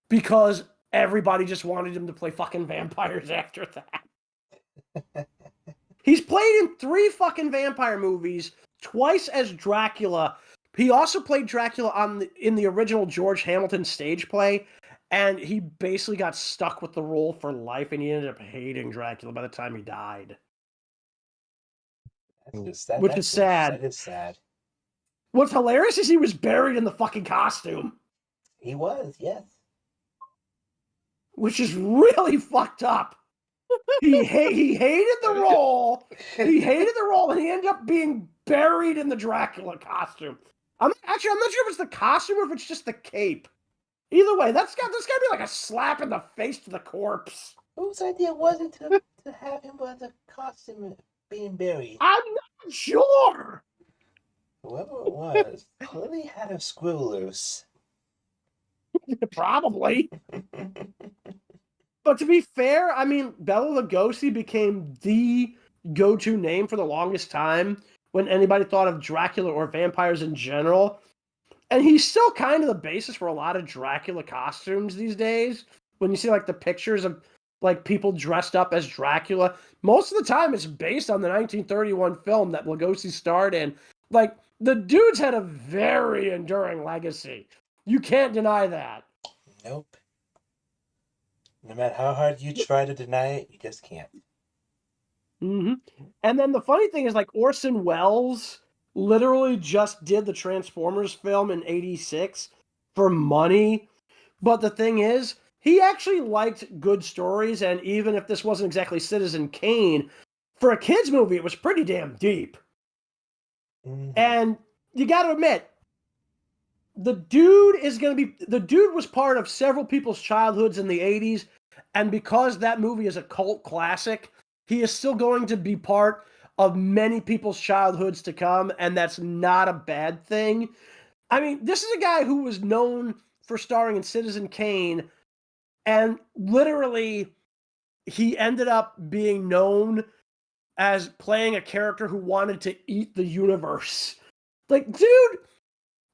because everybody just wanted him to play fucking vampires after that. He's played in 3 fucking vampire movies, twice as Dracula. He also played Dracula in the original George Hamilton stage play, and he basically got stuck with the role for life, and he ended up hating Dracula by the time he died. Which is sad. That is sad. What's hilarious is he was buried in the fucking costume. He was, yes. Which is really fucked up. He hated the role. He hated the role, and he ended up being buried in the Dracula costume. I'm not sure if it's the costume or if it's just the cape. Either way, that's gotta be like a slap in the face to the corpse. Whose idea was it to have him wear the costume being buried? I'm not sure. Whoever it was clearly had a screw loose. Probably. But to be fair, I mean, Bela Lugosi became the go-to name for the longest time when anybody thought of Dracula or vampires in general. And he's still kind of the basis for a lot of Dracula costumes these days. When you see like the pictures of like people dressed up as Dracula, most of the time it's based on the 1931 film that Lugosi starred in. Like, the dude's had a very enduring legacy. You can't deny that. Nope. No matter how hard you try to deny it, you just can't. Mm-hmm. And then the funny thing is, like, Orson Welles literally just did the Transformers film in '86 for money. But the thing is, he actually liked good stories, and even if this wasn't exactly Citizen Kane, for a kid's movie, it was pretty damn deep. Mm-hmm. And you got to admit, the dude was part of several people's childhoods in the 80s, and because that movie is a cult classic, he is still going to be part of many people's childhoods to come, and that's not a bad thing. I mean, this is a guy who was known for starring in Citizen Kane, and literally he ended up being known as playing a character who wanted to eat the universe. Like, dude,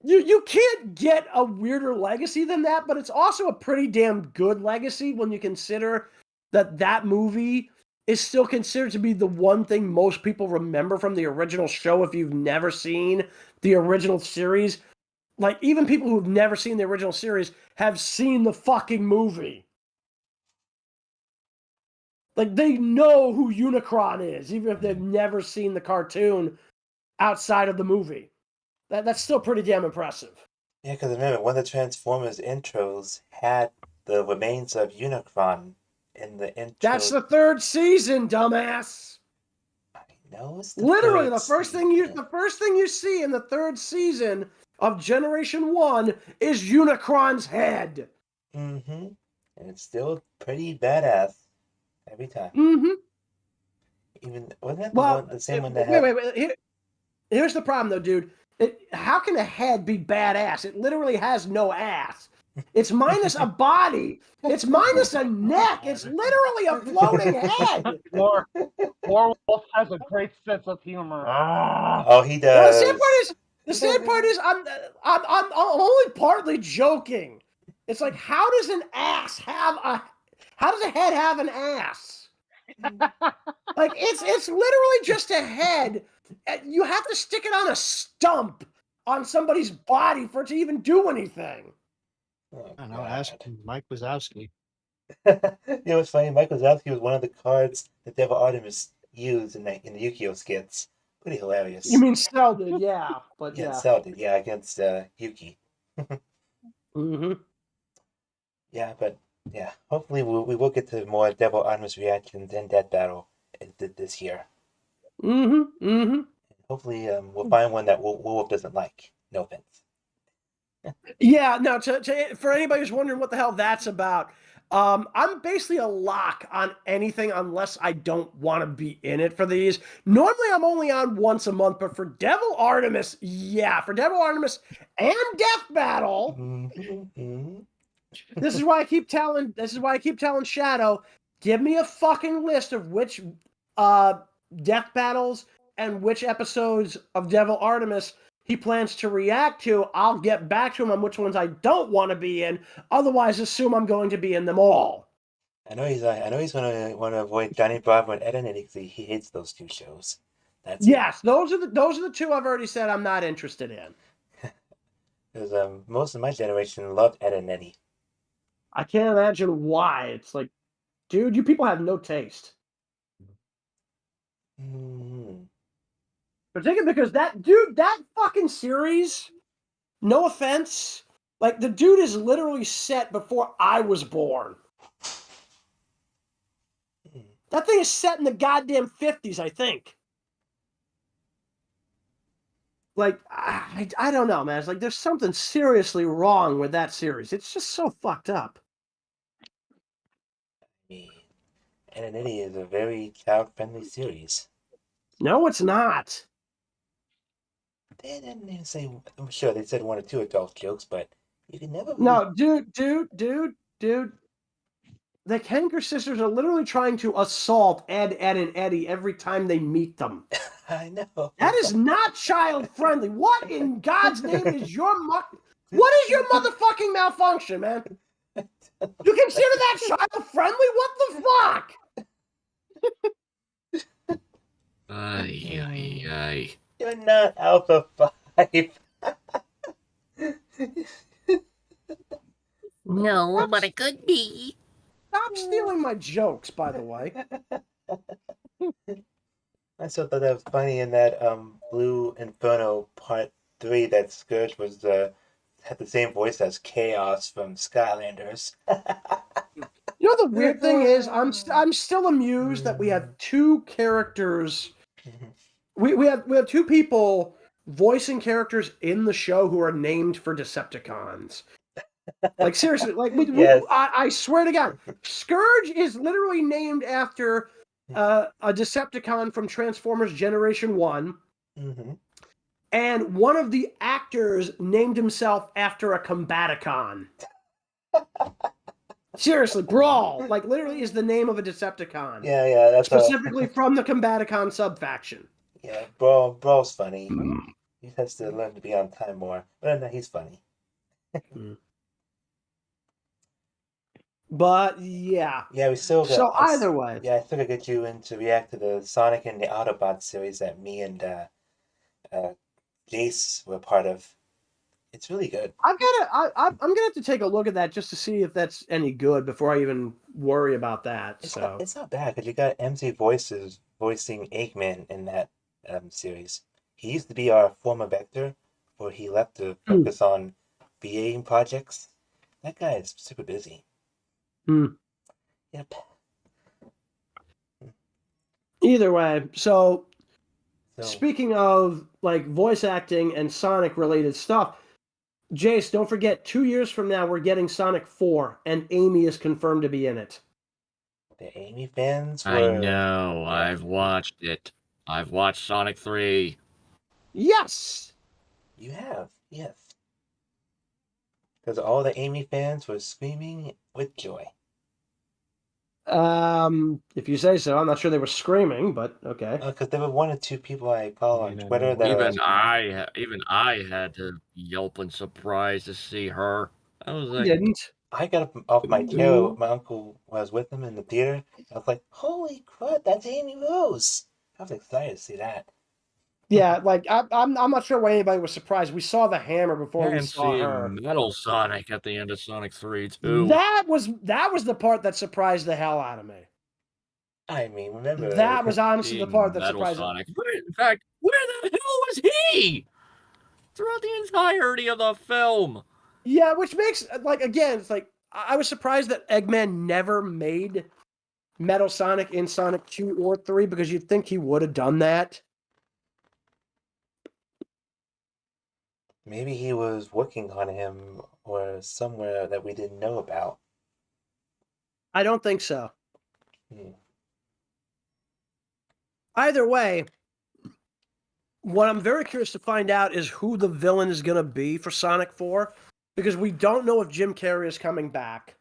you can't get a weirder legacy than that, but it's also a pretty damn good legacy when you consider that movie is still considered to be the one thing most people remember from the original show if you've never seen the original series, like even people who've never seen the original series have seen the fucking movie. Like they know who Unicron is, even if they've never seen the cartoon outside of the movie. That's still pretty damn impressive. Yeah, because remember, one of the Transformers intros had the remains of Unicron in the intro. That's the third season, dumbass. No, it's literally the first thing you see in the third season of Generation 1 is Unicron's head. Mm-hmm. And it's still pretty badass every time. Mm-hmm. Even wasn't that the same one that had? Wait. Here's the problem, though, dude. How can a head be badass? It literally has no ass. It's minus a body. It's minus a neck. It's literally a floating head. Warwolf has a great sense of humor. Oh, he does. The sad part is, I'm only partly joking. It's like, how does a head have an ass? Like it's literally just a head. You have to stick it on a stump on somebody's body for it to even do anything. Oh, I don't know. Ask Mike Wazowski. You know what's funny? Mike Wazowski was one of the cards that Devil Artemis used in the Yu-Gi-Oh skits. Pretty hilarious. You mean Cell did, yeah. But yeah. Cell did, yeah, against Yuki. Mm-hmm. Yeah, but yeah, hopefully we will get to more Devil Artemis reactions in Death Battle this year. Mm-hmm. Mm-hmm. Hopefully we'll find one that Wolf doesn't like. No offense. Yeah, no, for anybody who's wondering what the hell that's about, I'm basically a lock on anything unless I don't want to be in it for these. Normally I'm only on once a month, but for Devil Artemis, yeah, for Devil Artemis and Death Battle, this is why I keep telling Shadow, give me a fucking list of which Death Battles and which episodes of Devil Artemis he plans to react to. I'll get back to him on which ones I don't want to be in. Otherwise, assume I'm going to be in them all. I know he's going to want to avoid Johnny Bravo and Ed and Eddie because he hates those two shows. Yes, those are the two I've already said I'm not interested in. Because most of my generation loved Ed and Eddie. I can't imagine why. It's like, dude, you people have no taste. Particularly because that fucking series, no offense, like the dude is literally set before I was born. That thing is set in the goddamn 50s, I think. Like, I don't know, man. It's like there's something seriously wrong with that series. It's just so fucked up. Ed and Eddie is a very child-friendly series. No, it's not. They didn't even say. I'm sure they said one or two adult jokes, but you can never. No, dude. The Kanker sisters are literally trying to assault Ed, and Eddie every time they meet them. I know. That is not child-friendly. What in God's name is what is your motherfucking malfunction, man? You consider that child-friendly? What the fuck? Ay. You're not Alpha 5. No, but it could be. Stop stealing my jokes, by the way. I still thought that was funny in that Blue Inferno Part 3 that Scourge was had the same voice as Chaos from Skylanders. You know the weird thing is, I'm still amused that we have two characters. We have two people voicing characters in the show who are named for Decepticons. Like seriously, like Yes. I swear to God, Scourge is literally named after a Decepticon from Transformers Generation 1. Mm-hmm. And one of the actors named himself after a Combaticon. Seriously, Brawl, like literally is the name of a Decepticon. Yeah, that's specifically from the Combaticon subfaction. Yeah, Brawl's funny. He has to learn to be on time more, but no, he's funny. But yeah, we still got. So either way, I still gotta get you in to react to the Sonic and the Autobots series that me and Jayse were part of. It's really good. I'm gonna have to take a look at that just to see if that's any good before I even worry about that. It's not bad because you got MC Voices voicing Eggman in that series. He used to be our former Vector, before he left to focus on VA projects. That guy is super busy. Yep. Either way, so speaking of like voice acting and Sonic related stuff, Jayse, don't forget 2 years from now we're getting Sonic 4 and Amy is confirmed to be in it. The Amy fans were... I know. I've watched it. I've watched Sonic 3. Yes! You have, yes. Because all the Amy fans were screaming with joy. If you say so. I'm not sure they were screaming, but okay. Because there were 1 or 2 people I follow on Twitter that even I had to yelp in surprise to see her. I was like, I got up off my chair. My uncle was with him in the theater. I was like, "Holy crap, that's Amy Rose!" I was excited to see that. Yeah, like I'm not sure why anybody was surprised. We saw the hammer before we and saw see her. Metal Sonic at the end of Sonic 3 too. That was the part that surprised the hell out of me. I mean, remember that was honestly the part that Metal surprised Sonic. In fact, where the hell was he throughout the entirety of the film? Yeah, which makes like again, it's like I was surprised that Eggman never made Metal Sonic in Sonic 2 or 3 because you'd think he would have done that. Maybe he was working on him or somewhere that we didn't know about. I don't think so. Either way, what I'm very curious to find out is who the villain is going to be for Sonic 4, because we don't know if Jim Carrey is coming back.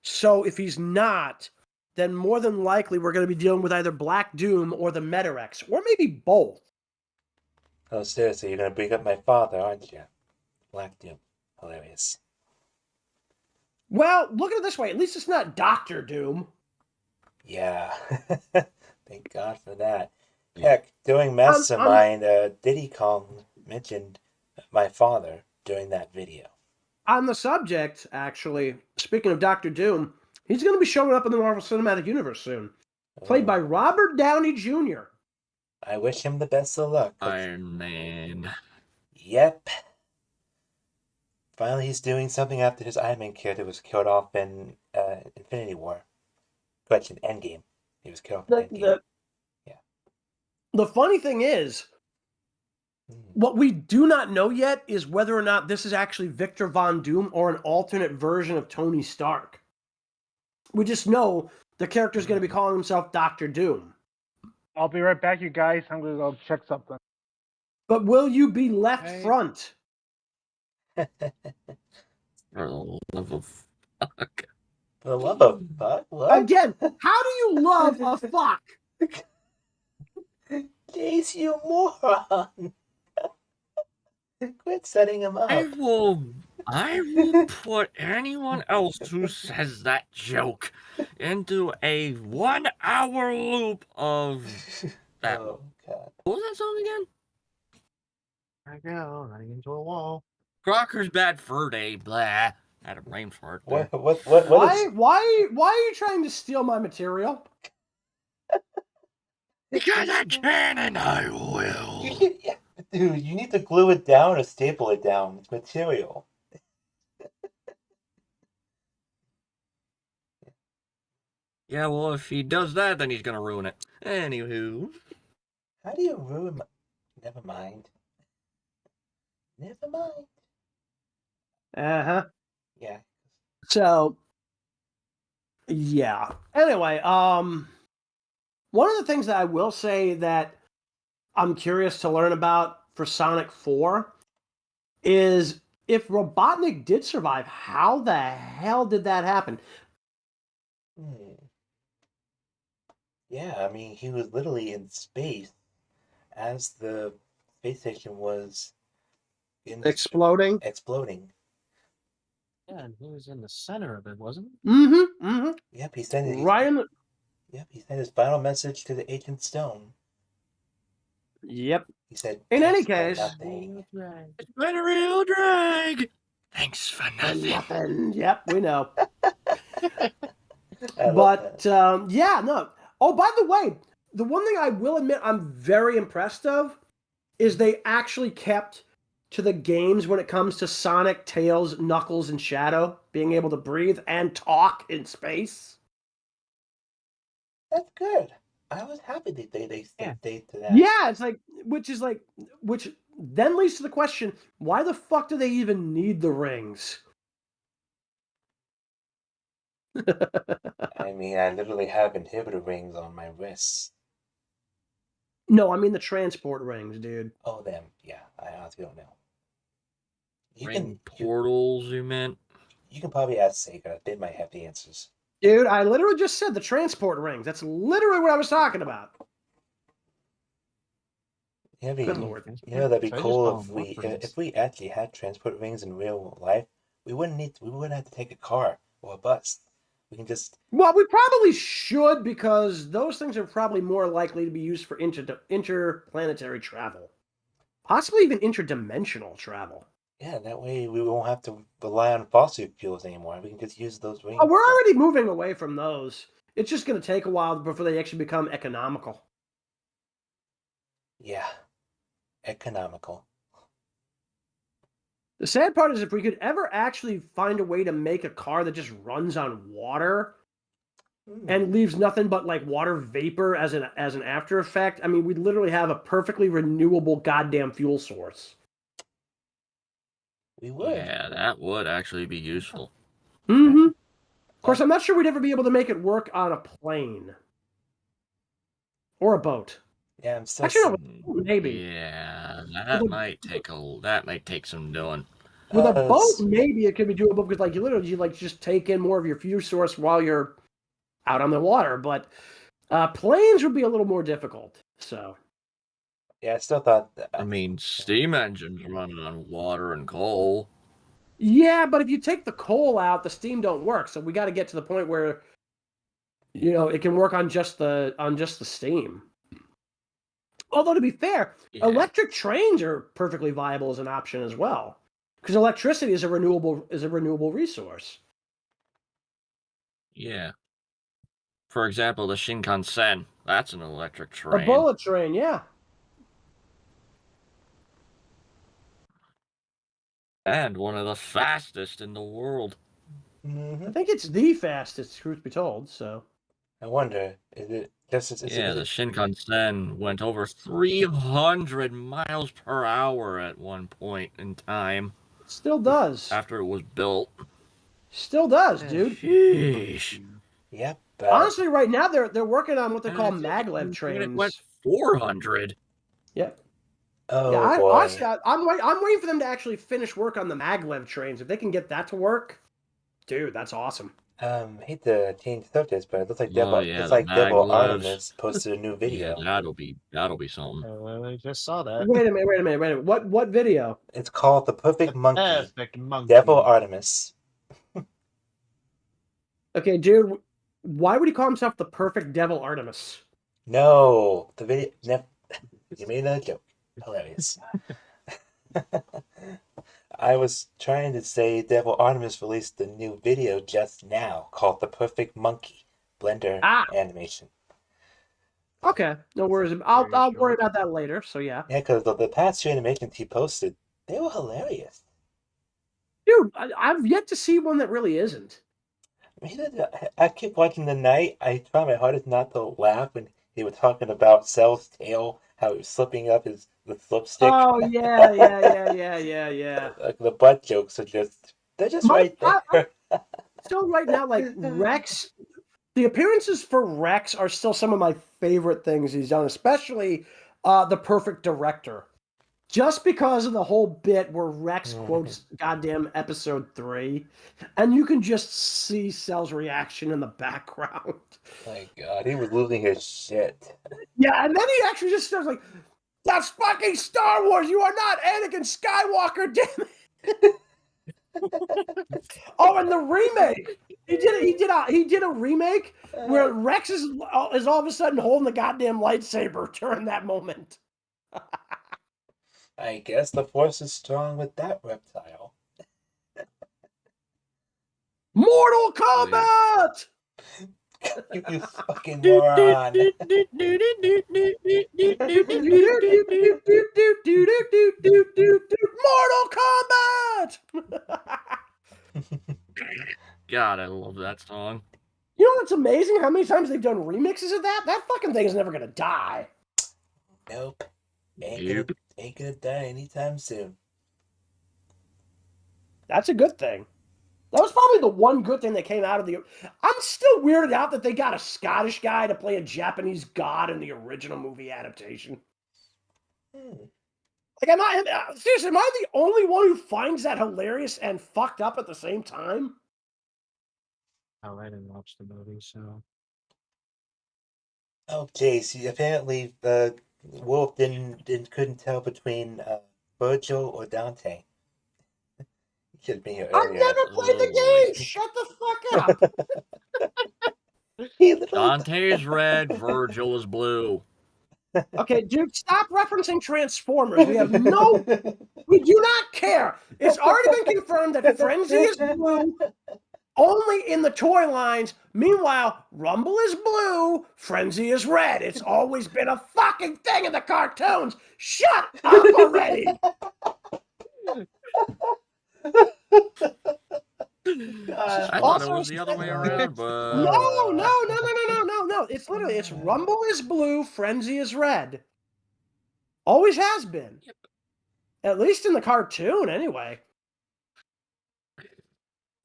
So if he's not, then more than likely we're going to be dealing with either Black Doom or the Metarex, or maybe both. Oh, seriously, you're going to bring up my father, aren't you? Black Doom. Hilarious. Well, look at it this way. At least it's not Dr. Doom. Yeah. Thank God for that. Heck, during Mastermind, Diddy Kong mentioned my father during that video. On the subject, actually, speaking of Dr. Doom, he's going to be showing up in the Marvel Cinematic Universe soon. Played by Robert Downey Jr. I wish him the best of luck. Iron Man. Yep. Finally, he's doing something after his Iron Man character was killed off in Infinity War. Correction, Endgame. He was killed off in Endgame. The funny thing is, what we do not know yet is whether or not this is actually Victor Von Doom or an alternate version of Tony Stark. We just know the character is going to be calling himself Dr. Doom. I'll be right back, you guys. I'm going to go check something. But will you be left front? For the love of fuck. For the love of fuck? What? Again, how do you love a fuck? Jayse, you moron. Quit setting him up. I will put anyone else who says that joke into a 1 hour loop of that. Oh, God. What was that song again? I go running into a wall. Crocker's Bad Fur Day, blah. Had a brain fart. What Why are you trying to steal my material? Because I can and I will. Dude, you need to glue it down or staple it down. It's material. Yeah, well, if he does that, then he's gonna ruin it. Anywho. How do you ruin my... Never mind. Never mind. Uh-huh. Yeah. So, yeah. Anyway, one of the things that I will say that I'm curious to learn about for Sonic 4 is if Robotnik did survive, how the hell did that happen? Yeah, I mean, he was literally in space as the space station was exploding. Yeah, and he was in the center of it, wasn't he? Mm-hmm. Mm-hmm. Yep, he sent it. Right in the... Yep, he sent his final message to the Agent Stone. Yep. He said, In any "Thanks for case, nothing." It's been a real drag. Thanks for nothing. nothing. Yep, we know. I love But yeah, no. Oh, by the way, the one thing I will admit I'm very impressed of is they actually kept to the games when it comes to Sonic, Tails, Knuckles, and Shadow being able to breathe and talk in space. That's good. I was happy that they stayed to that. Yeah, it's like, which then leads to the question, why the fuck do they even need the rings? I mean, I literally have inhibitor rings on my wrists. No, I mean the transport rings, dude. Oh, them. Yeah, I honestly don't know. Ring portals, you meant? You can probably ask Sega. They might have the answers. Dude, I literally just said the transport rings. That's literally what I was talking about. Good Lord. You know, that'd be cool if we actually had transport rings in real life. We wouldn't have to take a car or a bus. We can just. Well, we probably should, because those things are probably more likely to be used for interplanetary travel. Possibly even interdimensional travel. Yeah, that way we won't have to rely on fossil fuels anymore. We can just use those rings. Oh, we're already moving away from those. It's just going to take a while before they actually become economical. Yeah. Economical. The sad part is if we could ever actually find a way to make a car that just runs on water and leaves nothing but like water vapor as an after effect, I mean, we'd literally have a perfectly renewable goddamn fuel source. We would. Yeah, that would actually be useful. Mm-hmm. Of course, I'm not sure we'd ever be able to make it work on a plane. Or a boat. Yeah, I'm still actually, no, maybe. Yeah, that might take some doing. With a boat, maybe it could be doable because, like, you just take in more of your fuel source while you're out on the water. But planes would be a little more difficult. So. Yeah, I still thought. I mean, steam engines running on water and coal. Yeah, but if you take the coal out, the steam don't work. So we got to get to the point where, it can work on just the steam. Although, to be fair, electric trains are perfectly viable as an option as well, because electricity is a renewable resource. Yeah. For example, the Shinkansen, that's an electric train. A bullet train, yeah. And one of the fastest in the world. I think it's the fastest, truth be told. So. I wonder, is it? The Shinkansen went over 300 miles per hour at one point in time. It still does. After it was built. Still does, dude. Sheesh. Yep. Honestly, right now they're working on what they call maglev trains. It went 400. Yep. Oh yeah, boy. Honestly, I'm waiting for them to actually finish work on the maglev trains. If they can get that to work, dude, that's awesome. Hate to change subjects, but it looks like Devil Artemis posted a new video. Yeah, that'll be something. I just saw that. Wait a minute. What video? It's called The Perfect Monkey. Perfect Monkey. Devil Artemis. Okay, dude, why would he call himself the Perfect Devil Artemis? No, the video. You made another joke. Hilarious. I was trying to say Devil Artemis released a new video just now called The Perfect Monkey Blender animation. Okay, no worries. I'll worry about that later. So yeah. Yeah, because the past two animations he posted, they were hilarious. Dude, I've yet to see one that really isn't. I keep watching the night. I try my hardest not to laugh when they were talking about Cell's tail, how he was slipping up the slipstick. Oh yeah. Like the butt jokes are they're just right there. Still right now, like Rex, the appearances for Rex are still some of my favorite things he's done, especially the Perfect Director. Just because of the whole bit where Rex quotes goddamn episode 3, and you can just see Cell's reaction in the background. My God, he was losing his shit. Yeah, and then he actually just starts like, "That's fucking Star Wars. You are not Anakin Skywalker, damn it." Oh, and the remake. He did a remake where Rex is all of a sudden holding the goddamn lightsaber during that moment. I guess the force is strong with that reptile. Mortal Kombat! You fucking moron. Mortal Kombat! God, I love that song. You know what's amazing? How many times they've done remixes of that? That fucking thing is never gonna die. Nope. Ain't gonna die anytime soon. That's a good thing. That was probably the one good thing that came out of the... I'm still weirded out that they got a Scottish guy to play a Japanese god in the original movie adaptation. Like, seriously, am I the only one who finds that hilarious and fucked up at the same time? Oh, I didn't watch the movie, so. Oh, Jayse, apparently Wolf couldn't tell between Virgil or Dante. He should have been here earlier. I've never played the game! Shut the fuck up! Dante's red, Virgil is blue. Okay, dude, stop referencing Transformers. We have no... We do not care. It's already been confirmed that Frenzy is blue only in the toy lines. Meanwhile, Rumble is blue, Frenzy is red. It's always been a fucking thing in the cartoons. Shut up already! I thought it was the other way around, but... No. It's literally, it's Rumble is blue, Frenzy is red. Always has been. Yep. At least in the cartoon, anyway.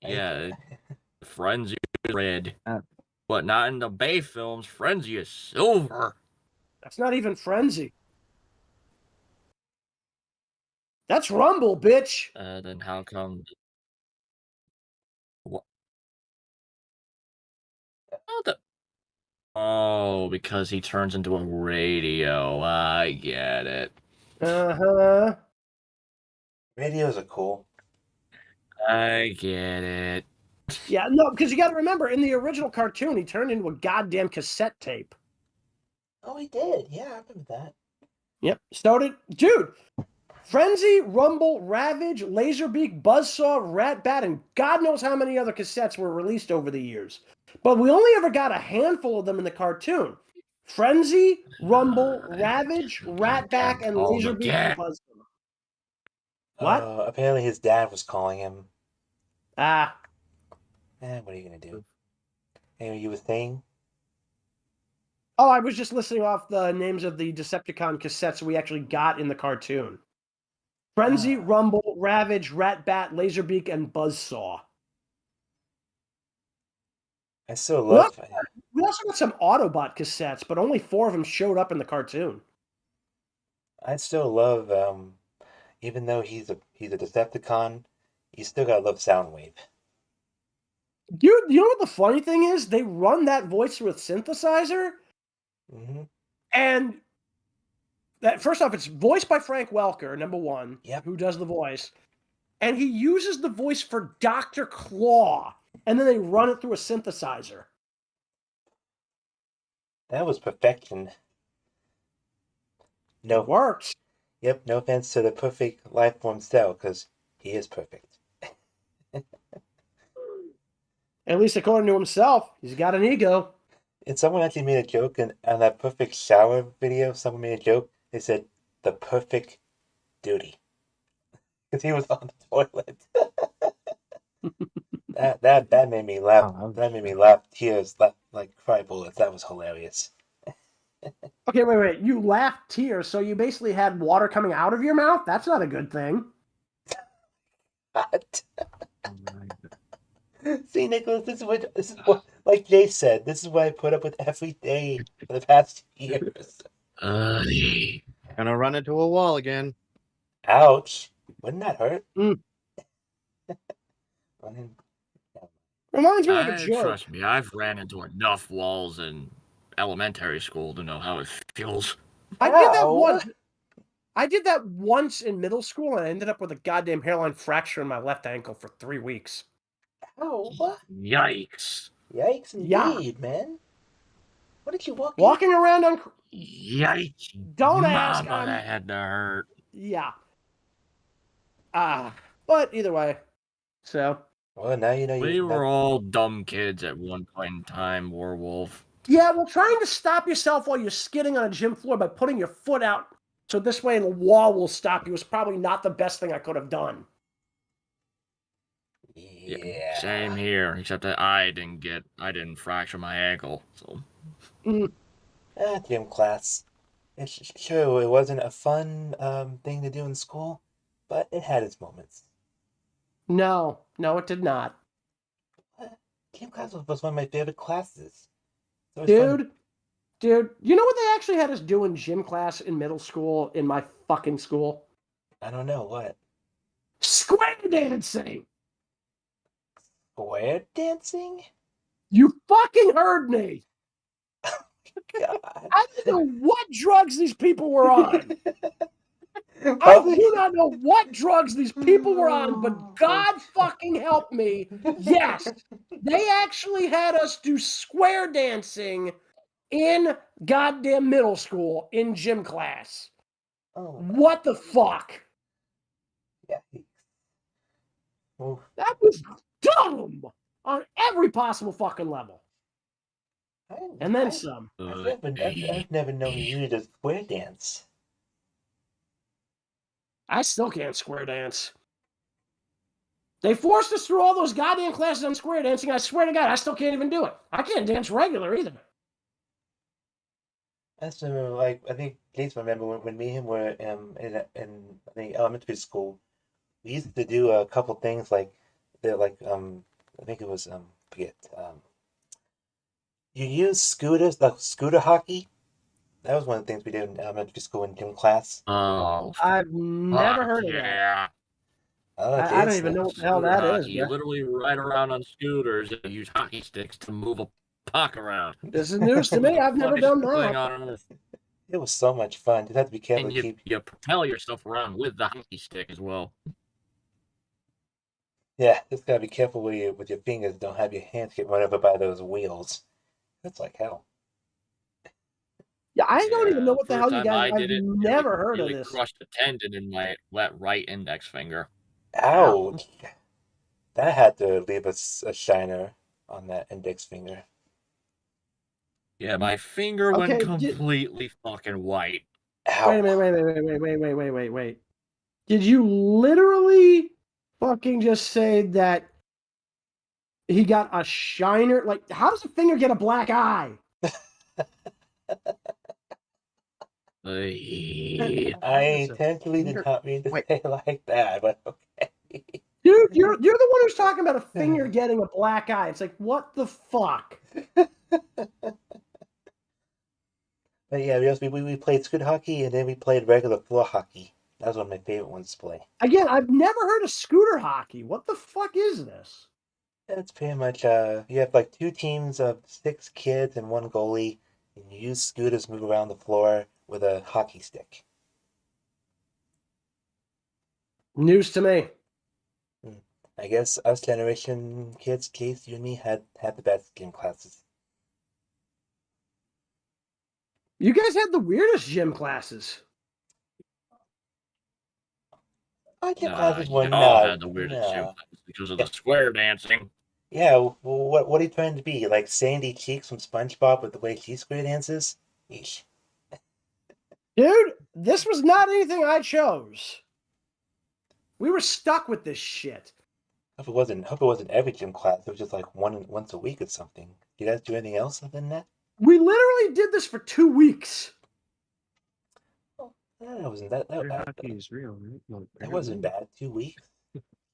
Yeah, Frenzy is red. But not in the Bay films, Frenzy is silver. That's not even Frenzy. That's Rumble, bitch. Then how come... What? Oh, because he turns into a radio. I get it. Uh-huh. Radios are cool. I get it. Yeah, no, because you got to remember, in the original cartoon, he turned into a goddamn cassette tape. Oh, he did. Yeah, I remember that. Yep. Started, dude. Frenzy, Rumble, Ravage, Laserbeak, Buzzsaw, Ratbat, and God knows how many other cassettes were released over the years. But we only ever got a handful of them in the cartoon. Frenzy, Rumble, Ravage, Ratbat, and Laserbeak and Buzzsaw. What? Apparently his dad was calling him. Ah. What are you going to do? Anyway, you were saying? Oh, I was just listing off the names of the Decepticon cassettes we actually got in the cartoon. Frenzy, Rumble, Ravage, Ratbat, Laserbeak, and Buzzsaw. I still love... We also got some Autobot cassettes, but only 4 of them showed up in the cartoon. I still love, even though he's a Decepticon, you still gotta love Soundwave. Dude, you know what the funny thing is? They run that voice through a synthesizer, and that first off, it's voiced by Frank Welker, number one, who does the voice, and he uses the voice for Dr. Claw, and then they run it through a synthesizer. That was perfection. No, it works. Yep, no offense to the perfect life form Cell, because he is perfect. At least according to himself, he's got an ego. And someone actually made a joke on that perfect shower video. Someone made a joke. They said the perfect duty because he was on the toilet. that made me laugh. That made me laugh. Tears like cry bullets. That was hilarious. Okay, wait. You laughed tears, so you basically had water coming out of your mouth? That's not a good thing. What? See, Nicholas, this is what, like Jayse said, this is what I put up with every day for the past years. Gonna run into a wall again. Ouch. Wouldn't that hurt? Reminds me of a joke. Trust me, I've ran into enough walls in elementary school to know how it feels. I did that once. I did that once in middle school, and I ended up with a goddamn hairline fracture in my left ankle for 3 weeks. Oh, Yikes. Yikes indeed, man. What did you walking around on... Yikes. Don't ask. Mama, that had to hurt. yeah. But either way, so. Well, now you know We were all dumb kids at one point in time, Warwolf. Yeah, well, trying to stop yourself while you're skidding on a gym floor by putting your foot out so this way the wall will stop you is probably not the best thing I could have done. Yeah. Same here, except that I didn't fracture my ankle, so. Gym class. It's true, it wasn't a fun thing to do in school, but it had its moments. No, it did not. Gym class was one of my favorite classes. Dude, you know what they actually had us do in gym class in middle school in my fucking school? I don't know, what? Square dancing! Square dancing? You fucking heard me! God. I don't know what drugs these people were on. I do not know what drugs these people were on, but God fucking help me. Yes, they actually had us do square dancing in goddamn middle school in gym class. What the fuck? Yeah. That was dumb on every possible fucking level. And then some. I've never known you to square dance. I still can't square dance. They forced us through all those goddamn classes on square dancing. I swear to God, I still can't even do it. I can't dance regular either. I just remember, like, I think Jayse remember when me and him were in I think elementary school. We used to do a couple things like I think it was forget you use scooters, like scooter hockey. That was one of the things we did in elementary school in gym class. Oh, I've never heard of that. Oh, I don't even know what the hell that is. You literally ride around on scooters and use hockey sticks to move a puck around. This is news to me. I've never done Thing that. on Earth. It was so much fun. You have to be careful. And you propel yourself around with the hockey stick as well. Yeah, just gotta be careful with your fingers. Don't have your hands get run over by those wheels. That's like hell. Yeah, I don't even know what the hell you First time guys. I did it, never heard of really this. crushed a tendon in my right index finger. Ouch! That had to leave a shiner on that index finger. Yeah, my finger went completely fucking white. Wait a minute, wait. Did you literally fucking just say that he got a shiner? Like, how does a finger get a black eye? I intentionally did not mean to say like that, but okay. Dude, you're the one who's talking about a finger getting a black eye. It's like, what the fuck? But yeah, we played scooter hockey and then we played regular floor hockey. That was one of my favorite ones to play. Again, I've never heard of scooter hockey. What the fuck is this? It's pretty much you have like 2 teams of 6 kids and 1 goalie, and you use scooters to move around the floor with a hockey stick. News to me. I guess us generation kids, Jayse, you and me, had the best gym classes. You guys had the weirdest gym classes. Our gym Nah, classes were you all not. had the weirdest gym No. classes because of the square dancing. Yeah, well, what are you trying to be? Like Sandy Cheeks from SpongeBob with the way she square dances? Yeesh. Dude, this was not anything I chose. We were stuck with this shit. Hope it wasn't every gym class. It was just like once a week or something. You guys do anything else other than that? We literally did this for 2 weeks. That wasn't that. Hockey is real, right? That wasn't bad. 2 weeks.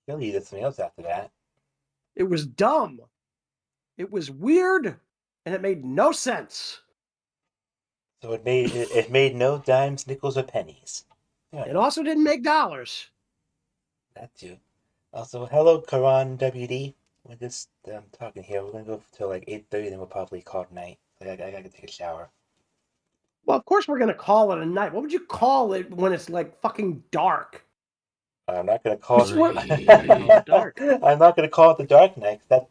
Really did something else after that. It was dumb. It was weird, and it made no sense. So it made no dimes, nickels, or pennies. Yeah. It also didn't make dollars. That too. Also, hello, Karan WD. We're just talking here. We're gonna go till like 8:30, then we'll probably call it night. I gotta take a shower. Well, of course we're gonna call it a night. What would you call it when it's like fucking dark? I'm not gonna call it dark. I'm not gonna call it the Dark Knight. That's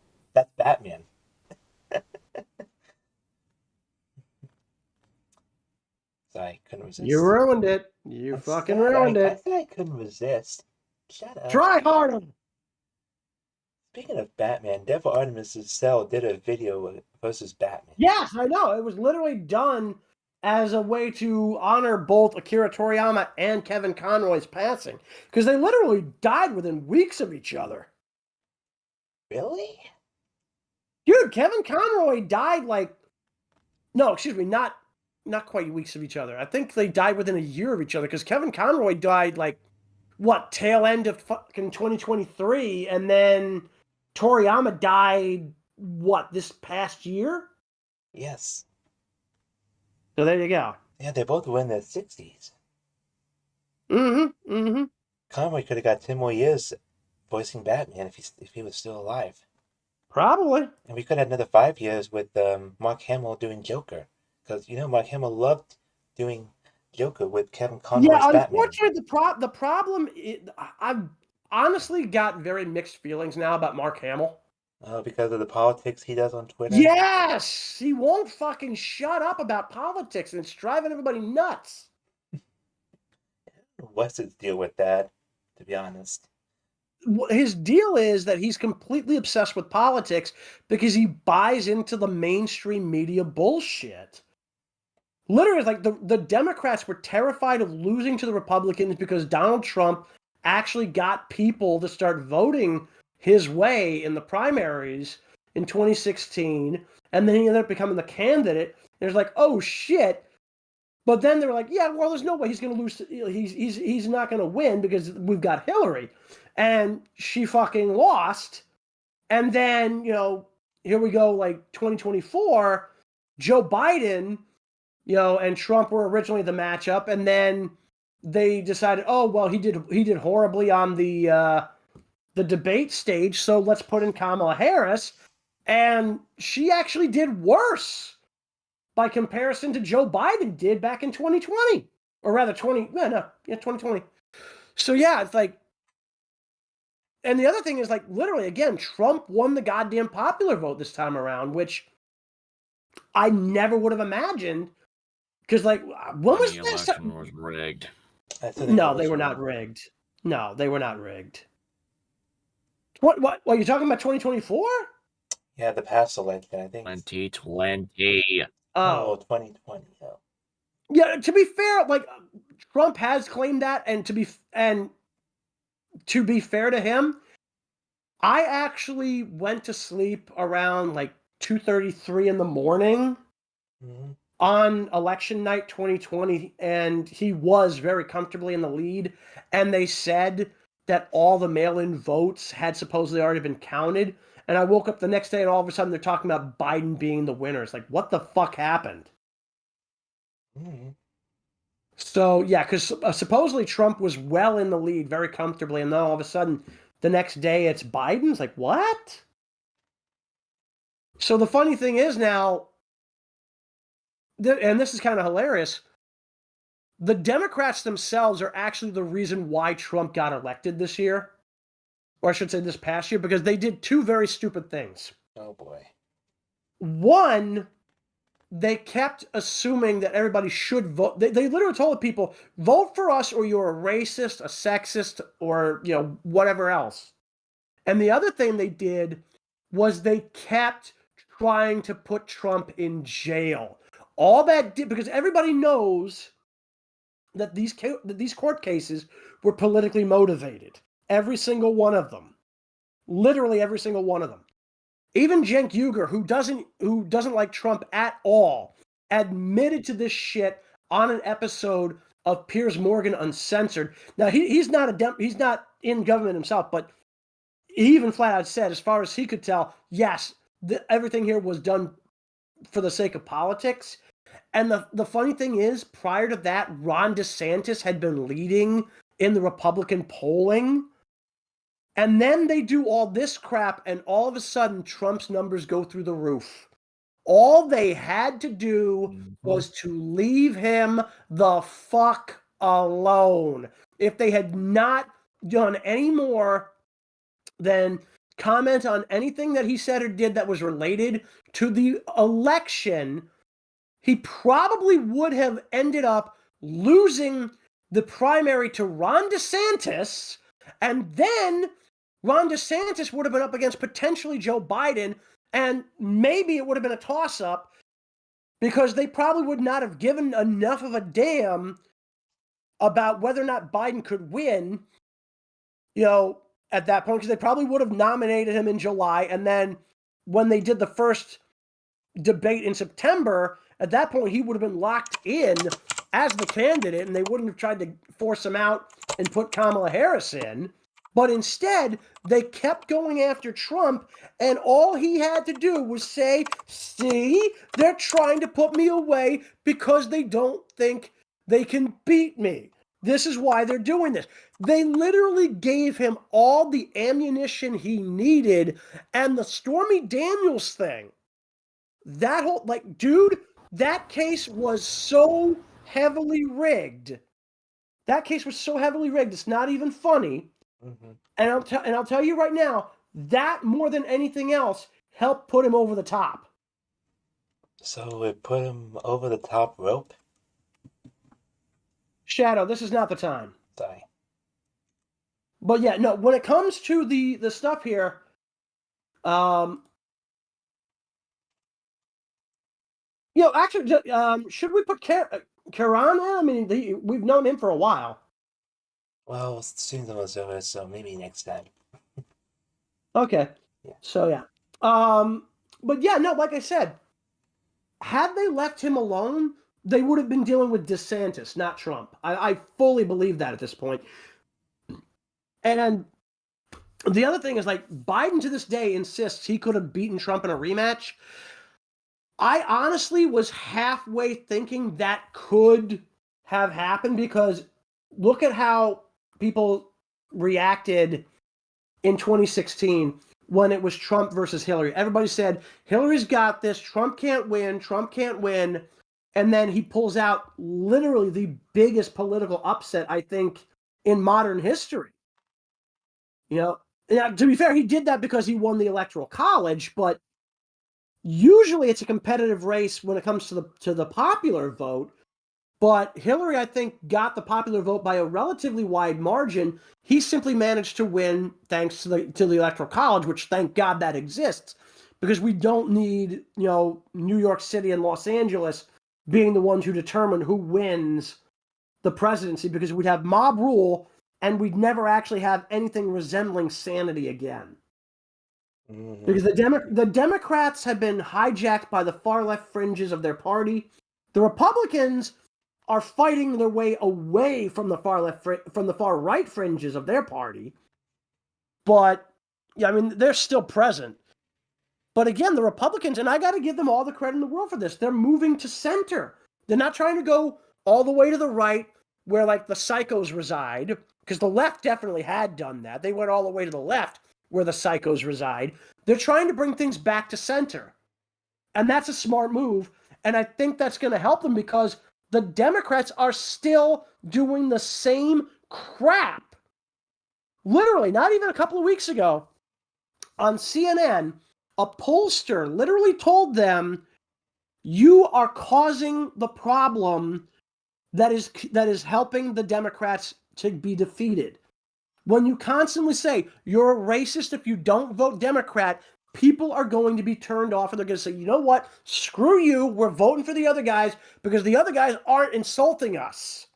Batman. Sorry. couldn't resist. You ruined it. You fucking ruined I it. said I couldn't resist. Shut up. Try harder. Speaking of Batman, Devil Artemis' Cell did a video versus Batman. Yes, I know. It was literally done as a way to honor both Akira Toriyama and Kevin Conroy's passing. Because they literally died within weeks of each other. Really? Dude, Kevin Conroy died like... No, excuse me, not quite weeks of each other. I think they died within a year of each other. Because Kevin Conroy died like, what, tail end of fucking 2023. And then Toriyama died, what, this past year? Yes. So there you go. Yeah, they both were in their 60s. Mm-hmm, mm-hmm. Conroy could have got 10 more years voicing Batman if he was still alive. Probably. And we could have another 5 years with Mark Hamill doing Joker. Because, Mark Hamill loved doing Joker with Kevin Conroy's Batman. Unfortunately, the problem is, I've honestly got very mixed feelings now about Mark Hamill. Oh, because of the politics he does on Twitter? Yes! He won't fucking shut up about politics, and it's driving everybody nuts. What's his deal with that, to be honest? His deal is that he's completely obsessed with politics because he buys into the mainstream media bullshit. Literally, like the Democrats were terrified of losing to the Republicans because Donald Trump actually got people to start voting his way in the primaries in 2016, and then he ended up becoming the candidate. And it's like, oh shit! But then they were like, yeah, well, there's no way he's going to lose. He's not going to win because we've got Hillary, and she fucking lost. And then here we go, like 2024, Joe Biden, and Trump were originally the matchup, and then they decided, oh well, he did horribly on the debate stage, so let's put in Kamala Harris, and she actually did worse by comparison to Joe Biden did back in 2020, or rather 2020. So yeah, it's like, and the other thing is like literally again, Trump won the goddamn popular vote this time around, which I never would have imagined, because like when was The this? election was rigged. No, they were not rigged. No, they were not rigged. What you're talking about 2024? Yeah, the past election, I think. 2020. Oh, 2020. Oh. Yeah, to be fair, like Trump has claimed that, and to be fair to him, I actually went to sleep around like 2:33 in the morning on election night 2020, and he was very comfortably in the lead, and they said that all the mail-in votes had supposedly already been counted. And I woke up the next day and all of a sudden they're talking about Biden being the winner. It's like, what the fuck happened? So, yeah, because supposedly Trump was well in the lead very comfortably. And then all of a sudden the next day it's Biden. It's like, what? So the funny thing is now, and this is kind of hilarious, the Democrats themselves are actually the reason why Trump got elected this year. Or I should say this past year, because they did two very stupid things. Oh boy. One, they kept assuming that everybody should vote. They literally told people, vote for us or you're a racist, a sexist, or whatever else. And the other thing they did was they kept trying to put Trump in jail. All that did, because everybody knows that these court cases were politically motivated. Every single one of them. Literally every single one of them. Even Cenk Uygur, who doesn't like Trump at all, admitted to this shit on an episode of Piers Morgan Uncensored. Now he's not in government himself, but he even flat out said, as far as he could tell, yes, everything here was done for the sake of politics. And the funny thing is, prior to that, Ron DeSantis had been leading in the Republican polling. And then they do all this crap, and all of a sudden, Trump's numbers go through the roof. All they had to do was to leave him the fuck alone. If they had not done any more than comment on anything that he said or did that was related to the election, he probably would have ended up losing the primary to Ron DeSantis, and then Ron DeSantis would have been up against potentially Joe Biden, and maybe it would have been a toss-up because they probably would not have given enough of a damn about whether or not Biden could win, at that point, because they probably would have nominated him in July, and then when they did the first debate in September, at that point, he would have been locked in as the candidate, and they wouldn't have tried to force him out and put Kamala Harris in. But instead, they kept going after Trump, and all he had to do was say, see, they're trying to put me away because they don't think they can beat me. This is why they're doing this. They literally gave him all the ammunition he needed, and the Stormy Daniels thing, that whole, dude, that case was so heavily rigged. That case was so heavily rigged, it's not even funny. And I'll tell you right now, that more than anything else helped put him over the top. So it put him over the top rope? Shadow, this is not the time. Sorry. But yeah, no, when it comes to the stuff here, actually, should we put Karan in? I mean, we've known him for a while. Well, soon was over, so maybe next time. Okay. Yeah. So yeah. But yeah, no, like I said, had they left him alone, they would have been dealing with DeSantis, not Trump. I fully believe that at this point. And the other thing is, Biden to this day insists he could have beaten Trump in a rematch. I honestly was halfway thinking that could have happened because look at how people reacted in 2016 when it was Trump versus Hillary. Everybody said, Hillary's got this, Trump can't win. And then he pulls out literally the biggest political upset, I think, in modern history. Now, to be fair, he did that because he won the Electoral College, but usually it's a competitive race when it comes to the popular vote. But Hillary, I think, got the popular vote by a relatively wide margin. He simply managed to win thanks to the Electoral College, which thank God that exists, because we don't need, New York City and Los Angeles being the ones who determine who wins the presidency, because we'd have mob rule and we'd never actually have anything resembling sanity again. Mm-hmm. Because the Democrats have been hijacked by the far left fringes of their party. The Republicans are fighting their way away from the far left, from the far right fringes of their party. But, yeah, I mean, they're still present. But again, the Republicans, and I got to give them all the credit in the world for this, they're moving to center. They're not trying to go all the way to the right where, the psychos reside, because the left definitely had done that. They went all the way to the left where the psychos reside. They're trying to bring things back to center. And that's a smart move. And I think that's going to help them because the Democrats are still doing the same crap. Literally, not even a couple of weeks ago, on CNN, a pollster literally told them, you are causing the problem that is helping the Democrats to be defeated. When you constantly say, you're a racist if you don't vote Democrat, people are going to be turned off and they're going to say, you know what, screw you, we're voting for the other guys because the other guys aren't insulting us.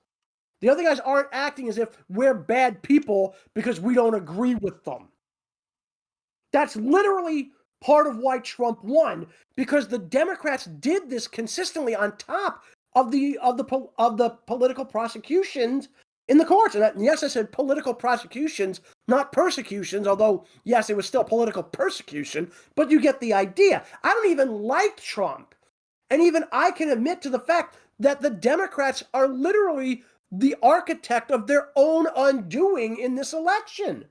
The other guys aren't acting as if we're bad people because we don't agree with them. That's literally part of why Trump won, because the Democrats did this consistently on top of the political prosecutions in the courts. And yes, I said political prosecutions, not persecutions, although, yes, it was still political persecution, but you get the idea. I don't even like Trump. And even I can admit to the fact that the Democrats are literally the architect of their own undoing in this election.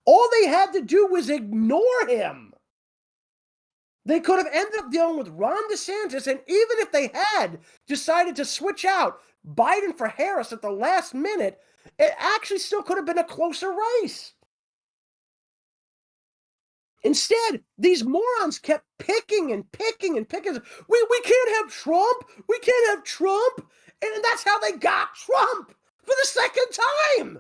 All they had to do was ignore him. They could have ended up dealing with Ron DeSantis, and even if they had decided to switch out Biden for Harris at the last minute, it actually still could have been a closer race. Instead, these morons kept picking and picking and picking. We can't have Trump. We can't have Trump. And that's how they got Trump for the second time.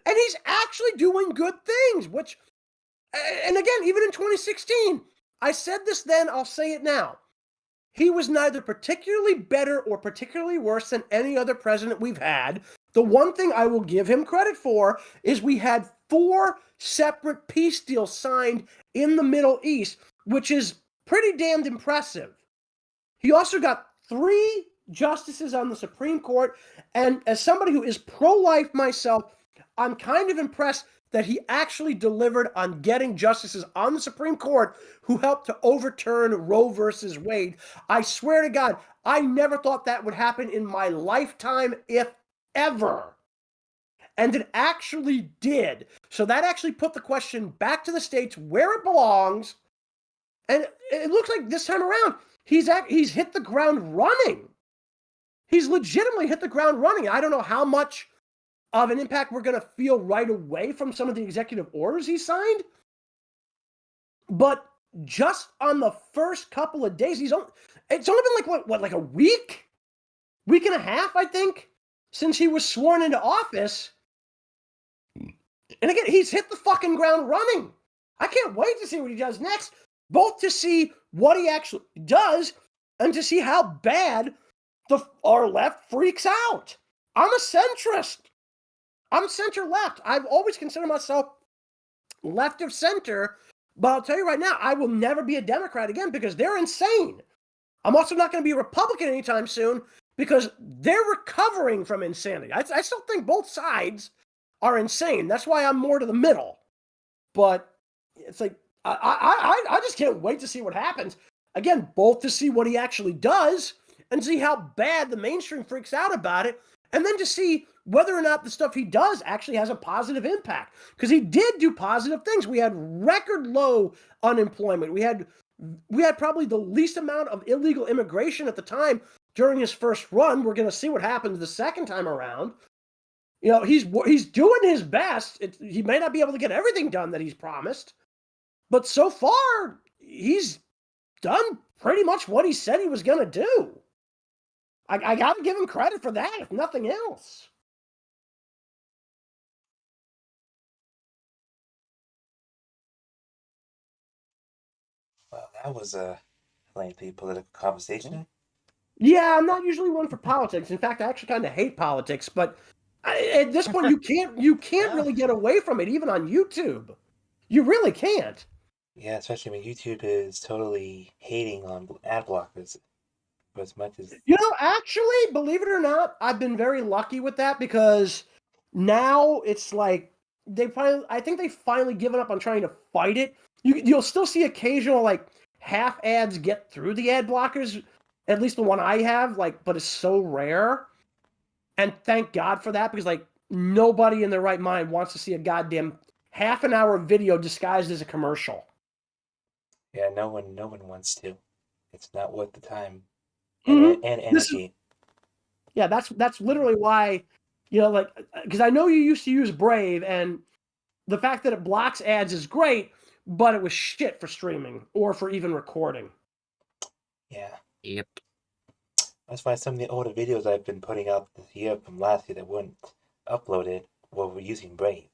And he's actually doing good things, which, and again, even in 2016, I said this then, I'll say it now. He was neither particularly better or particularly worse than any other president we've had. The one thing I will give him credit for is we had 4 separate peace deals signed in the Middle East, which is pretty damned impressive. He also got 3 justices on the Supreme Court, and as somebody who is pro-life myself, I'm kind of impressed that he actually delivered on getting justices on the Supreme Court who helped to overturn Roe versus Wade. I swear to God, I never thought that would happen in my lifetime, if ever. And it actually did. So that actually put the question back to the states where it belongs. And it looks like this time around, he's hit the ground running. He's legitimately hit the ground running. I don't know how much of an impact we're going to feel right away from some of the executive orders he signed. But just on the first couple of days, it's only been like, what, like a week and a half, I think, since he was sworn into office. And again, he's hit the fucking ground running. I can't wait to see what he does next, both to see what he actually does and to see how bad our left freaks out. I'm a centrist. I'm center-left. I've always considered myself left of center, but I'll tell you right now, I will never be a Democrat again because they're insane. I'm also not going to be a Republican anytime soon because they're recovering from insanity. I still think both sides are insane. That's why I'm more to the middle. But it's like, I just can't wait to see what happens. Again, both to see what he actually does and see how bad the mainstream freaks out about it, and then to see whether or not the stuff he does actually has a positive impact. Because he did do positive things. We had record low unemployment. We had probably the least amount of illegal immigration at the time during his first run. We're going to see what happens the second time around. You know, he's doing his best. He may not be able to get everything done that he's promised, but so far he's done pretty much what he said he was going to do. I got to give him credit for that, if nothing else. Well, that was a lengthy political conversation. Yeah, I'm not usually one for politics. In fact, I actually kind of hate politics, but at this point, you can't really get away from it, even on YouTube. You really can't. Yeah, especially when YouTube is totally hating on ad blockers as much as... You know, actually, believe it or not, I've been very lucky with that because now it's like I think they've finally given up on trying to fight it. You'll still see occasional like half ads get through the ad blockers, at least the one I have, but it's so rare. And thank God for that, because nobody in their right mind wants to see a goddamn half an hour video disguised as a commercial. Yeah, no one wants to. It's not worth the time and energy. Yeah, that's literally why, because I know you used to use Brave, and the fact that it blocks ads is great, but it was shit for streaming or for even recording. Yeah. Yep. That's why some of the older videos I've been putting out this year from last year that weren't uploaded were using Brave.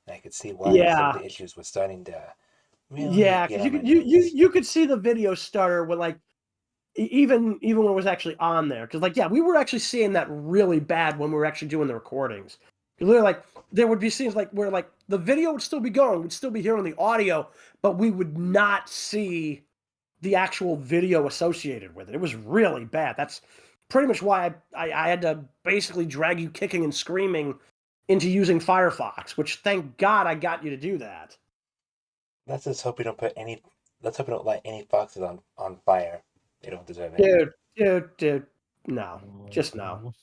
And I could see why some of the issues were starting to really because you could see the video starter with even when it was actually on there, because we were actually seeing that really bad when we were actually doing the recordings. Literally, there would be scenes where the video would still be going, we'd still be hearing the audio, but we would not see the actual video associated with it. It was really bad. That's pretty much why I had to basically drag you kicking and screaming into using Firefox, which thank God I got you to do that. Let's just hope we don't light any foxes on fire. They don't deserve it. Dude, no. Just no.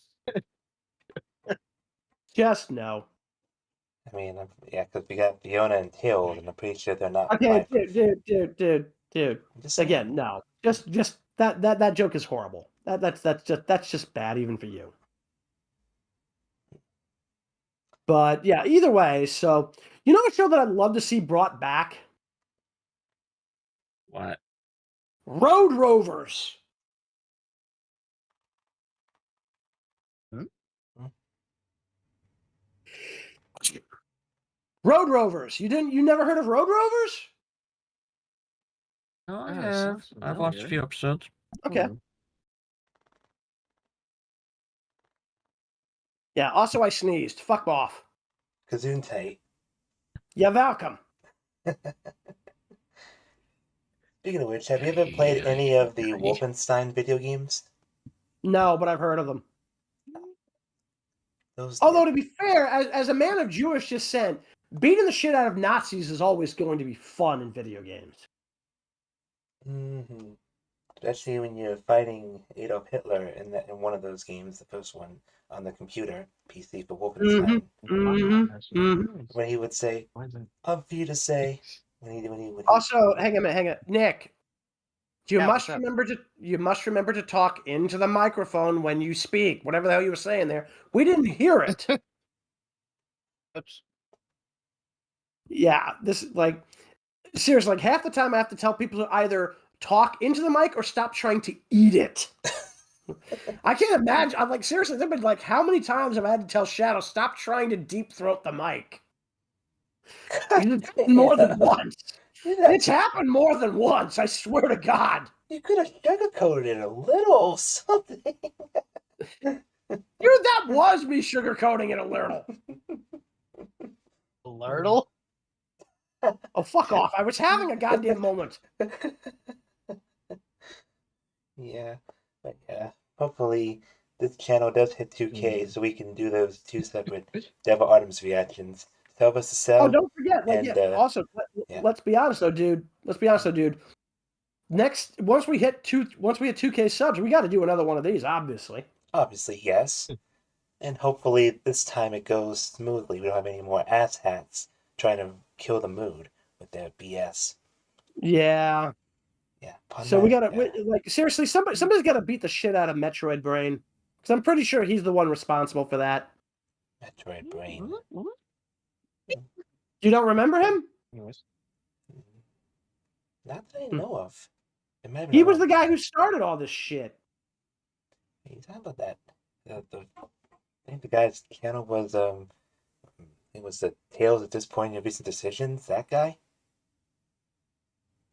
Just no. I mean, yeah, because we got Fiona and Tails, and I'm pretty sure they're not. Okay, dude. Again, no. Just that joke is horrible. That's just bad even for you. But yeah, either way, so you know a show that I'd love to see brought back? What? Road Rovers. Road Rovers. You never heard of Road Rovers? Oh, I Yeah, it have. sounds I've watched a familiar. few episodes. Okay. Yeah, also I sneezed. Fuck off. Gesundheit. You're welcome. Speaking of which, have you ever played any of the Wolfenstein video games? No, but I've heard of them. Those Although, to be fair, as a man of Jewish descent, beating the shit out of Nazis is always going to be fun in video games. Mm-hmm. Especially when you're fighting Adolf Hitler in one of those games, the first one on the computer PC for Wolfenstein. When he would say, "Up for you to say," when he Also, hang on a minute, Nick. You Yeah, must what's up? remember to talk into the microphone when you speak. Whatever the hell you were saying there, we didn't hear it. Oops. Yeah, this like seriously, like half the time I have to tell people to either talk into the mic or stop trying to eat it. I can't imagine. I'm like, seriously, there've been like how many times have I had to tell Shadow stop trying to deep throat the mic? More than once. It's happened more than once. I swear to God. You could have sugarcoated it a little something. Dude, that was me sugarcoating it a little. A Lurtle? Oh, fuck off. I was having a goddamn moment. Yeah, but yeah. Hopefully, this channel does hit 2K so we can do those two separate Devil Artemis reactions. Sell us to sell. Oh, don't forget. Like, and, also, let's be honest though, dude. Once we hit 2K subs, we got to do another one of these, obviously. Obviously, yes. And hopefully this time it goes smoothly. We don't have any more asshats trying to kill the mood with their BS. Yeah. Yeah. So we gotta like seriously, somebody's got to beat the shit out of Metroid Brain, because I'm pretty sure he's the one responsible for that. Metroid Brain. You don't remember him? Not that I know of. It might have He been was the guy who started all this shit. Hey, how about that? I think the guy's channel was it was the Tales of Disappointing Recent Decisions. That guy.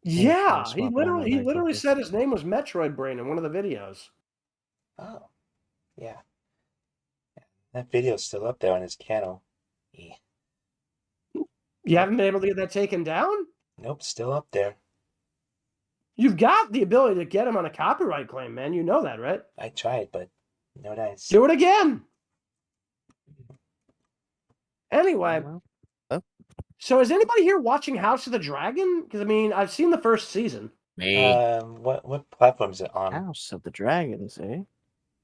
Yeah, he literally said his name was Metroid Brain in one of the videos. Oh, yeah. That video's still up there on his channel. Yeah. You haven't been able to get that taken down? Nope, still up there. You've got the ability to get him on a copyright claim, man. You know that, right? I tried, but no dice. Do it again. Anyway, so is anybody here watching House of the Dragon? Because I mean, I've seen the first season. Me. What platform is it on? House of the Dragons, eh?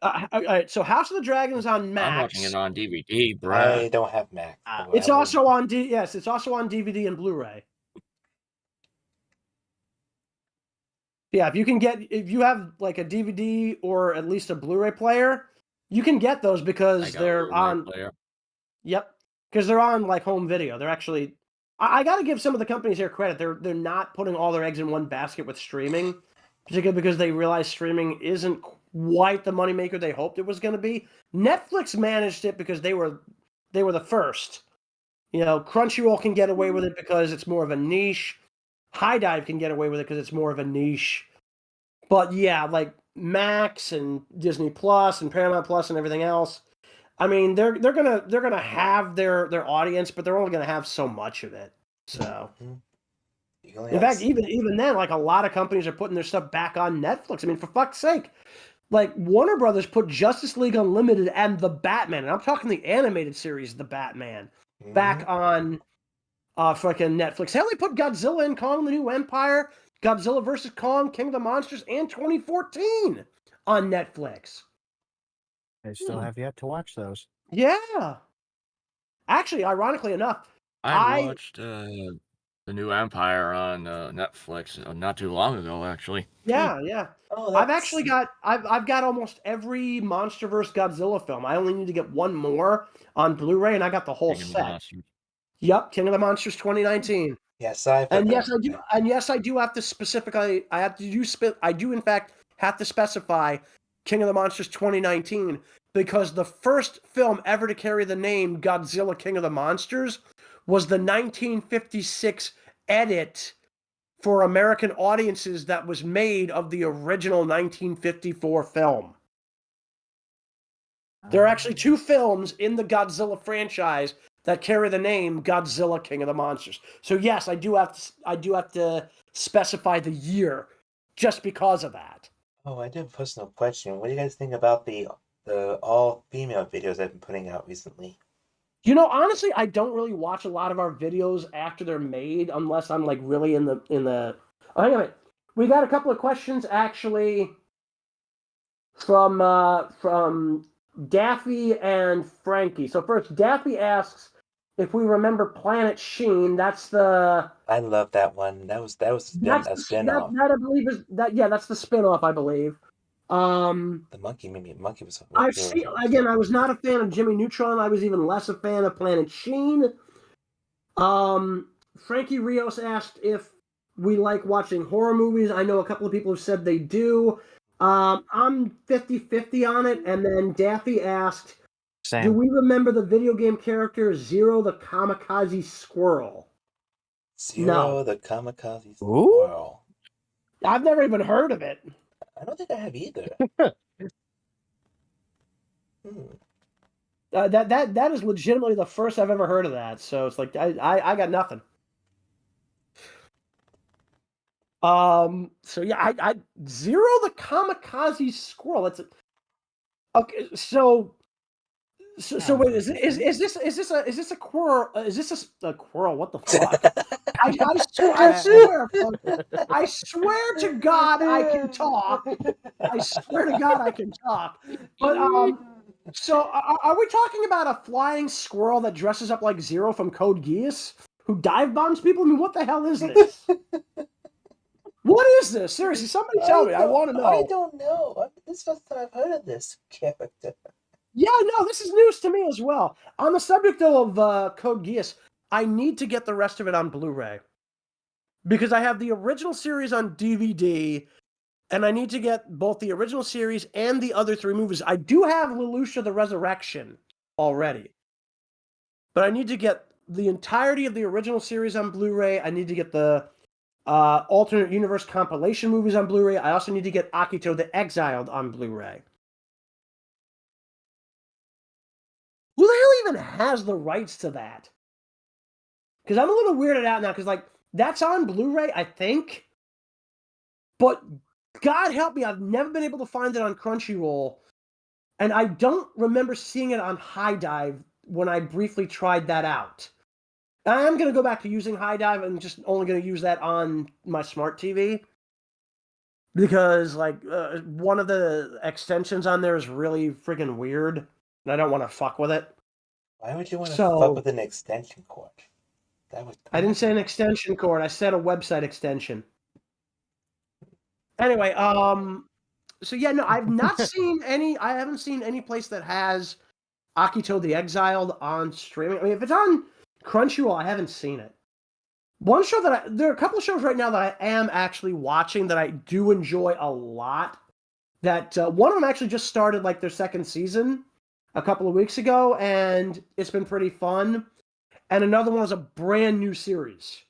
All right, so House of the Dragon is on Max. I'm watching it on DVD, bro. I don't have Mac. It's also on it's also on DVD and Blu-ray. Yeah, if you have like a DVD or at least a Blu-ray player, you can get those because they're on. Yep, because they're on like home video. They're actually. I got to give some of the companies here credit. They're not putting all their eggs in one basket with streaming, particularly because they realize streaming isn't quite the moneymaker they hoped it was going to be. Netflix managed it because they were the first. You know, Crunchyroll can get away with it because it's more of a niche. High Dive can get away with it because it's more of a niche. But yeah, like Max and Disney Plus and Paramount Plus and everything else. I mean, they're gonna have their audience, but they're only gonna have so much of it. So, in fact, even then, like a lot of companies are putting their stuff back on Netflix. I mean, for fuck's sake, like Warner Brothers put Justice League Unlimited and The Batman, and I'm talking the animated series, The Batman, back on fucking Netflix. Hell, they put Godzilla and Kong: The New Empire, Godzilla vs. Kong, King of the Monsters, and 2014 on Netflix. I still have yet to watch those. Yeah. Actually, ironically enough, I watched The New Empire on Netflix not too long ago, actually. Yeah, yeah. I've actually got I've got almost every MonsterVerse Godzilla film. I only need to get one more on Blu-ray, and I got the whole set. Yep, King of the Monsters 2019. Yes, yes, I do. And yes, I do have to specifically. I do in fact have to specify King of the Monsters 2019 because the first film ever to carry the name Godzilla King of the Monsters was the 1956 edit for American audiences that was made of the original 1954 film. There are actually 2 films in the Godzilla franchise that carry the name Godzilla King of the Monsters. So yes, I do have to specify the year just because of that. Oh, I do have a personal question. What do you guys think about the all-female videos I've been putting out recently? You know, honestly, I don't really watch a lot of our videos after they're made unless I'm like really in the. Oh, hang on a minute. We got a couple of questions actually from Daffy and Frankie. So first, Daffy asks if we remember Planet Sheen. That's the. I love that one. That was a spin-off. That I believe is that. Yeah, that's the spin-off, I believe. The monkey was. I've seen again. I was not a fan of Jimmy Neutron. I was even less a fan of Planet Sheen. Frankie Rios asked if we like watching horror movies. I know a couple of people have said they do. I'm 50-50 on it. And then Daffy asked, Same. do we remember the video game character Zero the Kamikaze Squirrel? Zero the Kamikaze Squirrel. I've never even heard of it. I don't think I have either. That is legitimately the first I've ever heard of that. So it's like I got nothing. So yeah, I Zero the Kamikaze Squirrel. It's okay. So wait, is this a quarrel? Is this a quarrel? What the fuck? I swear to God I can talk. I swear to God I can talk. But so are we talking about a flying squirrel that dresses up like Zero from Code Geass who dive bombs people? I mean, what the hell is this? What is this? Seriously, somebody tell me. I want to know. I don't know. This is the first time I've heard of this character. Yeah, no, this is news to me as well. On the subject, though, of Code Geass, I need to get the rest of it on Blu-ray. Because I have the original series on DVD, and I need to get both the original series and the other 3 movies. I do have Lelouch the Resurrection already. But I need to get the entirety of the original series on Blu-ray. I need to get the alternate universe compilation movies on Blu-ray. I also need to get Akito the Exiled on Blu-ray. Who the hell even has the rights to that? Because I'm a little weirded out now, because, like, that's on Blu-ray, I think. But, God help me, I've never been able to find it on Crunchyroll. And I don't remember seeing it on High Dive when I briefly tried that out. I am going to go back to using High Dive and just only going to use that on my smart TV. Because, like, one of the extensions on there is really freaking weird. And I don't want to fuck with it. Why would you want to fuck with an extension cord? I didn't say an extension cord. I said a website extension. Anyway, so yeah, no, I've not seen any. I haven't seen any place that has Akito the Exiled on streaming. I mean, if it's on Crunchyroll, I haven't seen it. One show there are a couple of shows right now that I am actually watching that I do enjoy a lot. That one of them actually just started like their 2nd season a couple of weeks ago, and it's been pretty fun. And another one is a brand new series.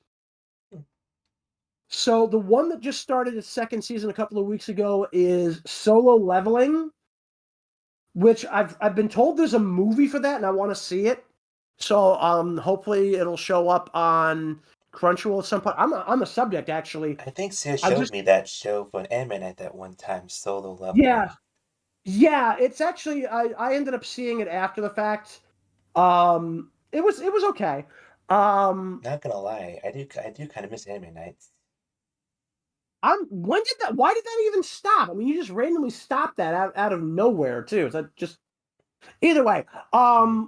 So the one that just started its 2nd season a couple of weeks ago is Solo Leveling, which I've been told there's a movie for that, and I want to see it. So hopefully it'll show up on Crunchyroll at some point. I'm a subject actually. I think Sear showed me that show for an anime night that one time, Solo Leveling. Yeah, it's actually I ended up seeing it after the fact. It was okay. Not gonna lie, I do kind of miss anime nights. Why did that even stop? I mean, you just randomly stopped that out of nowhere too. Is that just either way? Yeah.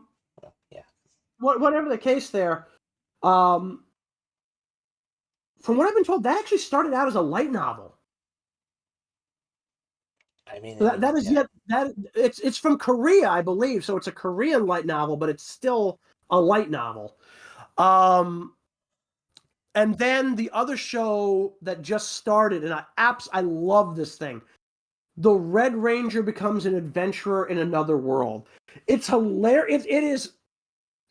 Whatever the case there. From what I've been told, that actually started out as a light novel. I mean, it's from Korea, I believe. So it's a Korean light novel, but it's still a light novel. And then the other show that just started, and I love this thing. The Red Ranger becomes an adventurer in another world. It's hilarious. It is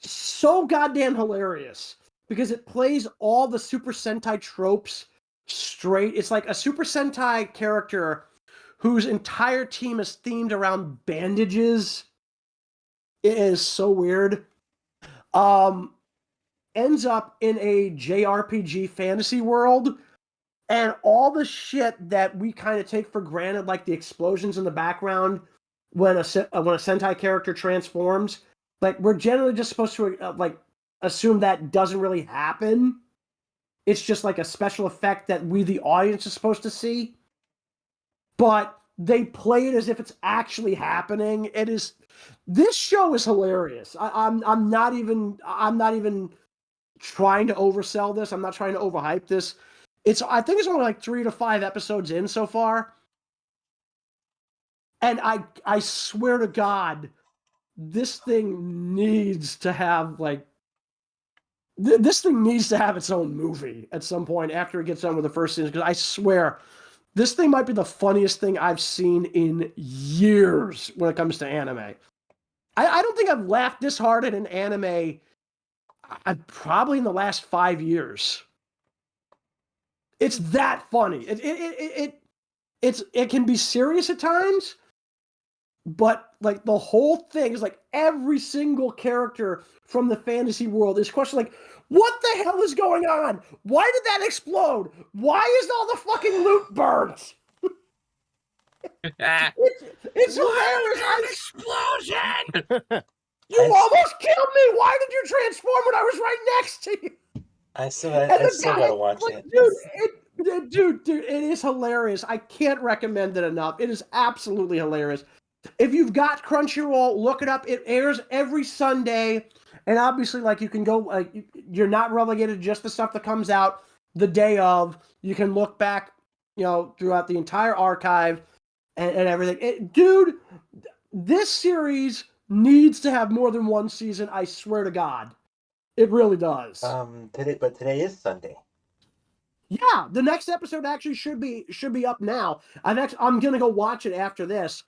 so goddamn hilarious because it plays all the Super Sentai tropes straight. It's like a Super Sentai character whose entire team is themed around bandages. It is so weird. Ends up in a JRPG fantasy world, and all the shit that we kind of take for granted, like the explosions in the background when a Sentai character transforms, like we're generally just supposed to like assume that doesn't really happen. It's just like a special effect that we, the audience, is supposed to see. But they play it as if it's actually happening. It is. This show is hilarious. I'm not even trying to oversell this. I'm not trying to overhype this. I think it's only like 3 to 5 episodes in so far. And I swear to God, this thing needs to have like this thing needs to have its own movie at some point after it gets done with the first season, because I swear this thing might be the funniest thing I've seen in years when it comes to anime. I don't think I've laughed this hard at an anime probably in the last 5 years. It's that funny. It can be serious at times, but like the whole thing is like every single character from the fantasy world is questioning, like, what the hell is going on? Why did that explode? Why is all the fucking loot burnt? It's hilarious. Explosion! You almost killed me. Why did you transform when I was right next to you? I still gotta watch it. Dude, it is hilarious. I can't recommend it enough. It is absolutely hilarious. If you've got Crunchyroll, look it up. It airs every Sunday, and obviously, like, you can go. You're not relegated to just the stuff that comes out the day of. You can look back, throughout the entire archive and everything. Dude, this series needs to have more than one season. I swear to God, it really does. Today is Sunday. Yeah, the next episode actually should be up now. I'm gonna go watch it after this.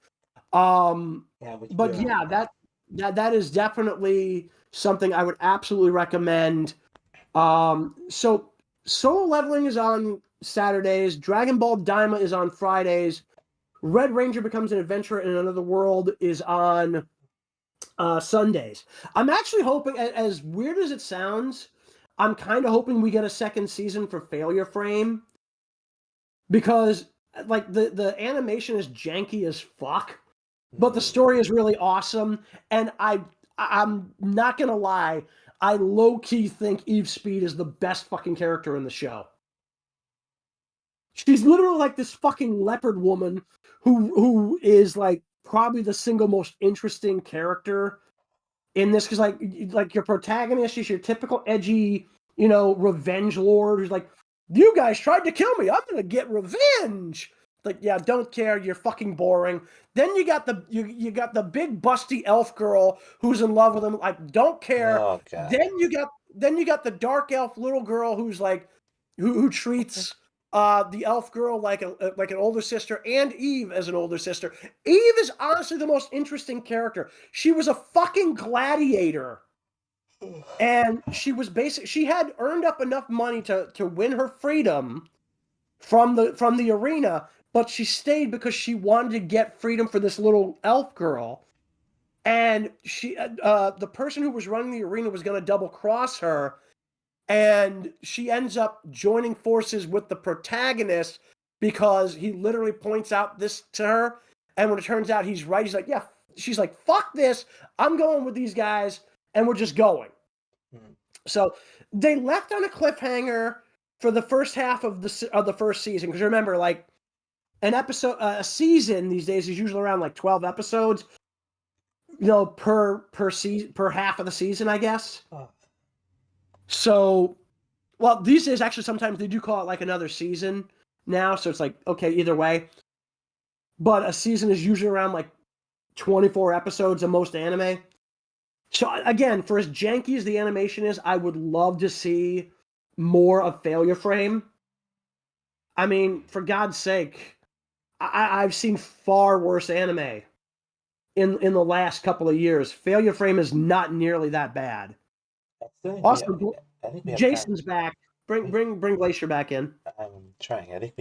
That is definitely something I would absolutely recommend. So Solo Leveling is on Saturdays. Dragon Ball Daima is on Fridays. Red Ranger Becomes an Adventurer in Another World is on Sundays. I'm actually hoping, as weird as it sounds, I'm kind of hoping we get a second season for Failure Frame, because like the animation is janky as fuck, but the story is really awesome. And I'm not gonna lie, I low-key think Eve Speed is the best fucking character in the show. She's literally like this fucking leopard woman who is like probably the single most interesting character in this, because like your protagonist is your typical edgy, revenge lord who's like, you guys tried to kill me, I'm gonna get revenge. Like, yeah, don't care, you're fucking boring. Then you got the you got the big busty elf girl who's in love with him, like, don't care. Oh, God. Then you got the dark elf little girl who's like who treats the elf girl like an older sister, and Eve as an older sister. Eve is honestly the most interesting character. She was a fucking gladiator, and she had earned up enough money to win her freedom from the arena, but she stayed because she wanted to get freedom for this little elf girl. And she the person who was running the arena was going to double cross her. And she ends up joining forces with the protagonist because he literally points out this to her. And when it turns out he's right, he's like, yeah, she's like, fuck this. I'm going with these guys. And we're just going. So they left on a cliffhanger for the first half of the first season. Because remember, like, a season these days is usually around like 12 episodes, per half of the season, I guess. So, well, these days, actually, sometimes they do call it like another season now. So it's like, okay, either way. But a season is usually around like 24 episodes of most anime. So again, for as janky as the animation is, I would love to see more of Failure Frame. I mean, for God's sake, I've seen far worse anime in the last couple of years. Failure Frame is not nearly that bad. Awesome. I think we have Jason's back. Bring Glacier back in. I'm trying. I think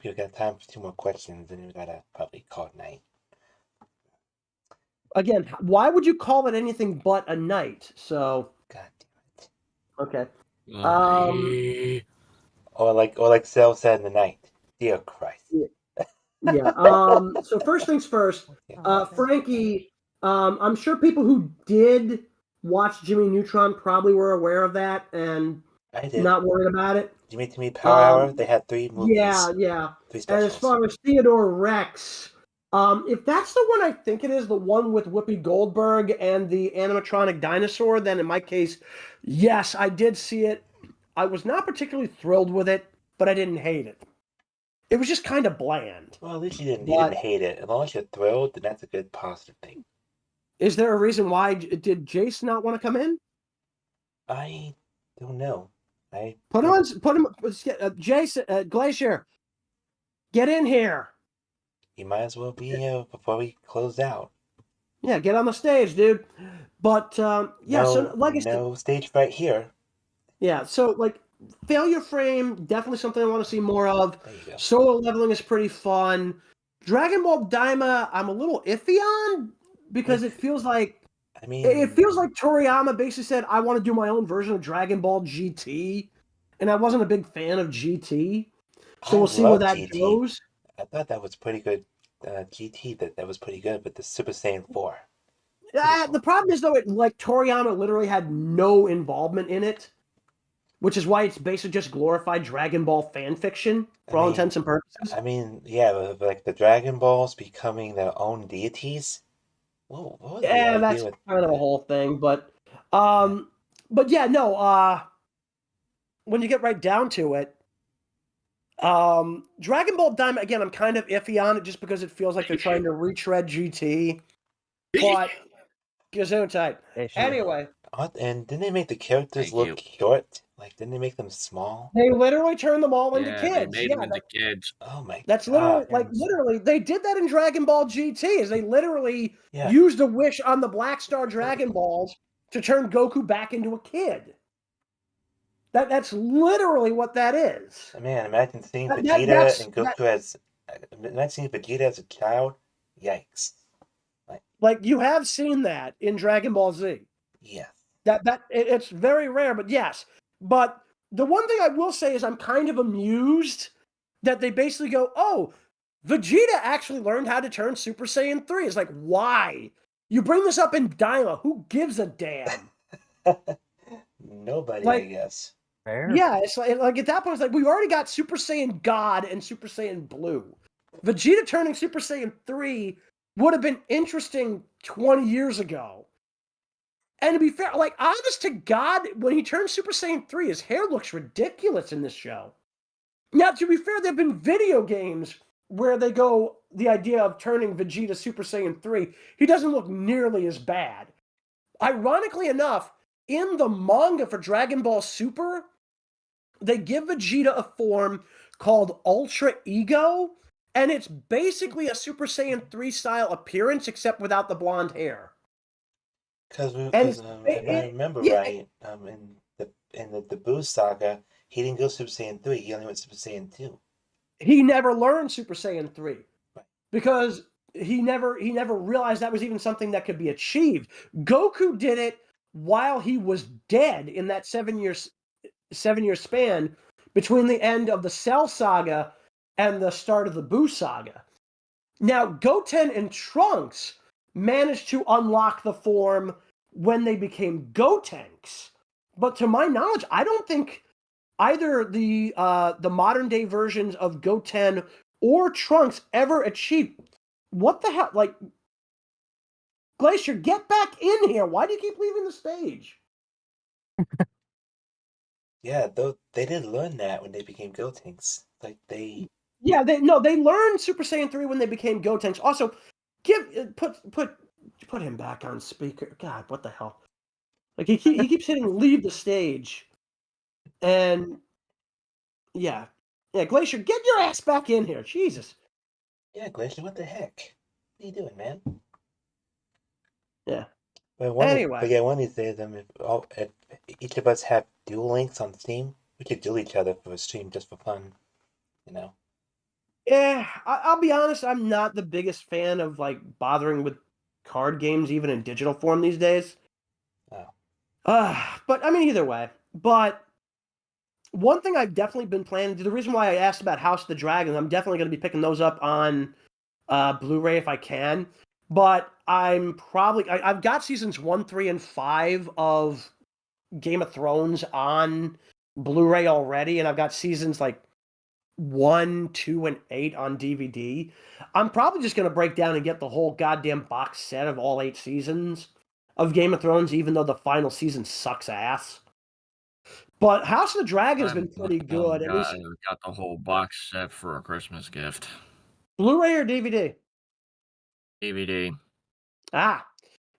we've got time for 2 more questions, and then we gotta probably call it night. Again, why would you call it anything but a night? So. God damn it. Okay. Or like Cell said in the night. Dear Christ. Yeah. So first things first. Frankie. I'm sure people who did watch Jimmy Neutron probably were aware of that and I did. not worried about it. Jimmy Power Hour. They had 3 movies. Yeah. 3 And specials. as far as Theodore Rex, if that's the one I think it is, the one with Whoopi Goldberg and the animatronic dinosaur, then in my case, yes, I did see it. I was not particularly thrilled with it, but I didn't hate it. It was just kind of bland. Well, at least you didn't hate it. As long as you're thrilled, then that's a good positive thing. Is there a reason why? Did Jayse not want to come in? I don't know. Put him. Jayse, Glacier, get in here. He might as well be here before we close out. Yeah, get on the stage, dude. But yeah, so like I said, no stage right here. Yeah, so like Failure Frame, definitely something I want to see more of. Solo leveling is pretty fun. Dragon Ball Daima, I'm a little iffy on because it feels like Toriyama basically said, I want to do my own version of Dragon Ball GT, and I wasn't a big fan of GT. So we'll see where that goes. I thought that was pretty good. GT, that was pretty good, but the Super Saiyan 4. The problem is, though, Toriyama literally had no involvement in it, which is why it's basically just glorified Dragon Ball fan fiction for all intents and purposes. I mean, yeah, like the Dragon Balls becoming their own deities. Whoa, what was Yeah, the that's idea with kind of a whole thing, but yeah, no. When you get right down to it, Dragon Ball Daima, again, I'm kind of iffy on it just because it feels like they're trying to retread GT. But Gesundheit. Anyway. And didn't they make the characters look short? Like, didn't they make them small? They literally turned them all into kids. They made them into kids. Oh my That's God. literally, they did that in Dragon Ball GT, is they literally used a wish on the Black Star Dragon Balls to turn Goku back into a kid. That's literally what that is. Man, imagine seeing Vegeta and Goku imagine seeing Vegeta as a child. Yikes. Like, you have seen that in Dragon Ball Z. Yeah. It's very rare, but yes. But the one thing I will say is I'm kind of amused that they basically go, oh, Vegeta actually learned how to turn Super Saiyan 3. It's like, why? You bring this up in Daima. Who gives a damn? Nobody, I guess. Yeah, it's like at that point, it's like, we've already got Super Saiyan God and Super Saiyan Blue. Vegeta turning Super Saiyan 3 would have been interesting 20 years ago. And to be fair, like, honest to God, when he turns Super Saiyan 3, his hair looks ridiculous in this show. Now, to be fair, there have been video games where they go the idea of turning Vegeta Super Saiyan 3. He doesn't look nearly as bad. Ironically enough, in the manga for Dragon Ball Super, they give Vegeta a form called Ultra Ego, and it's basically a Super Saiyan 3 style appearance, except without the blonde hair. Because if I remember right, in the Boo saga, he didn't go Super Saiyan 3. He only went Super Saiyan 2. He never learned Super Saiyan 3 because he never realized that was even something that could be achieved. Goku did it while he was dead in that 7-year span between the end of the Cell saga and the start of the Boo saga. Now, Goten and Trunks managed to unlock the form when they became Gotenks. But to my knowledge, I don't think either the modern day versions of Goten or Trunks ever achieved. What the hell? Like, Glacier, get back in here. Why do you keep leaving the stage? Yeah, they didn't learn that when they became Gotenks. Like, they... Yeah, they learned Super Saiyan 3 when they became Gotenks. Also, put him back on speaker. God, what the hell? Like, he keeps hitting leave the stage. And yeah, Glacier, get your ass back in here. Jesus. Yeah, Glacier, what the heck? What are you doing, man? Yeah. But Anyway. one of these days, if each of us have dual links on Steam, we could duel each other for a stream just for fun, you know. Yeah, I'll be honest. I'm not the biggest fan of like bothering with card games, even in digital form these days. But I mean, either way. But one thing I've definitely been planning. The reason why I asked about House of the Dragon, I'm definitely going to be picking those up on Blu-ray if I can. But I've got seasons 1, 3, and 5 of Game of Thrones on Blu-ray already, and I've got seasons like 1, 2, and 8 on DVD. I'm probably just going to break down and get the whole goddamn box set of all 8 seasons of Game of Thrones, even though the final season sucks ass. But House of the Dragon has been pretty good. At least Got the whole box set for a Christmas gift. Blu-ray or DVD? DVD. Ah,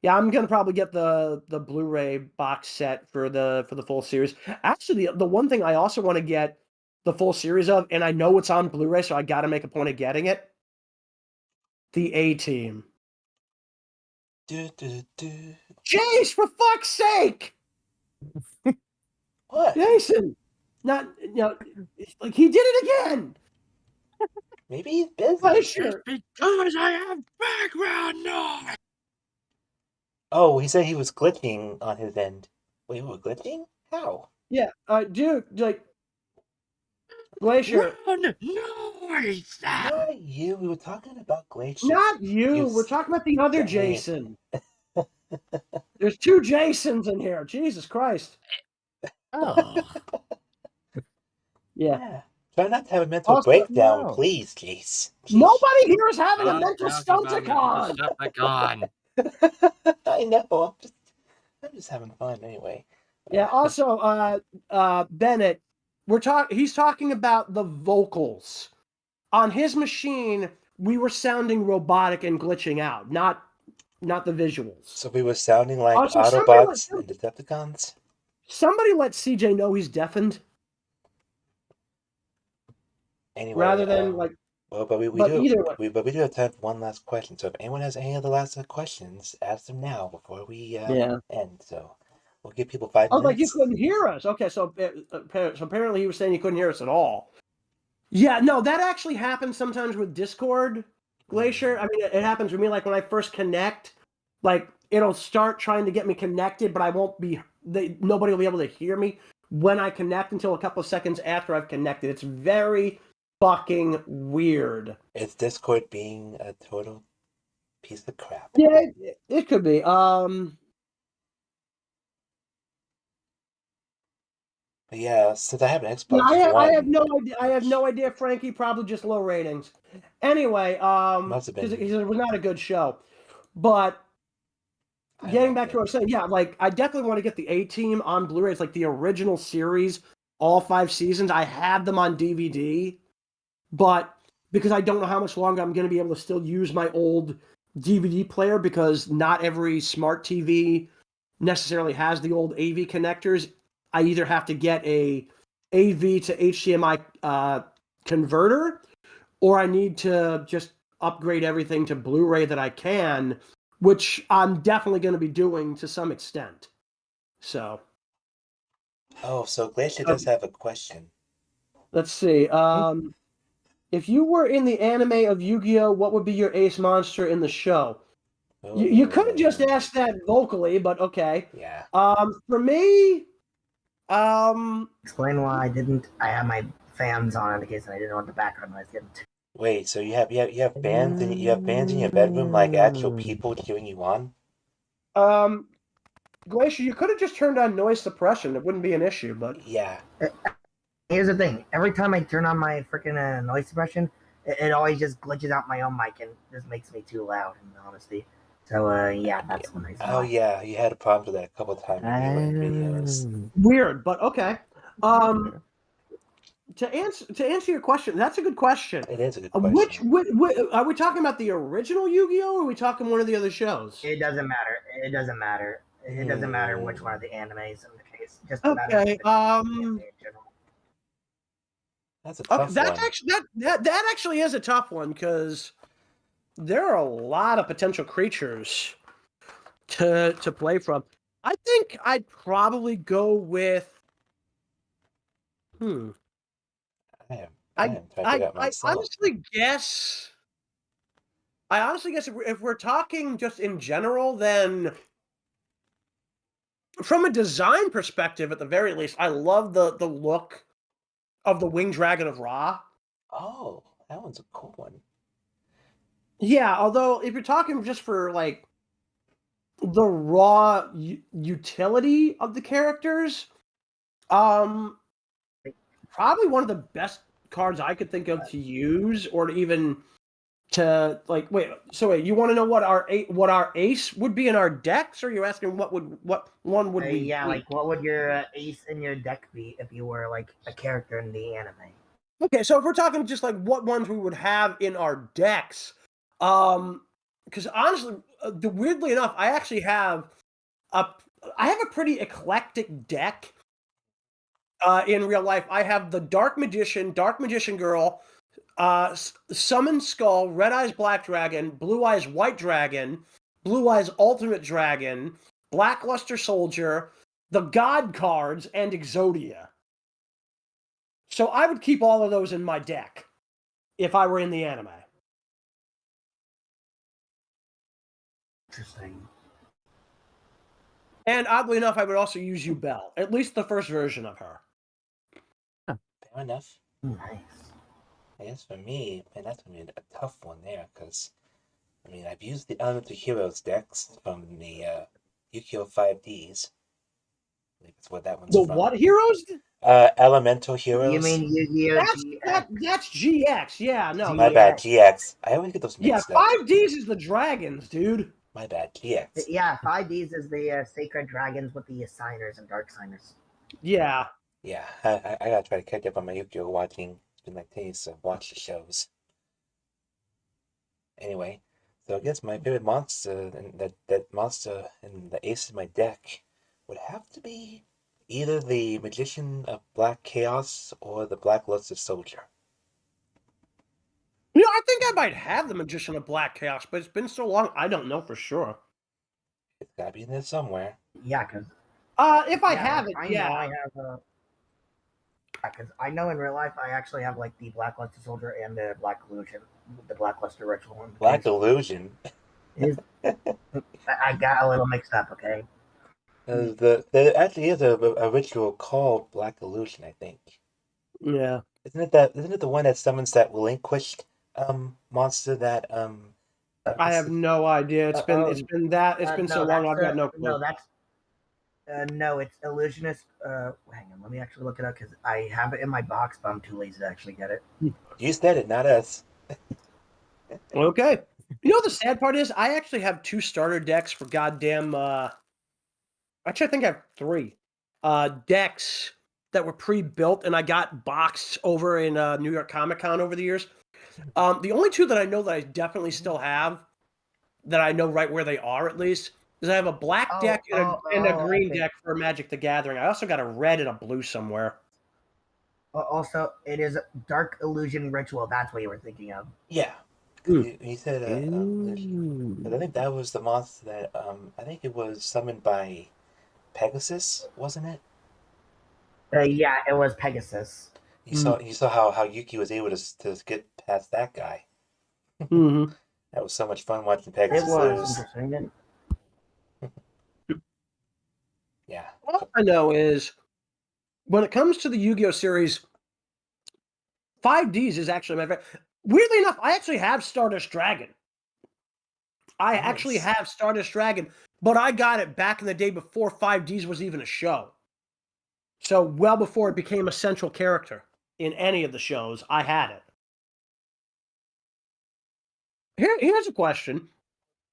yeah, I'm gonna probably get the Blu-ray box set for the full series. Actually, the one thing I also want to get the full series of, and I know it's on Blu-ray, so I got to make a point of getting it. The A-Team. Jayse, for fuck's sake! What? Jason, like he did it again. Maybe he's busy. Glacier. Because I have background noise. Oh, he said he was glitching on his end. Wait, we were glitching? How? Yeah, dude, like Glacier. Noise. Not you. We were talking about Glacier. Not you. We're talking about the other Jason. There's 2 Jasons in here. Jesus Christ. Oh. Yeah. Try not to have a mental breakdown, please, Jayse. Nobody here is having a mental stunticon. I know. I'm just having fun anyway. Yeah. Also, Bennett, he's talking about the vocals on his machine. We were sounding robotic and glitching out, not the visuals. So we were sounding like Also, Autobots and Decepticons? Somebody let CJ know he's deafened. Anyway, rather than like. Well, but we do have time for one last question. So if anyone has any other last questions, ask them now before we end. So we'll give people 5 minutes. Oh, like you couldn't hear us. Okay, so apparently he was saying you couldn't hear us at all. Yeah, no, that actually happens sometimes with Discord, Glacier. I mean, it happens with me. Like when I first connect, like it'll start trying to get me connected, but I won't be. Nobody will be able to hear me when I connect until a couple of seconds after I've connected. It's very fucking weird. Is Discord being a total piece of crap? Yeah, it could be. But yeah, since I have an Xbox I have no idea. I have no idea, Frankie. Probably just low ratings. Anyway, because it was not a good show. But getting back to what I was saying, yeah, like I definitely want to get the A-Team on Blu-ray. It's like the original series, all 5 seasons. I had them on DVD, but because I don't know how much longer I'm going to be able to still use my old DVD player, because not every smart TV necessarily has the old AV connectors. I either have to get a AV to HDMI converter, or I need to just upgrade everything to Blu-ray that I can, which I'm definitely going to be doing to some extent. So. Oh, so Glacier does have a question. Let's see. If you were in the anime of Yu-Gi-Oh, what would be your ace monster in the show? You could have just asked that vocally, but okay. Yeah. For me, Explain why I have my fans on in case I didn't want the background noise getting too. Wait, so you have fans in your bedroom, like actual people cheering you on? Glacier, you could have just turned on noise suppression. It wouldn't be an issue, but yeah. Here's the thing: every time I turn on my freaking noise suppression, it always just glitches out my own mic and just makes me too loud. In honesty, so yeah, that's when I. Oh yeah, you had a problem with that a couple times in videos. Weird, but okay. To answer your question, that's a good question. It is a good question. Which are we talking about? The original Yu-Gi-Oh, or are we talking one of the other shows? It doesn't matter. It doesn't matter. It doesn't matter which one of the animes in the case. Just okay. That's a tough one. That actually is a tough one, because there are a lot of potential creatures to play from. I think I'd probably go with. I am trying to figure out myself. honestly guess. I honestly guess if we're talking just in general, then from a design perspective, at the very least, I love the look of the Winged Dragon of Ra. Oh, that one's a cool one. Yeah, although if you're talking just for like the raw utility of the characters, probably one of the best cards I could think of to use, or to even to like wait. You want to know what our ace would be in our decks, or are you asking what one would we? Yeah, be? like what would your ace in your deck be if you were like a character in the anime? Okay, so if we're talking just like what ones we would have in our decks, because honestly, weirdly enough, I actually have a pretty eclectic deck. In real life, I have the Dark Magician Girl, Summon Skull, Red Eyes Black Dragon, Blue Eyes White Dragon, Blue Eyes Ultimate Dragon, Blackluster Soldier, the God cards, and Exodia. So I would keep all of those in my deck if I were in the anime. Interesting. And oddly enough, I would also use Yubel, at least the first version of her. Fair enough. Nice. I guess for me, man, that's gonna be a tough one there, because I mean, I've used the Elemental Heroes decks from the Yu-Gi-Oh! 5Ds. I believe that's what that one's The from. what heroes? Elemental Heroes. You mean Yu-Gi-Oh! That's GX. Yeah, no. My bad, GX. I always get those mixed up. 5Ds is the dragons, dude. My bad, GX. Yeah, 5Ds is the Sacred Dragons with the Signers and Dark Signers. Yeah. Yeah, I gotta try to catch up on my Yu-Gi-Oh! Watching. It's been like days to watch the shows. Anyway, so I guess my favorite monster, and that monster in the ace of my deck, would have to be either the Magician of Black Chaos or the Blackluster Soldier. You know, I think I might have the Magician of Black Chaos, but it's been so long, I don't know for sure. It's gotta be in there somewhere. Yeah, because if I have it, yeah. know I have because I know in real life I actually have like the Blackluster Soldier and the Black Illusion, the Blackluster Ritual one. Black Illusion. I got a little mixed up. Okay. There actually is a ritual called Black Illusion, I think. Yeah. Isn't it the one that summons that relinquished monster that I have no idea. It's been so long. I've got no clue. No, that's no, it's Illusionist. Hang on, let me actually look it up because I have it in my box, but I'm too lazy to actually get it. You said it, not us. Okay. You know what the sad part is? I actually have 2 starter decks for goddamn. Actually, I think I have 3 decks that were pre-built, and I got boxed over in New York Comic Con over the years. The only 2 that I know that I definitely still have, that I know right where they are at least, is I have a black deck and a green deck for Magic the Gathering. I also got a red and a blue somewhere. Also, it is Dark Illusion Ritual. That's what you were thinking of. Yeah. You said but I think that was the monster that I think it was summoned by Pegasus, wasn't it? Yeah, it was Pegasus. You saw how Yuki was able to get past that guy. Mm-hmm. That was so much fun watching Pegasus It was lose. interesting. Yeah. All I know is when it comes to the Yu-Gi-Oh series, 5Ds is actually my favorite. Weirdly enough, I actually have Stardust Dragon. I actually have Stardust Dragon, but I got it back in the day before 5Ds was even a show. So well before it became a central character in any of the shows, I had it. Here's a question.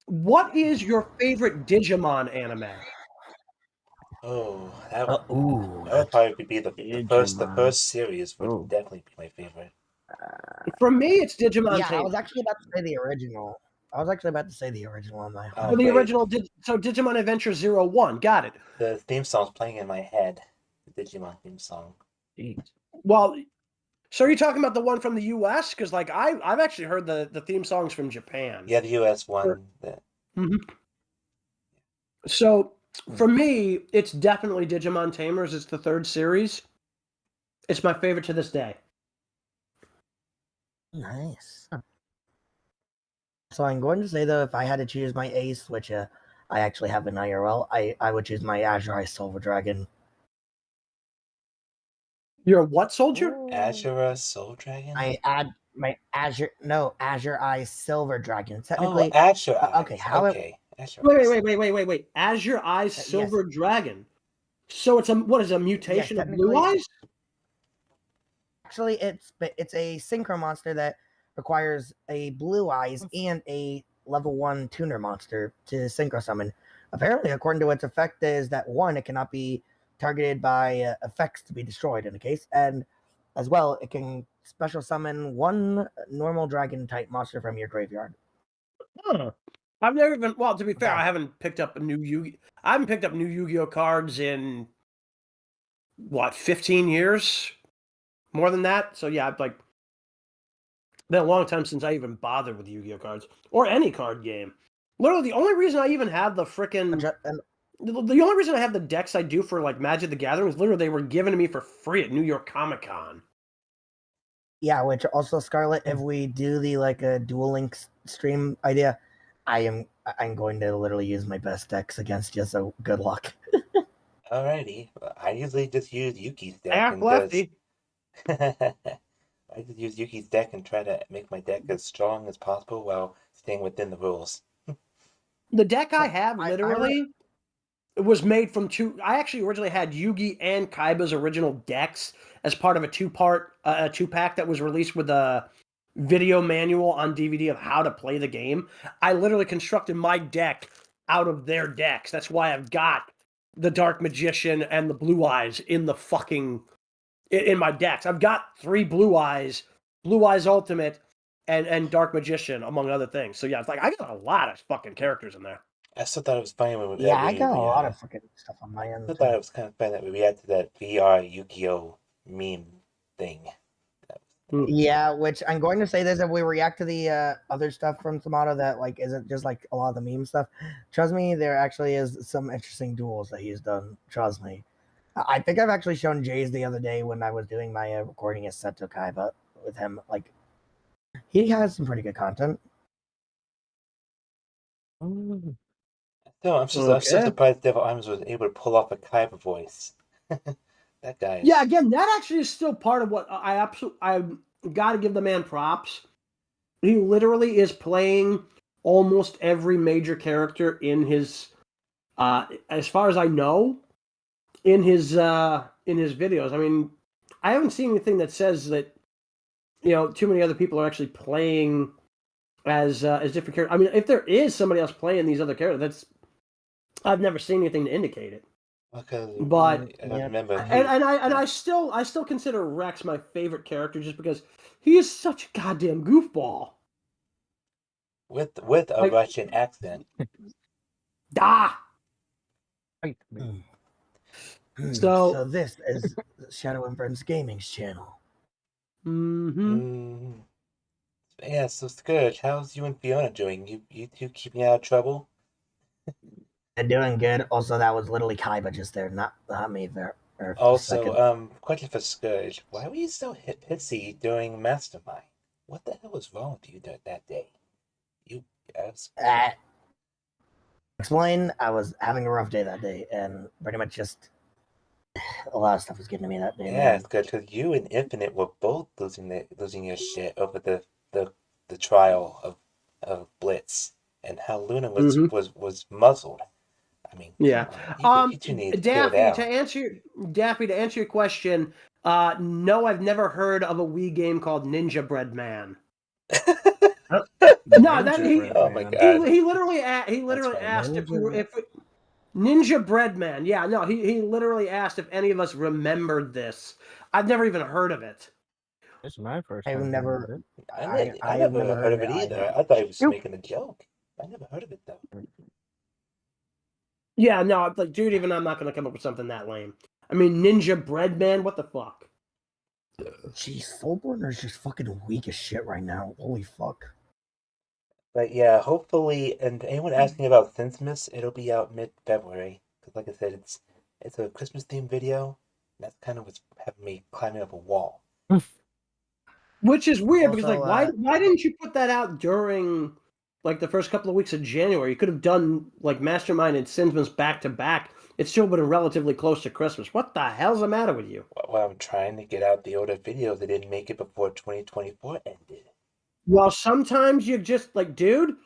What is your favorite Digimon anime? Oh, that would probably be the first series would definitely be my favorite. For me, it's Digimon. Yeah, I was actually about to say the original. On my Oh, the original. So Digimon Adventure 01. Got it. The theme song's playing in my head. The Digimon theme song. Well, so are you talking about the one from the U.S.? Because like I've actually heard the theme songs from Japan. Yeah, the U.S. one. So for me, it's definitely Digimon Tamers. It's the third series. It's my favorite to this day. Nice. So I'm going to say though, if I had to choose my ace, which I actually have an IRL, I would choose my Azure Eye Silver Dragon. You're a what soldier? Azure Soul Dragon? Azure Eye Silver Dragon. Oh, Technically, Azure Eyes. okay. How Okay. Azure Eyes. Wait. Azure Eyes Silver Dragon. So it's a mutation of Blue technically- Eyes? Actually, it's a synchro monster that requires a Blue Eyes and a level 1 tuner monster to synchro summon. Apparently, according to its effect, is that one, it cannot be targeted by effects to be destroyed in the case, and as well, it can special summon one normal dragon type monster from your graveyard. Huh. I've never been. Well, to be fair, I haven't picked up a new I haven't picked up new Yu-Gi-Oh cards in what 15 years, more than that. So yeah, I've been a long time since I even bothered with Yu-Gi-Oh cards or any card game. Literally, the only reason I even have the frickin' the only reason I have the decks I do for like Magic the Gathering is literally they were given to me for free at New York Comic Con. Yeah, which also Scarlet, if we do the a Duel Links stream idea, I'm going to literally use my best decks against you. So good luck. Alrighty. I usually just use Yuki's deck Ask Lefty. I just use Yuki's deck and try to make my deck as strong as possible while staying within the rules. The deck I have literally was made from two. I actually originally had Yugi and Kaiba's original decks as part of a two-pack that was released with a video manual on DVD of how to play the game. I literally constructed my deck out of their decks. That's why I've got the Dark Magician and the Blue Eyes in my decks. I've got 3 Blue Eyes Ultimate, and Dark Magician, among other things. So yeah, it's I got a lot of fucking characters in there. I still thought it was funny when I got a lot of fucking stuff on my end. I thought it was kind of funny that we reacted to that VR Yu-Gi-Oh meme thing. Yeah, which I'm going to say this, if we react to the other stuff from Tomato that isn't just a lot of the meme stuff, trust me, there actually is some interesting duels that he's done. Trust me. I think I've actually shown Jayse the other day when I was doing my recording as Seto Kaiba with him. He has some pretty good content. No, I'm so surprised Devil Arms was able to pull off a Kaiba voice. That guy. Yeah, again, that actually is still part of what I got to give the man props. He literally is playing almost every major character in his, as far as I know, in his videos. I mean, I haven't seen anything that says that too many other people are actually playing as different characters. I mean, if there is somebody else playing these other characters, I've never seen anything to indicate it. Okay, but I don't remember. I still consider Rex my favorite character just because he is such a goddamn goofball. With a Russian accent. So this is Shadow Inference Gaming's channel. Yeah, so Scourge, how's you and Fiona doing? You two keeping out of trouble? They're doing good. Also, that was literally Kaiba just there, not me there. Also, question for Scourge. Why were you so pissy during Mastermind? What the hell was wrong with you that day? Explain, I was having a rough day that day, and pretty much just a lot of stuff was getting to me that day. Yeah, it's good because you and Infinite were both losing your shit over the trial of Blitz and how Luna was muzzled. I mean, yeah. You two need to Daffy, chill to answer your question, no, I've never heard of a Wii game called Ninja Bread Man. No, that oh my god. He literally asked if Ninja Bread Man. Yeah, no, he literally asked if any of us remembered this. I've never even heard of it. It's my first I've time. never I never heard of it either. I thought he was making a joke. I never heard of it though. Yeah, no, dude, even I'm not gonna come up with something that lame. I mean, Ninja Bread Man, what the fuck? Jeez, Soulborn is just fucking weak as shit right now. Holy fuck. But yeah, hopefully, and anyone asking about Sincemas, it'll be out mid-February. Because like I said, it's a Christmas-themed video. And that's kind of what's having me climbing up a wall. Which is weird because, Also, like, why didn't you put that out during, like, the first couple of weeks of January? You could have done, like, Mastermind and Sinsman's back-to-back. It still would have been relatively close to Christmas. What the hell's the matter with you? Well, I'm trying to get out the older videos. They didn't make it before 2024 ended. Well, sometimes you just, like, dude,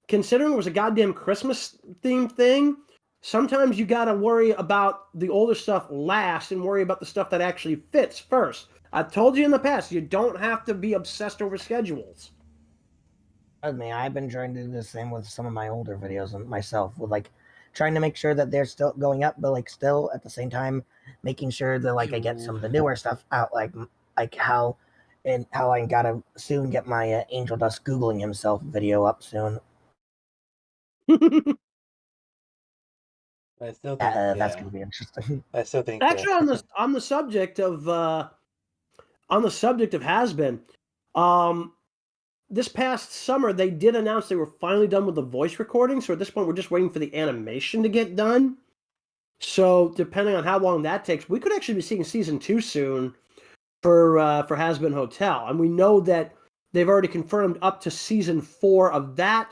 considering it was a goddamn Christmas-themed thing, sometimes you gotta worry about the older stuff last and worry about the stuff that actually fits first. I've told you in the past, you don't have to be obsessed over schedules. I mean, I've been trying to do the same with some of my older videos myself, with like trying to make sure that they're still going up, but like still at the same time making sure that like I get some of the newer stuff out, like how I gotta soon get my Angel Dust Googling himself video up soon. I still think that's gonna be interesting. I still think Actually, on the subject of Has-Been, this past summer they did announce they were finally done with the voice recording. So at this point, we're just waiting for the animation to get done. So depending on how long that takes, we could actually be seeing season 2 soon for Has-Been Hotel, and we know that they've already confirmed up to season 4 of that.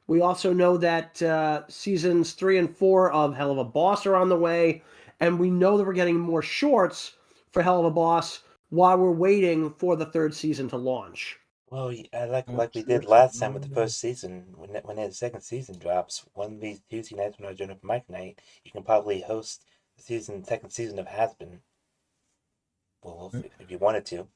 We also know that seasons 3 and 4 of Hell of a Boss are on the way, and we know that we're getting more shorts for Hell of a Boss while we're waiting for the 3rd season to launch. Well, like we did last time with the first season, when the second season drops, one of these Tuesday nights when I join up Mike night, you can probably host the second season of Has-Been. Well, if you wanted to.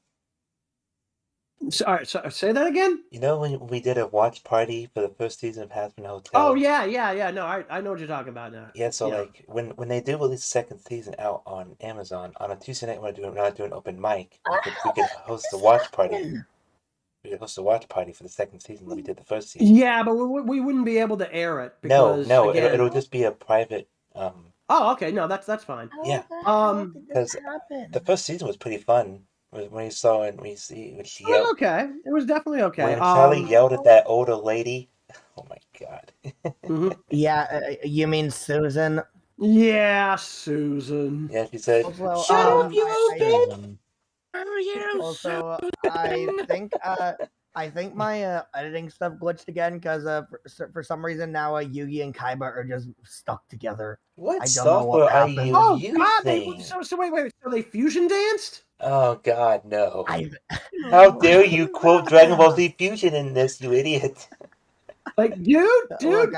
Sorry, say that again? You know when we did a watch party for the first season of Has-Been Hotel? Oh, yeah. No, I know what you're talking about now. Yeah, so like when they do release the second season out on Amazon, on a Tuesday night when we're not doing open mic, we could host a watch party. We could host a watch party for the second season that we did the first season. Yeah, but we wouldn't be able to air it because No, again, it'll just be a private. Oh, okay, no, that's fine. Yeah, because the first season was pretty fun. When you saw it, when she It yelled. was okay. It was definitely okay. When Charlie yelled at that older lady, oh my god. Yeah, you mean Susan? Yeah, Susan. Yeah, she said, Also, "Shut up, you bitch!" Also, I think my editing stuff glitched again because for some reason now Yugi and Kaiba are just stuck together. What I don't know what software are happened. you Oh using? God! Wait. So they fusion danced? Oh God, no! How dare you quote Dragon Ball Z Fusion in this, you idiot! Like, dude, Look,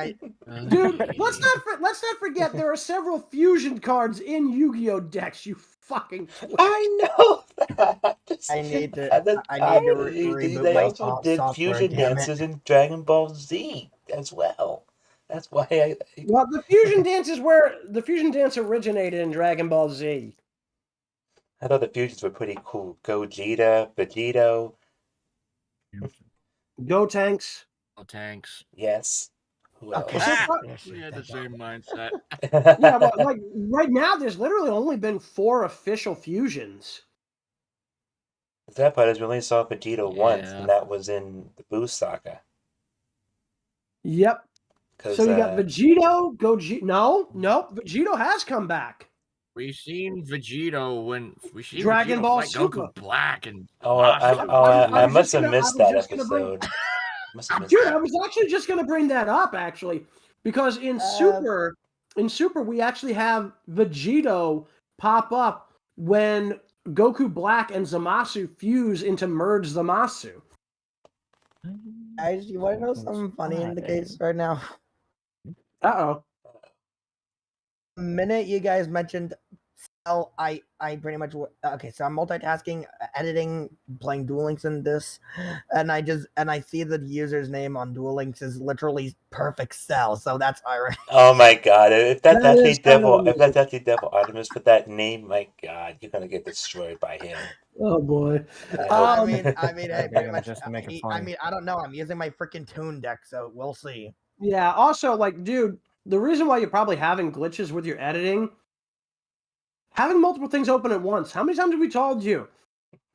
let's not forget there are several fusion cards in Yu-Gi-Oh decks. You fucking twit. I know that. I need to They reboot my also did software. fusion Damn it. dances in Dragon Ball Z as well. That's why Well, the fusion dance is where the fusion dance originated in Dragon Ball Z. I thought the fusions were pretty cool. Gogeta, Vegito. Go Tanks. Tanks. Yes. Who else? We had the same mindset. Yeah, but like right now, there's literally only been 4 official fusions. The sad part is we only saw Vegito once, and that was in the Boost Saga. Yep. So you got Vegito, Gogeta. No, Vegito has come back. We've seen Vegito when we see Dragon Vegito Ball fight Super. Goku Black and I must have missed that episode. Dude, I was actually just gonna bring that up actually, because in Super we actually have Vegito pop up when Goku Black and Zamasu fuse into merge Zamasu. Guys, you want to know something funny in the case right now? Uh-oh. The minute you guys mentioned Cell, I pretty much okay. So I'm multitasking, editing, playing Duel Links in this, and I see the user's name on Duel Links is literally Perfect Cell. So that's ironic. Oh my God! If that's actually Devil Artemis for that name, my God, you're gonna get destroyed by him. Oh boy. I mean, hey, pretty much. Just to make it I funny. mean, I don't know. I'm using my freaking Toon deck, so we'll see. Yeah. Also, like, dude, the reason why you're probably having glitches with your editing, having multiple things open at once. How many times have we told you?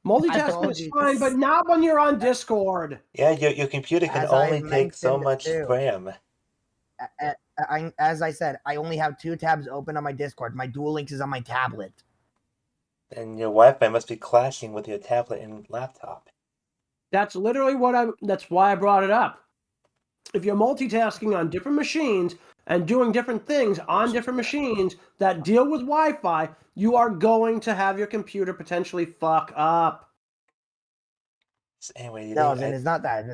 Multitasking told is you. fine, but not when you're on Discord. Yeah, your computer can As I only take so mentioned much too. RAM. As I said, I only have 2 tabs open on my Discord. My Dual Links is on my tablet. And your Wi-Fi must be clashing with your tablet and laptop. That's literally that's why I brought it up. If you're multitasking on different machines and doing different things on different machines that deal with Wi-Fi, you are going to have your computer potentially fuck up. Anyway, No, it's not that.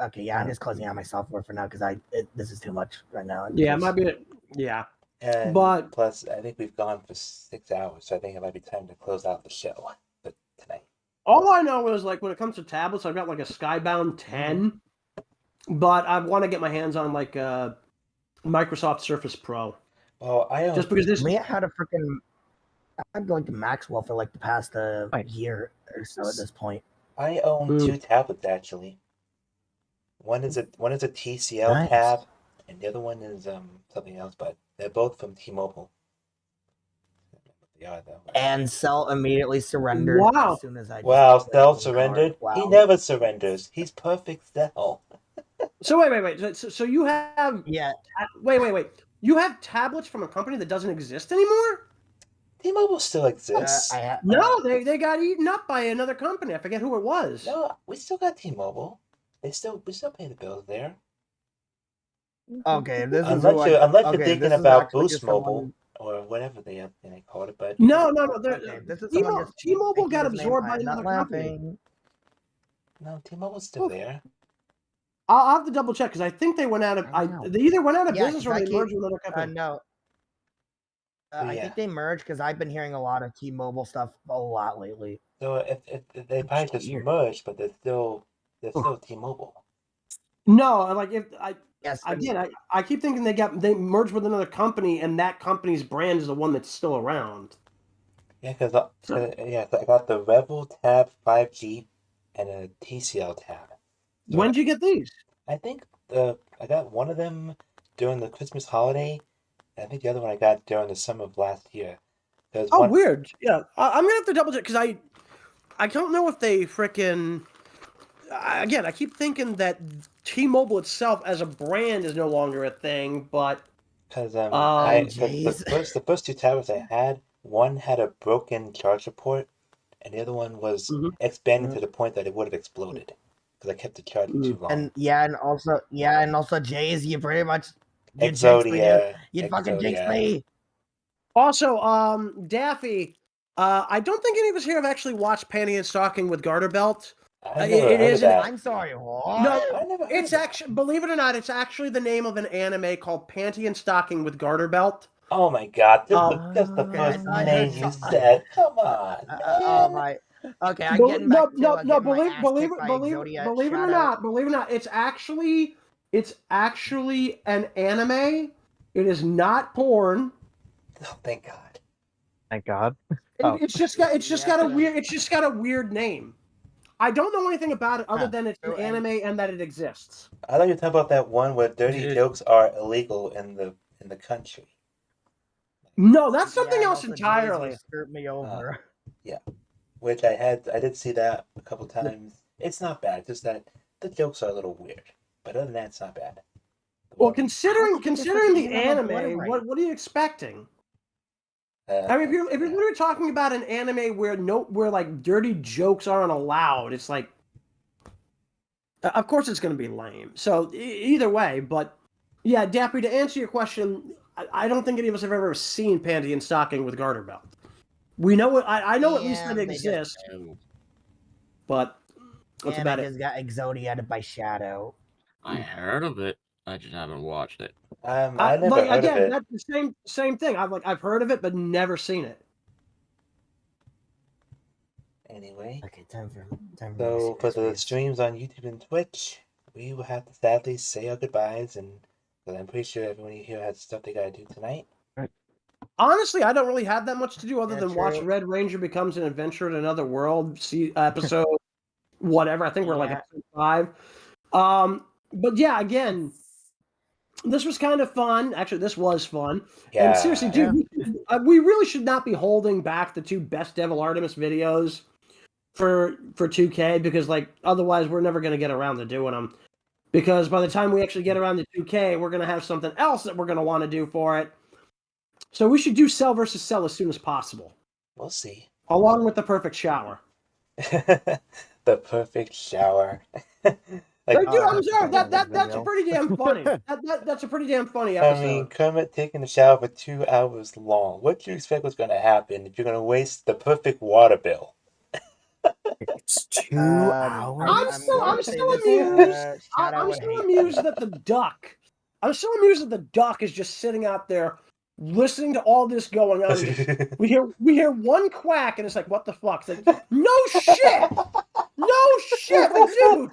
Okay, yeah, I'm just closing out my software for now because this is too much right now. Yeah, it might be. Yeah. And But plus, I think we've gone for 6 hours, so I think it might be time to close out the show for tonight. all I know is, like, when it comes to tablets, I've got like a Skybound 10, but I want to get my hands on like a Microsoft Surface Pro. Well, I just because this. Me had a freaking. I'm going to Maxwell for like the past year or so at this point. I own 2 tablets actually. One is a TCL Nice. tab, and the other one is something else, but they're both from T-Mobile. They are though. And Cell immediately surrendered as soon as I. Cell surrendered. Wow. He never surrenders. He's perfect Cell. So wait. So you have wait. You have tablets from a company that doesn't exist anymore? T-Mobile still exists. No, they got eaten up by another company. I forget who it was. No, we still got T-Mobile. We still pay the bills there. Okay, this unless is you're thinking about Boost Mobile or whatever they called it, but No. T-Mobile got absorbed by another company. No, T-Mobile's still there. I'll have to double check because I think they went out of. They either went out of business or they merged with another company. No. I think they merged because I've been hearing a lot of T-Mobile stuff a lot lately. So if they probably just merged, but they're still T-Mobile. No, like I keep thinking they merged with another company, and that company's brand is the one that's still around. Yeah, because I got the Rebel Tab 5G and a TCL Tab. So When did you get these? I think I got one of them during the Christmas holiday. And I think the other one I got during the summer of last year. Weird. Yeah, I'm gonna have to double check because I don't know if they frickin'. Again, I keep thinking that T-Mobile itself as a brand is no longer a thing, but because the first 2 tablets I had, one had a broken charger port, and the other one was expanding to the point that it would have exploded because I kept the charger too long. And also Jayse, you pretty much Exodia. You fucking jinxed me. Also, Daffy, I don't think any of us here have actually watched Panty and Stocking with Garter Belt. I'm sorry, what? No, it's actually, believe it or not, it's actually the name of an anime called Panty and Stocking with Garter Belt. Oh my god, just the first name you said. Come on. Oh my. Okay, I'm getting back to believe it or not, it's actually an anime. It is not porn. Oh, thank God. Thank God. It's just got a weird name. I don't know anything about it other than it's an anime and that it exists. I thought you were talking about that one where dirty jokes are illegal in the country. No, that's something else entirely. Skirt me over. Yeah, which I did see that a couple times. It's not bad, just that the jokes are a little weird. But other than that, it's not bad. Well, considering the anime, what are you expecting? I mean, if you're literally talking about an anime where like dirty jokes aren't allowed, it's like, of course it's going to be lame. So either way, but yeah, Dappy, to answer your question, I don't think any of us have ever seen Panty and Stocking with Garter Belt. We know it. I know at least that it exists, but that's about it. It's got Exodia by Shadow. I heard of it. I just haven't watched it. I never heard of it. That's the same thing. I've heard of it, but never seen it. Anyway, okay, time for so for the streams on YouTube and Twitch, we will have to sadly say our goodbyes, and because I'm pretty sure everyone here has stuff they gotta do tonight. Honestly, I don't really have that much to do other than watch Red Ranger Becomes an Adventurer in Another World, episode whatever. I think we're like episode 5. But yeah, again, this was kind of fun. Actually, this was fun. Yeah. And seriously, dude, we really should not be holding back the 2 best Devil Artemis videos for 2K, because like otherwise we're never going to get around to doing them. Because by the time we actually get around to 2K, we're going to have something else that we're going to want to do for it. So we should do Cell versus Cell as soon as possible. We'll see. Along with the perfect shower. The perfect shower. Like, dude, I'm sorry. That's pretty damn funny. That's a pretty damn funny episode. I mean, Kermit taking a shower for 2 hours long. What do you expect was going to happen if you're going to waste the perfect water bill? It's 2 hours. I'm still amused. I'm still amused that the duck. I'm still amused that the duck is just sitting out there listening to all this going on. we hear one quack, and it's like, what the fuck? It's like, no shit, no shit, like, dude.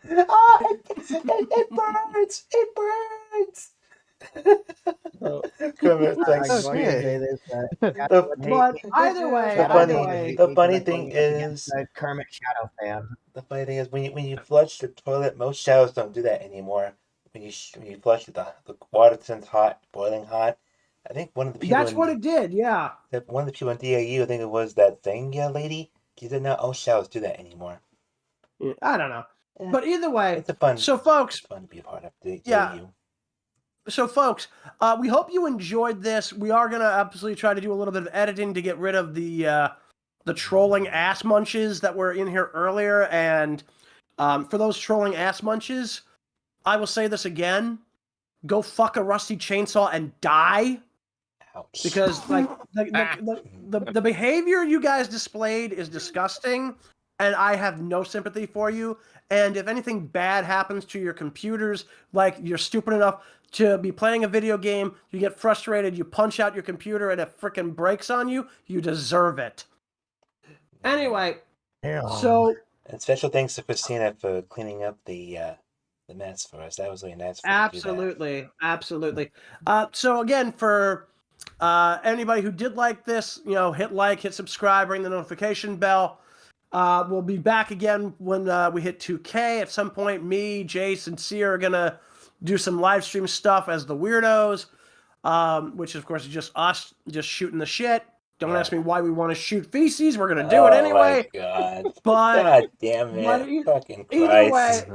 It burns! It burns! Kermit's like, But either way, the funny thing is, Kermit Shadow fan. The funny thing is, when you flush the toilet, most showers don't do that anymore. When you flush it, the water turns hot, boiling hot. I think one of the people. That's what it did, yeah. One of the people in DAU, I think it was that thing, lady. She said, "No, all showers do that anymore." Yeah, I don't know, but either way, it's a fun. So, folks, it's fun to be a part of DAU. Yeah. So, folks, we hope you enjoyed this. We are gonna absolutely try to do a little bit of editing to get rid of the trolling ass munches that were in here earlier. And for those trolling ass munches, I will say this again: go fuck a rusty chainsaw and die. Ouch. Because like the behavior you guys displayed is disgusting, and I have no sympathy for you. And if anything bad happens to your computers, like you're stupid enough to be playing a video game, you get frustrated, you punch out your computer, and it frickin' breaks on you, you deserve it. Anyway, so... And special thanks to Christina for cleaning up the mess for us. That was really nice. Absolutely, absolutely. So again, for anybody who did like this, hit like, hit subscribe, ring the notification bell. We'll be back again when we hit 2K. At some point, me, Jayse, and Sear are going to do some live stream stuff as the weirdos, which, of course, is just us just shooting the shit. Don't ask me why we want to shoot feces. We're going to do it anyway. Oh, my God. But, God damn it. Fucking Christ.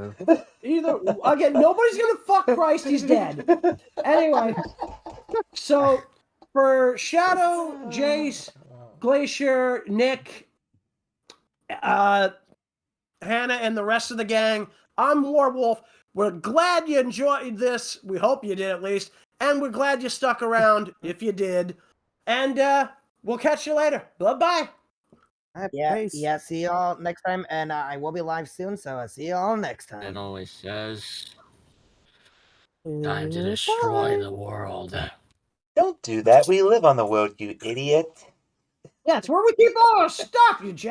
Either way, again, nobody's going to fuck Christ. He's dead. Anyway, so for Shadow, Jayse, Glacier, Nick, Hannah, and the rest of the gang, I'm Warwolf. We're glad you enjoyed this. We hope you did, at least. And we're glad you stuck around, if you did. And we'll catch you later. Bye-bye. Yeah, see y'all next time. And I will be live soon, so I'll see y'all next time. It always says, time to destroy the world. Don't do that. We live on the world, you idiot. That's where we keep all our stuff, you jack.